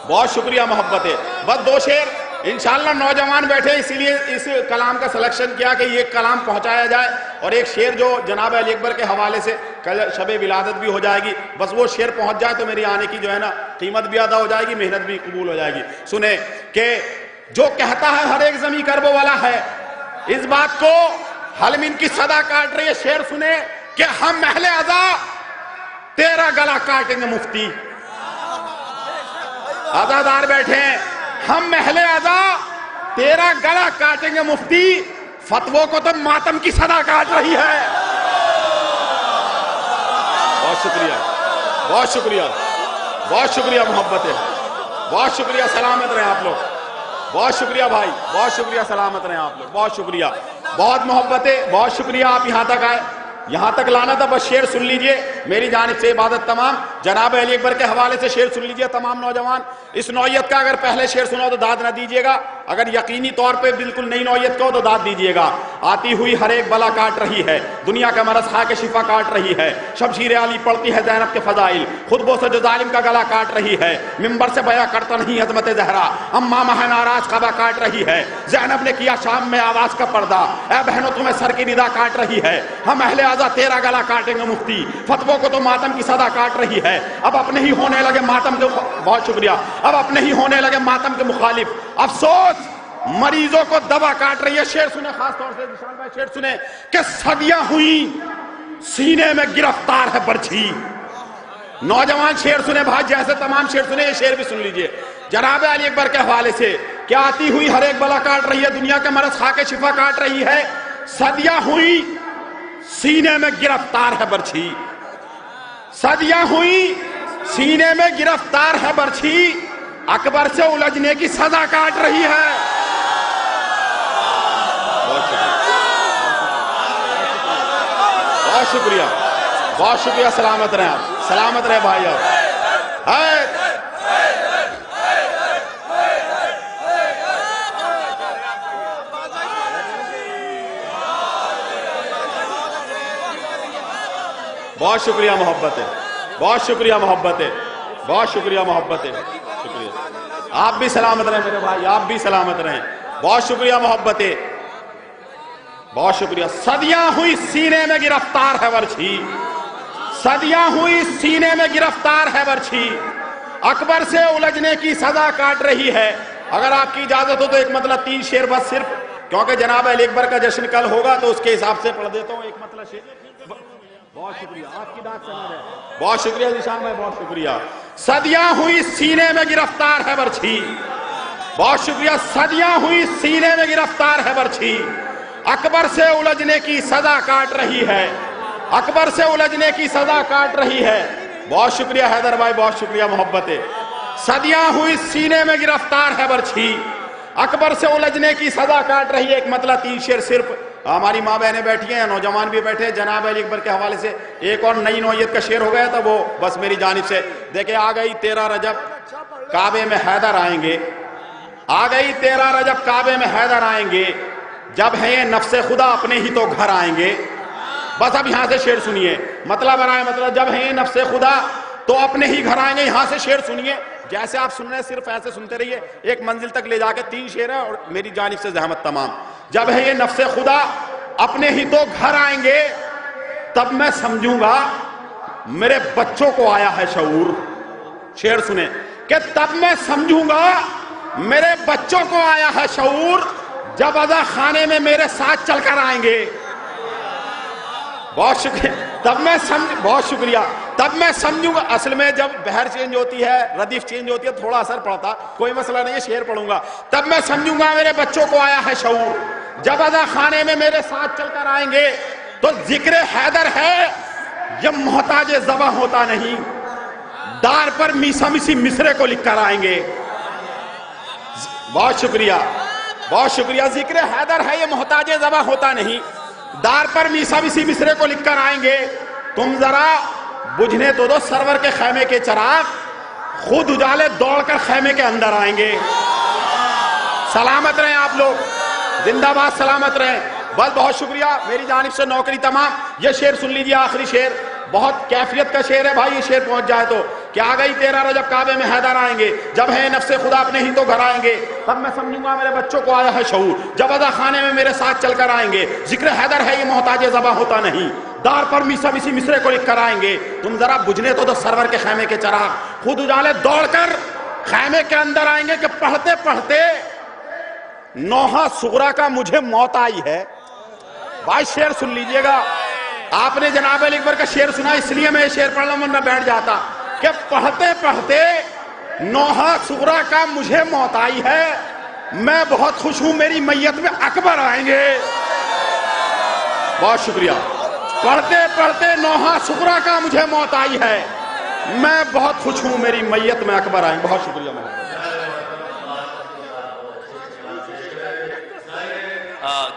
بہت شکریہ محبتیں، بس 2 شعر انشاءاللہ نوجوان بیٹھے اسی لیے اس کلام کا سلیکشن کیا کہ یہ کلام پہنچایا جائے، اور ایک شعر جو جناب علی اکبر کے حوالے سے کل شب ولادت بھی ہو جائے گی، بس وہ شعر پہنچ جائے تو میری آنے کی جو ہے نا قیمت بھی ادا ہو جائے گی، محنت بھی قبول ہو جائے گی۔ سنیں کہ جو کہتا ہے ہر ایک زمیں کرب والا ہے، اس بات کو حلمن کی صدا کاٹ رہی ہے۔ شعر سنیں کہ ہم اہل عزا تیرا گلا کاٹیں گے مفتی، عزادار بیٹھے ہیں، ہم اہل عزا تیرا گلا کاٹیں گے مفتی، فتووں کو تو ماتم کی صدا کاٹ رہی ہے۔ بہت شکریہ، بہت شکریہ، بہت شکریہ محبتیں، بہت شکریہ، سلامت رہیں آپ لوگ۔ بہت شکریہ بھائی، بہت شکریہ، سلامت رہیں آپ لوگ، بہت شکریہ، بہت محبت ہے، بہت شکریہ آپ یہاں تک آئے، یہاں تک لانا تھا، بس شعر سن لیجئے میری جانب سے عبادت تمام۔ جناب علی اکبر کے حوالے سے شعر سن لیجئے تمام نوجوان، اس نوعیت کا اگر پہلے شعر سنا تو داد نہ دیجئے گا، اگر یقینی طور پہ بالکل نئی نوعیت کا ہو تو داد دیجئے گا۔ آتی ہوئی ہر ایک بلا کاٹ رہی ہے، دنیا کا مرض خا کے شفا کاٹ رہی ہے، شمشیر علی پڑتی ہے زینب کے فضائل، خطبوں سے جو ظالم کا گلا کاٹ رہی ہے، ممبر سے بیاں کرتا نہیں عظمت زہرا، امامہ ہے ناراض قبا کاٹ رہی ہے، زینب نے کیا شام میں آواز کا پردہ، اے بہنوں تمہیں سر کی ندا کاٹ رہی ہے، ہم اہل اعضا تیرا گلا کاٹیں گے مفتی، فتووں کو تو ماتم کی صدا کاٹ رہی ہے، اب اپنے ہی ہونے لگے ماتم کے، بہت شکریہ، اب اپنے ہی ہونے لگے ماتم کے مخالف، افسوس مریضوں کو دوا کاٹ رہی ہے۔ شعر سنیں، خاص طور سے نشان بھائی شعر سنیں کہ صدیاں ہوئیں سینے میں گرفتار ہے برچھی۔ نوجوان شعر سنیں بھائی، جیسے تمام شعر سنیں یہ شعر بھی سن لیجئے جناب علی اکبر کے حوالے سے کہ آتی ہوئی ہر ایک بلا کاٹ رہی ہے، دنیا کے مرض خا کے شفا کاٹ رہی ہے، صدیاں ہوئیں سینے میں گرفتار ہے برچھی، صدیاں ہوئیں سینے میں گرفتار ہے برچھی، اکبر سے الجھنے کی سزا کاٹ رہی ہے۔ بہت شکریہ، بہت شکریہ، سلامت رہیں آپ، سلامت رہے بھائی آپ۔ بہت شکریہ محبت ہے، بہت شکریہ محبت ہے، بہت شکریہ محبت ہے، شکریہ، آپ بھی سلامت رہیں میرے بھائی، آپ بھی سلامت رہیں، بہت شکریہ محبت ہے، بہت شکریہ۔ صدیاں ہوئی سینے میں گرفتار ہے برچھی، صدیاں ہوئی سینے میں گرفتار ہے برچھی، اکبر سے الجھنے کی سزا کاٹ رہی ہے۔ اگر آپ کی اجازت ہو تو ایک مطلب 3 شعر بس صرف، کیونکہ جناب علی اکبر کا جشن کل ہوگا تو اس کے حساب سے پڑھ دیتا ہوں ایک مطلب شعر۔ بہت شکریہ، آپ کی داد سمجھ ہے، بہت شکریہ نشان بھائی، بہت شکریہ۔ صدیاں ہوئی سینے میں گرفتار ہے برچھی، بہت شکریہ، صدیاں ہوئی سینے میں گرفتار ہے برچھی، اکبر سے الجھنے کی سزا کاٹ رہی ہے، اکبر سے الجھنے کی سزا کاٹ رہی ہے۔ بہت شکریہ حیدر بھائی، بہت شکریہ محبت ہے۔ صدیاں ہوئی سینے میں گرفتار ہے برچھی، اکبر سے الجھنے کی سزا کاٹ رہی ہے۔ ایک مطلب 3 شعر صرف، ہماری ماں بہنیں بیٹھی ہیں، نوجوان بھی بیٹھے ہیں، جناب علی اکبر کے حوالے سے ایک اور نئی نوعیت کا شعر ہو گیا تھا، وہ بس میری جانب سے دیکھیں۔ آ گئی 13 رجب کعبے میں حیدر آئیں گے، آ گئی 13 رجب کعبے میں حیدر آئیں گے، جب ہے یہ نفس خدا اپنے ہی تو گھر آئیں گے۔ بس اب یہاں سے شعر سنیے، مطلب بنائے، مطلب جب ہے یہ نفس خدا تو اپنے ہی گھر آئیں گے۔ یہاں سے شعر سنیے، جیسے آپ سن رہے ہیں صرف ایسے سنتے رہیے، ایک منزل تک لے جا کے 3 شعر ہیں اور میری جانب سے زحمت تمام۔ جب ہے یہ نفس خدا اپنے ہی تو گھر آئیں گے، تب میں سمجھوں گا میرے بچوں کو آیا ہے شعور۔ شعر سنیں کہ تب میں سمجھوں گا میرے بچوں کو آیا ہے شعور، جب عزا خانے میں میرے ساتھ چل کر آئیں گے۔ بہت شکریہ، بہت شکریہ، تب میں سمجھوں گا۔ اصل میں جب بہر چینج ہوتی ہے، ردیف چینج ہوتی ہے، تھوڑا اثر پڑتا، کوئی مسئلہ نہیں ہے، شعر پڑھوں گا۔ تب میں سمجھوں گا میرے بچوں کو آیا ہے شعور، جب عزا خانے میں میرے ساتھ چل کر آئیں گے، تو ذکر حیدر ہے یہ محتاج ذبح ہوتا نہیں، دار پر میسا میسی مصرے کو لکھ کر آئیں گے۔ بہت شکریہ، بہت شکریہ۔ ذکر حیدر ہے یہ محتاج ذبح ہوتا نہیں، دار پر میسا میسی مصرے کو لکھ کر آئیں گے۔ تم ذرا بجھنے تو دو سرور کے خیمے کے چراغ، خود اجالے دوڑ کر خیمے کے اندر آئیں گے۔ سلامت رہیں آپ لوگ، زندہ باد، سلامت رہیں۔ بس بہت شکریہ، میری جانب سے نوکری تمام۔ یہ شعر سن لیجئے، آخری شعر، بہت کیفیت کا شعر ہے بھائی، یہ شعر پہنچ جائے تو کہ آ گئی 13 رجب کعبے میں حیدر آئیں گے، جب ہے نفس خدا اپنے ہی تو گھر آئیں گے، تب میں سمجھوں گا میرے بچوں کو آیا ہے شعور، جب عزا خانے میں میرے ساتھ چل کر آئیں گے۔ ذکر حیدر ہے یہ محتاج ذبح ہوتا نہیں، دار پر میسا میسی مصرے کو لکھ کر آئیں گے۔ تم ذرا بجھنے تو دو سرور کے خیمے کے چراغ، خود اجالے دوڑ کر خیمے کے اندر آئیں گے کہ پڑھتے پڑھتے نوحہ صغرا کا مجھے موت آئی ہے۔ بھائی شعر سن لیجئے گا، آپ نے جناب علی اکبر کا شعر سنا اس لیے میں یہ شعر پڑھ رہا ہوں، میں بیٹھ جاتا کہ پڑھتے پڑھتے نوحہ صغرا کا مجھے موت آئی ہے، میں بہت خوش ہوں میری میت میں اکبر آئیں گے۔ بہت شکریہ۔ پڑھتے پڑھتے نوحہ صغرا کا مجھے موت آئی ہے، میں بہت خوش ہوں میری میت میں اکبر آئیں گے۔ بہت شکریہ۔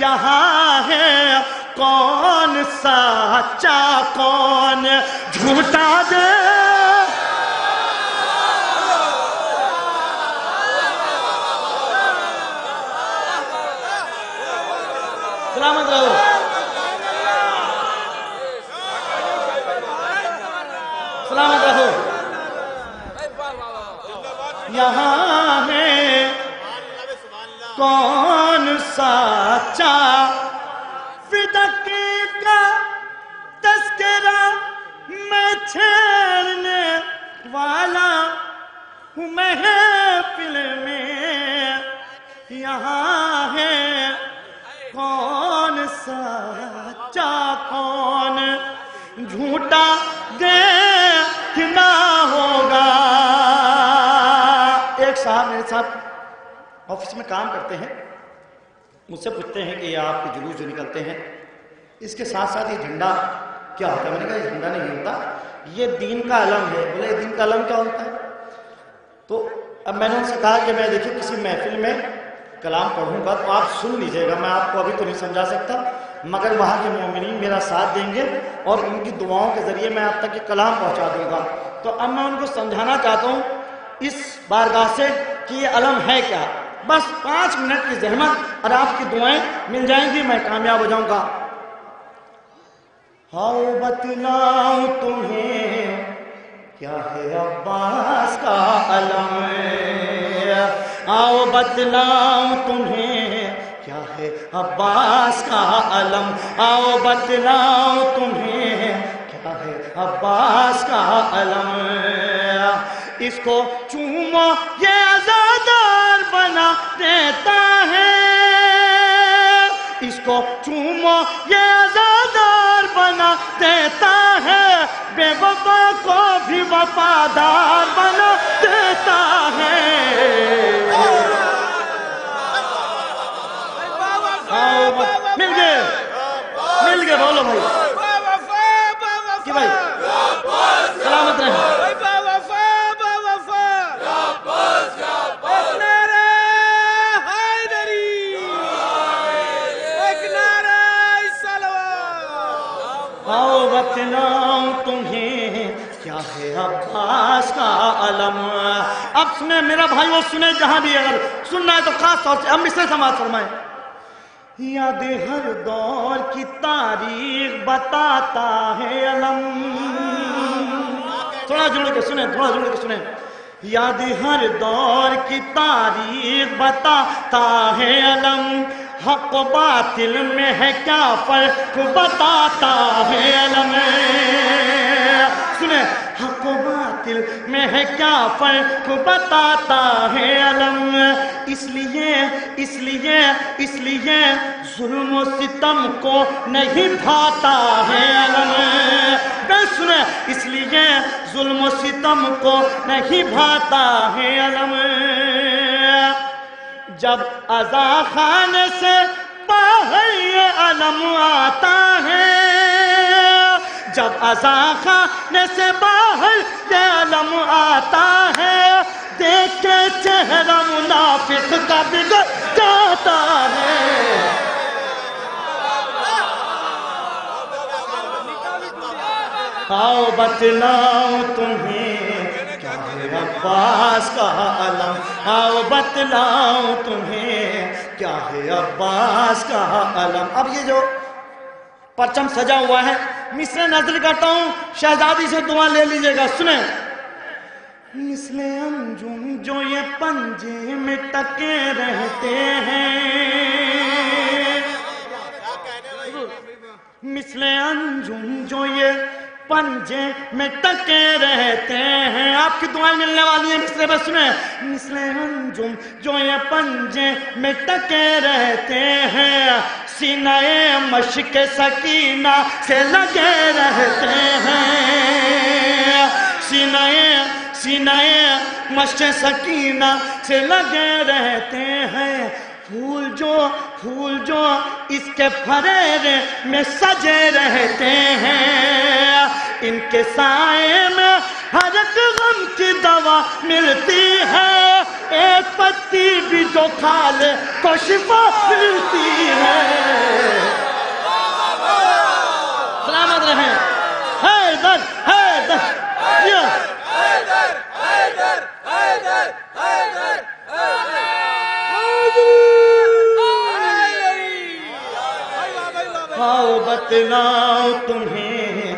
یہاں ہے کون سچا کون جھوٹا دے سلامت رہو سلامت رہو یہاں ہے کون سچا فدقی کا تذکرہ میں چھیڑنے والا ہوں محفل میں یہاں ہے کون سچا کون جھوٹا دیکھنا ہوگا. ایک صاحب میرے ساتھ آفس میں کام کرتے ہیں, مجھ سے پوچھتے ہیں کہ یہ آپ کے جلوس جو نکلتے ہیں اس کے ساتھ ساتھ یہ جھنڈا کیا ہوتا ہے؟ میں نے کہا یہ جھنڈا نہیں ہوتا, یہ دین کا علم ہے. بولے دین کا علم کیا ہوتا ہے؟ تو اب میں نے ان سے کہا کہ میں دیکھیے کسی محفل میں کلام پڑھوں گا تو آپ سن لیجئے گا, میں آپ کو ابھی تو نہیں سمجھا سکتا, مگر وہاں کے مومنین میرا ساتھ دیں گے اور ان کی دعاؤں کے ذریعے میں آپ تک یہ کلام پہنچا دوں گا. تو اب میں ان کو سمجھانا چاہتا ہوں اس بارگاہ سے کہ یہ علم ہے کیا. بس 5 منٹ کی زحمت اور آپ کی دعائیں مل جائیں گی, میں کامیاب ہو جاؤں گا. ہاؤ بتلاؤں تمہیں کیا ہے عباس کا علم, آؤ بتلاؤں تمہیں کیا ہے عباس کا علم, آؤ بتلاؤں تمہیں کیا ہے عباس کا علم. اس کو چومو یہ عزادار بنا دیتا ہے, اس کو چومو یہ عزادار بنا دیتا ہے, بے وفا کو بھی وفادار بنا دیتا ہے. مل گئے بولو بھائی کہ بھائی سلامت رہیں. آؤ بتلاؤں تمہیں کیا ہے عباس کا علم. اب سنیں میرا بھائی, وہ سنیں جہاں بھی, اگر سننا ہے تو خاص طور سے اب مصرے سماعت فرمائیں. یاد ہر دور کی تاریخ بتاتا ہے علم. تھوڑا جڑ کے سنیں, تھوڑا جڑ کے سنیں. یاد ہر دور کی تاریخ بتاتا ہے علم, حق و باطل میں ہے کیا فرق بتاتا ہے علم. سنیں, حق و باطل میں ہے کیا فرق بتاتا ہے علم. اس لیے ظلم و ستم کو نہیں بھاتا ہے علم. سنیں, اس لیے ظلم و ستم کو نہیں بھاتا ہے علم. جب عزا خانے سے باہر یہ علم آتا ہے, جب عزا خانے سے باہر یہ علم آتا ہے, دیکھ کے چہرہ منافق کا بگڑ جاتا ہے. آؤ بتلاؤں تمہیں کیا ہے عباس کا علم, آؤ بتلاؤں تمہیں کیا ہے عباس کا علم. اب یہ جو پرچم سجا ہوا ہے مصرے نظر کرتا ہوں, شہزادی سے دعا لے لیجئے گا. سنیں, مثل انجم جو یہ پنجے میں ٹکے رہتے ہیں, مثل انجم جو یہ پنجے میں ٹکے رہتے ہیں. آپ کی دعائیں ملنے والی ہیں مصرے میں. سنیں, مثل انجم جو یہ پنجے میں ٹکے رہتے ہیں, سینہ مشق سکینہ سے لگے رہتے ہیں, سینہ مشق سکینہ سے لگے رہتے ہیں. پھول جو اس کے پھریرے میں سجے رہتے ہیں, ان کے سائے میں ہر ایک غم کی دوا ملتی ہے, ایک پتی بھی جو کھا لے تو شفا ملتی ہے سلامت رہیں حیدر حیدر آؤ بتلاؤ تمہیں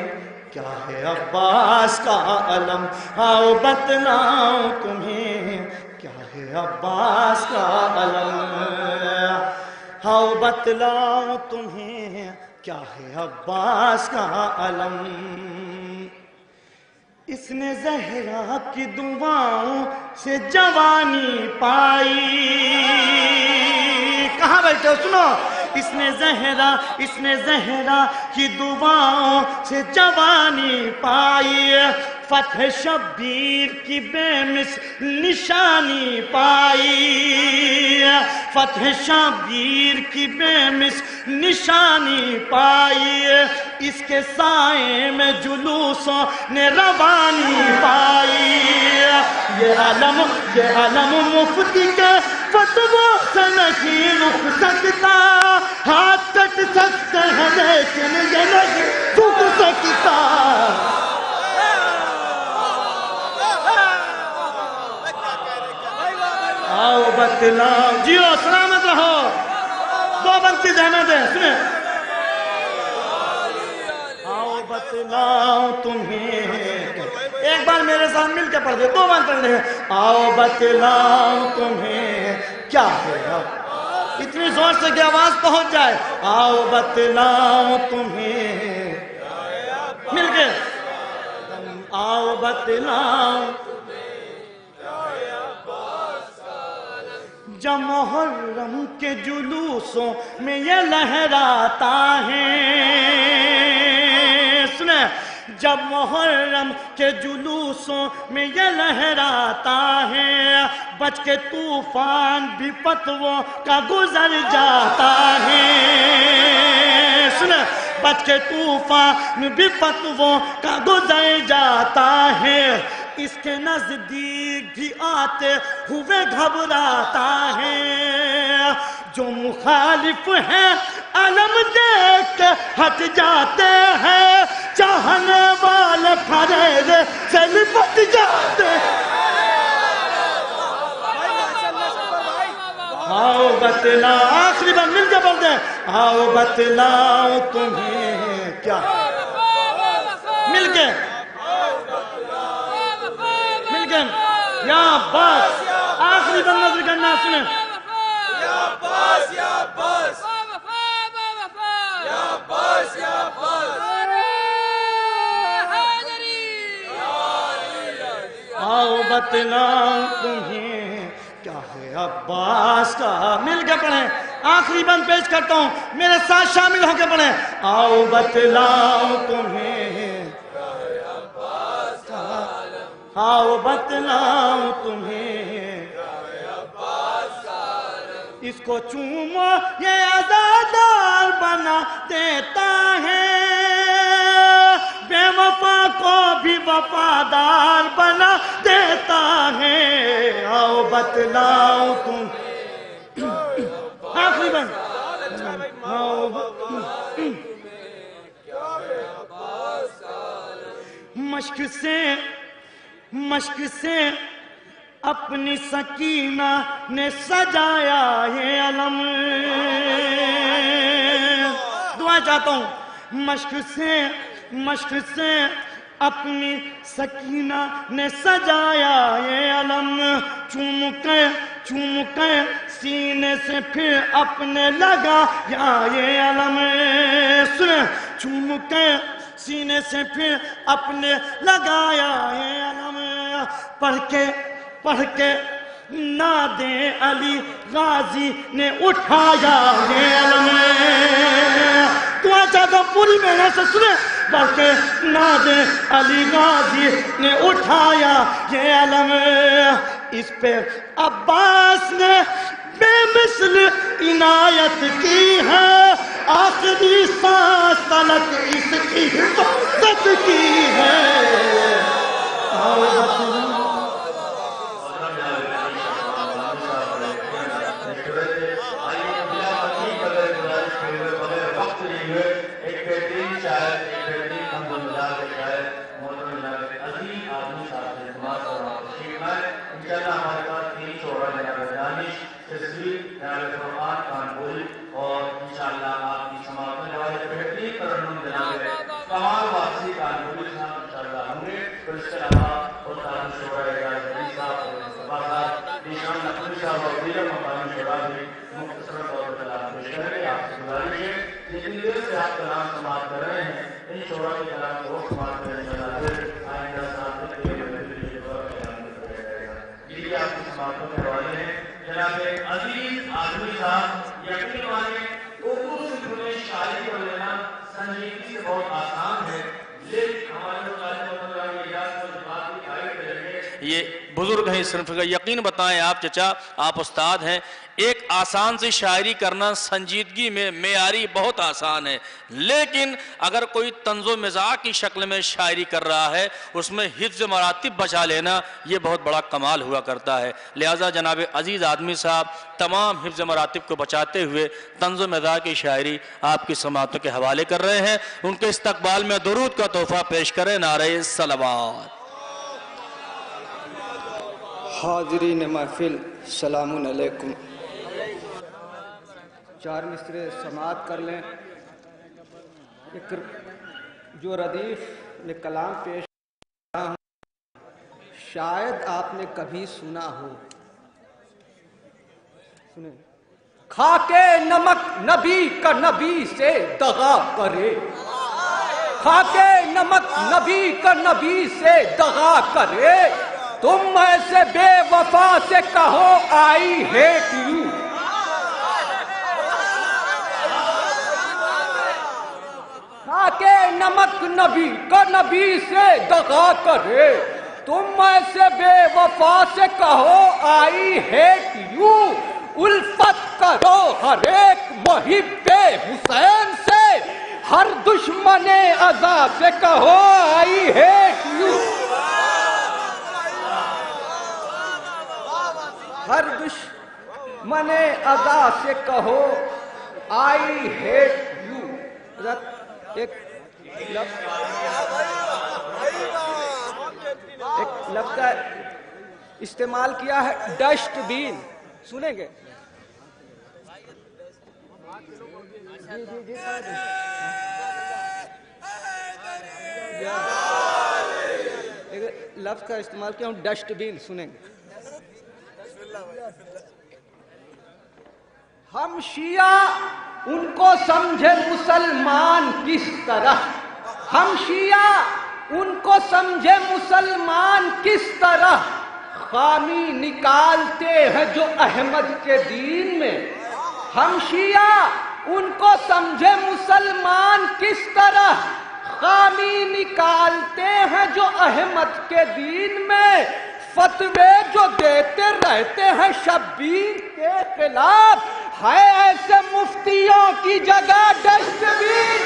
کیا ہے عباس کا علم آؤ بتلاؤ تمہیں کیا ہے عباس کا علم آؤ بتلاؤ تمہیں کیا ہے عباس کا علم اس نے زہرا کی دعاؤں سے جوانی پائی کہاں بیٹھے ہو سنو اس نے زہرا کی دعاؤں سے جوانی پائی فتح شبیر کی بے مس نشانی پائی فتح شبیر کی بے مس نشانی پائی اس کے سائے میں جلوسوں نے روانی پائی یہ علم مفتی کے فتوہ سے نہیں رک سکتا ہاتھ کٹ سکتے ہیں لیکن یہ نہیں رک سکتا آؤ بتلاؤ جیو سلامت رہو دو بند کی زحمت ہے سنیں آؤ بتلاؤ تمہیں ایک بار میرے ساتھ مل کے پڑھ دے دو بند پڑھ رہے ہیں آؤ بتلاؤ تمہیں کیا ہے اتنی زور سے کہ آواز پہنچ جائے آؤ بتلاؤ تمہیں مل کے آؤ بتلاؤ جب محرم کے جلوسوں میں یہ لہراتا ہے سنیں جب محرم کے جلوسوں میں یہ لہراتا ہے بچ کے طوفان بھی فتووں کا گزر جاتا ہے سنیں بچ کے طوفان بھی فتووں کا گزر جاتا ہے اس کے نزدیک بھی آتے ہوئے گھبراتا ہے جو مخالف ہیں علم دیکھ کے ہٹ جاتے ہیں چاہنے والے پھریرے سے لپٹ جاتے آؤ بتلاؤ آخری بار مل کے بول دیں آؤ بتلاؤ تمہیں کیا مل کے یا عباس آخری بار نظر کرنا سنیں یا عباس یا عباس یا عباس یا عباس آؤ بتلاؤ تمہیں کیا ہے عباس کا مل کے پڑھیں آخری بند پیش کرتا ہوں میرے ساتھ شامل ہو کے پڑھیں آؤ بتلاؤ تمہیں آؤ بتلاؤ تمہیں اس کو چومو یہ عزادار بنا دیتا ہے بے وفا کو بھی وفادار بنا دیتا ہے آؤ بتلاؤ تم آخری بند مشق سے اپنی سکینہ نے سجایا یہ علم دعا چاہتا ہوں مشق سے اپنی سکینہ نے سجایا یہ علم چوم کے سینے سے پھر اپنے لگا یا یہ علم سنیں چوم کے سینے سے پھر اپنے لگایا یہ علم پڑھ کے ناد علی غازی نے اٹھایا یہ علم دعا چاہتا ہوں پوری محنت سے سنیں پڑھ کے ناد علی غازی نے اٹھایا یہ علم اس پہ عباس نے بے مثل عنایت کی ہے آخری سانس تلک اس کی حفاظت کی ہے اور اس کے علاوہ استاد شعبہ اعجاز علی صاحب اور صاحب نشان نقوی صاحب اور دیگر مقامی شعبہ بھی مختصر طور پر کلام پیش کریں گے. آپ سے گزارش ہے جتنی دیر سے آپ کلام سماعت کر رہے ہیں ان شعبہ کے کلام کو سماعت کرنے کے بعد آئندہ ساتھ کے لیے کلام کیا جائے گا. یہ آپ کی سماعتوں کے حوالے ہیں. جناب عزیز آدمی صاحب یقین مانیں اردو سے میں شاعری کو لینا سنجیدگی سے بہت آسان ہے، لیکن ہمارے یہ بزرگ ہیں صنف کا. یقین بتائیں آپ چچا، آپ استاد ہیں، ایک آسان سی شاعری کرنا سنجیدگی میں معیاری بہت آسان ہے، لیکن اگر کوئی طنز و مزاح کی شکل میں شاعری کر رہا ہے اس میں حفظ مراتب بچا لینا یہ بہت بڑا کمال ہوا کرتا ہے. لہٰذا جناب عزیز آدمی صاحب تمام حفظ مراتب کو بچاتے ہوئے طنز و مزاح کی شاعری آپ کی سماعتوں کے حوالے کر رہے ہیں. ان کے استقبال میں درود کا تحفہ پیش کریں. نعرہ صلوات. حاضرین محفل سلام علیکم. چار مصرے سماعت کر لیں. ایک جو ردیف میں کلام پیش کر رہا ہوں شاید آپ نے کبھی سنا ہو. سنیں. کھا کے نمک نبی کا نبی سے دغا کرے، کھا کے نمک نبی کا نبی سے دغا کرے، تم ایسے بے وفا سے کہو آئی ہیٹ یو. کھا کے نمک نبی کا نبی سے دغا کرے، تم ایسے بے وفا سے کہو آئی ہیٹ یو. الفت کرو ہر ایک محب حسین سے، ہر دشمن عزا سے کہو آئی ہیٹ یو. ہر دشمن عزا سے کہو آئی ہیٹ یو. ایک لفظ کا استعمال کیا ہے ڈسٹ بین. سنیں گے؟ لفظ کا استعمال کیا ہوں ڈسٹ بین. سنیں گے؟ ہم شیعہ ان کو سمجھے مسلمان کس طرح، ہم شیعہ ان کو سمجھے مسلمان کس طرح، خامی نکالتے ہیں جو احمد کے دین میں. ہم شیعہ ان کو سمجھے مسلمان کس طرح، خامی نکالتے ہیں جو احمد کے دین میں. فتوے جو دیتے رہتے ہیں شبیر کے خلاف، ہے ایسے مفتیوں کی جگہ ڈسٹ بین.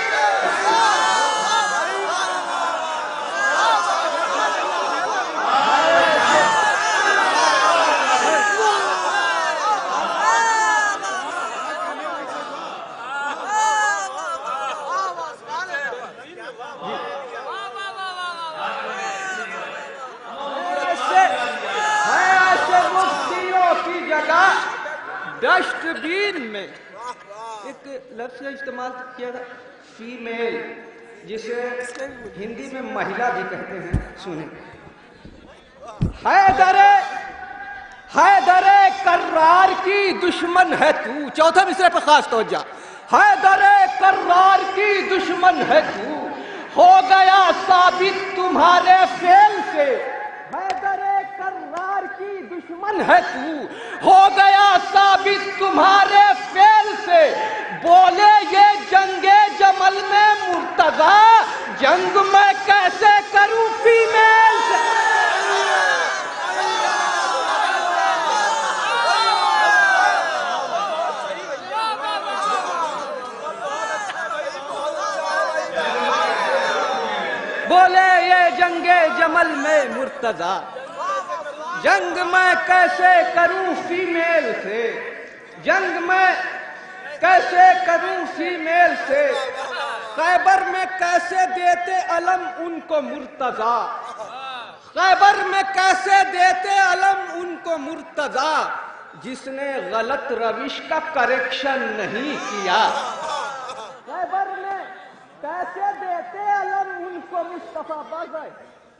ڈسٹ بین میں ایک لفظ استعمال کیا تھا فیمیل، جسے ہندی میں مہیلا بھی کہتے ہیں. سنیں. حیدر کرار کی دشمن ہے تو. چوتھا مصرے پہ خاص توجہ. حیدر کرار کی دشمن ہے تو، ہو گیا ثابت تمہارے فعل سے. حیدر کرار کی دشمن ہے تو، ہو گیا ثابت تمہارے فعل سے. بولے یہ جنگ جمل میں مرتضی، جنگ میں کیسے کروں فیمیل سے. بولے یہ جنگ جمل میں مرتضی، جنگ میں کیسے کروں فیمیل سے، جنگ میں کیسے کروں فیمیل سے. خیبر میں کیسے دیتے علم ان کو مرتضی، خیبر میں کیسے دیتے علم ان کو مرتضی، جس نے غلط روش کا کریکشن نہیں کیا. خیبر میں کیسے دیتے علم ان کو مصطفیٰ.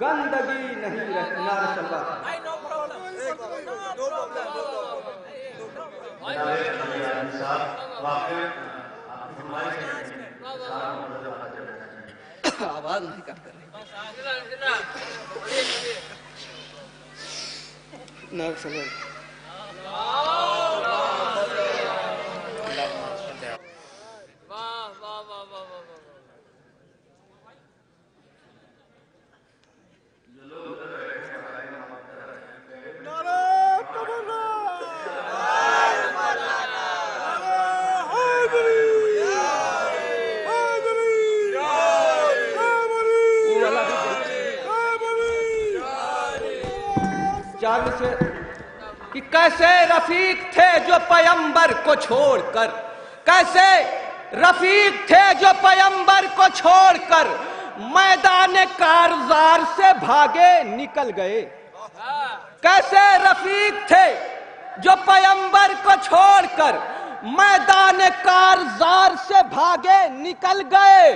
گندگی نہیں رہتی. نعرہ صلوات. آواز نہیں کرتے نعرہ صلوات. کہ کیسے رفیق تھے جو پیمبر کو چھوڑ کر، کیسے رفیق تھے جو پیمبر کو چھوڑ کر میدان کارزار سے بھاگے نکل گئے. کیسے رفیق تھے جو پیمبر کو چھوڑ کر میدان کارزار سے بھاگے نکل گئے.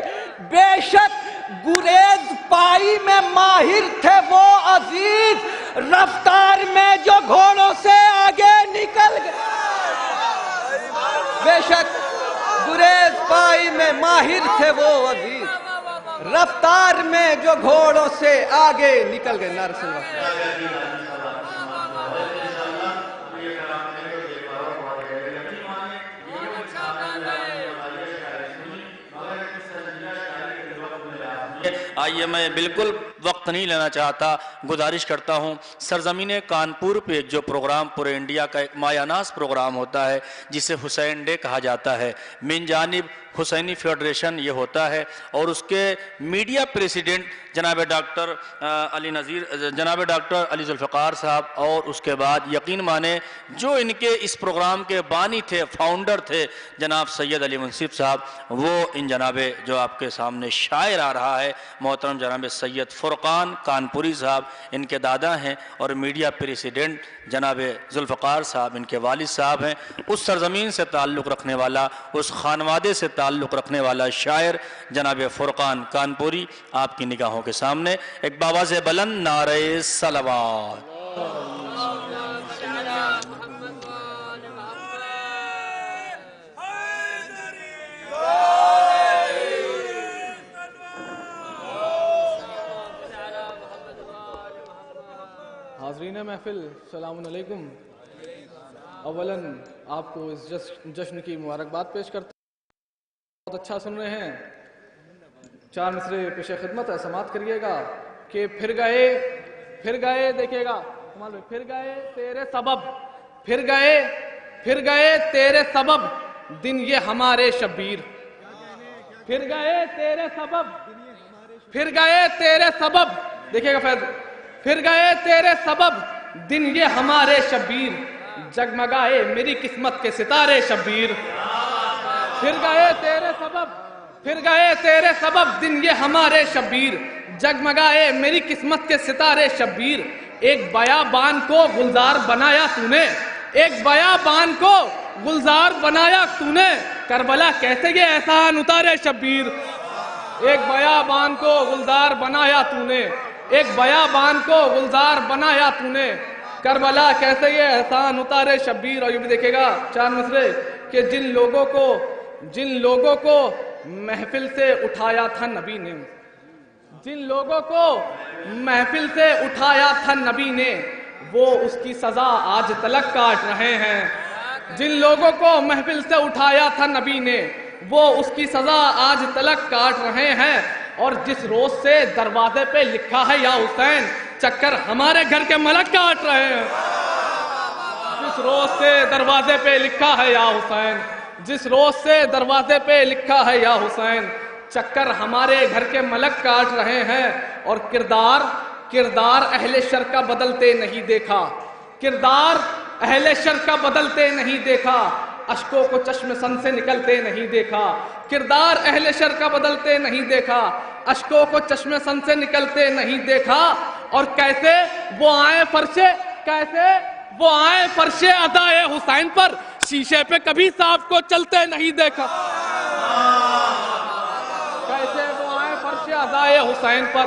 بے شک گریز پائی میں ماہر تھے وہ عزیز، رفتار میں جو گھوڑوں سے آگے نکل گئے. بے شک گریز پائی میں ماہر تھے وہ عزیز، رفتار میں جو گھوڑوں سے آگے نکل گئے. نعرہ صلوات. آئیے میں بالکل وقت نہیں لینا چاہتا، گزارش کرتا ہوں سرزمین کانپور پہ ایک جو پروگرام پورے انڈیا کا ایک مایہ ناز پروگرام ہوتا ہے جسے حسین ڈے کہا جاتا ہے، من جانب حسینی فیڈریشن یہ ہوتا ہے، اور اس کے میڈیا پریسیڈنٹ جناب ڈاکٹر علی ذوالفقار صاحب، اور اس کے بعد یقین مانے جو ان کے اس پروگرام کے بانی تھے، فاؤنڈر تھے جناب سید علی منصف صاحب، وہ ان جناب جو آپ کے سامنے شاعر آ رہا ہے محترم جناب سید فرقان کانپوری صاحب، ان کے دادا ہیں، اور میڈیا پریسیڈنٹ جناب ذوالفقار صاحب ان کے والد صاحب ہیں. اس سرزمین سے تعلق رکھنے والا، اس خانوادے سے تعلق رکھنے والا شاعر جناب فرقان کانپوری آپ کی نگاہوں کے سامنے ایک باواز بلند نعرہ صلوات. حاضرین محفل السلام علیکم. اولاً آپ کو اس جشن کی مبارکباد پیش کرتا ہوں. بہت اچھا سن رہے ہیں. 4 مصرے پیش خدمت ہے، سماعت کریے گا کہ پھر گئے دیکھیے گا، پھر گئے تیرے سبب، پھر گئے تیرے سبب دن یہ ہمارے شبیر، پھر گئے تیرے سبب دیکھیے گا فیض، پھر گئے تیرے سبب دن یہ ہمارے شبیر، جگمگائے میری قسمت کے ستارے شبیر. پھر گئے تیرے سبب دن یہ ہمارے شبیر، جگمگائے میری قسمت کے ستارے شبیر. ایک بیابان کو گلزار بنایا تو نے، ایک بیابان کو گلزار بنایا تو نے، کربلا کیسے یہ احسان اتارے شبیر. ایک بیابان کو گلزار بنایا تو نے، ایک بیابان کو گلزار بنایا تو نے، کربلا کیسے یہ احسان اتارے شبیر. اور یہ بھی دیکھے گا 4 مصرے کہ جن لوگوں کو محفل سے اٹھایا تھا نبی نے، جن لوگوں کو محفل سے اٹھایا تھا نبی نے، وہ اس کی سزا آج تلک کاٹ رہے ہیں. جن لوگوں کو محفل سے اٹھایا تھا نبی نے، وہ اس کی سزا آج تلک کاٹ رہے ہیں. اور جس روز سے دروازے پہ لکھا ہے یا حسین، چکر ہمارے گھر کے ملک کاٹ رہے ہیں. جس روز سے دروازے پہ لکھا ہے یا حسین، جس روز سے دروازے پہ لکھا ہے یا حسین، چکر ہمارے گھر کے ملک کاٹ رہے ہیں. اور کردار اہل شر کا بدلتے نہیں دیکھا، کردار اہل شر کا بدلتے نہیں دیکھا، اشکوں کو چشم سن سے نکلتے نہیں دیکھا. کردار اہل شر کا بدلتے نہیں دیکھا، اشکوں کو چشم سن سے نکلتے نہیں دیکھا. اور کیسے وہ آئے فرش ادائے حسین پر، شیشے پہ کبھی صاف کو چلتے نہیں دیکھا. کیسے وہ آئے فرش ادائے حسین پر،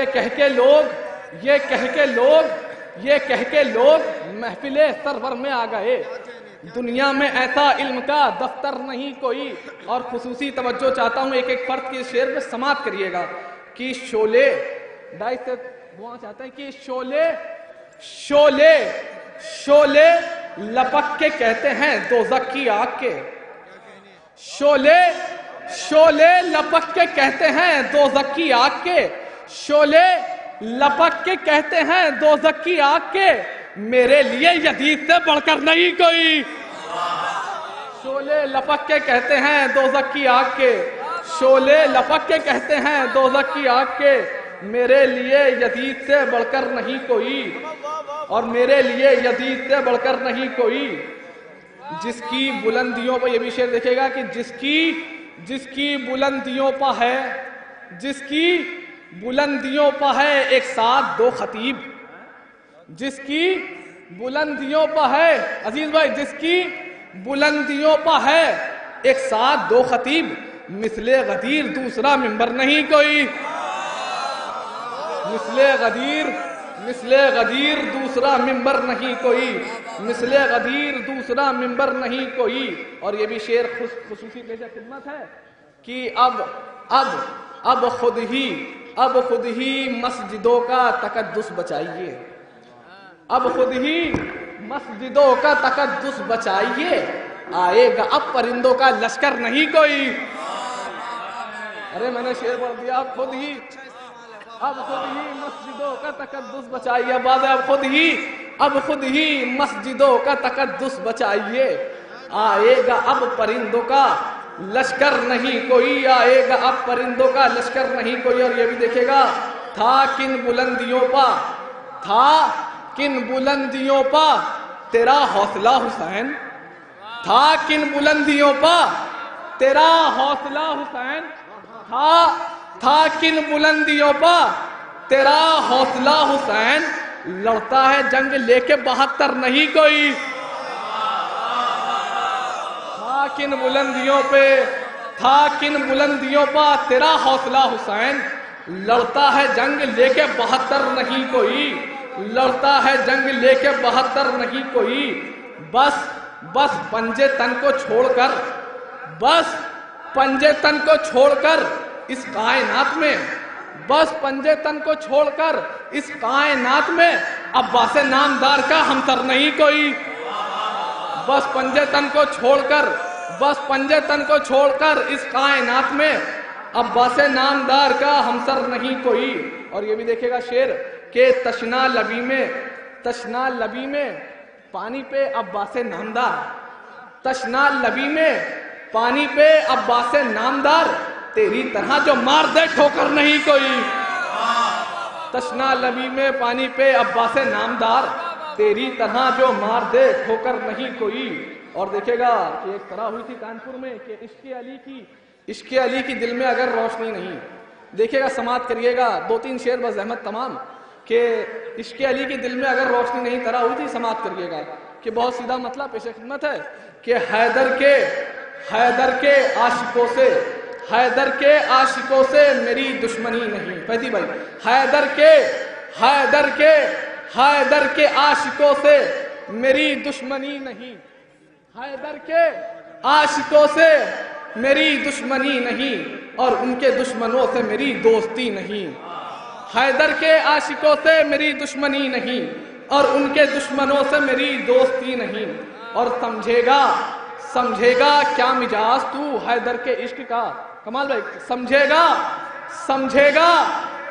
یہ کہہ کے لوگ محفل سرور میں آ گئے، دنیا میں ایسا علم کا دفتر نہیں کوئی. اور خصوصی توجہ چاہتا ہوں ایک ایک فرد کے شعر میں سماعت کریے گا کہ شعلے دائی سے دعا چاہتے ہیں کہ شعلے لپک کے کہتے ہیں دوزخ کی آگ کے. شعلے لپک کے کہتے ہیں دوزخ کی آگ کے. شعلے لپک کے کہتے ہیں دوزخ کی آگ کے. میرے لیے یزید سے بڑھ کر نہیں کوئی. شعلے لپک کے کہتے ہیں دوزخ کی آگ کے. شعلے لپک کے کہتے ہیں دوزخ کی آگ کے. میرے لیے یزید سے بڑھ کر نہیں کوئی. اور میرے لیے یزید سے بڑھ کر نہیں کوئی. جس کی بلندیوں پر، یہ بھی شعر دیکھے گا کہ جس کی بلندیوں پر ہے، جس کی بلندیوں پر ہے ایک ساتھ دو خطیب. جس کی بلندیوں پر ہے عزیز بھائی، جس کی بلندیوں پر ہے ایک ساتھ دو خطیب. مثل غدیر دوسرا ممبر نہیں کوئی. مثل غدیر دوسرا ممبر نہیں کوئی. مثل غدیر دوسرا ممبر نہیں کوئی. اور یہ بھی شعر خصوصی پیش خدمت ہے کہ اب خود ہی مسجدوں کا تقدس بچائیے. اب خود ہی مسجدوں کا تقدس بچائیے. آئے گا اب پرندوں کا لشکر نہیں کوئی. ارے میں نے شعر پڑھ دیا. اب خود ہی مسجدوں کا تقدس بچائیے. بعد اب خود ہی مسجدوں کا تقدس بچائیے. آئے گا اب پرندوں کا لشکر نہیں کوئی. آئے گا اب پرندوں کا لشکر نہیں کوئی. اور یہ بھی دیکھے گا تھا کن بلندیوں پا تیرا حوصلہ حسین. تھا کن بلندیوں پا تیرا حوصلہ حسین. تھا کن بلندیوں پا تیرا حوصلہ حسین. لڑتا ہے جنگ لے کے 72 نہیں کوئی. تھا کن بلندیوں پہ تیرا حوصلہ حسین. لڑتا ہے جنگ لے کے 72 نہیں کوئی. لڑتا ہے جنگ لے کے 72 نہیں کوئی. بس پنجے تن کو چھوڑ کر اس کائنات میں، بس پنجے تن کو چھوڑ کر اس کائنات میں عباس نامدار کا ہمسر نہیں کوئی. بس پنجے تن کو چھوڑ کر اس کائنات میں عباس نامدار کا ہمسر نہیں کوئی. اور یہ بھی دیکھے گا شعر کہ تشنا لبی میں پانی پہ عباس نامدار. تشنا لبی میں پانی پہ عباس نامدار. تیری طرح جو مار دے ٹھوکر نہیں کوئی. تشنا لبی میں پانی پہ عباس نامدار. تیری طرح جو مار دے ٹھوکر نہیں کوئی. اور دیکھے گا کہ ایک طرح ہوئی تھی کانپور میں کہ عشق علی کی دل میں اگر روشنی نہیں. دیکھے گا سماعت کریے گا 2-3 شعر بس احمد تمام کہ عشق علی کی دل میں اگر روشنی نہیں طرح ہوئی تھی. سماعت کریے گا کہ بہت سیدھا مطلب پیش خدمت ہے کہ حیدر کے عاشقوں سے میری دشمنی نہیں. فیضی بھائی حیدر کے عاشقوں سے میری دشمنی نہیں. حیدر کے عاشقوں سے میری دشمنی نہیں اور ان کے دشمنوں سے میری دوستی نہیں. حیدر کے عاشقوں سے میری دشمنی نہیں اور ان کے دشمنوں سے میری دوستی نہیں. اور سمجھے گا کیا مجاز تو حیدر کے عشق کا. کمال بھائی سمجھے گا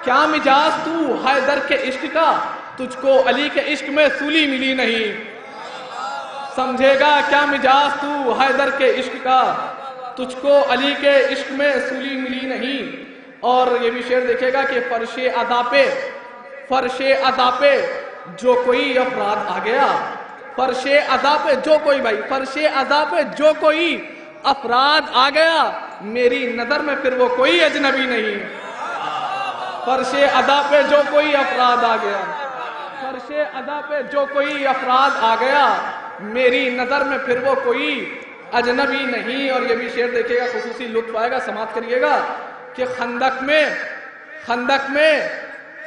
کیا مجاز تو حیدر کے عشق کا. تجھ کو علی کے عشق میں سولی ملی نہیں. سمجھے گا کیا مجاز تو حیدر کے عشق کا. تجھ کو علی کے عشق میں سولی ملی نہیں. اور یہ بھی شعر دیکھے گا کہ فرش ادا پہ جو کوئی افراد آ گیا. فرش ادا پہ جو کوئی افراد آ گیا. میری نظر میں پھر وہ کوئی اجنبی نہیں. فرش ادا پہ جو کوئی افراد آ گیا. فرش ادا پہ جو کوئی افراد آ گیا. میری نظر میں پھر وہ کوئی اجنبی نہیں. اور یہ بھی شعر دیکھے گا خصوصی لطف آئے گا. سماعت کریے گا کہ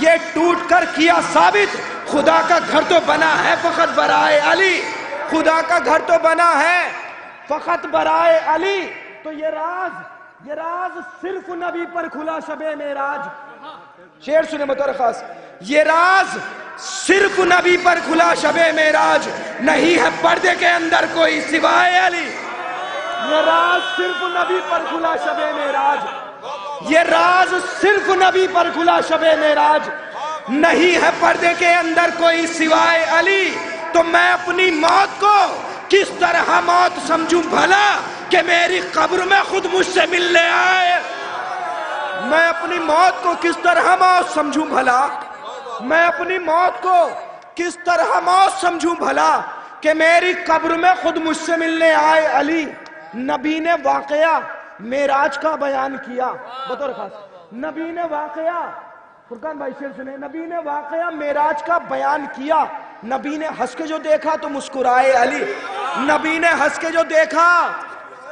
یہ ٹوٹ کر کیا ثابت خدا کا گھر تو بنا ہے فقط برائے علی، خدا کا گھر تو بنا ہے فقط برائے علی۔ تو یہ راز صرف نبی پر کھلا شب معراج، شعر سنے بطور خاص، یہ راز صرف نبی پر کھلا شب معراج، نہیں ہے پردے کے اندر کوئی سوائے علی۔ یہ راز صرف نبی پر کھلا شب معراج، یہ راز صرف نبی پر کھلا شب معراج، نہیں ہے پردے کے اندر کوئی سوائے علی۔ تو میں اپنی موت کو کس طرح موت سمجھوں بھلا کہ میری قبر میں خود مجھ سے ملنے آئے۔ میں اپنی موت کو کس طرح موت سمجھوں بھلا، میں اپنی موت کو کس طرح موت سمجھوں بھلا کہ میری قبر میں خود مجھ سے ملنے آئے علی۔ نبی نے واقعہ معراج کا بیان کیا بطور خاص، نبی نے واقعہ، فرقان بھائی شیر سنے، نبی نے واقعہ معراج کا بیان کیا۔ نبی نے ہنس کے جو دیکھا تو مسکرائے علی، نبی نے ہنس کے جو دیکھا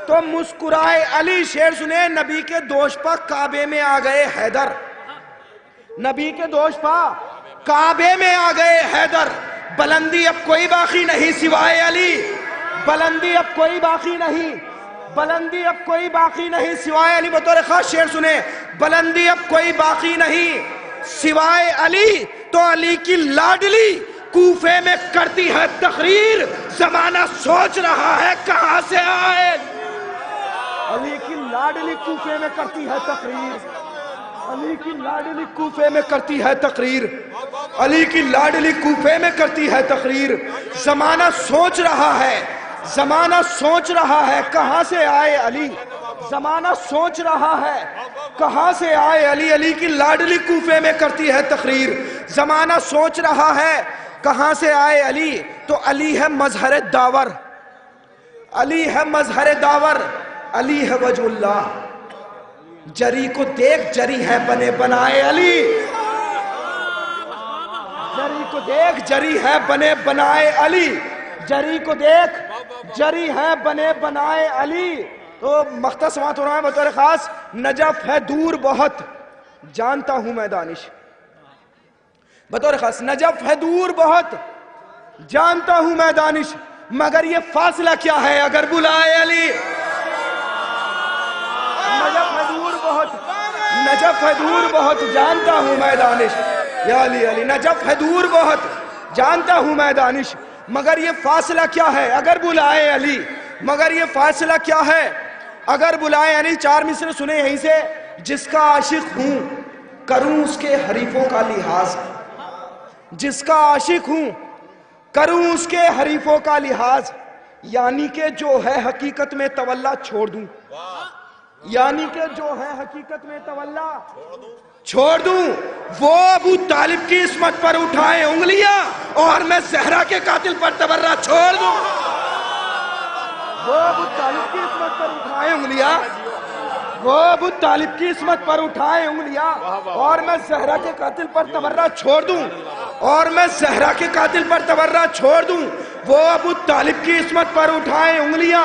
تو مسکرائے علی۔ شعر سنے، نبی کے دوش پا کعبے میں آ گئے حیدر، نبی کے دوش پا کعبے میں آ گئے حیدر، بلندی اب کوئی باقی نہیں سوائے علی، بلندی اب کوئی باقی نہیں، بلندی اب کوئی باقی نہیں سوائے علی۔ بطور خاص شعر سنے، بلندی اب کوئی باقی نہیں سوائے علی۔ تو علی کی لاڈلی کوفے میں کرتی ہے تقریر، زمانہ سوچ رہا ہے کہاں سے آئے۔ علی کی لاڈلی کوفے میں کرتی ہے تقریر، علی کی لاڈلی کوفے میں کرتی ہے تقریر، علی کی لاڈلی کوفے میں کرتی ہے تقریر، زمانہ سوچ رہا ہے، زمانہ سوچ رہا ہے کہاں سے آئے علی، زمانہ سوچ رہا ہے کہاں سے آئے علی۔ علی کی لاڈلی کوفے میں کرتی ہے تقریر، زمانہ سوچ رہا ہے کہاں سے آئے علی۔ تو علی ہے مظہر داور، علی ہے مظہر داور، علی ہے وجہ اللہ، جری کو دیکھ جری ہے بنے بنائے علی، جری کو دیکھ جری ہے بنے بنائے علی، جری کو دیکھ جری ہے بنے بنائے علی۔ تو مقطع سماعت ہو رہا ہے بطور خاص، نجف ہے دور بہت جانتا ہوں میں دانش، بطور خاص نجف ہے دور بہت جانتا ہوں میں دانش، مگر یہ فاصلہ کیا ہے اگر بلائے علی۔ نجف ہے دور بہت، نجف ہے دور بہت جانتا ہوں میں دانش، یا علی علی، نجف ہے دور بہت جانتا ہوں میں دانش، مگر یہ فاصلہ کیا ہے اگر بلائے علی، مگر یہ فاصلہ کیا ہے اگر بلائے علی۔ چار مصرے سنے یہیں سے، جس کا عاشق ہوں کروں اس کے حریفوں کا لحاظ، جس کا عاشق ہوں کروں اس کے حریفوں کا لحاظ، یعنی کہ جو ہے حقیقت میں تولا چھوڑ دوں، یعنی کہ جو ہے حقیقت میں تولا چھوڑ دوں۔ وہ ابو طالب کی عصمت پر اٹھائے انگلیاں اور میں زہرا کے قاتل پر تبرہ چھوڑ دوں، وہ ابو طالب کی عصمت پر اٹھائے انگلیاں، وہ ابو طالب کی عصمت پر اٹھائے انگلیاں اور میں زہرا کے قاتل پر تبرہ چھوڑ دوں، اور میں زہرا کے قاتل پر تبرہ چھوڑ دوں۔ وہ ابو طالب کی عصمت پر اٹھائے انگلیاں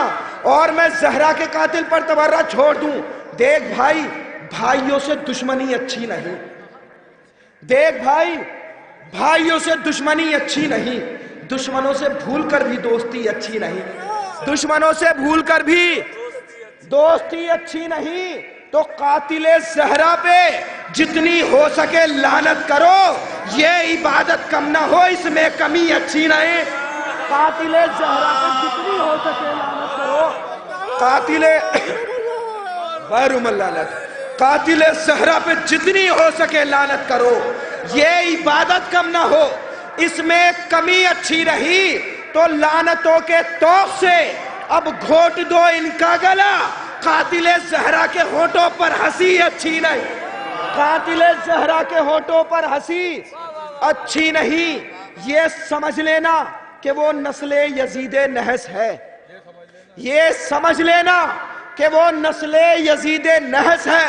اور میں زہرا کے قاتل پر تبرہ چھوڑ دوں۔ دیکھ بھائی، بھائیوں سے دشمنی اچھی نہیں، دیکھ بھائی، بھائیوں سے دشمنی اچھی نہیں، دشمنوں سے بھول کر بھی دوستی اچھی نہیں، دشمنوں سے بھول کر بھی دوستی اچھی نہیں۔ تو قاتل زہرا پہ جتنی ہو سکے لعنت کرو، یہ عبادت کم نہ ہو اس میں کمی اچھی نہیں۔ قاتل زہرا پہ جتنی ہو سکے لعنت کرو، قاتل بیرم اللہ قاتل زہرا پہ جتنی ہو سکے لعنت کرو، یہ عبادت کم نہ ہو اس میں کمی اچھی رہی۔ تو لعنتوں کے توق سے اب گھوٹ دو ان کا گلا، قاتل زہرا کے ہونٹوں پر ہنسی اچھی نہیں، قاتل زہرا کے ہونٹوں پر ہنسی اچھی نہیں۔ یہ سمجھ لینا کہ وہ نسل یزید نحس ہے، یہ سمجھ لینا کہ وہ نسل یزید نحس ہے۔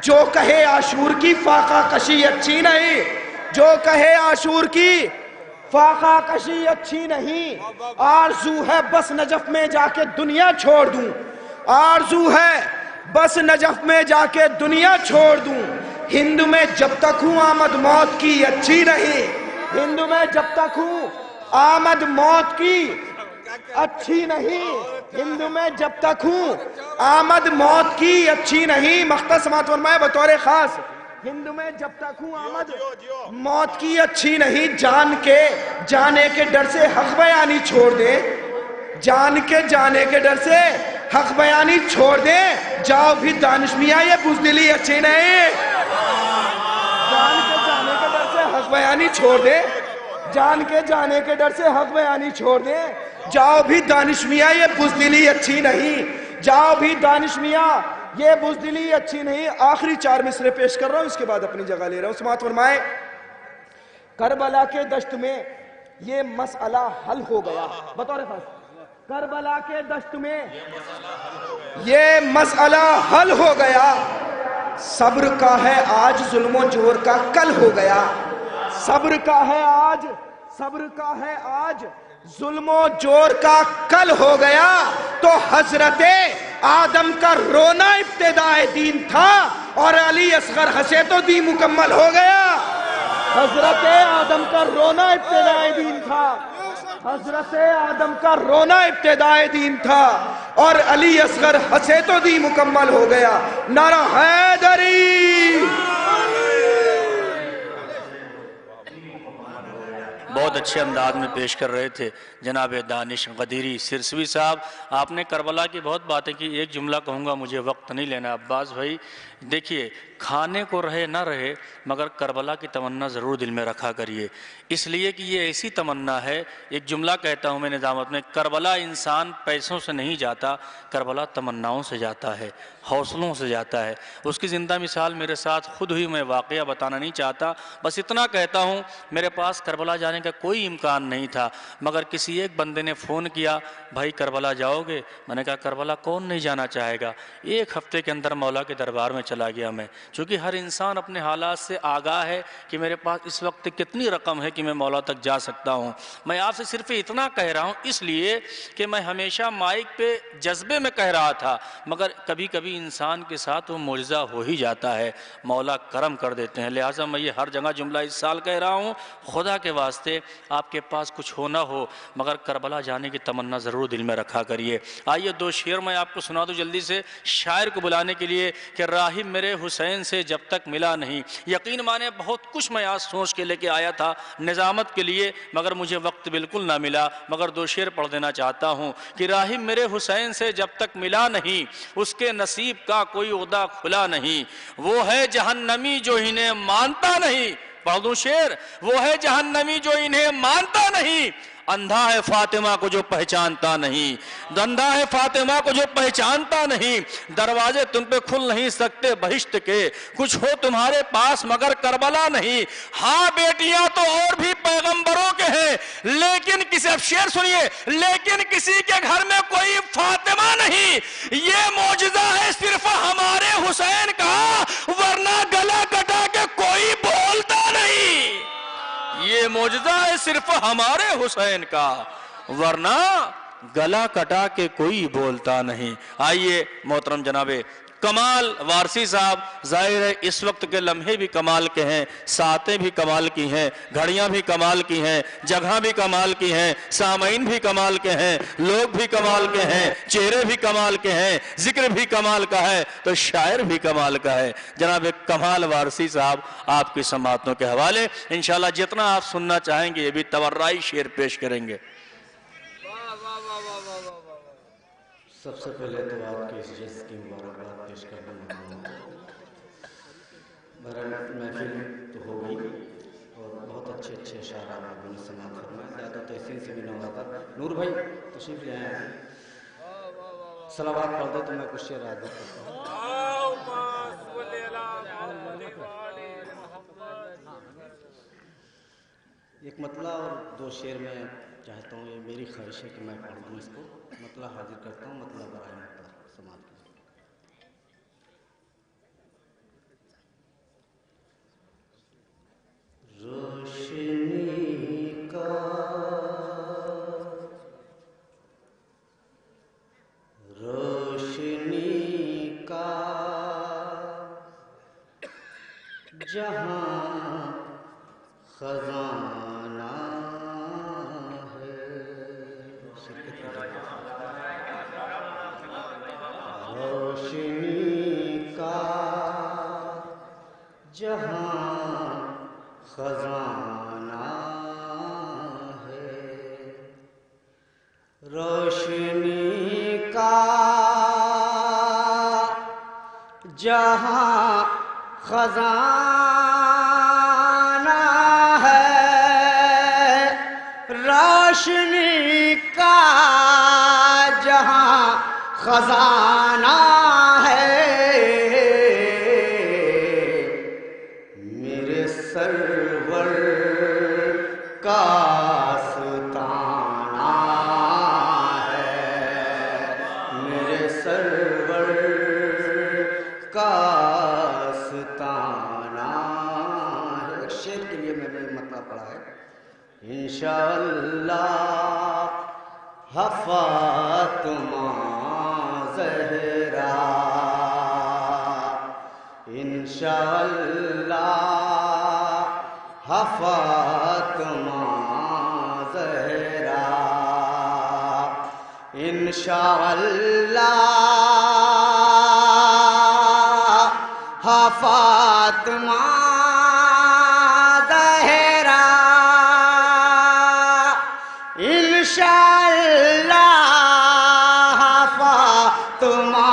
جو کہے عاشور کی فاقہ کشی اچھی نہیں، جو کہے عاشور کی فاقہ کشی اچھی نہیں، آرزو ہے بس نجف میں جا کے دنیا چھوڑ دوں، آرزو ہے بس نجف میں جا کے دنیا چھوڑ دوں، ہند میں جب تک ہوں آمد موت کی اچھی نہیں، ہند میں جب تک ہوں آمد موت کی اچھی نہیں، ہند میں جب تک ہوں آمد موت کی اچھی نہیں۔ مقطع سماعت فرمائے بطور خاص، ہند میں جب تک ہوں آمد موت کی اچھی نہیں، جان کے جانے کے ڈر سے حق بیانی چھوڑ دیں، جان کے جانے کے ڈر سے حق بیانی چھوڑ دیں، جاؤ بھی دانش میاں یہ بزدلی اچھی نہیں، جان کے جانے کے ڈر سے حق بیانی چھوڑ دیں، جان کے جانے کے ڈر سے حق بیانی چھوڑ دیں، جاؤ بھی دانش میاں یہ بزدلی اچھی نہیں، جاؤ بھی دانش میاں یہ بزدلی اچھی نہیں۔ آخری 4 مصرے پیش کر رہا ہوں، اس کے بعد اپنی جگہ لے رہا ہوں۔ سماعت فرمائے، کربلا کے دشت میں یہ مسئلہ حل ہو گیا، بطور خاص کربلا کے دشت میں یہ مسئلہ حل ہو گیا، صبر کا ہے آج ظلم و جور کا کل ہو گیا، صبر کا ہے آج، صبر کا ہے آج ظلم و جور کا کل ہو گیا، تو حضرت آدم کا رونا ابتدائے دین تھا اور علی اصغر ہنسے تو دین مکمل ہو گیا، حضرت آدم کا رونا ابتدائے دین تھا، حضرت آدم کا رونا ابتدائے دین تھا اور علی اصغر ہنسے تو دین مکمل ہو گیا۔ نعرہ حیدری۔ بہت اچھے انداز میں پیش کر رہے تھے جناب دانش غدیری سرسوی صاحب۔ آپ نے کربلا کی بہت باتیں کی، ایک جملہ کہوں گا، مجھے وقت نہیں لینا عباس بھائی۔ دیکھیے، کھانے کو رہے نہ رہے مگر کربلا کی تمنا ضرور دل میں رکھا کریے، اس لیے کہ یہ ایسی تمنا ہے۔ ایک جملہ کہتا ہوں میں نظامت میں، کربلا انسان پیسوں سے نہیں جاتا، کربلا تمناؤں سے جاتا ہے، حوصلوں سے جاتا ہے۔ اس کی زندہ مثال میرے ساتھ خود ہوئی، میں واقعہ بتانا نہیں چاہتا، بس اتنا کہتا ہوں میرے پاس کربلا جانے کا کوئی امکان نہیں تھا، مگر کسی ایک بندے نے فون کیا، بھائی کربلا جاؤ گے؟ میں نے کہا کربلا کون نہیں جانا چاہے گا۔ 1 ہفتے کے اندر مولا کے دربار میں چلا گیا میں، چونکہ ہر انسان اپنے حالات سے آگاہ ہے کہ میرے پاس اس وقت کتنی رقم ہے کہ میں مولا تک جا سکتا ہوں۔ میں آپ سے صرف اتنا کہہ رہا ہوں اس لیے کہ میں ہمیشہ مائک پہ جذبے میں کہہ رہا تھا، مگر کبھی کبھی انسان کے ساتھ وہ معجزہ ہو ہی جاتا ہے، مولا کرم کر دیتے ہیں۔ لہٰذا میں یہ ہر جگہ جملہ اس سال کہہ رہا ہوں، خدا کے واسطے آپ کے پاس کچھ ہو نہ ہو مگر کربلا جانے کی تمنا ضرور دل میں رکھا کریے۔ آئیے 2 شعر میں آپ کو سنا دوں جلدی سے، شاعر کو بلانے کے لیے کہ راہب میرے حسین سے جب تک ملا نہیں۔ یقین مانے بہت کچھ میں آج سوچ کے لے کے آیا تھا نظامت کے لیے، مگر مجھے وقت بالکل نہ ملا، مگر 2 شعر پڑھ دینا چاہتا ہوں کہ راہب میرے حسین سے جب تک ملا نہیں، اس کے نصیب کا کوئی عہدہ کھلا نہیں، وہ ہے جہنمی جو انہیں مانتا نہیں۔ پڑھ دوں شعر، وہ ہے جہنمی جو انہیں مانتا نہیں، اندھا ہے فاطمہ کو جو پہچانتا نہیں، اندھا ہے فاطمہ کو جو پہچانتا نہیں، دروازے تم پہ کھل نہیں سکتے بہشت کے، کچھ ہو تمہارے پاس مگر کربلا نہیں۔ ہاں بیٹیاں تو اور بھی پیغمبروں کے ہیں، لیکن کسی، اب شعر سنیے، لیکن کسی کے گھر میں کوئی فاطمہ نہیں، یہ معجزہ ہے صرف ہمارے حسین کا، ورنہ گلا کٹا کے کوئی بولتا نہیں۔ یہ معجزہ ہے صرف ہمارے حسین کا، ورنہ گلا کٹا کے کوئی بولتا نہیں۔ آئیے محترم جناب کمال وارسی صاحب، ظاہر ہے اس وقت کے لمحے بھی کمال کے ہیں، ساعتیں بھی کمال کی ہیں، گھڑیاں بھی کمال کی ہیں، جگہ بھی کمال کی ہیں، سامعین بھی کمال کے ہیں، لوگ بھی کمال کے ہیں، چہرے بھی کمال کے ہیں، ذکر بھی کمال کا ہے تو شاعر بھی کمال کا ہے۔ جناب کمال وارسی صاحب آپ کی سماعتوں کے حوالے انشاءاللہ جتنا آپ سننا چاہیں گے یہ بھی توررائی شعر پیش کریں گے۔ سب سے پہلے تو آپ کے اس جس کی مبارکباد پیش کرنا محفل تو ہو گئی اور بہت اچھے اچھے اشعار آپ نے سماعت فرمائے، زیادہ تحسین سے بھی نہ ہوا تھا۔ نور بھائی تشریف لے آئے ہیں، صلوات پڑھ دے تو میں کچھ شعر یاد کرتا ہوں۔ ایک مطلع اور 2 شعر میں چاہتا ہوں، یہ میری خواہش ہے کہ میں پڑھ دوں اس کو، مطلع حاضر کرتا ہوں، مطلع برائے مطلع سماعت کی۔ روشنی کا روشنی کا جہاں خزانہ ہے روشنی کا جہاں خزانہ ہے روشنی کا جہاں خزانہ ہے روشنی کا جہاں خزانہ ہے میرے سرور کا آستانہ ہے میرے سرور کا آستانہ ہے شعر کے لیے میں نے مطلب پڑھا ہے انشاءاللہ فاطمہ زہرا انشاءاللہ فاطمہ زہرا انشاءاللہ فاطمہ زہرا انشاءاللہ فاطمہ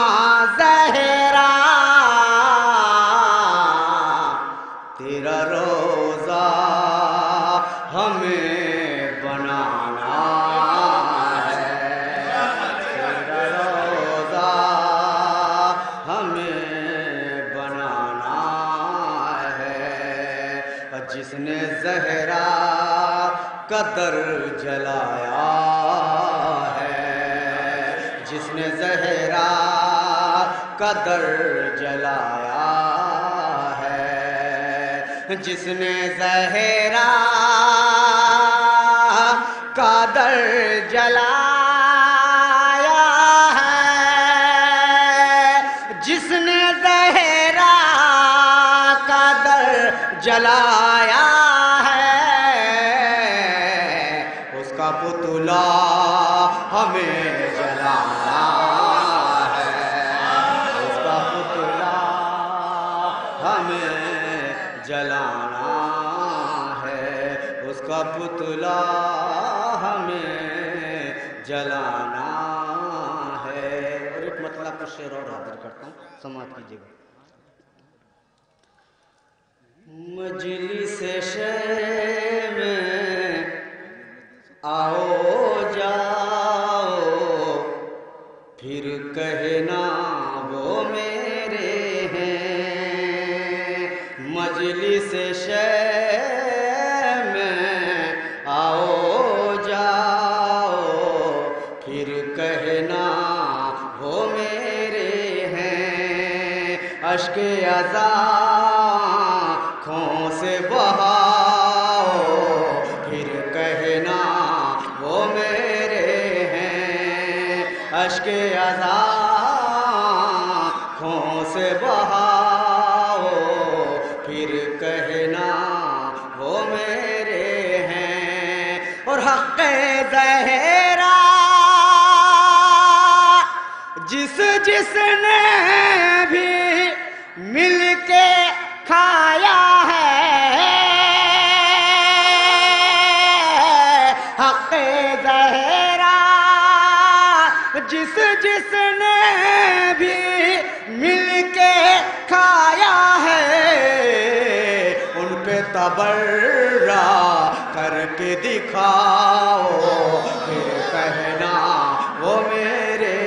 زہرا تیرا روزہ ہمیں بنانا ہے تیرا روزہ ہمیں بنانا ہے جس نے زہرا کا در جلایا ہے جس نے زہرا کا در جلایا ہے جس نے زہرا کا در جلایا ہے جس نے زہرا کا در جلایا پتلا ہمیں جلانا ہے اس کا پتلا ہمیں جلانا ہے اس کا پتلا ہمیں جلانا ہے اور ایک مطلب کا شعر اور حاضر کرتا ہوں سماعت کیجیے گا مجلس شعر میں آؤ جاؤ پھر کہنا وہ میرے ہیں مجلس شعر میں آؤ جاؤ پھر کہنا وہ میرے ہیں اشک ازاں آنکھوں سے بہاؤ پھر کہنا وہ میرے ہیں اشک ازاں آنکھوں سے بہاؤ پھر کہنا وہ میرے ہیں اور حق زہرا جس نے بھی مل کے کھایا ہے حق زہرا جس نے بھی مل کے کھایا ہے ان پہ تبرہ کر کے دکھاؤ پھر کہنا وہ میرے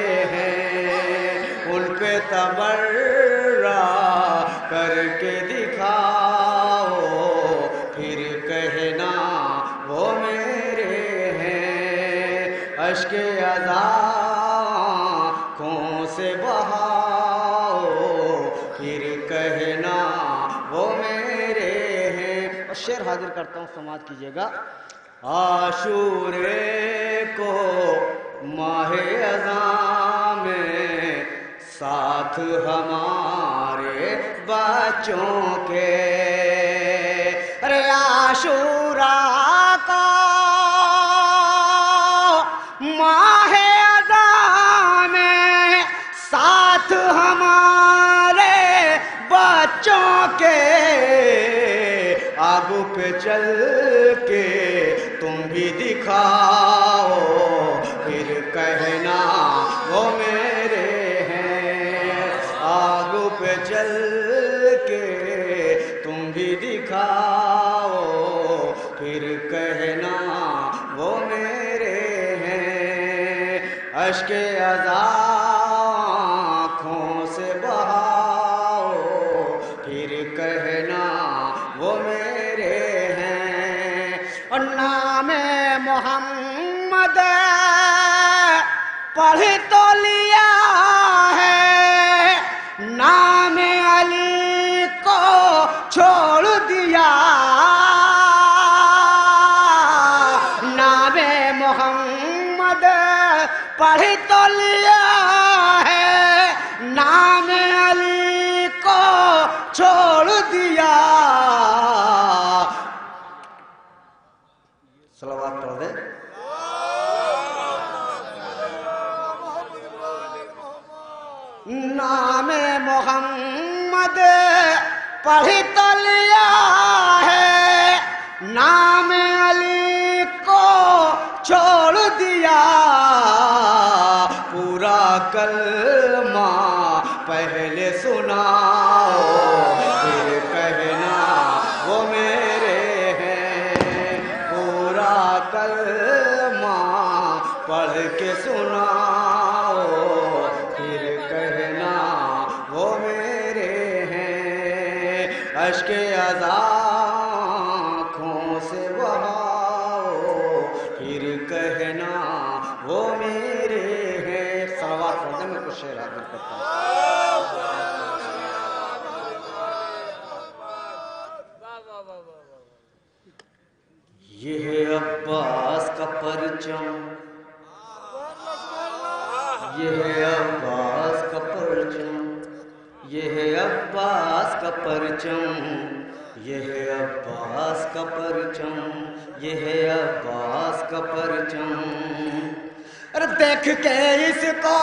تبرہ کر کے دکھاؤ پھر کہنا وہ میرے ہیں اشک ازاں آنکھوں سے بہاؤ پھر کہنا وہ میرے ہیں اور شعر حاضر کرتا ہوں سماعت کیجیے گا عاشورے کو ماہ ازاں میں ساتھ ہمارے بچوں کے ارے عاشوراء کا ماہ اذان میں ساتھ ہمارے بچوں کے آگو پہ چل کے تم بھی دکھاؤ پھر کہنا وہ میرے ہیں آگو پہ چل کے تم بھی دکھاؤ پھر کہنا وہ میرے ہیں اشک آنکھوں سے بہاؤ پھر کہنا وہ میرے ہیں اور نام محمد پڑھ تو لیا ہے نام علی کو چھوڑ دیا نام محمد پڑھ تو لیا ہے نام علی کو چھوڑ دیا صلوات پڑھ دے نام محمد پڑھ تو لیا ہے نام علی کو چھوڑ دیا پورا کلمہ پہلے سناؤ پھر کہنا وہ میرے ہیں پورا کلمہ پڑھ کے سناؤ پھر کہنا وہ میرے ہیں اشک آنکھوں سے بہاؤ پھر کہنا وہ میرے ہیں صلوات پڑھ دیں میں کچھ شعر یاد کرتا ہوں یہ ہے عباس کا پرچم یہ ہے عباس کا پرچم یہ ہے عباس کا پرچم یہ ہے عباس کا پرچم یہ ہے عباس کا پرچم ارے دیکھ کے اس کو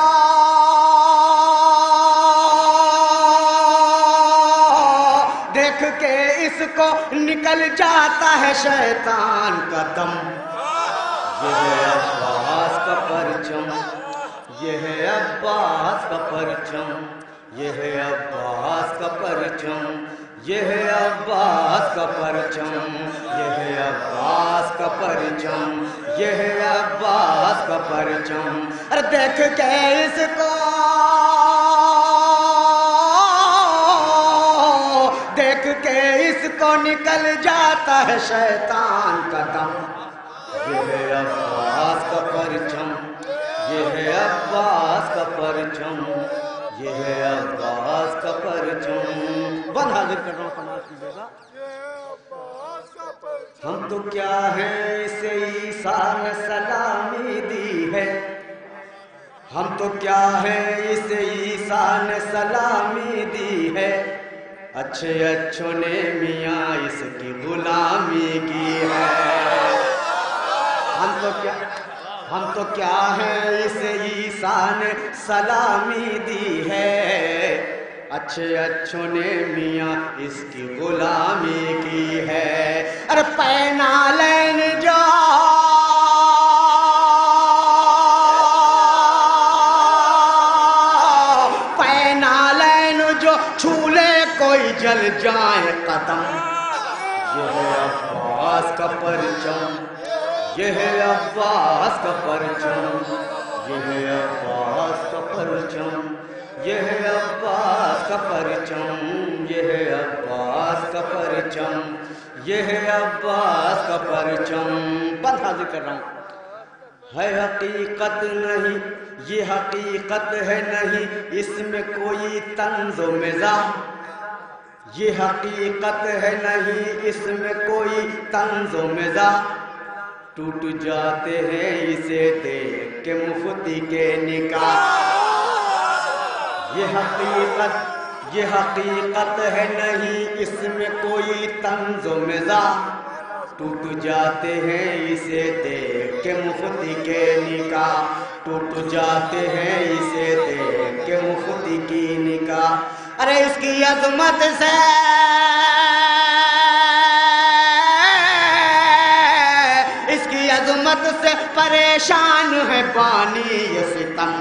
دیکھ کے اس کو نکل جاتا ہے شیطان کا دم یہ ہے عباس کا پرچم یہ ہے عباس کا پرچم یہ ہے عباس کا پرچم یہ ہے عباس کا پرچم یہ ہے عباس کا پرچم یہ ہے عباس کا پرچم ارے دیکھ کے اس کو دیکھ کے اس کو نکل جاتا ہے شیطان کا دم یہ ہے عباس کا پرچم یہ ہے عباس کا پرچم یہ ہے عباس کا پرچم بند حاضر کر رہا ہوں سماعت کیجیے گا ہم تو کیا ہیں اسے عیسیٰ نے سلامی دی ہے ہم تو کیا ہیں اسے عیسیٰ نے سلامی دی ہے اچھے اچھوں نے میاں اس کی غلامی کی ہے ہم تو کیا ہیں اسے عیسیٰ نے سلامی دی ہے اچھے اچھوں نے میاں اس کی غلامی کی ہے ارے پینا لین جا پینا لین جو چھولے کوئی جل جائے قدم یہ ہے عباس کا پرچم یہ ہے عباس کا پرچم یہ ہے عباس کا پرچم یہ ہے عباس کا پرچم یہ ہے عباس کا پرچم یہ ہے عباس کا پرچم بند حاضر کر رہا ہوں ہے حقیقت نہیں یہ حقیقت ہے نہیں اس میں کوئی طنز و مزاح یہ حقیقت ہے نہیں اس میں کوئی طنز و مزاح ٹوٹ جاتے ہیں اسے دیکھ کے مفتی کے نکاح یہ حقیقت ہے نہیں اس میں کوئی طنز و مزاح، ٹوٹ جاتے ہیں اسے دیکھ کے مفتی کے نکاح، ٹوٹ جاتے ہیں اسے دیکھ کے مفتی کی نکاح۔ ارے اس کی عظمت سے عظمت سے پریشان ہے بانی یہ ستم،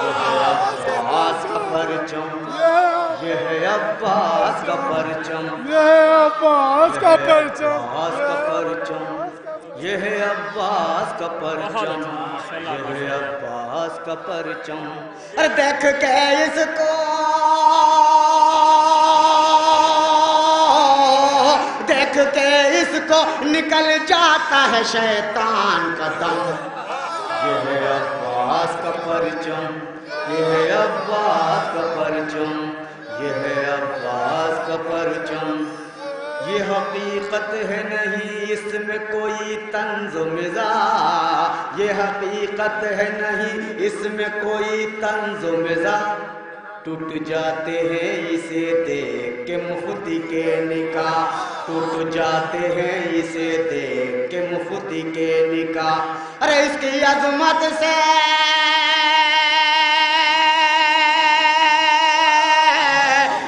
یہ ہے عباس کا پرچم، یہ ہے عباس کا پرچم، یہ ہے عباس کا پرچم، عباس کا پرچم، یہ ہے عباس کا پرچم، یہ ہے عباس کا پرچم۔ ارے دیکھ کے اس کو، دیکھ کے اس کو نکل جاتا ہے شیطان کا دم، یہ ہے عباس کا پرچم، یہ ہے عباس کا پرچم، یہ ہے عباس کا پرچم۔ یہ حقیقت ہے نہیں اس میں کوئی طنز و مزاح، یہ حقیقت ہے نہیں اس میں کوئی طنز و مزاح، ٹوٹ جاتے ہیں اسے دیکھ کے مفتی کے نکاح، ٹوٹ جاتے ہیں اسے دیکھ کے مفتی کے نکاح۔ ارے اس کی عظمت سے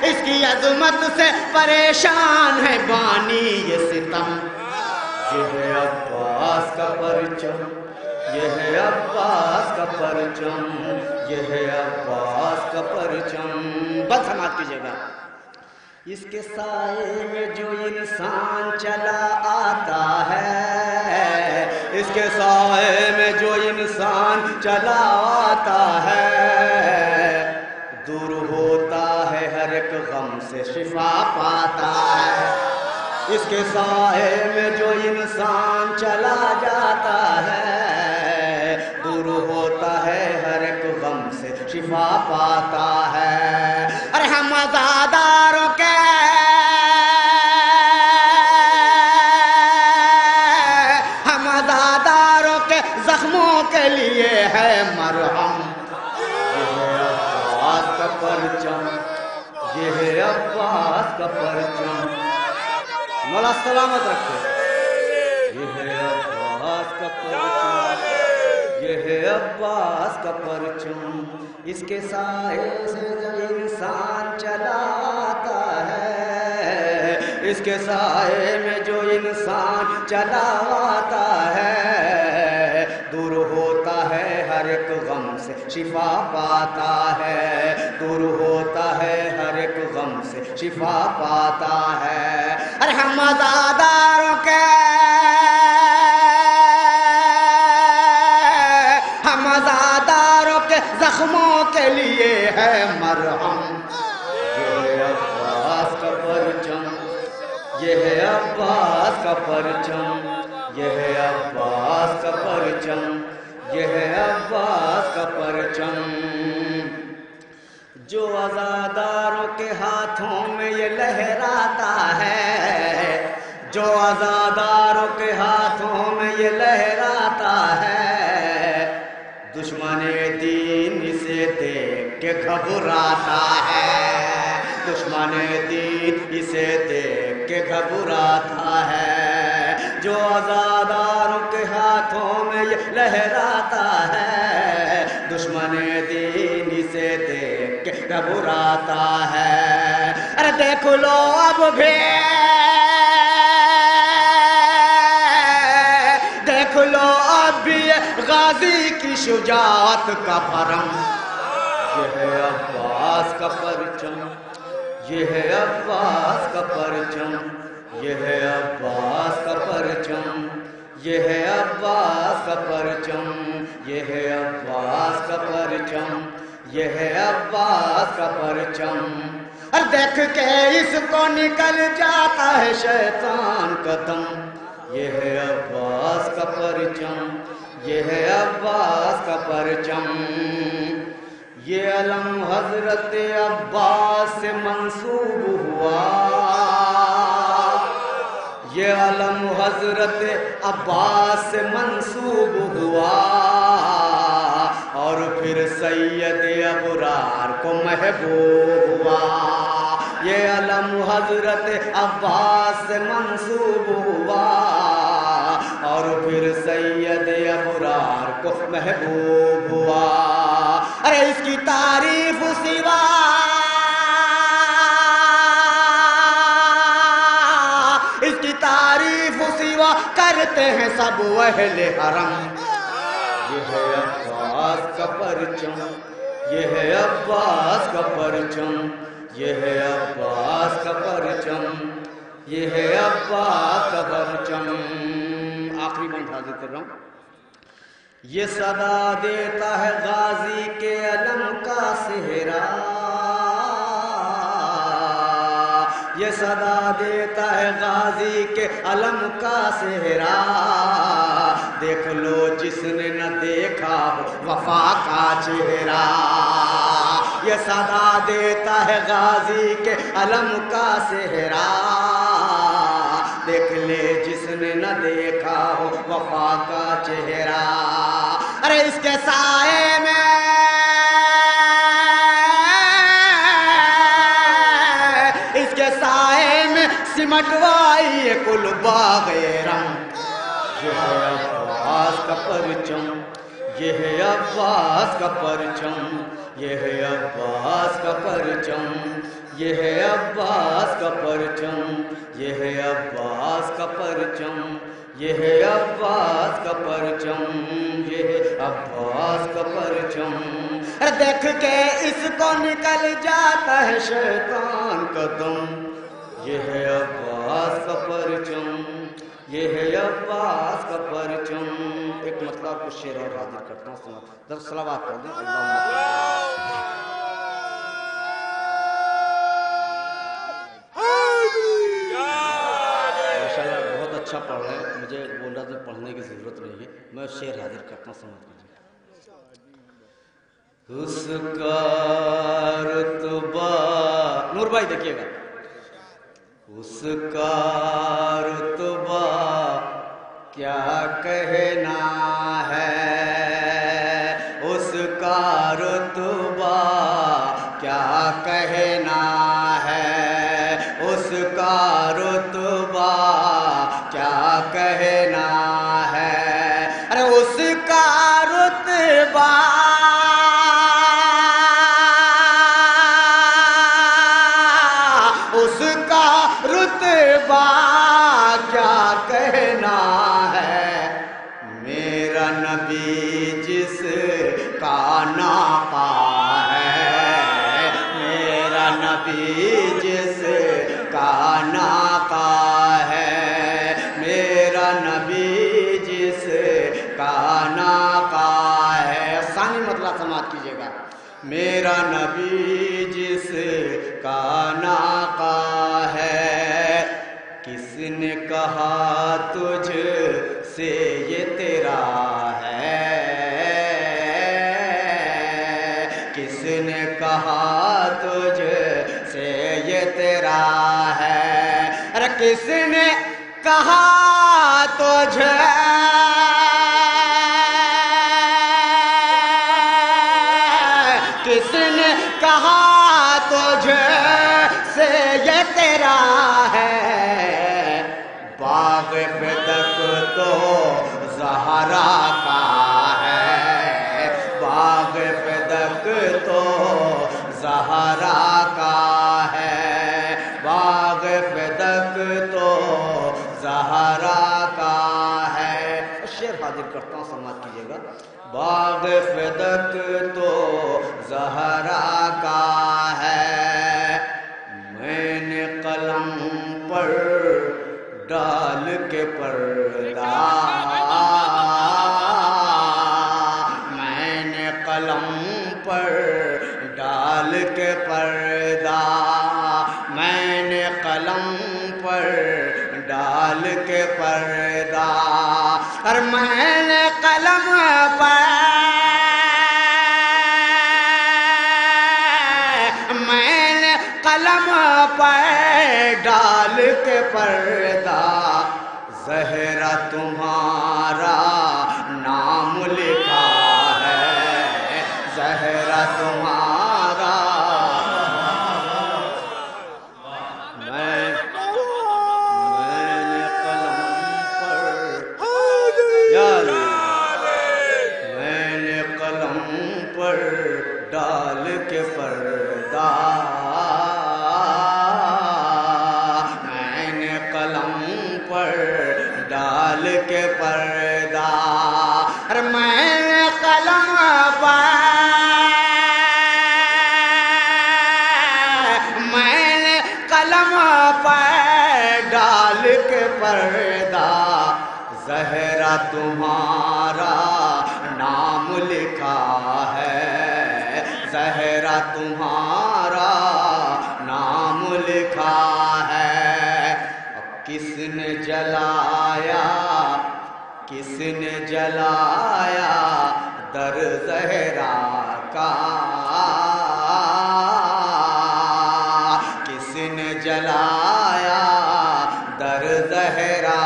اس کی عظمت سے پریشان ہے بانی یہ ستم، یہ ہے عباس کا پرچم، یہ ہے عباس کا پرچم، یہ ہے عباس کا پرچم۔ بس سماعت کیجیے گا۔ اس کے سائے میں جو انسان چلا آتا ہے، اس کے سائے میں جو انسان چلا آتا ہے، دور ہوتا ہے ہر ایک غم سے شفا پاتا ہے۔ اس کے سائے میں جو انسان چلا جاتا ہے، دور ہوتا ہے ہر ایک غم سے شفا پاتا ہے۔ ارے ہم عزاداروں کے زخموں کے لیے ہے مرہم، یہ ہے عباس کا پرچم، یہ ہے عباس کا پرچم۔ مولا سلامت رکھے۔ یہ ہے عباس کا پرچم، یہ ہے عباس کا پرچم۔ اس کے سائے سے جو انسان چلا آتا ہے، اس کے سائے میں جو انسان چلا آتا ہے، دور ہوتا ہے ہر ایک غم سے شفا پاتا ہے، دور ہوتا ہے ہر ایک غم سے شفا پاتا ہے۔ ارے ہم عزاداروں کے، ہم عزاداروں کے زخموں کے لیے ہے مرہم، یہ ہے عباس کا پرچم، یہ ہے عباس کا پرچم، یہ ہے عباس کا پرچم، یہ ہے عباس کا پرچم۔ جو عزاداروں کے ہاتھوں میں یہ لہراتا ہے، جو عزاداروں کے ہاتھوں میں یہ لہراتا ہے، دشمن دین اسے دیکھ کے گھبراتا ہے، دشمن دین اسے دیکھ کے گھبراتا ہے۔ جو عزاداروں کے ہاتھوں میں یہ لہراتا ہے، دشمن دین اسے دیکھ کے گھبراتا ہے۔ ارے دیکھ لو اب بھی، دیکھ لو اب بھی غازی کی شجاعت کا پرم، یہ ہے عباس کا پرچم، یہ ہے عباس کا پرچم، یہ ہے عباس کا پرچم، یہ ہے عباس کا پرچم، یہ ہے عباس کا پرچم، یہ ہے عباس کا پرچم۔ اور دیکھ کے اس کو نکل جاتا ہے شیطان کا دم، یہ ہے عباس کا پرچم، یہ ہے عباس کا پرچم۔ یہ علم حضرت عباس سے منسوب ہوا، یہ علم حضرت عباس سے منسوب ہوا، اور پھر سید ابرار کو محبوب ہوا، یہ علم حضرت عباس سے منسوب ہوا، اور پھر سید ابرار کو محبوب ہوا۔ ارے اس کی تعریف سوا کرتے ہیں سب اہل حرم۔ یہ ہے عباس کا پرچم، یہ ہے عباس کا پرچم، یہ ہے عباس کا پرچم، یہ ہے عباس کا پرچم۔ آخری بند حاضر کر رہا ہوں۔ یہ صدا دیتا ہے غازی کے علم کا صحرا، یہ صدا دیتا ہے غازی کے علم کا صحرا، دیکھ لو جس نے نہ دیکھا وفا کا چہرہ۔ یہ صدا دیتا ہے غازی کے علم کا صحرا، دیکھ لے جس نے نہ دیکھا ہو وفا کا چہرہ۔ ارے اس کے سائے میں سمٹوائی کل باغ رنگ۔ یہ ہے عباس کا پرچم، یہ ہے عباس کا پرچم، یہ ہے عباس کا پرچم، یہ ہے عباس کا پرچم، یہ ہے عباس کا پرچم، یہ ہے عباس کا پرچم، یہ ہے عباس کا پرچم۔ دیکھ کے اس کو نکل جاتا ہے شیطان کا دم، یہ ہے عباس کا پرچم، یہ ہے عباس کا پرچم۔ ایک مسئلہ کو شعر اور حاضر کرتا ہوں، سنا در صلوات پڑھ دیں۔ ماشاءاللہ بہت اچھا پڑھ رہے ہیں، مجھے بولنا تو پڑھنے کی ضرورت نہیں ہے، میں شعر حاضر کرتا ہوں، سنا دیجیے۔ اس کا رتبہ، نور بھائی دیکھیے گا، اس کا رتبہ کیا کہنا ہے، اس کا رتبہ کیا کہنا ہے، اس کا رتبہ کیا کہنا ہے۔ ارے اس کا رتبہ کیا کہنا ہے، میرا نبی جس کا ناپا ہے، میرا نبی جس کا ناپا ہے، میرا نبی جس کا ناپا ہے۔ ثانی مطلب سماعت کیجیے گا، میرا نبی جس کا ناقا ہے، کس نے کہا تجھ سے یہ تیرا ہے، کس نے کہا تجھ سے یہ تیرا ہے، ارے کس نے کہا تجھ کس نے کہا تجھ سے یہ تیرا ہے، باغ بدک تو زہرا کا ہے، باغ بدک تو زہرا کا ہے، باغ بدک تو زہرا کا ہے۔ شعر حاضر کرتا ہوں، سماعت کیجیے گا۔ باغ فدق تو زہرا کا ہے، میں نے قلم پر ڈال کے پردہ، میں نے قلم پر ڈال کے پردہ، میں نے قلم پر ڈال کے پردہ، اور میں نے قلم پر قلم پر ڈال کے پردہ، زہرا تمہارا نام لکھا ہے، زہرا تمہارا میں نے قلم پر میں نے قلم پر ڈال کے پردہ میں نے قلم پر ڈال کے پردہ اور میں نے قلم پر میں نے قلم پر ڈال کے پردہ زہرا تمہارا نام لکھا ہے زہرا تمہارا نام لکھا ہے کس نے جلایا کس نے جلایا در زہرا کا کس نے جلایا در زہرا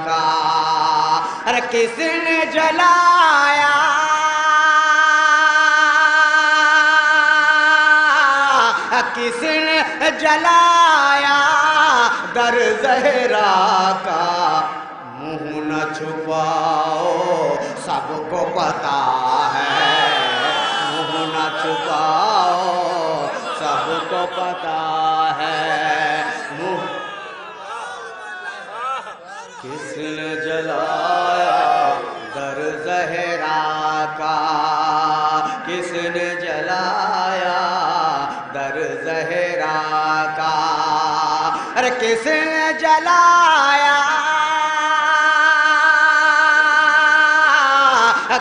کا ارے کس نے جلایا کس نے جلایا در زہرا کا منہ نہ چھپاؤ سب کو پتا ہے منہ نہ چھپاؤ سب کو پتا ہے کس نے جلایا در زہرا کا کس نے جلایا در زہرا کا ارے کس نے جلایا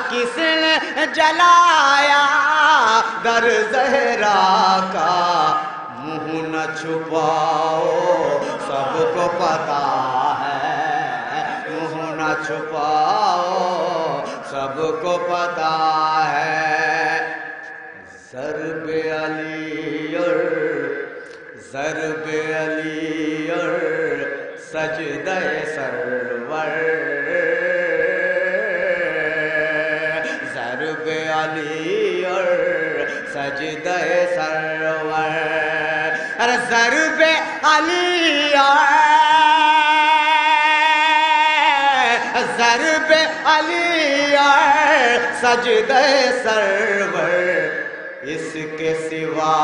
کس نے جلایا در زہرا کا منہ نہ چھپاؤ سب کو پتا ہے منہ نہ چھپاؤ سب کو پتا ہے ضرب علی اور سجدہ سرور ضرب علی اور سجدہ سرور ارے ضرب علی ضرب علی سجدہ سرور اس کے سوا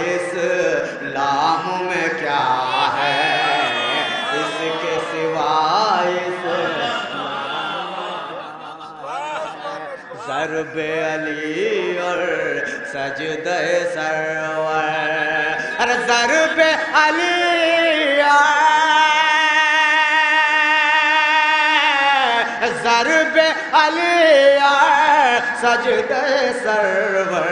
اسلام میں کیا ہے اس کے سوا ضرب علی اور سجدہ سرور ارے ضرب علی ضرب علی سجدہ سرور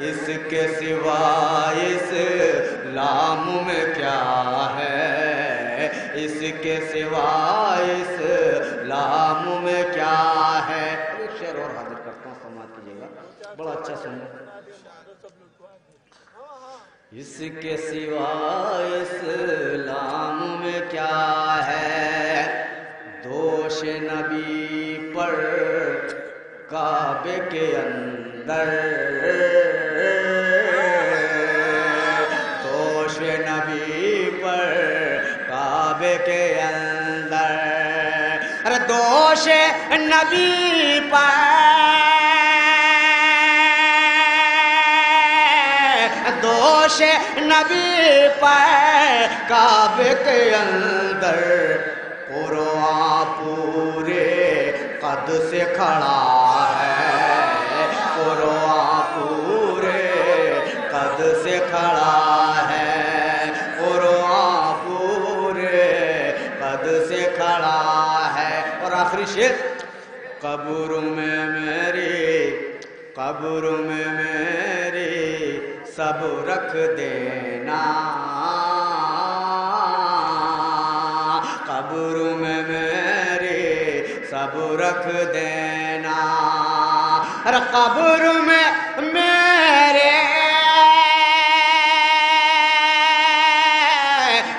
اس کے سوا اسلام میں کیا ہے اس کے سوا اسلام میں کیا ہے ایک شعر اور حاضر کرتا ہوں سماعت کیجیے گا بڑا اچھا سنو اس کے سوا اسلام میں کیا ہے دوش نبی پر کعبے کے اندر دوش نبی پر کعبے کے اندر ارے دوش نبی پر دوش نبی پر کعبے کے اندر قرآن پورے قد سے کھڑا ہے قرآن پورے قد سے کھڑا ہے قرآن پورے قد سے کھڑا ہے اور آخری شعر قبر میں میری سب رکھ دینا قبر میں میری سب رکھ دینا ارے قبر میں میرے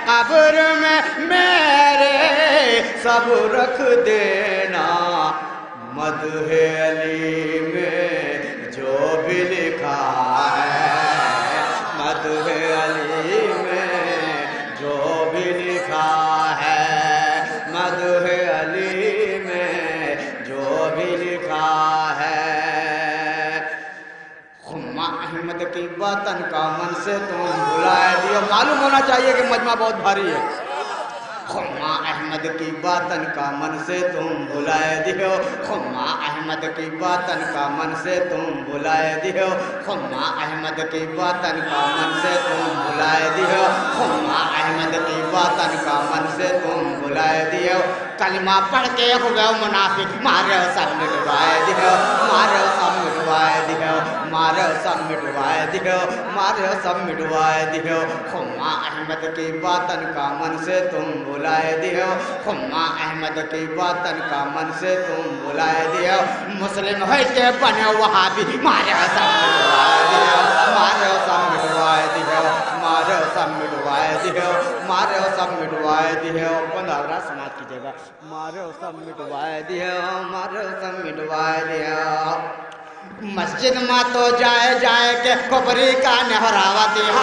قبر میں میرے سب رکھ دینا مدح علی میں جو بھی لکھا ہے مدح علی میں، جو بھی لکھا ہے مدح علی میں، جو بھی لکھا ہے خما احمد کی وطن کا من سے تم بلائے دیو. معلوم ہونا چاہیے کہ مجمع بہت بھاری ہے. خما احمد کی وطن کا من سے تم بلائے دیو، خما احمد کی وطن کا من سے تم بلائے دیو، خما احمد کی وطن کا من سے تم بلائے دیو، خما احمد کی وطن کا من سے تم بلائے دیو. کلمہ پڑھ کے ہوئے منافق مارے سب مٹوائے دیو، مارے سب مٹوائے دیو، مارے سب مٹوائے دیو، مارے سب مٹوائے دیو. خما احمد کی وطن کا من سے تم بلائے دیو، خما احمد کی وطن کا من سے تم بلائے دیو. مسلم ہوئے کے بنے وہابی مارے سب مٹوائے دیو، مارے سب مٹوائے دیو، مارے سب مٹوائے دیو، مارے سب مٹوائے دیو. بندہ سماعت کیجیے گا. مارے سب مٹوائے دیو، مارے سب مٹوائے دیو. مسجد میں تو جائے جائے کے کبری کا نہراوا دیا،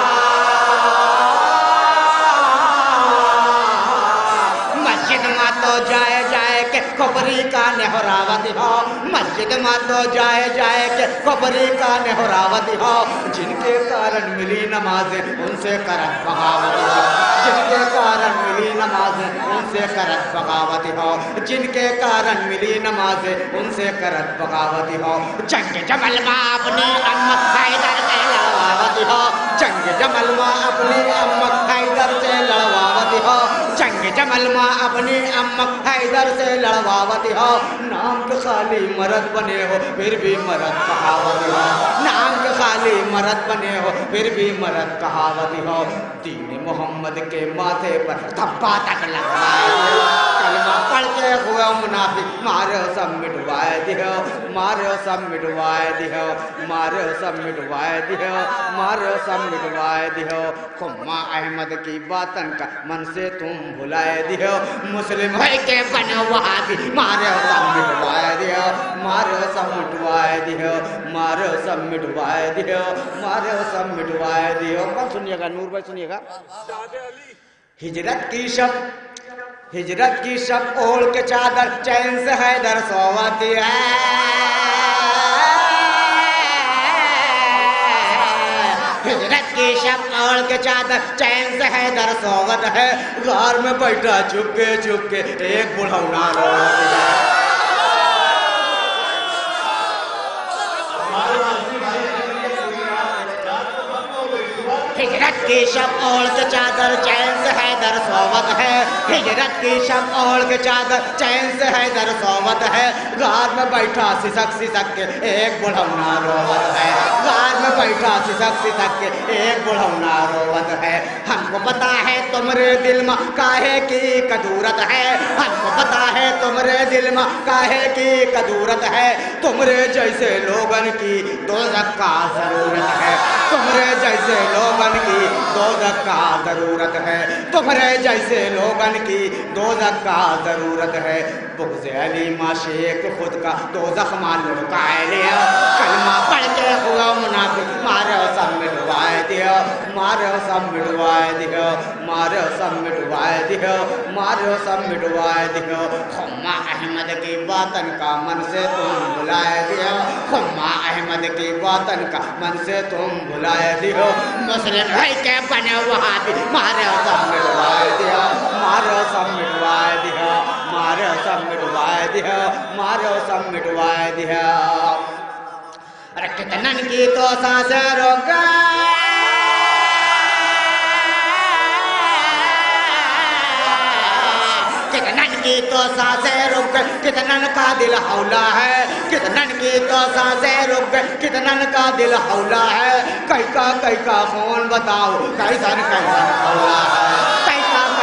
مسجد میں تو جائے جائے کے کبری کا نہراوا دیا، مسجد میں تو جائے جائے کے کبری کا نہراوا دیا. جن کے کارن ملی نمازیں ان سے کرت بغاوت ہو، جن کے کارن ملی نمازیں ان سے کرت بغاوت ہو، جن کے کارن ملی نمازیں ان سے کرت بغاوت ہو. جنگ جمل میں اپنی امت حیدر سے لڑواوت ہو، جنگ جمل میں اپنی امت حیدر سے لڑواوت ہو، جنگ جمل میں اپنی امت حیدر سے لڑواوت ہو. نام کے خالی مرد بنے ہو پھر بھی مرد کہاوت ہو، نام کے خالی مرد بنے ہو پھر بھی مرد کہاوت ہو. دین محمد کے ماتھے پر دھبا تک لگوائے دیو، کلمہ پڑھ کے ہوئے منافق مارے سب مٹوائے دیو، مارے سب مٹوائے دیو، مارے سب مٹوائے دیو، مارے سب مٹوائے دیو. خما احمد کی وطن کا من سے تم بلائے دیو. مسلم ہے کہ بنے وہابی مارے سب مٹوائے دیو، مارے سب مٹوائے دیو، مارے سب مٹوائے دیو، مارے سب مٹوائے دیو. کون سنیے گا؟ نور بھائی سنیے گا. ہجرت کی شب، ہجرت کی شب اوڑھ کے چادر چین سے حیدر سوتی ہے، ہجرت کی شب اوڑھ کے چادر چین سے حیدر سوت ہے. غار میں بیٹھا چھپ کے ایک بڑھونا روتی ہے. ہجرت کی شب اوڑھ کے چادر چین سے حیدر سوت ہے، ہجرت کی شب اوڑھ کے چادر چین سے حیدر سوت ہے. غار میں بیٹھا سسک کے ایک بڑھونا روت ہے، غار میں بیٹھا سسک کے ایک بڑھونا روت ہے. ہم کو پتا ہے تمہارے دل میں کاہے کی کدورت ہے، ہم کو پتا ہے تمہارے دل میں کاہے کی کدورت ہے. تمہارے جیسے لوگن کی دوزخ کا ضرورت ہے، تمہارے جیسے لوگن کی دوزخ کا ضرورت ہے، تمہارے جیسے لوگن کی دوزخ کا ضرورت ہے. بغض علی معشیق خود کا دوزخ میں لڑکائے لیا، کلمہ پڑھ کے ہوا منافق مارے سب مٹوائے دیو، مارے سب مٹوائے دیو، مارے سب مٹوائے دیو، مارے سب مٹوائے دیو. خما احمد کی وطن کا من سے تم بلائے دیو، خما احمد کی وطن کا من سے تم بلائے دیو. مسلم ہے کہ بنے وہابی مارے سب مٹوائے دیو، مارے سب مٹوائے دیو، مارے سب مٹوائے دیو، مارے سب مٹوائے دیو. ارے کتنن کی تو سانسیں رک گئے، کتنن کی تو سانسیں رک گئے، کتنن کا دل ہولا ہے، کتنن کی تو سانسیں رک گئے، کتنن کا دل ہولا ہے. کئی کا خون بتاؤ کیسن ہولا ہے،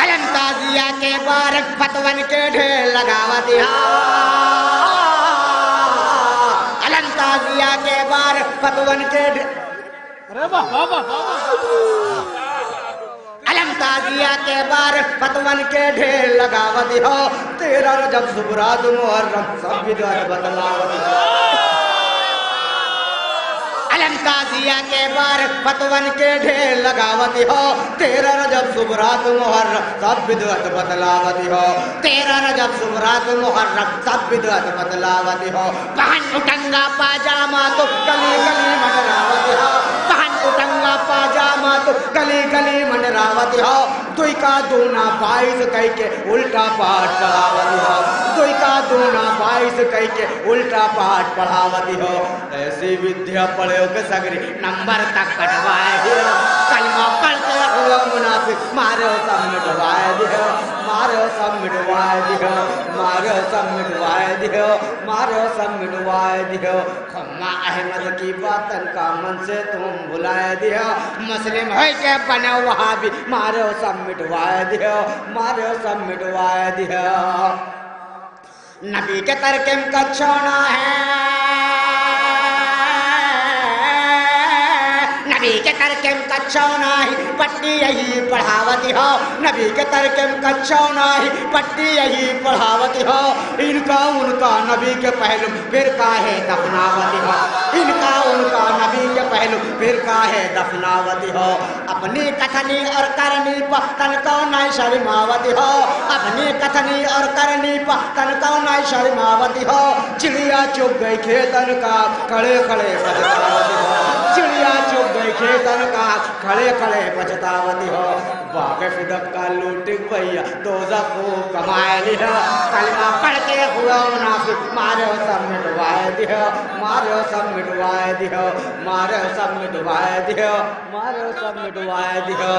علم تازیہ کے بارک فتون کے ڈھیر لگاوا دیا علم تازیہ کے بارک فتون کے ڈھیر علم تازیہ کے بارک فتون کے ڈھیر لگاوا دیا 13 رجب زبرات محرم سب بدعت بتلاوا دیا علم تازیہ کے بارک فتون کے ڈھیر لگاوتی ہو 13 رجب زبرات محرم سب بدعت بتلاوتی ہو 13 رجب زبرات محرم سب بدعت بتلاوتی ہو پہن اٹھنگا پاجامہ تو گلی گلی منڈراوتی ہو پہن اٹھنگا پاجامہ تو گلی گلی منڈراوتی ہو دوئی کا دونا 22 کئی کے الٹا پاٹ پڑھاوتی ہو دوئی کا دونا 22 کئی کے الٹا پاٹ پڑھاوتی ہو ایسی ودھیا پڑھے ہو کہ سگری نمبر تک کٹوائے دیو کلمہ پڑھتے ہوئے منافق مارے ہو سب مٹوائے دیو مارے ہو سب مٹوائے دیو مارے ہو سب مٹوائے دیو مارے ہو سب مٹوائے دیو خمہ احمد کی باطن کا من سے تم بھلائے دیو مسلم ہے کہ بنے وہابی مارے ہو سب مٹوائے دیو مارے ہو سب مٹوائے دیو نبی کے ترکم کا چھونا ہے نبی کے ترکم کچھونا ہی پٹی یہی پڑھاوتی ہو نبی کے ترکم کچھونا ہی پٹی یہی پڑھاوتی ہو ان کا نبی کے پہلو پھر کاہے دفناوتی ہو ان کا نبی کے پہلو پھر کاہے دفناوتی ہو اپنی کتھنی اور کرنی پہ تن کو نئی شرماوتی ہو اپنی کتھنی اور کرنی پہ تن کو نئی شرماوتی ہو چڑیا چپ گئی کھیتن کا کھڑے کھڑے بجتاوتی ہو چڑیا چپ گئی کھیتن کا کھڑے کھڑے بجتاوتی ہو باغ فدق کا لوٹک بھیا دوزخ کو کمائے لیا کلمہ پڑھ کے ہوا منافق مارے ہو سب مٹوائے دیو مارے ہو سب مٹوائے دیو مارے ہو سب مٹوائے دیو مارے ہو سب مٹوائے دیو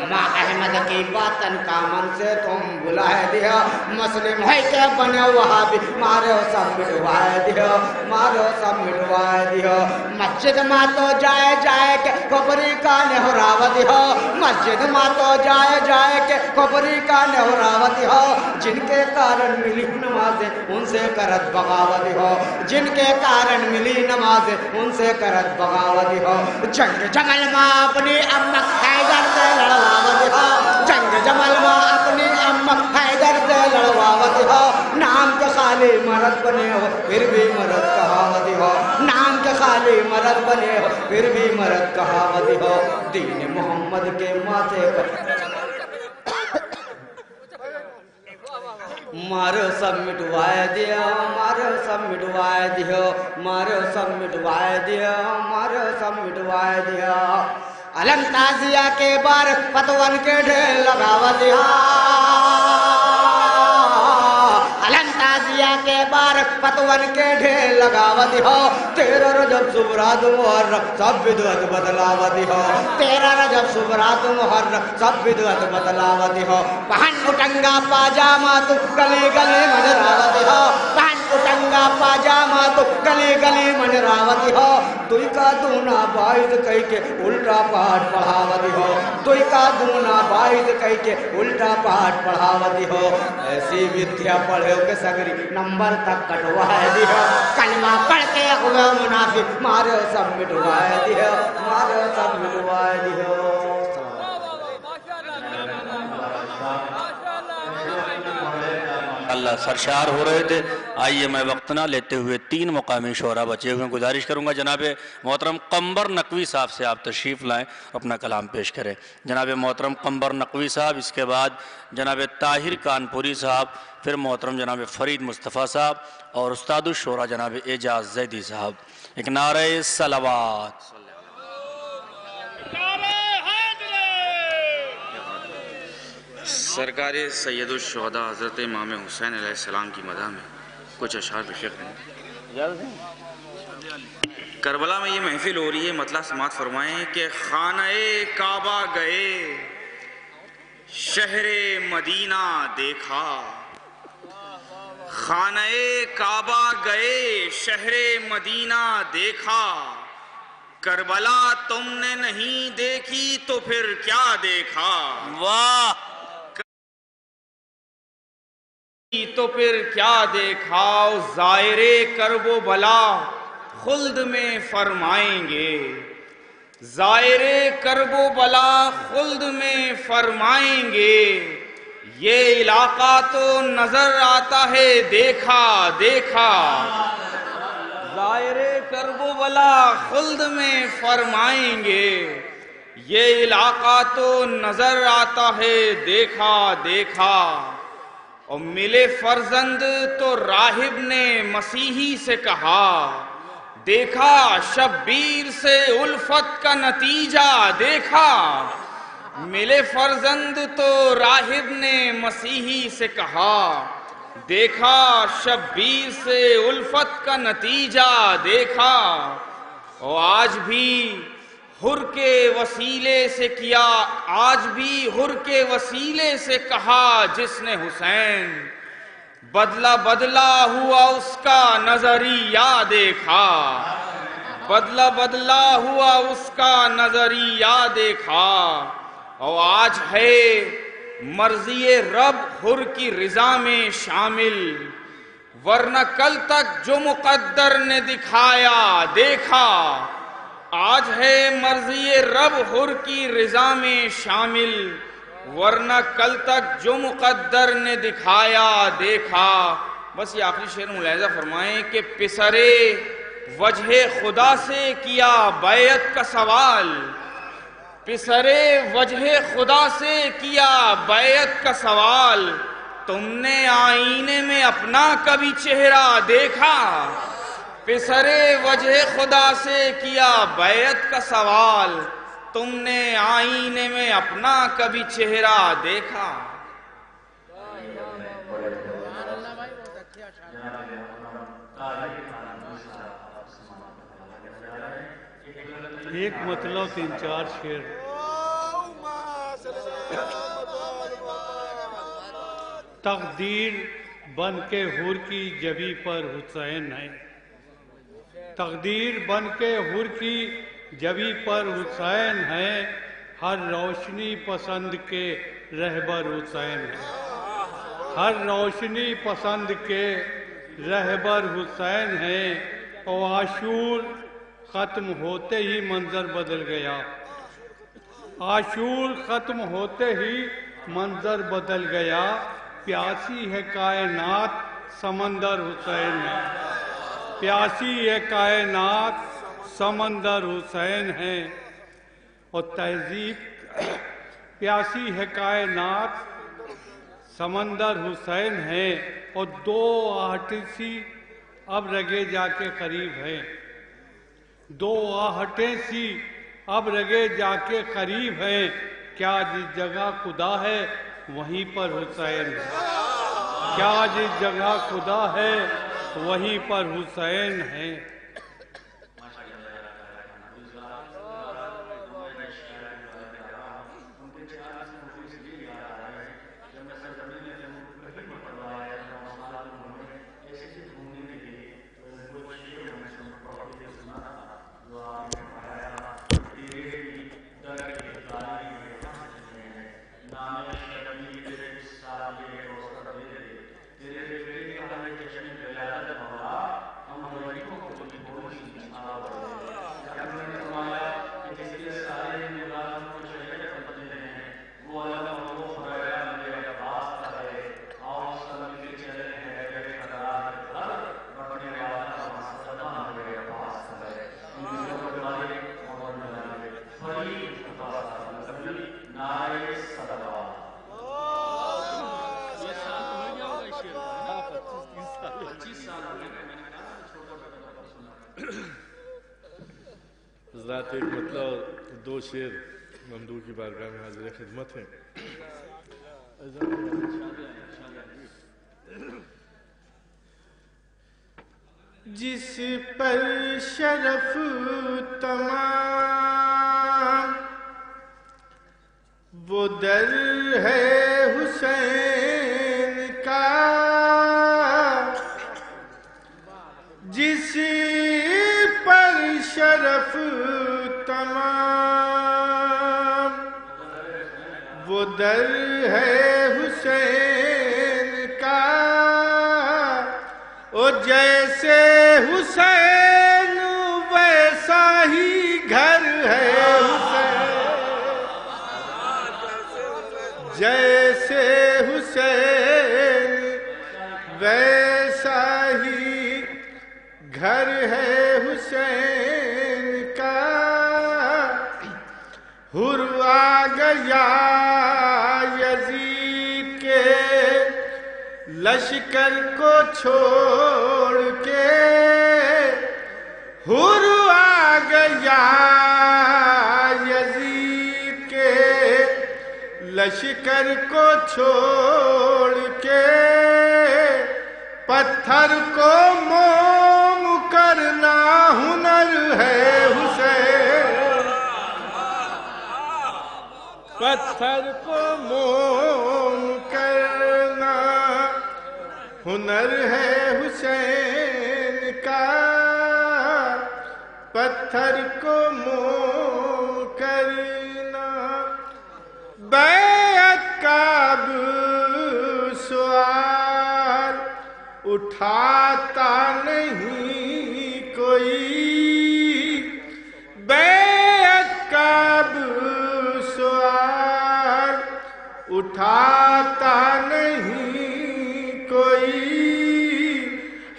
ماں احمد کی باطن کا من سے تم بلائے دیو مسلم ہے کہ بنے وہابی مارے ہو سب مٹوائے دیو مارے ہو سب مٹوائے دیو مسجد ماں تو جائے کہ کبری کا نہراوتی ہو مسجد ماں تو جائے کہ کبری کا نہراوتی ہو جن کے کارن ملی نمازیں ان سے کرت بغاوتی ہو جن کے کارن ملی نمازیں ان سے کرت بغاوتی ہو جنگ جمل ماں اپنی امک حیدر سے لڑواوتی ہو جنگ جمل ماں اپنی امک حیدر سے لڑواوتی ہو نام کے خالی مرد بنے ہو پھر بھی مرد کہاوتی ہو نام کے خالی مرد بنے ہو پھر بھی مرد کہاوتی ہو دین محمد کے ماتھے پر مارو سب مٹوائے دیو مارو سب مٹوائے دیو مارو سب مٹوائے دیو مارو سب مٹوائے دیو علم تازیہ کے بار فتون کے ڈھیر لگاوا دیا علم تازیہ کے بار فتون کے ڈھیر لگاوتی ہو 13 رجب زبرات محرم سب بدعت بدلاوتی ہو 13 رجب زبرات محرم سب بدعت بدلاوتی ہو پہن اٹھنگا پاجامہ تو گلی گلی منڈراوتی ہو پہن اٹھنگا پاجامہ تو گلی گلی منڈراوتی ہو دوئی کا دونا 22 کئی کے الٹا پاٹ پڑھاوتی ہو دوئی کا دونا 22 کئی کے الٹا پاٹ پڑھاوتی ہو ایسی ودھیا پڑھے ہو کہ سگری نمبر تک کٹوائے دیو کلمہ پڑھ کے ہوئے منافق مارے ہو سب مٹوائے دیو مارے ہو سب مٹوائے دیو اللہ سرشار ہو رہے تھے آئیے میں وقت نہ لیتے ہوئے 3 مقامی شعراء بچے ہوئے گزارش کروں گا جناب محترم قمبر نقوی صاحب سے آپ تشریف لائیں اپنا کلام پیش کریں جناب محترم قمبر نقوی صاحب اس کے بعد جناب طاہر کانپوری صاحب پھر محترم جناب فرید مصطفیٰ صاحب اور استاد الشعراء جناب اعجاز زیدی صاحب ایک نعرہ صلوات سرکار سید الشہداء حضرت امام حسین علیہ السلام کی مدح میں کچھ اشعار پیش کریں کربلا میں یہ محفل ہو رہی ہے مطلع سماعت فرمائیں کہ خانہ کعبہ گئے شہر مدینہ دیکھا خانہ کعبہ گئے شہر مدینہ دیکھا کربلا تم نے نہیں دیکھی تو پھر کیا دیکھا؟ واہ! تو پھر کیا دیکھا؟ زائر کرب و بلا خلد میں فرمائیں گے، زائر کرب و بلا خلد میں فرمائیں گے، یہ علاقہ تو نظر آتا ہے دیکھا دیکھا۔ زائر کرب و بلا خلد میں فرمائیں گے، یہ علاقہ تو نظر آتا ہے دیکھا دیکھا۔ اور ملے فرزند تو راہب نے مسیحی سے کہا، دیکھا شبیر سے الفت کا نتیجہ دیکھا۔ ملے فرزند تو راہب نے مسیحی سے کہا، دیکھا شبیر سے الفت کا نتیجہ دیکھا۔ اور آج بھی حر کے وسیلے سے کیا، آج بھی حر کے وسیلے سے کہا جس نے حسین، بدلہ بدلہ ہوا اس کا نظریہ دیکھا، بدلہ بدلہ ہوا اس کا نظریہ دیکھا۔ اور آج ہے مرضی رب حر کی رضا میں شامل، ورنہ کل تک جو مقدر نے دکھایا دیکھا۔ آج ہے مرضی رب حر کی رضا میں شامل، ورنہ کل تک جو مقدر نے دکھایا دیکھا۔ بس یہ آخری شعر ملاحظہ فرمائیں کہ پسرے وجہ خدا سے کیا بیعت کا سوال، پسرے وجہ خدا سے کیا بیعت کا سوال، تم نے آئینے میں اپنا کبھی چہرہ دیکھا؟ پسرے وجہ خدا سے کیا بیعت کا سوال، تم نے آئینے میں اپنا کبھی چہرہ دیکھا؟ ایک مطلب 3-4 شعر۔ تقدیر بن کے حور کی جبی پر حسین ہے، تقدیر بن کے حور کی جبی پر حسین ہے، ہر روشنی پسند کے رہبر حسین ہے، ہر روشنی پسند کے رہبر حسین ہے۔ اور عاشور ختم ہوتے ہی منظر بدل گیا، عاشور ختم ہوتے ہی منظر بدل گیا، پیاسی ہے کائنات سمندر حسین ہے، پیاسی ہے کائنات سمندر حسین ہے۔ اور تہذیب پیاسی ہے کائنات سمندر حسین ہے، اور 2 آہٹیں سی اب رگے جا کے قریب ہیں، 2 آہٹیں سی اب رگے جا کے قریب ہیں، کیا جس جگہ خدا ہے وہیں پر حسین ہے، کیا جس جگہ خدا ہے وہیں پر حسین ہے۔ حضرات ایک مطلب 2 شعر ممدوح کی بارگاہ میں حاضر خدمت ہیں۔ جس پر شرف تمام وہ در ہے حسین کا، جس پر شرف در ہے حسین کا او جیسے حسین ویسا ہی گھر ہے حسین جیسے حسین ویسا ہی گھر ہے حسین کا حر آ گیا یزید کے لشکر کو چھوڑ کے حر آ گیا یزید کے لشکر کو چھوڑ کے پتھر کو موم کرنا ہنر ہے حسین پتھر کو موم کرنا ہنر ہے حسین کا پتھر کو موم کرنا بیعت کا اب سوال اٹھاتا نہیں کوئی بیعت کا اب سوال اٹھاتا نہیں کوئی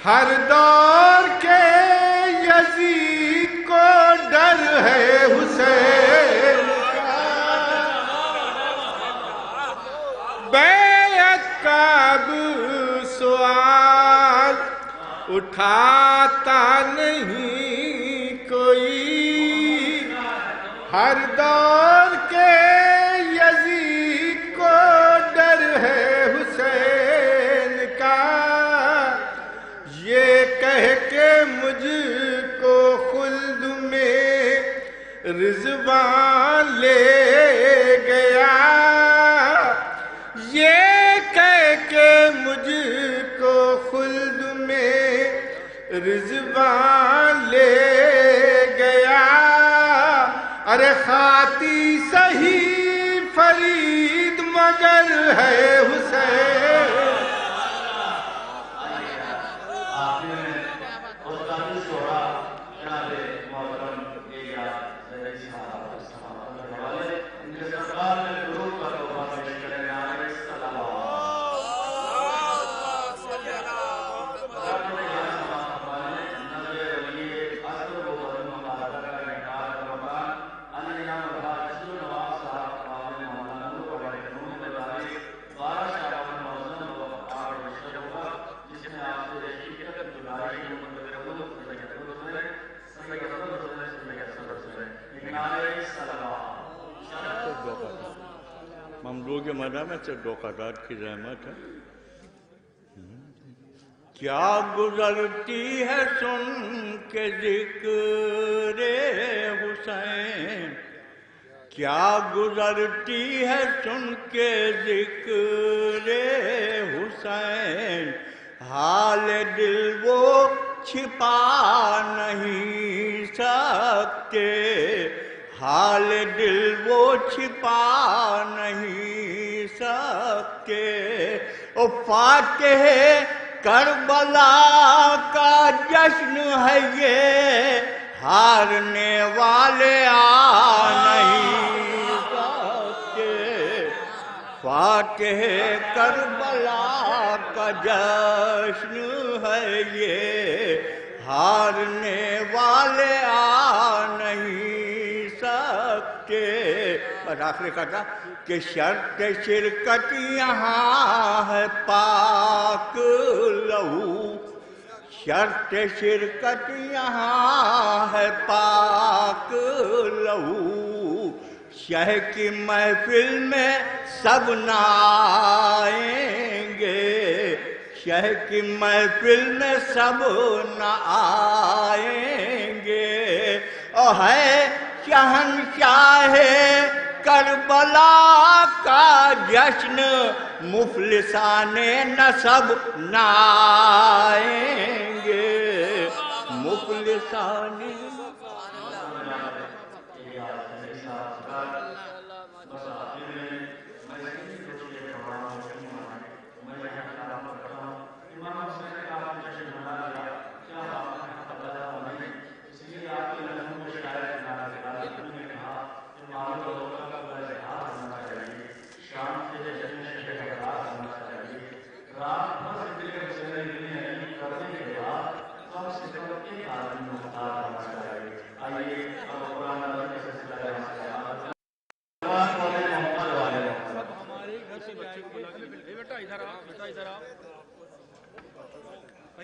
ہر دور کے یزید کو ڈر ہے حسین بیعت کا اب سوال اٹھاتا نہیں کوئی ہر دور کے یزید کو ڈر ہے حسین کا یہ کہہ کے مجھ کو خلد میں رضوان لے گیا یہ کہہ کے مجھ کو خلد میں رضوان لے گیا ارے خاتی سہی فرید مگر ہے حسین ممدوح کے مدح میں سے دو قطعات کی زحمت ہے کیا گزرتی ہے سن کے ذکر حسین کیا گزرتی ہے سن کے ذکر حسین حال دل وہ چھپا نہیں سکتے حال دل وہ چھپا نہیں سکتے او فاتح کربلا کا جشن ہے یہ ہارنے والے آ نہیں سکتے فاتح کربلا کا جشن ہے یہ ہارنے والے آ نہیں سکتے اور آخری کہا کہ شرط شرکت یہاں ہے پاک لہو شرط شرکت یہاں ہے پاک لہو شہ کی محفل میں سب نہ آئیں گے شہ کی محفل میں سب نہ آئیں گے او ہے شہنشاہ کربلا کا جشن مفلسان نسب نہ آئیں گے مفلسان